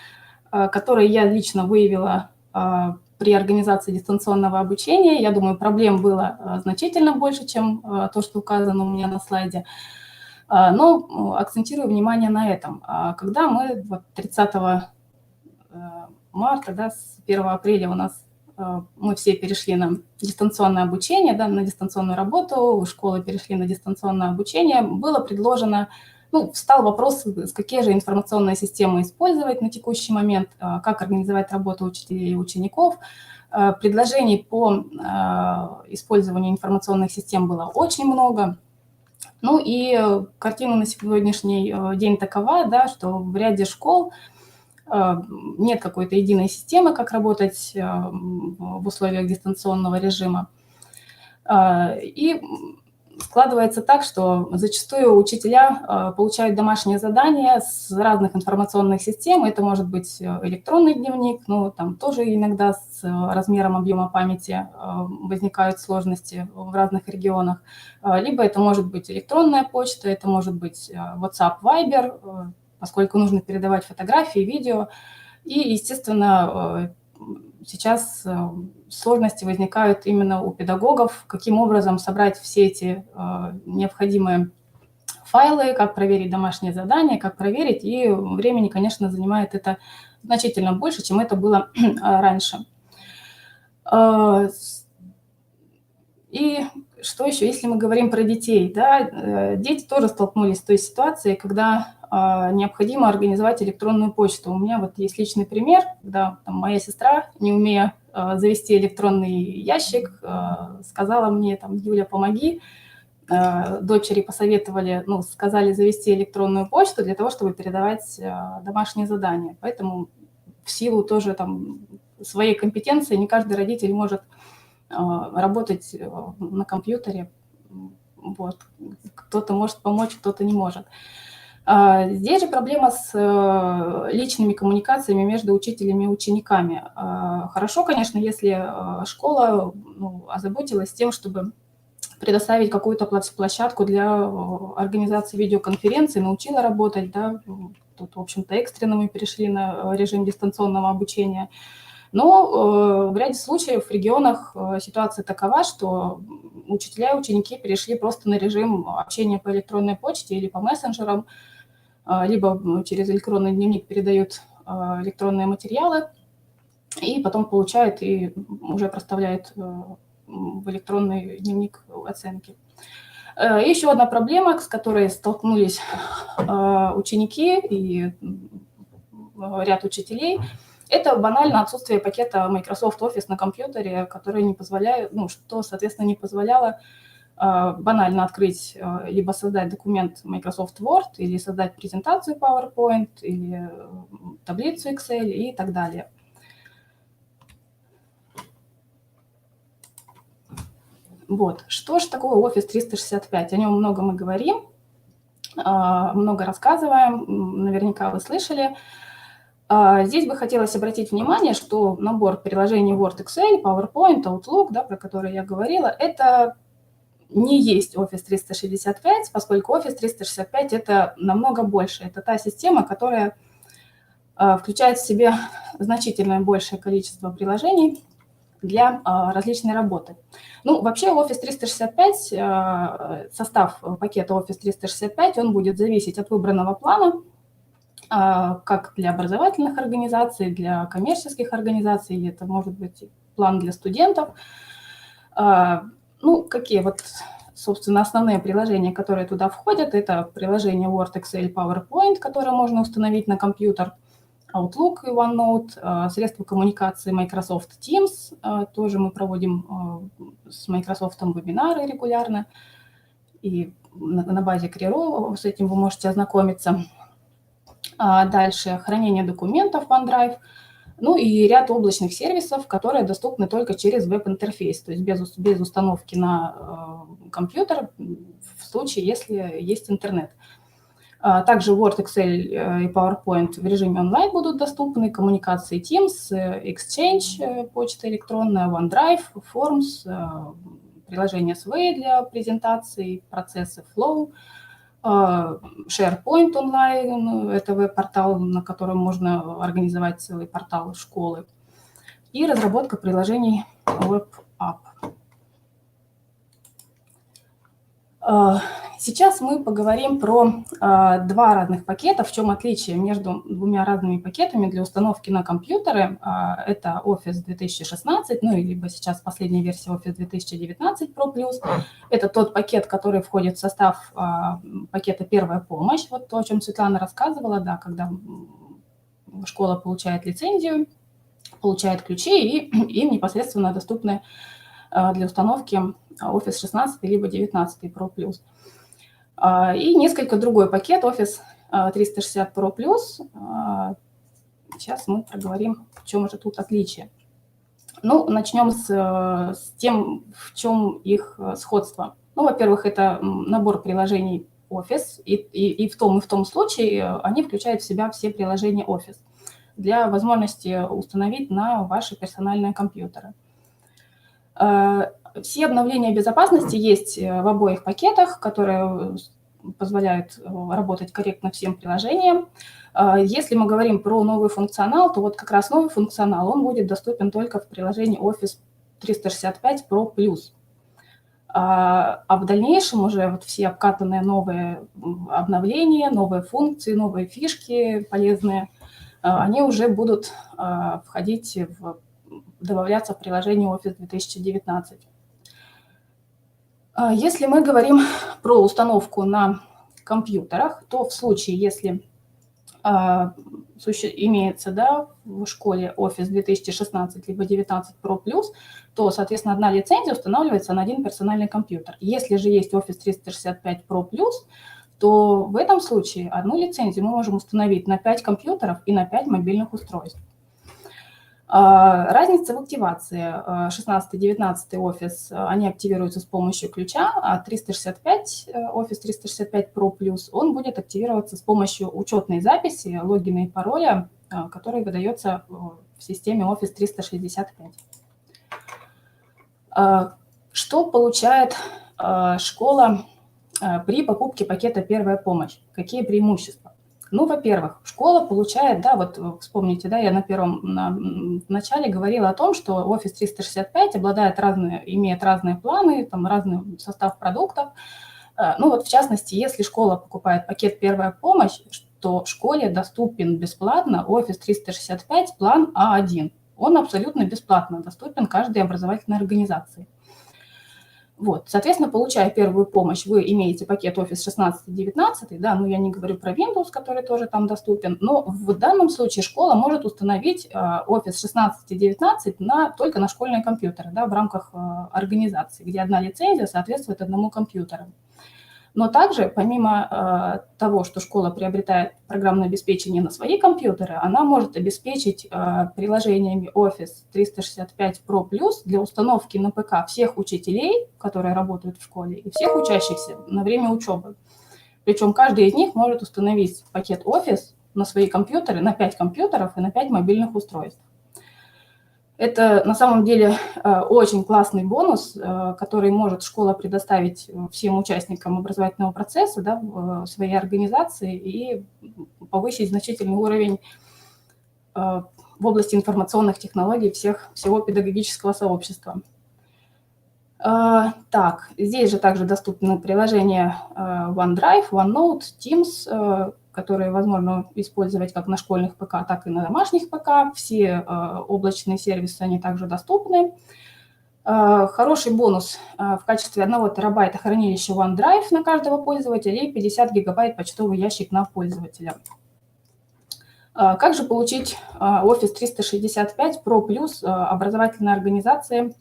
которые я лично выявила при организации дистанционного обучения. Я думаю, проблем было значительно больше, чем то, что указано у меня на слайде. Но акцентирую внимание на этом. Когда мы 30 марта, да, с 1 апреля у нас мы все перешли на дистанционное обучение, да, на дистанционную работу, школы перешли на дистанционное обучение, было предложено, встал вопрос, какие же информационные системы использовать на текущий момент, как организовать работу учителей и учеников. Предложений по использованию информационных систем было очень много. Ну и картина на сегодняшний день такова, да, что в ряде школ нет какой-то единой системы, как работать в условиях дистанционного режима. И складывается так, что зачастую учителя получают домашние задания с разных информационных систем. Это может быть электронный дневник, но там тоже иногда с размером объема памяти возникают сложности в разных регионах. Либо это может быть электронная почта, это может быть WhatsApp, Viber, поскольку нужно передавать фотографии, видео. И, естественно, сейчас сложности возникают именно у педагогов, каким образом собрать все эти необходимые файлы, как проверить домашние задания, как проверить, и времени, конечно, занимает это значительно больше, чем это было раньше. И что еще, если мы говорим про детей, да, дети тоже столкнулись с той ситуацией, когда необходимо организовать электронную почту. У меня вот есть личный пример, когда там, моя сестра, не умея завести электронный ящик, сказала мне, там, Юля, помоги. Дочери посоветовали, ну, сказали завести электронную почту для того, чтобы передавать домашние задания. Поэтому в силу тоже там своей компетенции не каждый родитель может работать на компьютере. Вот. Кто-то может помочь, кто-то не может. Здесь же проблема с личными коммуникациями между учителями и учениками. Хорошо, конечно, если школа озаботилась тем, чтобы предоставить какую-то площадку для организации видеоконференции, научила работать, да, тут, в общем-то, экстренно мы перешли на режим дистанционного обучения. Но в ряде случаев в регионах ситуация такова, что учителя и ученики перешли просто на режим общения по электронной почте или по мессенджерам, либо через электронный дневник передают электронные материалы, и потом получают и уже проставляют в электронный дневник оценки. Еще одна проблема, с которой столкнулись ученики и ряд учителей, это банально отсутствие пакета Microsoft Office на компьютере, который не позволяет, ну, что, соответственно, не позволяло банально открыть, либо создать документ Microsoft Word, или создать презентацию PowerPoint, или таблицу Excel и так далее. Вот. Что же такое Office 365? О нем много мы говорим, много рассказываем, наверняка вы слышали. Здесь бы хотелось обратить внимание, что набор приложений Word, Excel, PowerPoint, Outlook, да, про которые я говорила, это не есть Office 365, поскольку Office 365 – это намного больше. Это та система, которая включает в себя значительно большее количество приложений для различной работы. Ну, вообще Office 365, состав пакета Office 365, он будет зависеть от выбранного плана, как для образовательных организаций, для коммерческих организаций, это может быть план для студентов. Ну, какие вот, собственно, основные приложения, которые туда входят, это приложение Word, Excel, PowerPoint, которое можно установить на компьютер, Outlook и OneNote, средства коммуникации Microsoft Teams, тоже мы проводим с Microsoft вебинары регулярно, и на базе Крiro с этим вы можете ознакомиться. Дальше хранение документов OneDrive, ну и ряд облачных сервисов, которые доступны только через веб-интерфейс, то есть без установки на компьютер в случае, если есть интернет. Также Word, Excel и PowerPoint в режиме онлайн будут доступны, коммуникации Teams, Exchange, почта электронная, OneDrive, Forms, приложение Sway для презентаций, процессы Flow, SharePoint онлайн, это веб-портал, на котором можно организовать целый портал школы, и разработка приложений WebApp. Сейчас мы поговорим про два разных пакета, в чем отличие между двумя разными пакетами для установки на компьютеры. Это Office 2016, ну и либо сейчас последняя версия Office 2019 Pro+. Это тот пакет, который входит в состав пакета «Первая помощь», вот то, о чем Светлана рассказывала, да, когда школа получает лицензию, получает ключи, и им непосредственно доступны для установки Office 16 либо 19 Pro+. И несколько другой пакет Office 360 Pro Plus. Сейчас мы проговорим, в чем же тут отличие. Ну, начнем с тем, в чем их сходство. Ну, во-первых, это набор приложений Office, и в том случае они включают в себя все приложения Office для возможности установить на ваши персональные компьютеры. Все обновления безопасности есть в обоих пакетах, которые позволяют работать корректно всем приложениям. Если мы говорим про новый функционал, то вот как раз новый функционал, он будет доступен только в приложении Office 365 Pro Plus. А в дальнейшем уже вот все обкатанные новые обновления, новые функции, новые фишки полезные, они уже будут добавляться в приложение Office 2019. Если мы говорим про установку на компьютерах, то в случае, если имеется в школе Office 2016 либо 19 Pro Plus, то, соответственно, одна лицензия устанавливается на один персональный компьютер. Если же есть Office 365 Pro Plus, то в этом случае одну лицензию мы можем установить на 5 компьютеров и на 5 мобильных устройств. Разница в активации. 16-19 Office, они активируются с помощью ключа, а Office 365 Pro Plus, он будет активироваться с помощью учетной записи, логина и пароля, который выдается в системе Office 365. Что получает школа при покупке пакета «Первая помощь»? Какие преимущества? Ну, во-первых, школа получает, вот вспомните, я в начале говорила о том, что Office 365 имеет разные планы, там разный состав продуктов. Ну, вот в частности, если школа покупает пакет «Первая помощь», то школе доступен бесплатно Office 365 план А1. Он абсолютно бесплатно доступен каждой образовательной организации. Вот, соответственно, получая первую помощь, вы имеете пакет Office 16 и 19, я не говорю про Windows, который тоже там доступен, но в данном случае школа может установить Office 16 и 19 только на школьные компьютеры, в рамках организации, где одна лицензия соответствует одному компьютеру. Но также, помимо того, что школа приобретает программное обеспечение на свои компьютеры, она может обеспечить приложениями Office 365 Pro Plus для установки на ПК всех учителей, которые работают в школе, и всех учащихся на время учебы. Причем каждый из них может установить пакет Office на свои компьютеры, на 5 компьютеров и на 5 мобильных устройств. Это на самом деле очень классный бонус, который может школа предоставить всем участникам образовательного процесса в своей организации и повысить значительный уровень в области информационных технологий всего педагогического сообщества. Так, здесь же также доступны приложения OneDrive, OneNote, Teams, которые возможно использовать как на школьных ПК, так и на домашних ПК. Все облачные сервисы, они также доступны. Хороший бонус в качестве 1 терабайта хранилища OneDrive на каждого пользователя и 50 гигабайт почтовый ящик на пользователя. Как же получить Office 365 Pro Plus образовательной организации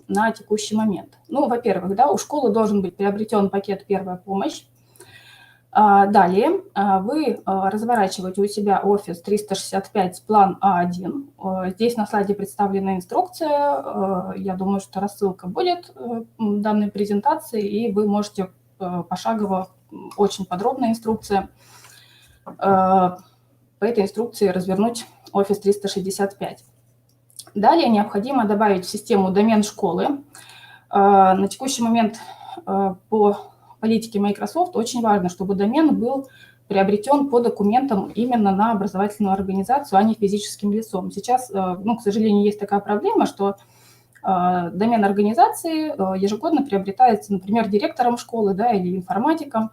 на текущий момент? Ну, во-первых, у школы должен быть приобретен пакет «Первая помощь». Далее вы разворачиваете у себя Office 365 план А1. Здесь на слайде представлена инструкция. Я думаю, что рассылка будет данной презентации, и вы можете пошагово, очень подробная инструкция, по этой инструкции развернуть Office 365. Далее необходимо добавить в систему домен школы. На текущий момент по политике Microsoft очень важно, чтобы домен был приобретен по документам именно на образовательную организацию, а не физическим лицом. Сейчас, к сожалению, есть такая проблема, что домен организации ежегодно приобретается, например, директором школы или информатиком,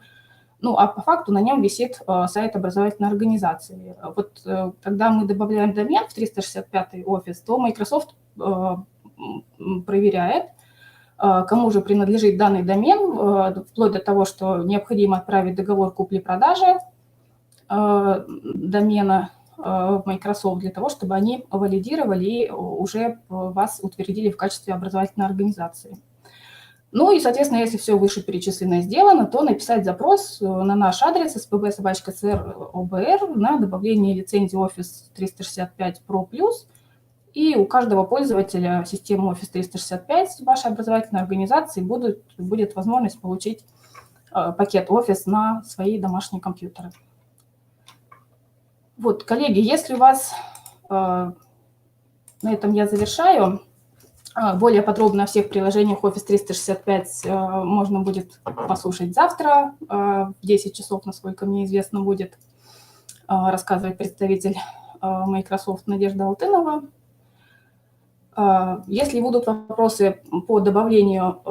а по факту на нем висит сайт образовательной организации. Вот когда мы добавляем домен в 365 Office, то Microsoft проверяет, кому же принадлежит данный домен, вплоть до того, что необходимо отправить договор купли-продажи домена в Microsoft для того, чтобы они валидировали и уже вас утвердили в качестве образовательной организации. Ну и, соответственно, если все вышеперечисленное сделано, то написать запрос на наш адрес spb@cr.obr на добавление лицензии Office 365 Pro+. И у каждого пользователя системы Office 365 вашей образовательной организации будет возможность получить пакет Office на свои домашние компьютеры. Вот, коллеги, если у вас, на этом я завершаю, более подробно о всех приложениях Office 365 можно будет послушать завтра в 10 часов, насколько мне известно, будет рассказывать представитель Microsoft Надежда Алтынова. Если будут вопросы по добавлению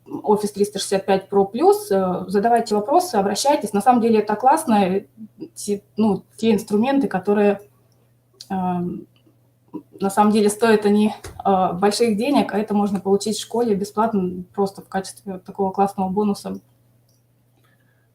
Office 365 Pro+, задавайте вопросы, обращайтесь. На самом деле это классно, те инструменты, которые на самом деле стоят они больших денег, а это можно получить в школе бесплатно, просто в качестве такого классного бонуса.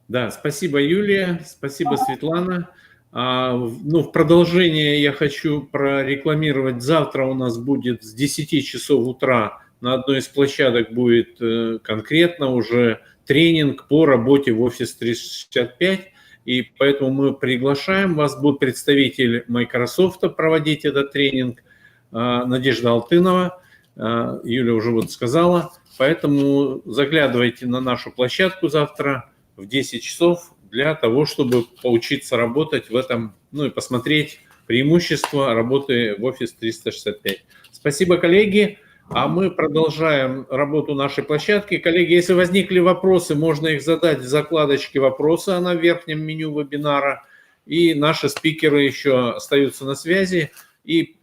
Да, спасибо, Юлия, спасибо, Светлана. В продолжение я хочу прорекламировать. Завтра у нас будет с 10 часов утра на одной из площадок будет конкретно уже тренинг по работе в Office 365. И поэтому мы приглашаем вас, будет представитель Microsoft проводить этот тренинг, Надежда Алтынова, Юля уже вот сказала. Поэтому заглядывайте на нашу площадку завтра в 10 часов для того, чтобы поучиться работать в этом, и посмотреть преимущества работы в Office 365. Спасибо, коллеги. А мы продолжаем работу нашей площадки. Коллеги, если возникли вопросы, можно их задать в закладочке «Вопросы», она в верхнем меню вебинара. И наши спикеры еще остаются на связи и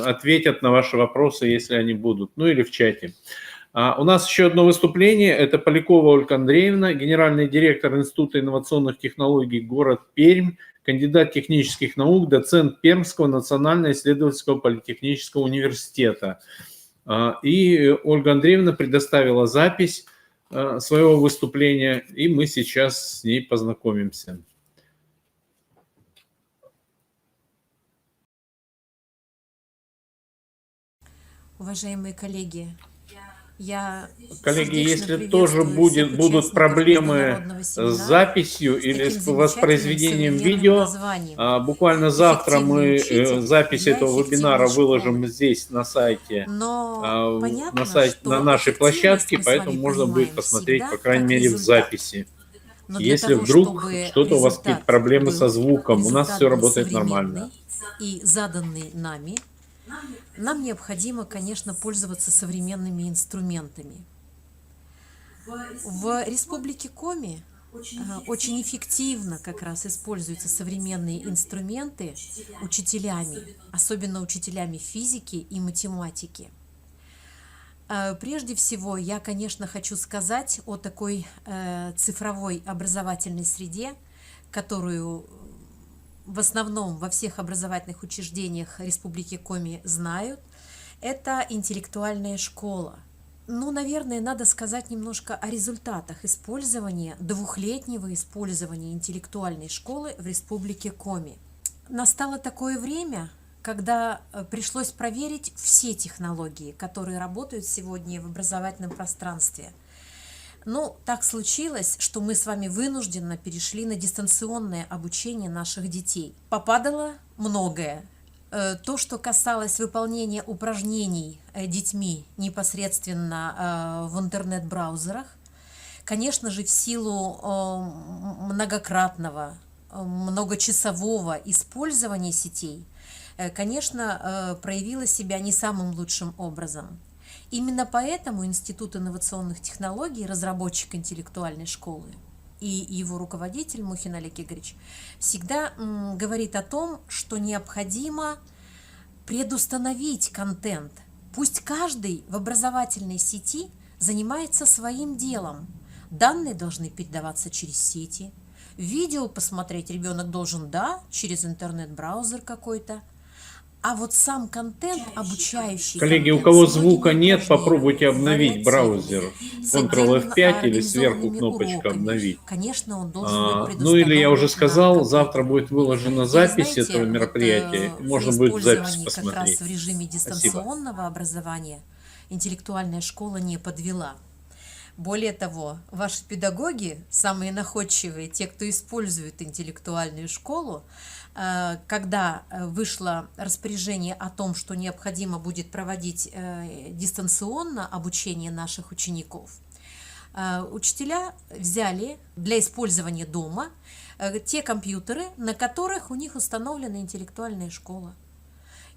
ответят на ваши вопросы, если они будут, или в чате. У нас еще одно выступление. Это Полякова Ольга Андреевна, генеральный директор Института инновационных технологий город Пермь, кандидат технических наук, доцент Пермского национального исследовательского политехнического университета. И Ольга Андреевна предоставила запись своего выступления, и мы сейчас с ней познакомимся. Уважаемые коллеги, коллеги, если тоже будут проблемы с записью или с воспроизведением видео, буквально завтра мы запись этого вебинара выложим здесь на сайте, на нашей площадке, поэтому можно будет посмотреть, по крайней мере, в записи. Если вдруг что-то у вас какие-то проблемы со звуком, у нас все работает нормально. И заданный нами, нам необходимо, конечно, пользоваться современными инструментами. В Республике Коми очень эффективно как раз используются современные инструменты учителями, особенно учителями физики и математики. Прежде всего, я, конечно, хочу сказать о такой цифровой образовательной среде, которую в основном во всех образовательных учреждениях Республики Коми знают. Это интеллектуальная школа. Наверное, надо сказать немножко о результатах использования, двухлетнего использования интеллектуальной школы в Республике Коми. Настало такое время, когда пришлось проверить все технологии, которые работают сегодня в образовательном пространстве. Так случилось, что мы с вами вынужденно перешли на дистанционное обучение наших детей. Попадало многое. То, что касалось выполнения упражнений детьми непосредственно в интернет-браузерах, конечно же, в силу многократного, многочасового использования сетей, конечно, проявило себя не самым лучшим образом. Именно поэтому Институт инновационных технологий, разработчик интеллектуальной школы, и его руководитель Мухин Олег Игоревич всегда говорит о том, что необходимо предустановить контент. Пусть каждый в образовательной сети занимается своим делом. Данные должны передаваться через сети. Видео посмотреть ребенок должен, через интернет-браузер какой-то. А вот сам контент, обучающий... Коллеги, у кого звука нет, попробуйте обновить браузер. Ctrl+F5 или сверху кнопочка «Обновить». Конечно, он должен быть или я уже сказал, завтра будет выложена запись этого мероприятия. Можно будет запись посмотреть. Как раз в режиме дистанционного образования интеллектуальная школа не подвела. Более того, ваши педагоги, самые находчивые, те, кто использует интеллектуальную школу, когда вышло распоряжение о том, что необходимо будет проводить дистанционно обучение наших учеников, учителя взяли для использования дома те компьютеры, на которых у них установлена интеллектуальная школа.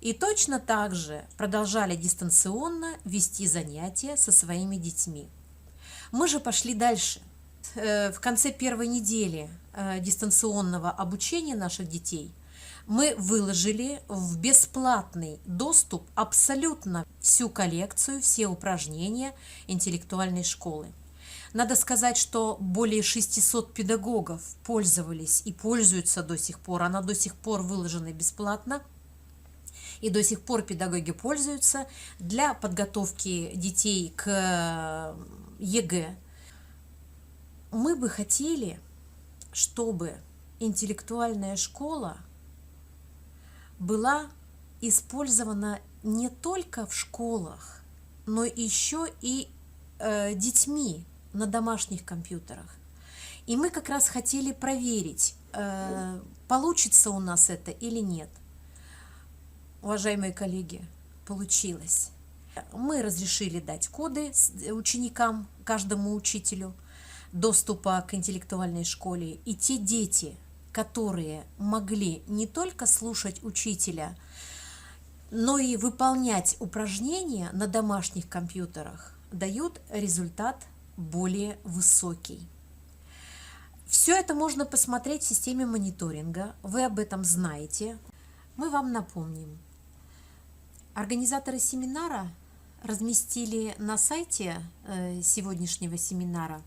И точно так же продолжали дистанционно вести занятия со своими детьми. Мы же пошли дальше. В конце первой недели дистанционного обучения наших детей мы выложили в бесплатный доступ абсолютно всю коллекцию, все упражнения интеллектуальной школы. Надо сказать, что более 600 педагогов пользовались и пользуются до сих пор. Она до сих пор выложена бесплатно. И до сих пор педагоги пользуются для подготовки детей к ЕГЭ. Мы бы хотели, чтобы интеллектуальная школа была использована не только в школах, но еще и детьми на домашних компьютерах. И мы как раз хотели проверить, получится у нас это или нет. Уважаемые коллеги, получилось. Мы разрешили дать коды ученикам, каждому учителю, доступа к интеллектуальной школе. И те дети, которые могли не только слушать учителя, но и выполнять упражнения на домашних компьютерах, дают результат более высокий. Все это можно посмотреть в системе мониторинга. Вы об этом знаете. Мы вам напомним. Организаторы семинара разместили на сайте сегодняшнего семинара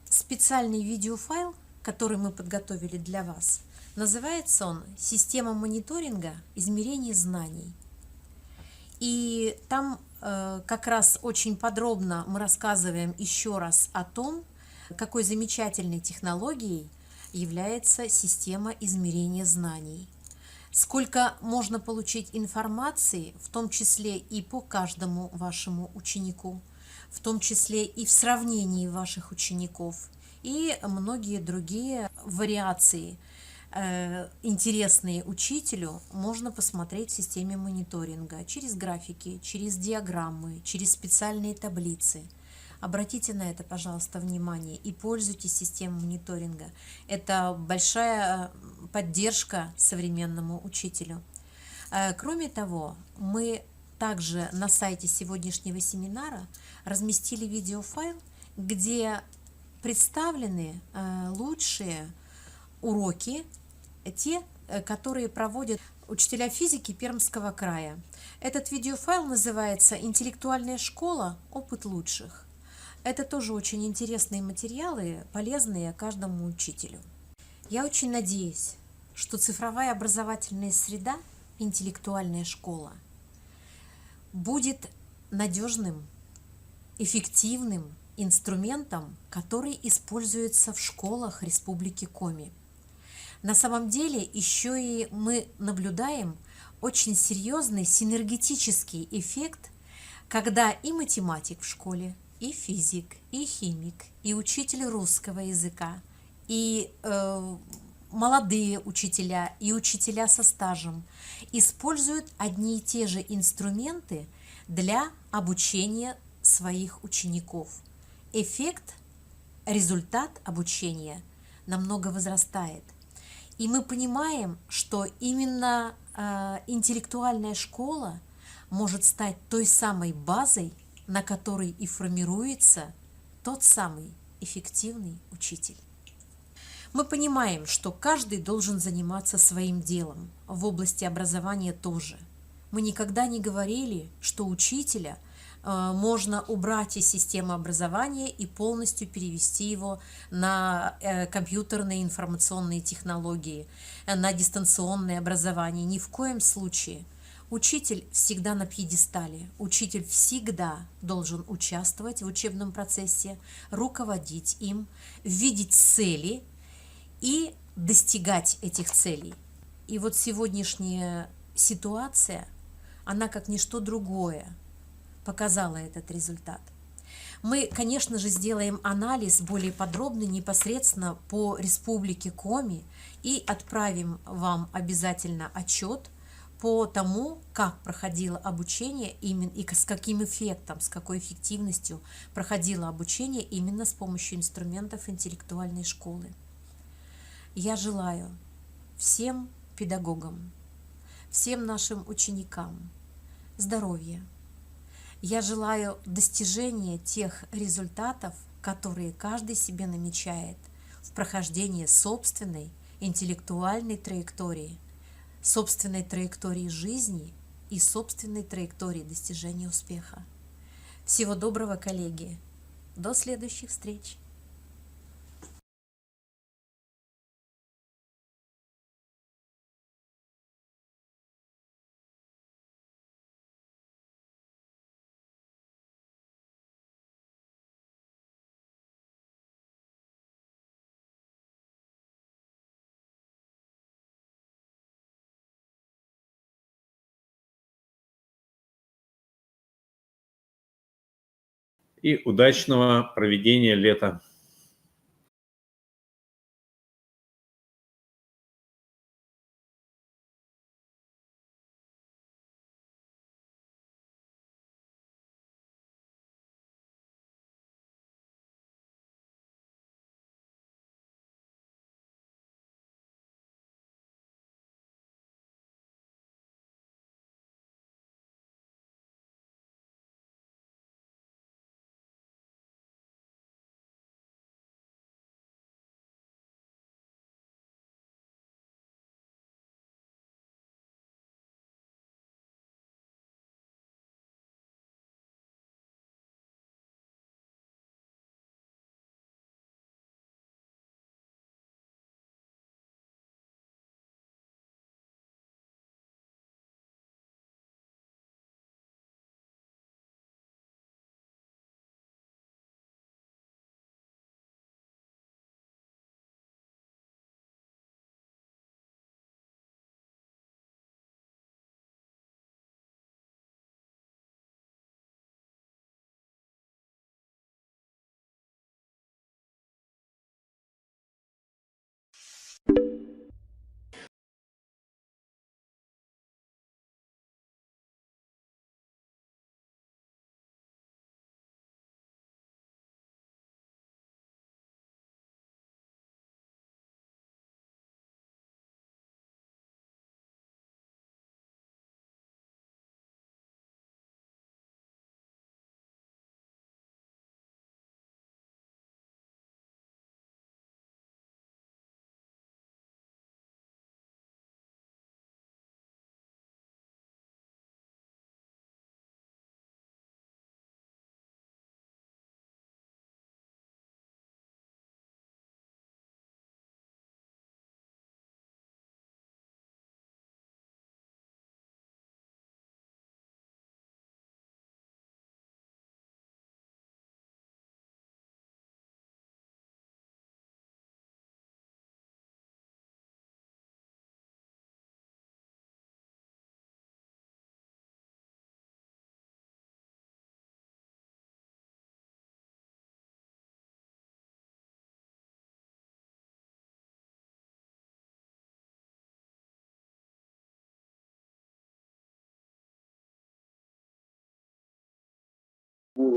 специальный видеофайл, который мы подготовили для вас. Называется он «Система мониторинга измерения знаний». И там как раз очень подробно мы рассказываем еще раз о том, какой замечательной технологией является система измерения знаний. Сколько можно получить информации, в том числе и по каждому вашему ученику, в том числе и в сравнении ваших учеников, и многие другие вариации, интересные учителю, можно посмотреть в системе мониторинга через графики, через диаграммы, через специальные таблицы. Обратите на это, пожалуйста, внимание и пользуйтесь системой мониторинга. Это большая поддержка современному учителю. Кроме того, мы также на сайте сегодняшнего семинара разместили видеофайл, где представлены лучшие уроки, те, которые проводят учителя физики Пермского края. Этот видеофайл называется «Интеллектуальная школа. Опыт лучших». Это тоже очень интересные материалы, полезные каждому учителю. Я очень надеюсь, что цифровая образовательная среда, интеллектуальная школа, будет надежным, эффективным инструментом, который используется в школах Республики Коми. На самом деле еще и мы наблюдаем очень серьезный синергетический эффект, когда и математик в школе, и физик, и химик, и учитель русского языка, и молодые учителя, и учителя со стажем используют одни и те же инструменты для обучения своих учеников. Эффект, результат обучения намного возрастает. И мы понимаем, что именно интеллектуальная школа может стать той самой базой, на которой и формируется тот самый эффективный учитель. Мы понимаем, что каждый должен заниматься своим делом, в области образования тоже. Мы никогда не говорили, что учителя можно убрать из системы образования и полностью перевести его на компьютерные информационные технологии, на дистанционное образование. Ни в коем случае. Учитель всегда на пьедестале, учитель всегда должен участвовать в учебном процессе, руководить им, видеть цели и достигать этих целей. И вот сегодняшняя ситуация, она как ничто другое показала этот результат. Мы, конечно же, сделаем анализ более подробный непосредственно по Республике Коми и отправим вам обязательно отчет по тому, как проходило обучение именно и с каким эффектом, с какой эффективностью проходило обучение именно с помощью инструментов интеллектуальной школы. Я желаю всем педагогам, всем нашим ученикам здоровья. Я желаю достижения тех результатов, которые каждый себе намечает в прохождении собственной интеллектуальной траектории, собственной траектории жизни и собственной траектории достижения успеха. Всего доброго, коллеги! До следующих встреч! И удачного проведения лета.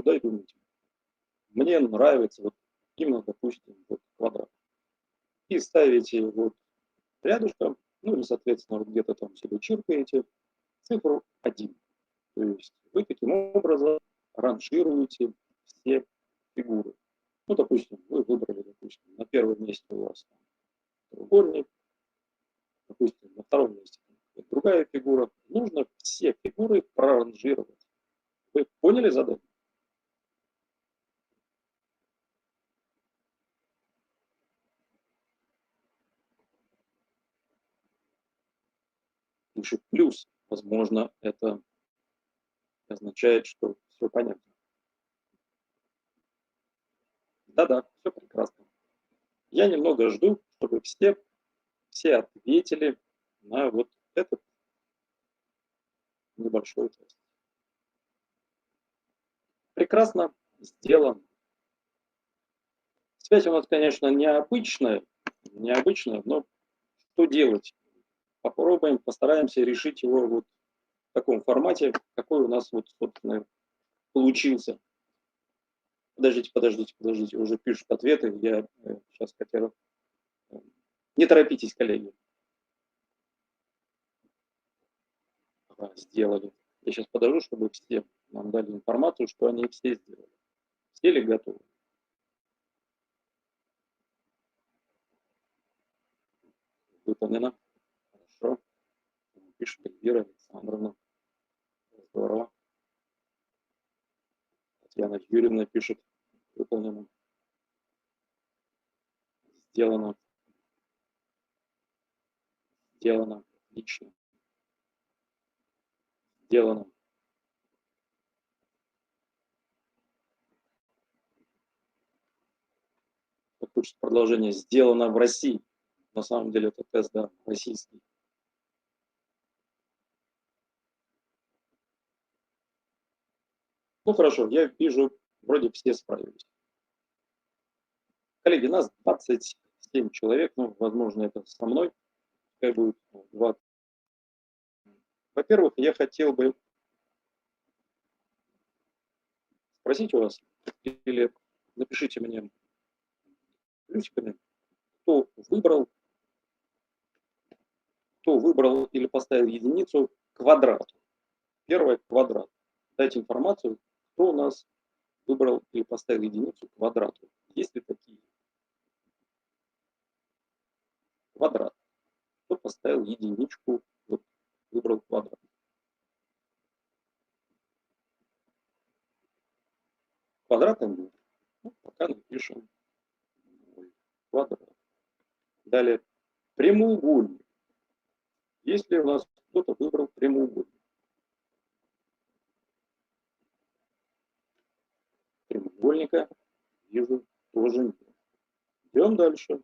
Да, и думаете, мне нравится вот именно, допустим, вот квадрат. И ставите вот рядышком, ну или, соответственно, вот где-то там себе чиркаете цифру 1. То есть вы таким образом ранжируете все фигуры. Ну, допустим, вы выбрали, допустим, на первом месте у вас треугольник, допустим, на втором месте другая фигура. Нужно все фигуры проранжировать. Вы поняли задание? Пишет плюс. Возможно, это означает, что все понятно. Да-да, все прекрасно. Я немного жду, чтобы все ответили на вот этот небольшой тест. Прекрасно сделано. Связь у нас, конечно, необычная, но что делать? Попробуем, постараемся решить его вот в таком формате, какой у нас вот, собственно, получился. Подождите, уже пишут ответы, я сейчас хотел... Не торопитесь, коллеги. Сделали. Я сейчас подожду, чтобы все нам дали информацию, что они все сделали. Все ли готовы? Выполнено. Хорошо. Пишет Эльвира Александровна. Здорово. Татьяна Юрьевна пишет. Выполнено. Сделано. Сделано. Отлично. Сделано. Хочется продолжение. Сделано в России. На самом деле это тест, да, российский. Ну хорошо, я вижу, вроде все справились. Коллеги, нас 27 человек, ну, возможно, это со мной, пускай будет 20. Во-первых, я хотел бы спросить у вас, или напишите мне плюсиками, кто выбрал или поставил единицу к квадрату. Первое – квадрат. Дайте информацию, кто у нас выбрал или поставил единицу к квадрату. Есть ли такие? Квадрат. Кто поставил единичку, вот, выбрал квадрат. Квадратный номер. Ну, пока напишем квадрат. Далее прямоугольник. Если у нас кто-то выбрал прямоугольник. Прямоугольника вижу тоже нет. Идем дальше.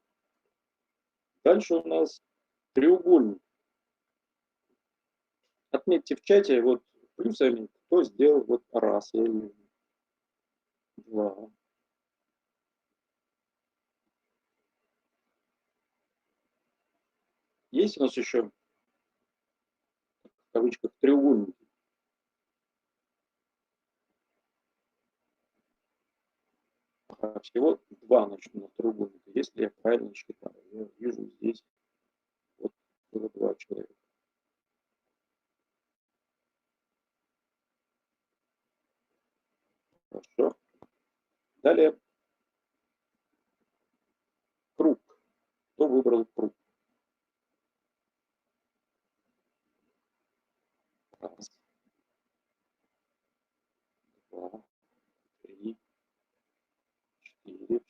Дальше у нас треугольник. Отметьте в чате вот плюсами, кто сделал вот раз, я вижу. 2. Есть у нас еще, в кавычках, треугольники? Всего 2 начну треугольника, если я правильно считаю. Я вижу здесь вот 2 человека. Хорошо. Далее круг. Кто выбрал круг? Раз, 2, 3, 4.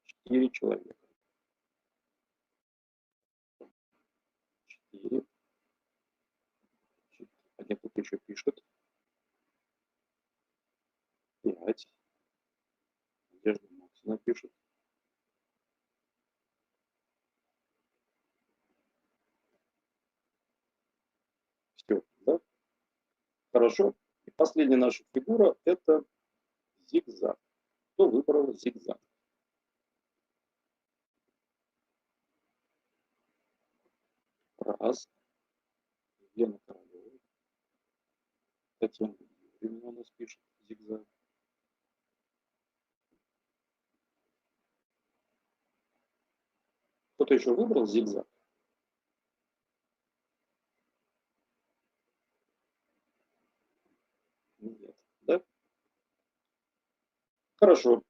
4 человека. 4. Один тут еще пишет. 5. Надежда Максина пишет. 4, да? Хорошо. И последняя наша фигура – это зигзаг. Кто выбрал зигзаг? Раз. Елена Королева. Татьяна Юрьевна у нас пишет зигзаг. Кто-то еще выбрал зигзаг? Нет, да? Хорошо.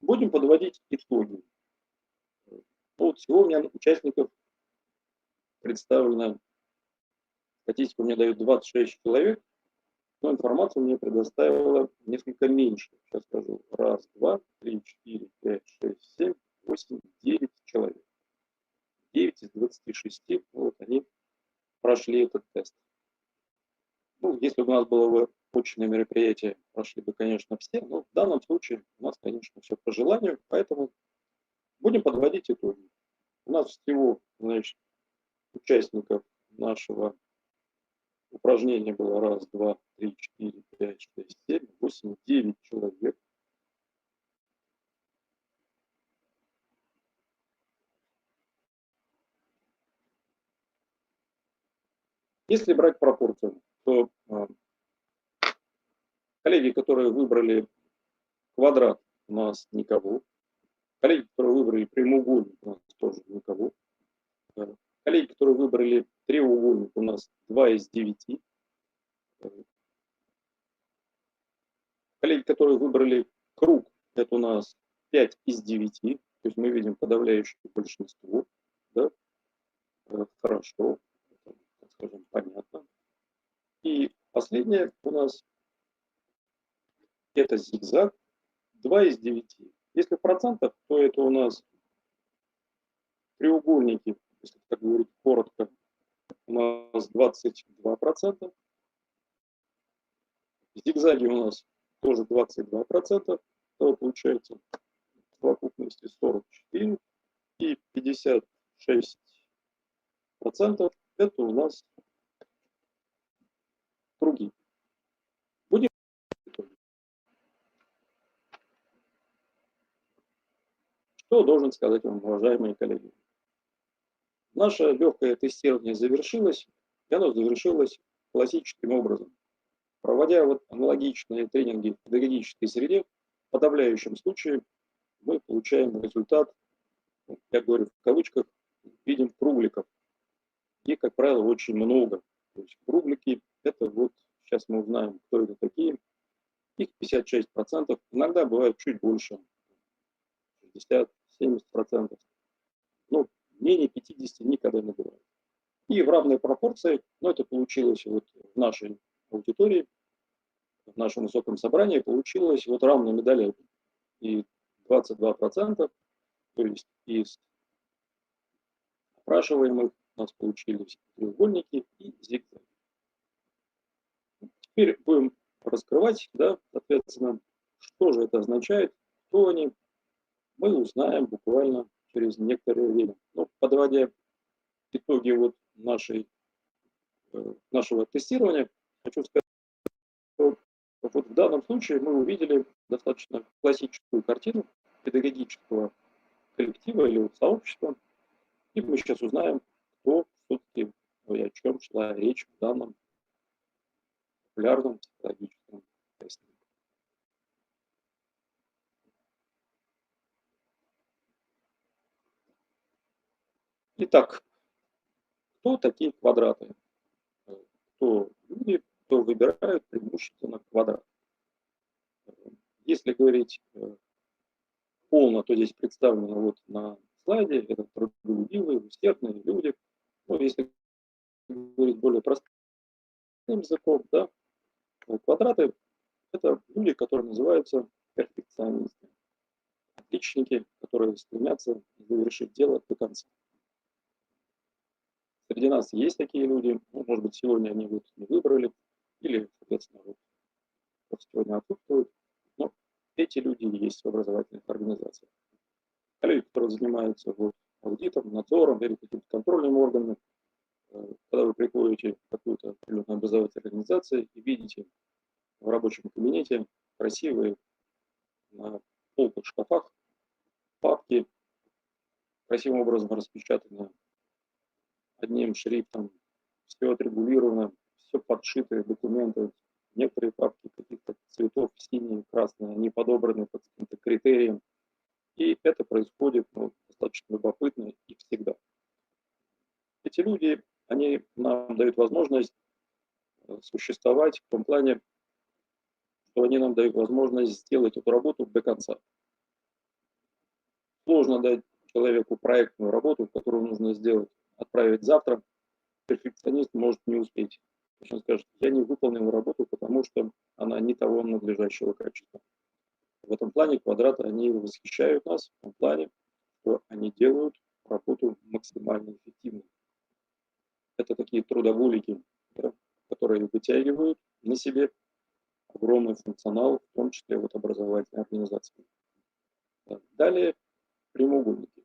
Будем подводить итоги. Вот всего у меня участников представлено, статистику мне дают 26 человек, но информацию мне предоставила несколько меньше. Сейчас скажу. 1, 2, 3, 4, 5, 6, 7, 8, 9 человек. 9 из 26, вот они прошли этот тест. Ну, если бы у нас было бы очное мероприятие, прошли бы, конечно, все, но в данном случае у нас, конечно, все по желанию, поэтому Будем подводить итоги. У нас всего, значит, участников нашего упражнения было 1, 2, 3, 4, 5, 6, 7, 8, 9 человек. Если брать пропорцию, то коллеги, которые выбрали квадрат, у нас никого. Коллеги, которые выбрали прямоугольник, у нас тоже никого. Коллеги, которые выбрали треугольник, у нас 2 из 9. Коллеги, которые выбрали круг, это у нас 5 из 9. То есть мы видим подавляющее большинство. Да? Хорошо, это, так скажем, понятно. И последнее у нас это зигзаг, 2 из 9. Если в процентах, то это у нас треугольники, если так говорить коротко, у нас 22%. Зигзаги у нас тоже 22%. То получается в совокупности 44 и 56%. Это у нас круги. Будем. Что должен сказать вам, уважаемые коллеги? Наше легкое тестирование завершилось, и оно завершилось классическим образом. Проводя вот аналогичные тренинги в педагогической среде, в подавляющем случае мы получаем результат, я говорю в кавычках, видим кругликов. Их, как правило, очень много. То есть круглики, это вот, сейчас мы узнаем, кто это такие. Их 56%, иногда бывает чуть больше, 60-70%. Ну, менее 50 никогда не бывает. И в равной пропорции, но это получилось вот в нашей аудитории, в нашем высоком собрании, получилось вот равными долями. И 22%, то есть из опрашиваемых у нас получились треугольники и зигзаги. Теперь будем раскрывать, да, соответственно, что же это означает, кто они, мы узнаем буквально через некоторое время. Но подводя итоги вот нашего тестирования, хочу сказать, что вот в данном случае мы увидели достаточно классическую картину педагогического коллектива или сообщества, и мы сейчас узнаем, кто все-таки, о чем шла речь в данном популярном психологическом тесте. Итак, кто такие квадраты? Кто люди, кто выбирают преимущественно квадрат? Если говорить полно, то здесь представлено вот на слайде, это трудолюбивые, усердные люди. Но если говорить более простым языком, да, квадраты – это люди, которые называются перфекционисты, отличники, которые стремятся завершить дело до конца. Среди нас есть такие люди, ну, может быть, сегодня они вот не выбрали, или, соответственно, вот сегодня отсутствуют, но эти люди есть в образовательных организациях. Коллеги, которые занимаются вот аудитом, надзором или какими-то контрольными органами, когда вы приходите в какую-то определенную образовательную организацию и видите в рабочем кабинете красивые на полках, шкафах папки, красивым образом распечатаны одним шрифтом, все отрегулировано, все подшитые документы, некоторые папки каких-то цветов, синие, красные, они подобраны по каким-то критериям. И это происходит достаточно любопытно и всегда. Эти люди, они нам дают возможность существовать в том плане, что они нам дают возможность сделать эту работу до конца. Сложно дать человеку проектную работу, которую нужно сделать, отправить завтра. Перфекционист может не успеть. Он скажет, я не выполнил работу, потому что она не того надлежащего качества. В этом плане квадраты, они восхищают нас, в том плане, что они делают работу максимально эффективной. Это такие трудоголики, да, которые вытягивают на себе огромный функционал, в том числе вот образовательной организации. Далее прямоугольники.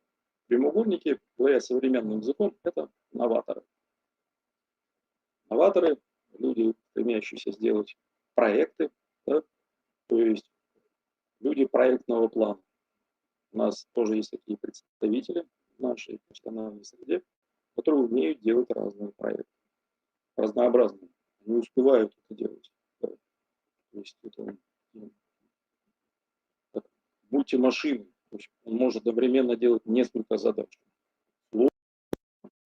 Прямоугольники, говоря современным языком, это новаторы. Новаторы – люди, стремящиеся сделать проекты, да, то есть люди проектного плана. У нас тоже есть такие представители в нашей профессиональной среде, которые умеют делать разные проекты, разнообразные. Они успевают это делать. Да. То есть это мультимашина. Он может одновременно делать несколько задач.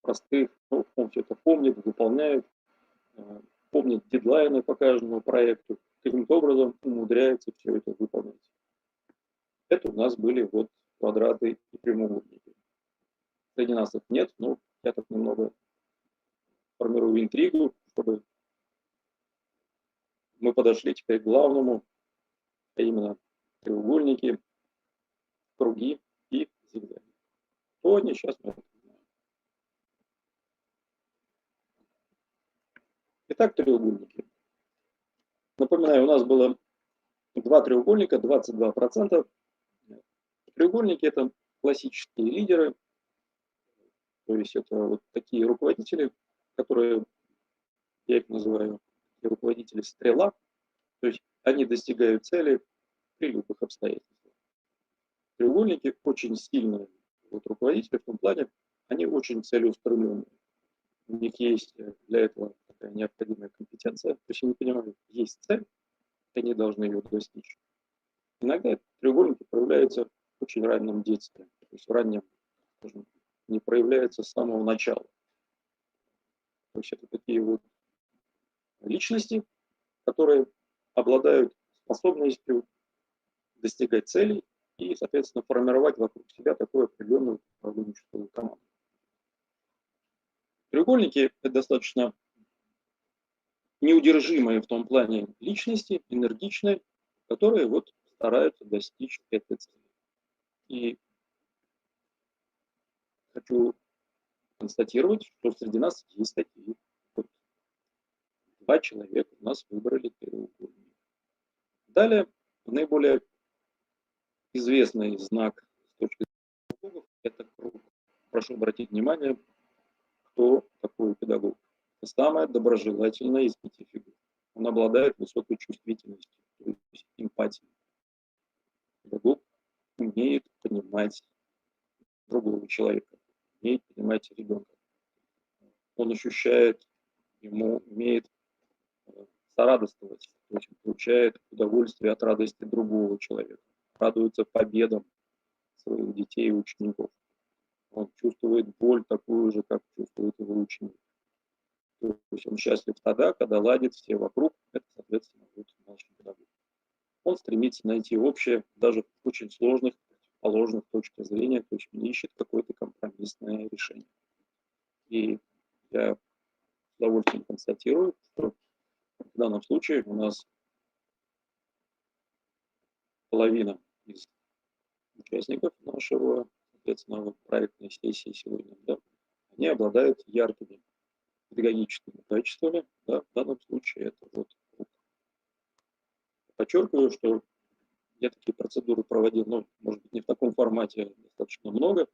Простых, ну, он все это помнит, выполняет, помнит дедлайны по каждому проекту, каким-то образом умудряется все это выполнять. Это у нас были вот квадраты и прямоугольники. Среди нас их нет, но я так немного формирую интригу, чтобы мы подошли теперь к главному, а именно треугольники, круги и зигзаги. Сегодня, сейчас мы это узнаем. Итак, треугольники. Напоминаю, у нас было два треугольника, 22%. Треугольники – это классические лидеры, то есть это вот такие руководители, которые, я их называю, руководители стрела, то есть они достигают цели при любых обстоятельствах. Треугольники очень сильные вот, руководители в том плане, они очень целеустремленные. У них есть для этого такая необходимая компетенция. То есть они понимают, есть цель, они должны ее достичь. Иногда треугольники проявляются в очень раннем детстве, то есть в раннем, скажем, не проявляются с самого начала. То есть это такие вот личности, которые обладают способностью достигать целей и, соответственно, формировать вокруг себя такую определенную управленческую команду. Треугольники – это достаточно неудержимые в том плане личности, энергичные, которые вот стараются достичь этой цели. И хочу констатировать, что среди нас есть такие. Вот два человека у нас выбрали треугольник. Далее, наиболее известный знак с точки зрения педагогов – это круг. Прошу обратить внимание, кто такой педагог. Это самая доброжелательная из 5 фигур. Он обладает высокой чувствительностью, то есть эмпатией. Педагог умеет понимать другого человека, умеет понимать ребенка. Он ощущает, ему умеет сорадостновать, то есть получает удовольствие от радости другого человека, радуется победам своих детей и учеников. Он чувствует боль такую же, как чувствует его ученик. То есть он счастлив тогда, когда ладит все вокруг, это, соответственно, будет наш педагог. Он стремится найти общее, даже в очень сложных, противоположных точках зрения, то есть он ищет какое-то компромиссное решение. И я с удовольствием констатирую, что в данном случае у нас половина из участников нашего, соответственно, проектной сессии сегодня, да, они обладают яркими педагогическими качествами, да, в данном случае это вот. Подчеркиваю, что я такие процедуры проводил, ну, может быть, не в таком формате достаточно много,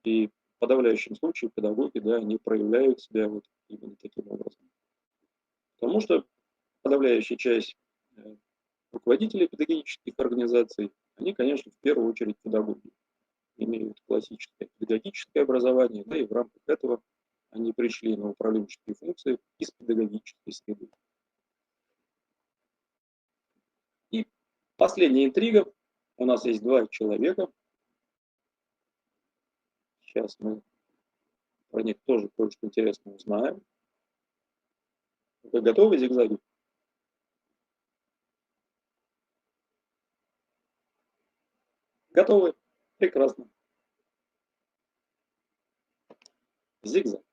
и в подавляющем случае педагоги, да, они проявляют себя вот именно таким образом. Потому что подавляющая часть руководителей педагогических организаций, они, конечно, в первую очередь педагоги, имеют классическое педагогическое образование, да, и в рамках этого они пришли на управленческие функции из педагогической среды. И последняя интрига. У нас есть два человека. Сейчас мы про них тоже кое-что интересное узнаем. Вы готовы, зигзаги? Готовы? Прекрасно. Зигзаг.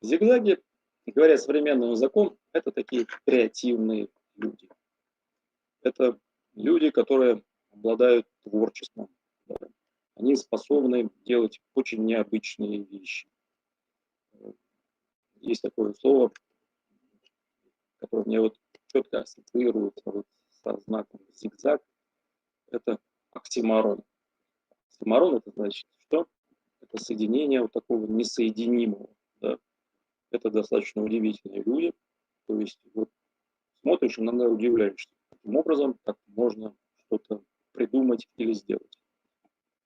Зигзаги, говоря современным языком, это такие креативные люди. Это люди, которые обладают творчеством. Да. Они способны делать очень необычные вещи. Есть такое слово, которое мне вот четко ассоциируется вот со знаком зигзаг. Это оксиморон. Оксиморон — это значит что? Это соединение вот такого несоединимого. Да? Это достаточно удивительные люди. То есть вот смотришь, иногда удивляешься, каким образом так можно что-то придумать или сделать.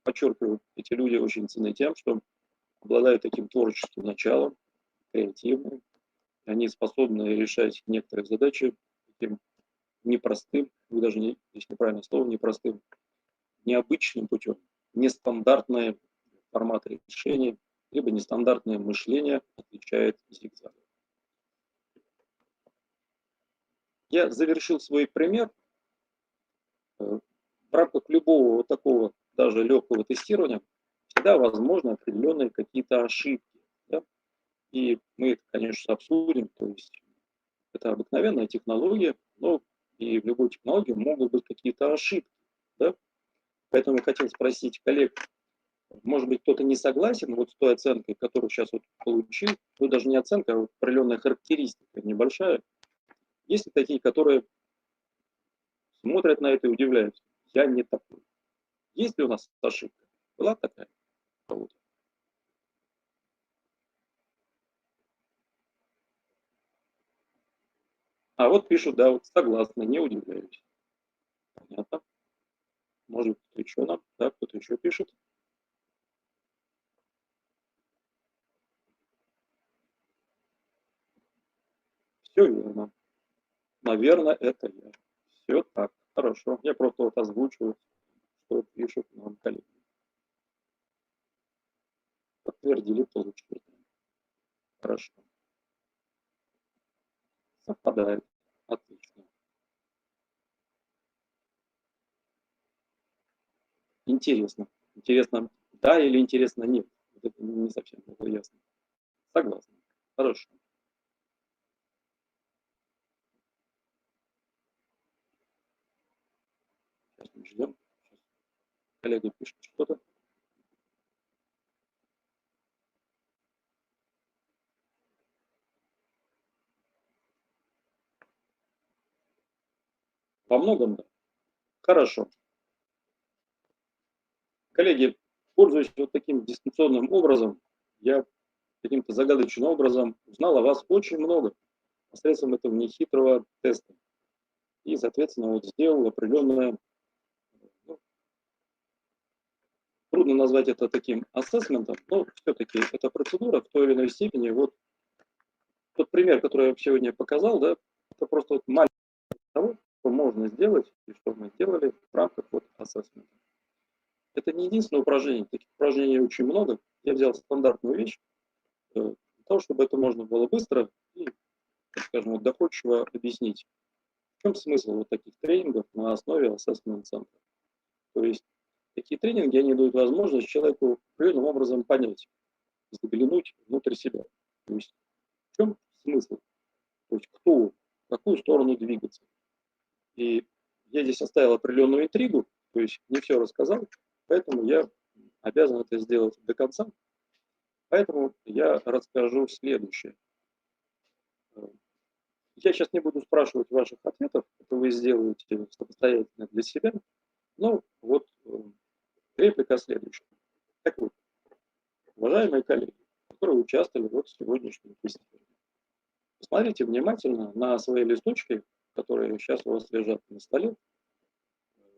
Подчеркиваю, эти люди очень ценны тем, что обладают таким творческим началом, креативным. Они способны решать некоторые задачи таким непростым, вы даже не, здесь неправильное слово, непростым, необычным путем, нестандартные форматы решения, либо нестандартное мышление отличает зигзаг. Я завершил свой пример. В рамках любого вот такого даже легкого тестирования всегда возможны определенные какие-то ошибки. Да? И мы это, конечно, обсудим. То есть это обыкновенная технология, но и в любой технологии могут быть какие-то ошибки. Да? Поэтому я хотел спросить коллег, может быть, кто-то не согласен вот с той оценкой, которую сейчас вот получил, ну даже не оценка, а вот определенная характеристика небольшая. Есть ли такие, которые смотрят на это и удивляются? Я не такой. Есть ли у нас ошибка? Была такая у кого-то? А вот пишут, да, вот согласны, не удивляюсь. Понятно. Может, кто-то еще нам, да, кто-то еще пишет. Все верно. Наверное, это я. Все так. Хорошо. Я просто вот озвучиваю, что пишут нам коллеги. Подтвердили, получили. Хорошо. Совпадает. Отлично. Интересно. Интересно, да или интересно, нет. Вот это не совсем было ясно. Согласен. Хорошо. Сейчас мы ждем. Сейчас коллега пишет что-то. Во многом, да. Хорошо. Коллеги, пользуясь вот таким дистанционным образом, я каким-то загадочным образом узнал о вас очень много посредством этого нехитрого теста. И, соответственно, вот сделал определенное, ну, трудно назвать это таким ассессментом, но все-таки эта процедура в той или иной степени, вот тот пример, который я сегодня показал, да, это просто вот маленький того, что можно сделать и что мы делали в рамках вот ассессмента. Это не единственное упражнение, таких упражнений очень много. Я взял стандартную вещь, для того, чтобы это можно было быстро и, так скажем, вот доходчиво объяснить. В чем смысл вот таких тренингов на основе ассессмент-центра? То есть такие тренинги, они дают возможность человеку определенным образом понять, заглянуть внутрь себя. То есть в чем смысл? То есть кто, в какую сторону двигаться. И я здесь оставил определенную интригу, то есть не все рассказал, поэтому я обязан это сделать до конца. Поэтому я расскажу следующее. Я сейчас не буду спрашивать ваших ответов, это вы сделаете самостоятельно для себя. Но вот реплика следующая. Так вот, уважаемые коллеги, которые участвовали вот в сегодняшнем тестировании, посмотрите внимательно на свои листочки, которые сейчас у вас лежат на столе.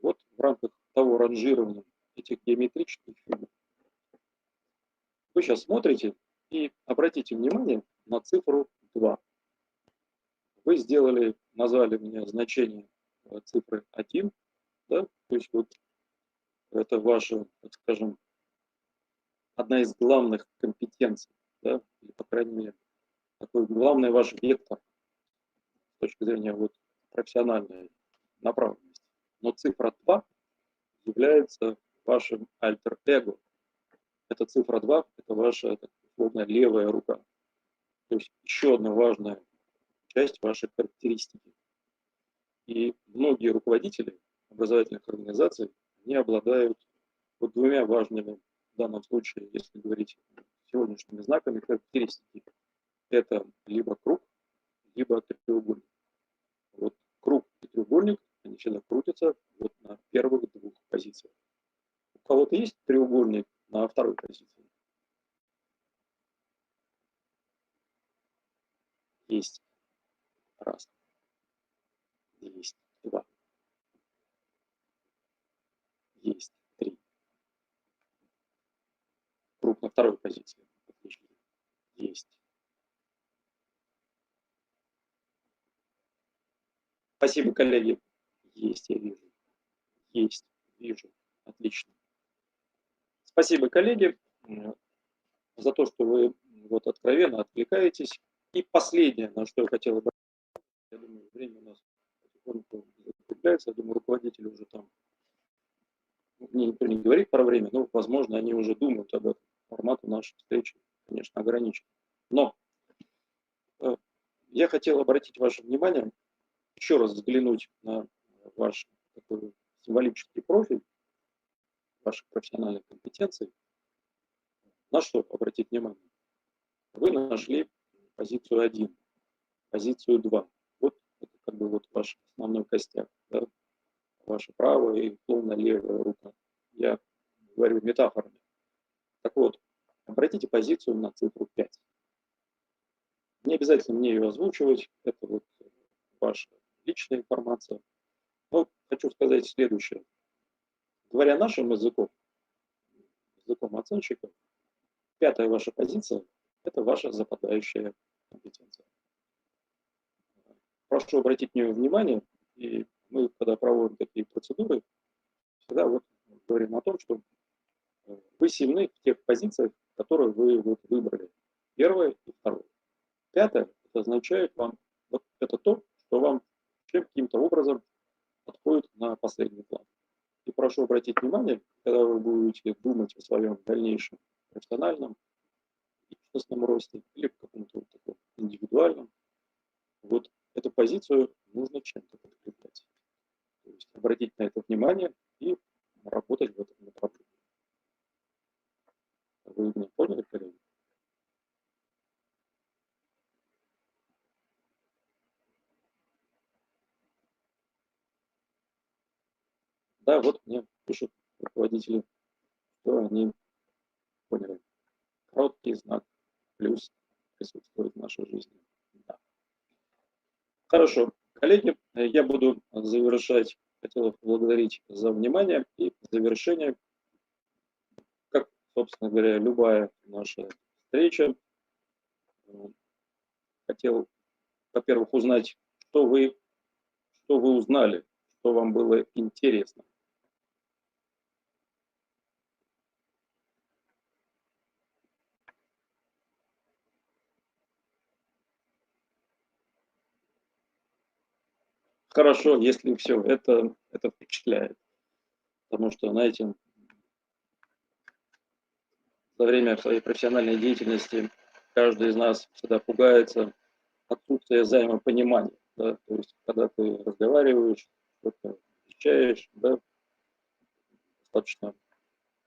Вот в рамках того ранжирования этих геометрических фигур. Вы сейчас смотрите и обратите внимание на цифру 2. Вы сделали, назвали мне значение цифры 1, да? То есть вот это ваша, так скажем, одна из главных компетенций, да? Или, по крайней мере, такой главный ваш вектор с точки зрения вот профессиональной направленности. Но цифра 2 является вашим альтер-эго. Эта цифра 2 – это ваша, условно, левая рука. То есть еще одна важная часть вашей характеристики. И многие руководители образовательных организаций, они обладают вот двумя важными, в данном случае, если говорить сегодняшними знаками характеристики. Это либо круг, либо треугольник. Вот круг и треугольник, они всегда крутятся вот на первых двух позициях. У кого-то есть треугольник на второй позиции? Есть. Раз. Есть. Два. Есть. Три. Круг на второй позиции. Отлично. Есть. Спасибо, коллеги. Есть, я вижу. Есть, вижу. Отлично. Спасибо, коллеги, за то, что вы вот откровенно откликаетесь. И последнее, на что я хотел обратить, я думаю, время у нас потихоньку закрепляется, я думаю, руководители уже там, мне никто не говорит про время, но, возможно, они уже думают об этом. Формат нашей встречи, конечно, ограничен. Но я хотел обратить ваше внимание, еще раз взглянуть на ваш такой символический профиль, ваших профессиональных компетенций. На что обратить внимание? Вы нашли позицию 1, позицию 2. Вот это как бы вот ваш основной костяк. Да? Ваша правая и условно левая рука. Я говорю метафорами. Так вот, обратите позицию на цифру 5. Не обязательно мне ее озвучивать, это вот ваша личная информация. Но хочу сказать следующее. Говоря нашим языком оценщиков, 5-я ваша позиция – это ваша западающая компетенция. Прошу обратить на нее внимание, и мы, когда проводим такие процедуры, всегда вот говорим о том, что вы сильны в тех позициях, которые вы вот выбрали. 1-я и 2-я. 5-я – это означает вам, вот это то, что вам каким-то образом отходит на последний план. И прошу обратить внимание, когда вы будете думать о своем дальнейшем профессиональном, личностном росте или в каком-то вот таком индивидуальном, вот эту позицию нужно чем-то подкреплять. То есть обратить на это внимание и работать в этом направлении. Вы меня поняли, коллеги? Да, вот мне пишут руководители, что они поняли. Короткий знак плюс присутствует в нашей жизни. Да. Хорошо. Коллеги, я буду завершать. Хотел поблагодарить за внимание. И в завершение, как, собственно говоря, любая наша встреча, хотел, во-первых, узнать, что вы узнали, что вам было интересно. Хорошо, если все, это впечатляет. Потому что, знаете, за время своей профессиональной деятельности каждый из нас всегда пугается отсутствия взаимопонимания. Да? То есть, когда ты разговариваешь, что-то отвечаешь, да, достаточно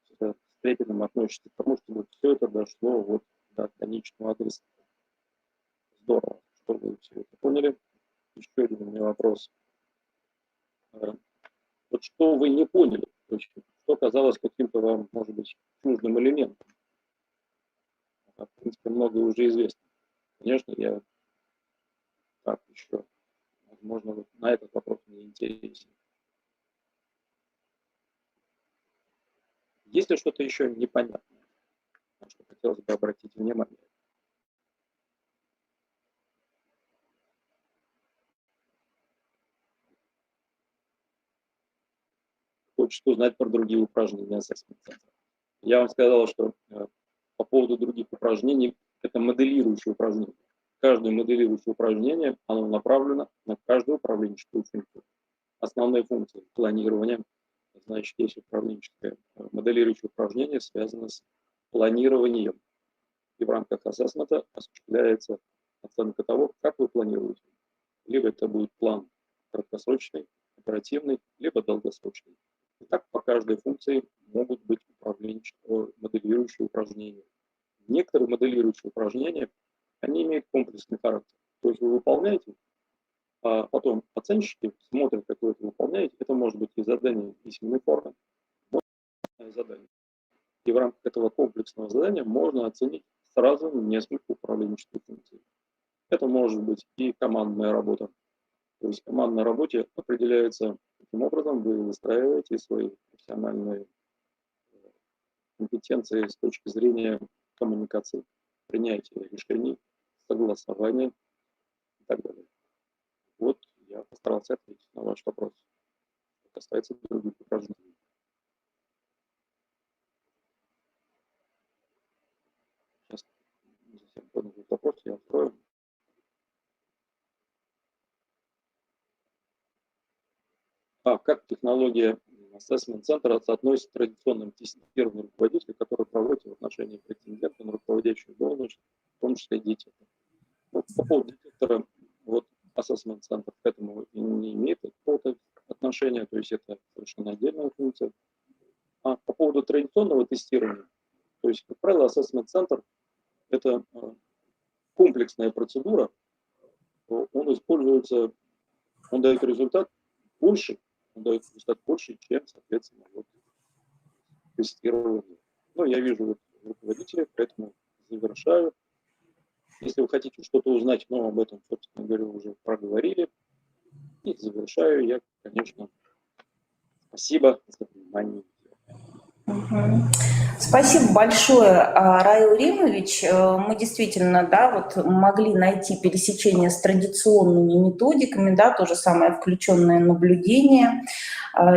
с трепетом относишься к тому, чтобы все это дошло вот до конечного адреса. Здорово, что вы все это поняли. Еще один у меня вопрос. Вот что вы не поняли, то есть, что казалось каким-то вам, может быть, чуждым элементом. В принципе, многое уже известно. Конечно, я так еще, возможно, вот на этот вопрос мне интересен. Есть ли что-то еще непонятное, на что хотелось бы обратить внимание? Хочется узнать про другие упражнения ассессмент-центра. Я вам сказал, что по поводу других упражнений, это моделирующие упражнения. Каждое моделирующее упражнение, оно направлено на каждую управленческую функцию. Основные функции планирования, значит, есть управленческое моделирующее упражнение, связано с планированием. И в рамках ассессмента осуществляется оценка того, как вы планируете. Либо это будет план краткосрочный, оперативный, либо долгосрочный. И так по каждой функции могут быть моделирующие упражнения. Некоторые моделирующие упражнения, они имеют комплексный характер. То есть вы выполняете, а потом оценщики смотрят, как вы это выполняете. Это может быть и задание в письменной форме, может быть комплексное задание. И в рамках этого комплексного задания можно оценить сразу несколько управленческих функций. Это может быть и командная работа. То есть в командной работе определяется, каким образом вы выстраиваете свои профессиональные компетенции с точки зрения коммуникации, принятия решений, согласования и так далее. Вот я постарался ответить на ваш вопрос. Что касается других упражнений. Сейчас не совсем понял вопрос, я открою. Как технология ассессмент-центра соотносится с традиционным тестированием руководителя, который проводится в отношении претендента на руководящую должность, в том числе детей? Вот, по поводу детектора, вот ассессмент-центр к этому не имеет какого-то отношения, то есть это совершенно отдельная функция. А по поводу традиционного тестирования, то есть, как правило, ассессмент-центр – это комплексная процедура, он используется, он дает результат больше, чем, соответственно, вот, тестирование. Ну, я вижу вот руководителя, поэтому завершаю. Если вы хотите что-то узнать, но об этом, собственно говоря, уже проговорили. И завершаю я, конечно. Спасибо за внимание. Спасибо большое, Раил Римович. Мы действительно, да, вот могли найти пересечение с традиционными методиками, да, то же самое включенное наблюдение.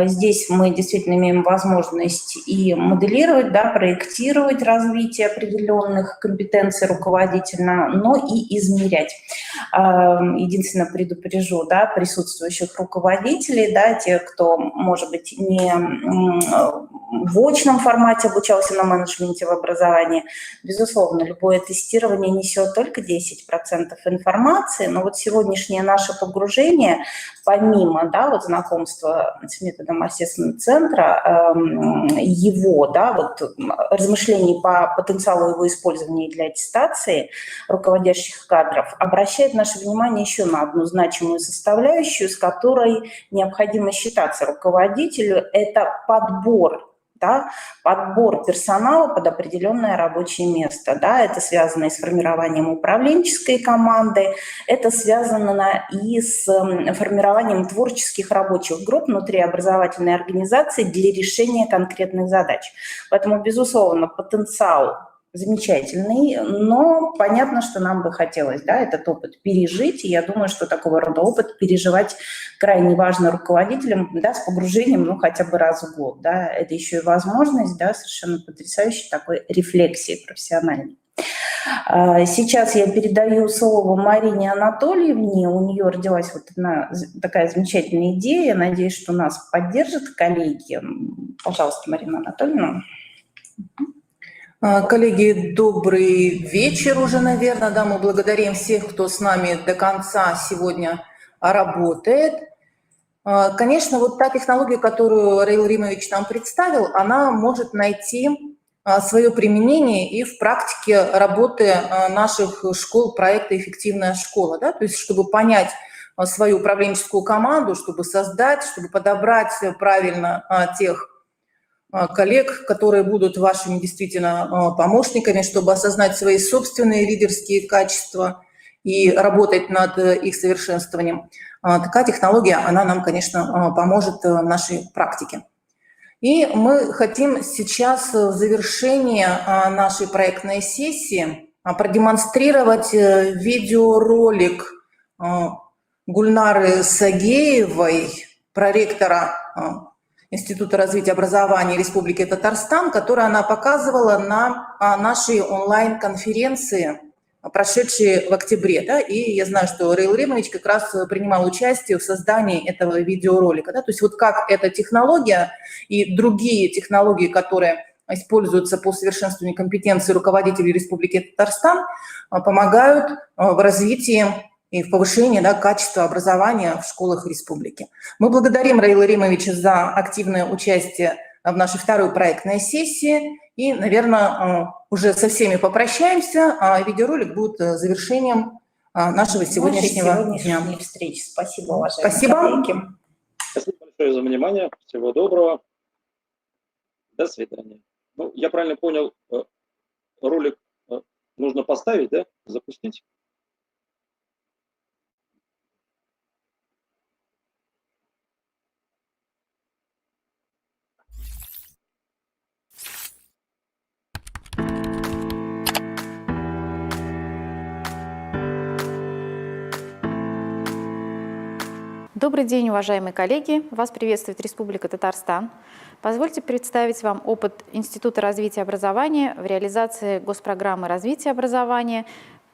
Здесь мы действительно имеем возможность и моделировать, да, проектировать развитие определенных компетенций руководителя, но и измерять. Единственное, предупрежу, да, присутствующих руководителей, да, тех, кто, может быть, не в очном формате обучался на менеджменте в образовании. Безусловно, любое тестирование несет только 10% информации, но вот сегодняшнее наше погружение, помимо, да, вот знакомства с методом ассессмент-центра, его, да, вот размышлений по потенциалу его использования для аттестации руководящих кадров, обращает наше внимание еще на одну значимую составляющую, с которой необходимо считаться руководителю, это подбор. Да, подбор персонала под определенное рабочее место. Да, это связано и с формированием управленческой команды, это связано и с формированием творческих рабочих групп внутри образовательной организации для решения конкретных задач. Поэтому, безусловно, потенциал замечательный, но понятно, что нам бы хотелось, да, этот опыт пережить, и я думаю, что такого рода опыт переживать крайне важно руководителям, да, с погружением, ну, хотя бы раз в год, да, это еще и возможность, да, совершенно потрясающей такой рефлексии профессиональной. Сейчас я передаю слово Марине Анатольевне, у нее родилась вот одна такая замечательная идея, я надеюсь, что нас поддержат коллеги. Пожалуйста, Марина Анатольевна. Коллеги, добрый вечер уже, наверное, да, мы благодарим всех, кто с нами до конца сегодня работает. Конечно, вот та технология, которую Раил Римович нам представил, она может найти свое применение и в практике работы наших школ проекта «Эффективная школа», да, то есть чтобы понять свою управленческую команду, чтобы создать, чтобы подобрать правильно тех коллег, которые будут вашими действительно помощниками, чтобы осознать свои собственные лидерские качества и работать над их совершенствованием. Такая технология, она нам, конечно, поможет в нашей практике. И мы хотим сейчас в завершении нашей проектной сессии продемонстрировать видеоролик Гульнары Сагеевой, проректора Института развития образования Республики Татарстан, которую она показывала на нашей онлайн-конференции, прошедшей в октябре. Да? И я знаю, что Раил Римович как раз принимал участие в создании этого видеоролика. Да? То есть вот как эта технология и другие технологии, которые используются по совершенствованию компетенций руководителей Республики Татарстан, помогают в развитии и в повышении, да, качества образования в школах республики. Мы благодарим Раила Римовича за активное участие в нашей второй проектной сессии. И, наверное, уже со всеми попрощаемся, а видеоролик будет завершением нашего сегодняшнего дня. Встречи. Спасибо, уважаемые Спасибо. коллеги. Спасибо большое за внимание. Всего доброго. До свидания. Ну, я правильно понял, ролик нужно поставить, да? Запустить? Добрый день, уважаемые коллеги! Вас приветствует Республика Татарстан. Позвольте представить вам опыт Института развития образования в реализации госпрограммы развития образования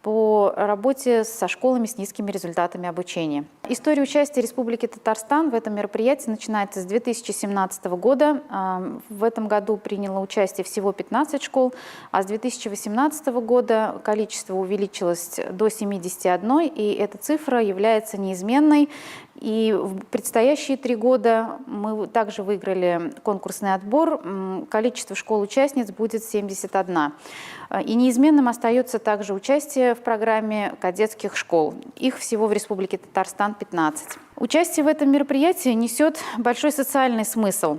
по работе со школами с низкими результатами обучения. История участия Республики Татарстан в этом мероприятии начинается с 2017 года. В этом году приняло участие всего 15 школ, а с 2018 года количество увеличилось до 71, и эта цифра является неизменной. И в предстоящие 3 года мы также выиграли конкурсный отбор. Количество школ-участниц будет 71. И неизменным остается также участие в программе кадетских школ. Их всего в Республике Татарстан 15. Участие в этом мероприятии несет большой социальный смысл.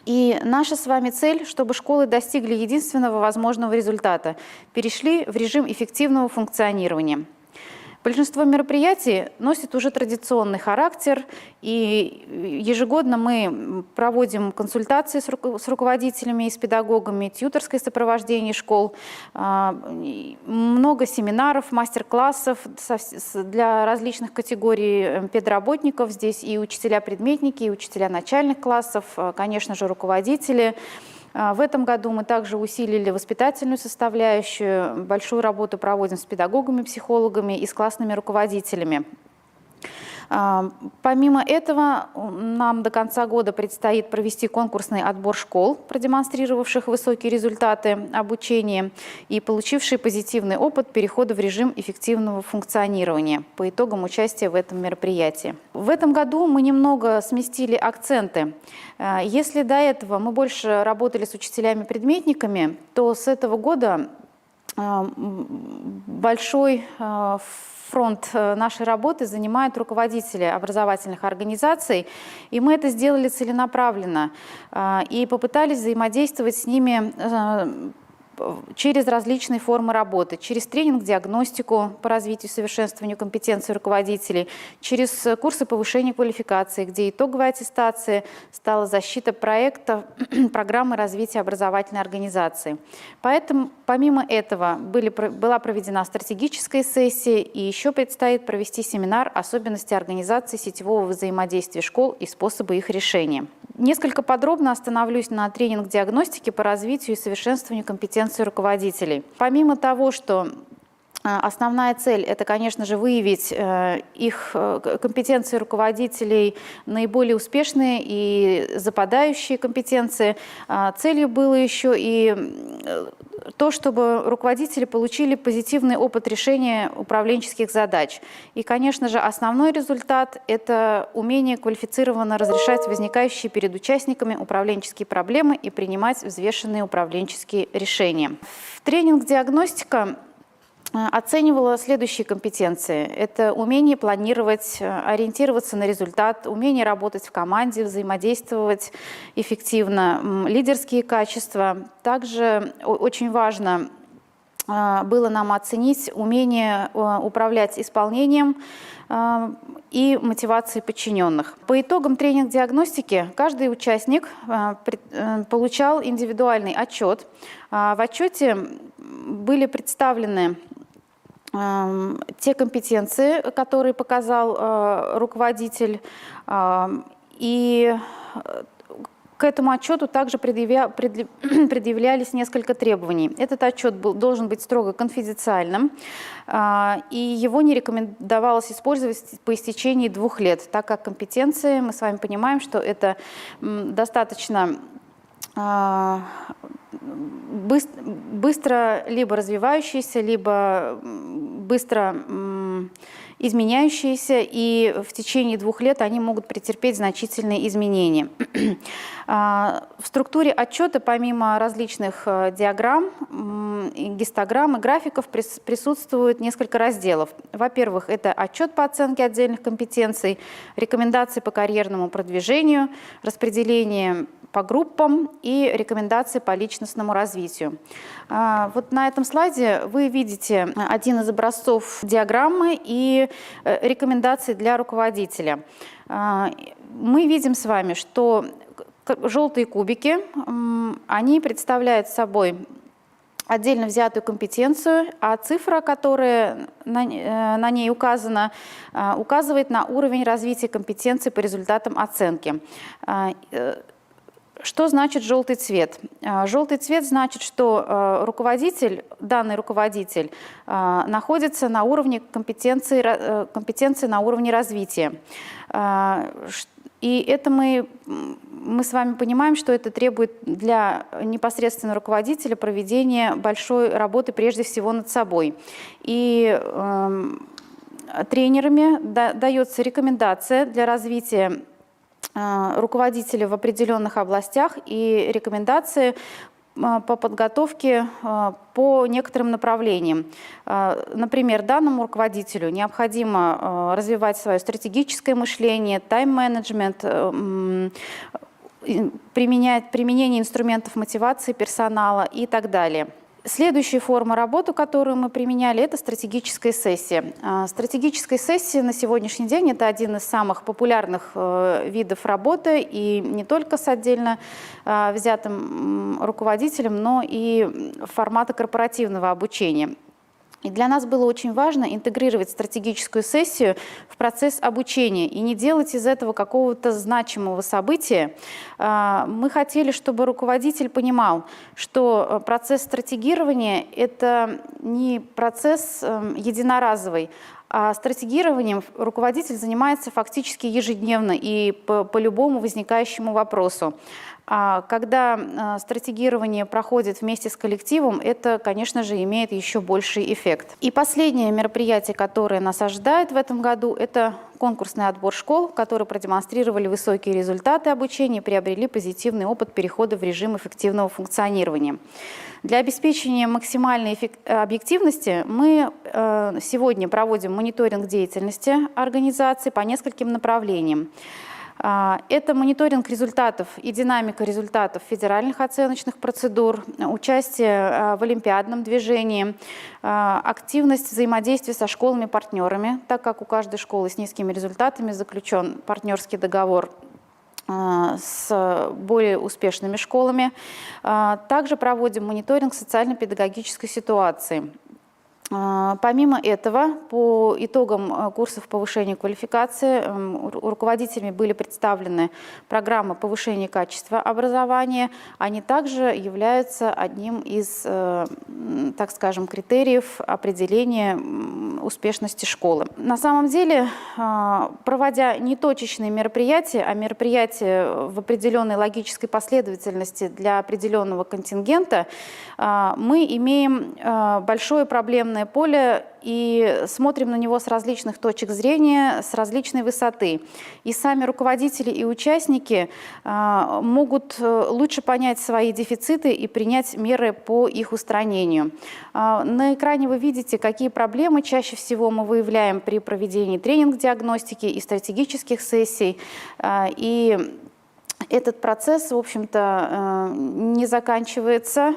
И наша с вами цель, чтобы школы достигли единственного возможного результата – перешли в режим эффективного функционирования. Большинство мероприятий носит уже традиционный характер, и ежегодно мы проводим консультации с руководителями и с педагогами, тьюторское сопровождение школ, много семинаров, мастер-классов для различных категорий педработников. Здесь и учителя-предметники, и учителя начальных классов, конечно же, руководители. В этом году мы также усилили воспитательную составляющую, большую работу проводим с педагогами, психологами и с классными руководителями. Помимо этого, нам до конца года предстоит провести конкурсный отбор школ, продемонстрировавших высокие результаты обучения и получившие позитивный опыт перехода в режим эффективного функционирования по итогам участия в этом мероприятии. В этом году мы немного сместили акценты. Если до этого мы больше работали с учителями-предметниками, то с этого года большой фронт нашей работы занимают руководители образовательных организаций, и мы это сделали целенаправленно и попытались взаимодействовать с ними через различные формы работы, через тренинг-диагностику по развитию и совершенствованию компетенций руководителей, через курсы повышения квалификации, где итоговой аттестацией стала защита проекта программы развития образовательной организации. Поэтому, помимо этого, была проведена стратегическая сессия, и еще предстоит провести семинар «Особенности организации сетевого взаимодействия школ и способы их решения». Несколько подробно остановлюсь на тренинг-диагностике по развитию и совершенствованию компетенций руководителей. Помимо того, что основная цель – это, конечно же, выявить их компетенции руководителей, наиболее успешные и западающие компетенции. Целью было еще и то, чтобы руководители получили позитивный опыт решения управленческих задач. И, конечно же, основной результат – это умение квалифицированно разрешать возникающие перед участниками управленческие проблемы и принимать взвешенные управленческие решения. В тренинг-диагностика оценивала следующие компетенции. Это умение планировать, ориентироваться на результат, умение работать в команде, взаимодействовать эффективно, лидерские качества. Также очень важно было нам оценить умение управлять исполнением и мотивацией подчиненных. По итогам тренинг-диагностики каждый участник получал индивидуальный отчет. В отчете были представлены те компетенции, которые показал руководитель, и к этому отчету также предъявлялись несколько требований. Этот отчет должен быть строго конфиденциальным, и его не рекомендовалось использовать по истечении 2 лет, так как компетенции, мы с вами понимаем, что это достаточно быстро либо развивающиеся, либо быстро изменяющиеся, и в течение 2 лет они могут претерпеть значительные изменения. В структуре отчета, помимо различных диаграмм, гистограмм и графиков, присутствует несколько разделов. Во-первых, это отчет по оценке отдельных компетенций, рекомендации по карьерному продвижению, распределение по группам и рекомендации по личностному развитию. Вот на этом слайде вы видите один из образцов диаграммы и рекомендаций для руководителя. Мы видим с вами, что желтые кубики, они представляют собой отдельно взятую компетенцию, а цифра, которая на ней указана, указывает на уровень развития компетенции по результатам оценки. Что значит желтый цвет? Желтый цвет значит, что руководитель, данный руководитель находится на уровне компетенции на уровне развития. И это мы с вами понимаем, что это требует для непосредственно руководителя проведения большой работы прежде всего над собой. И тренерами дается рекомендация для развития руководителя в определенных областях и рекомендации по подготовке по некоторым направлениям. Например, данному руководителю необходимо развивать свое стратегическое мышление, тайм-менеджмент, применение инструментов мотивации персонала и так далее. Следующая форма работы, которую мы применяли, это стратегическая сессия. Стратегическая сессия на сегодняшний день – это один из самых популярных видов работы, и не только с отдельно взятым руководителем, но и формата корпоративного обучения. И для нас было очень важно интегрировать стратегическую сессию в процесс обучения и не делать из этого какого-то значимого события. Мы хотели, чтобы руководитель понимал, что процесс стратегирования – это не процесс единоразовый, а стратегированием руководитель занимается фактически ежедневно и по любому возникающему вопросу. А когда стратегирование проходит вместе с коллективом, это, конечно же, имеет еще больший эффект. И последнее мероприятие, которое нас ожидает в этом году, это конкурсный отбор школ, которые продемонстрировали высокие результаты обучения и приобрели позитивный опыт перехода в режим эффективного функционирования. Для обеспечения максимальной объективности мы сегодня проводим мониторинг деятельности организации по нескольким направлениям. Это мониторинг результатов и динамика результатов федеральных оценочных процедур, участие в олимпиадном движении, активность взаимодействия со школами-партнерами, так как у каждой школы с низкими результатами заключен партнерский договор с более успешными школами. Также проводим мониторинг социально-педагогической ситуации. Помимо этого, по итогам курсов повышения квалификации руководителями были представлены программы повышения качества образования. Они также являются одним из, так скажем, критериев определения успешности школы. На самом деле, проводя не точечные мероприятия, а мероприятия в определенной логической последовательности для определенного контингента, мы имеем большое проблемное поле и смотрим на него с различных точек зрения, с различной высоты. И сами руководители и участники могут лучше понять свои дефициты и принять меры по их устранению. На экране вы видите, какие проблемы чаще всего мы выявляем при проведении тренинг-диагностики и стратегических сессий. И этот процесс, в общем-то, не заканчивается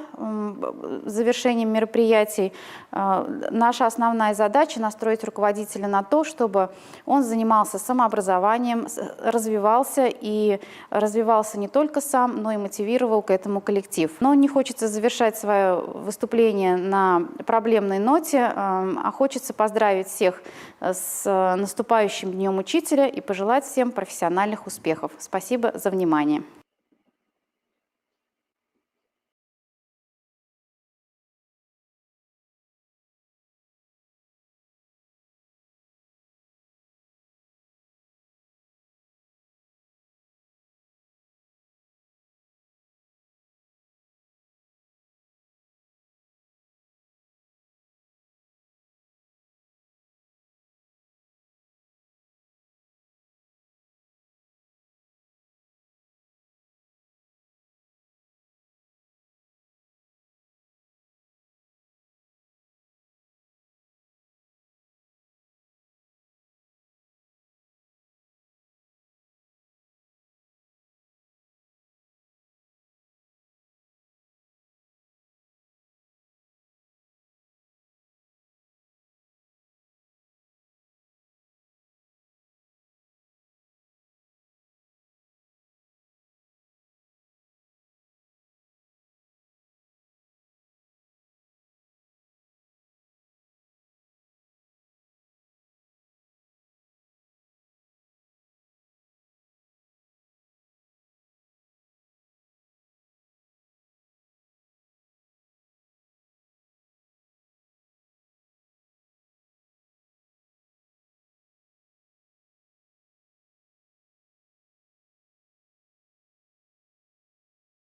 завершением мероприятий. Наша основная задача – настроить руководителя на то, чтобы он занимался самообразованием, развивался и развивался не только сам, но и мотивировал к этому коллектив. Но не хочется завершать свое выступление на проблемной ноте, а хочется поздравить всех с наступающим Днем Учителя и пожелать всем профессиональных успехов. Спасибо за внимание.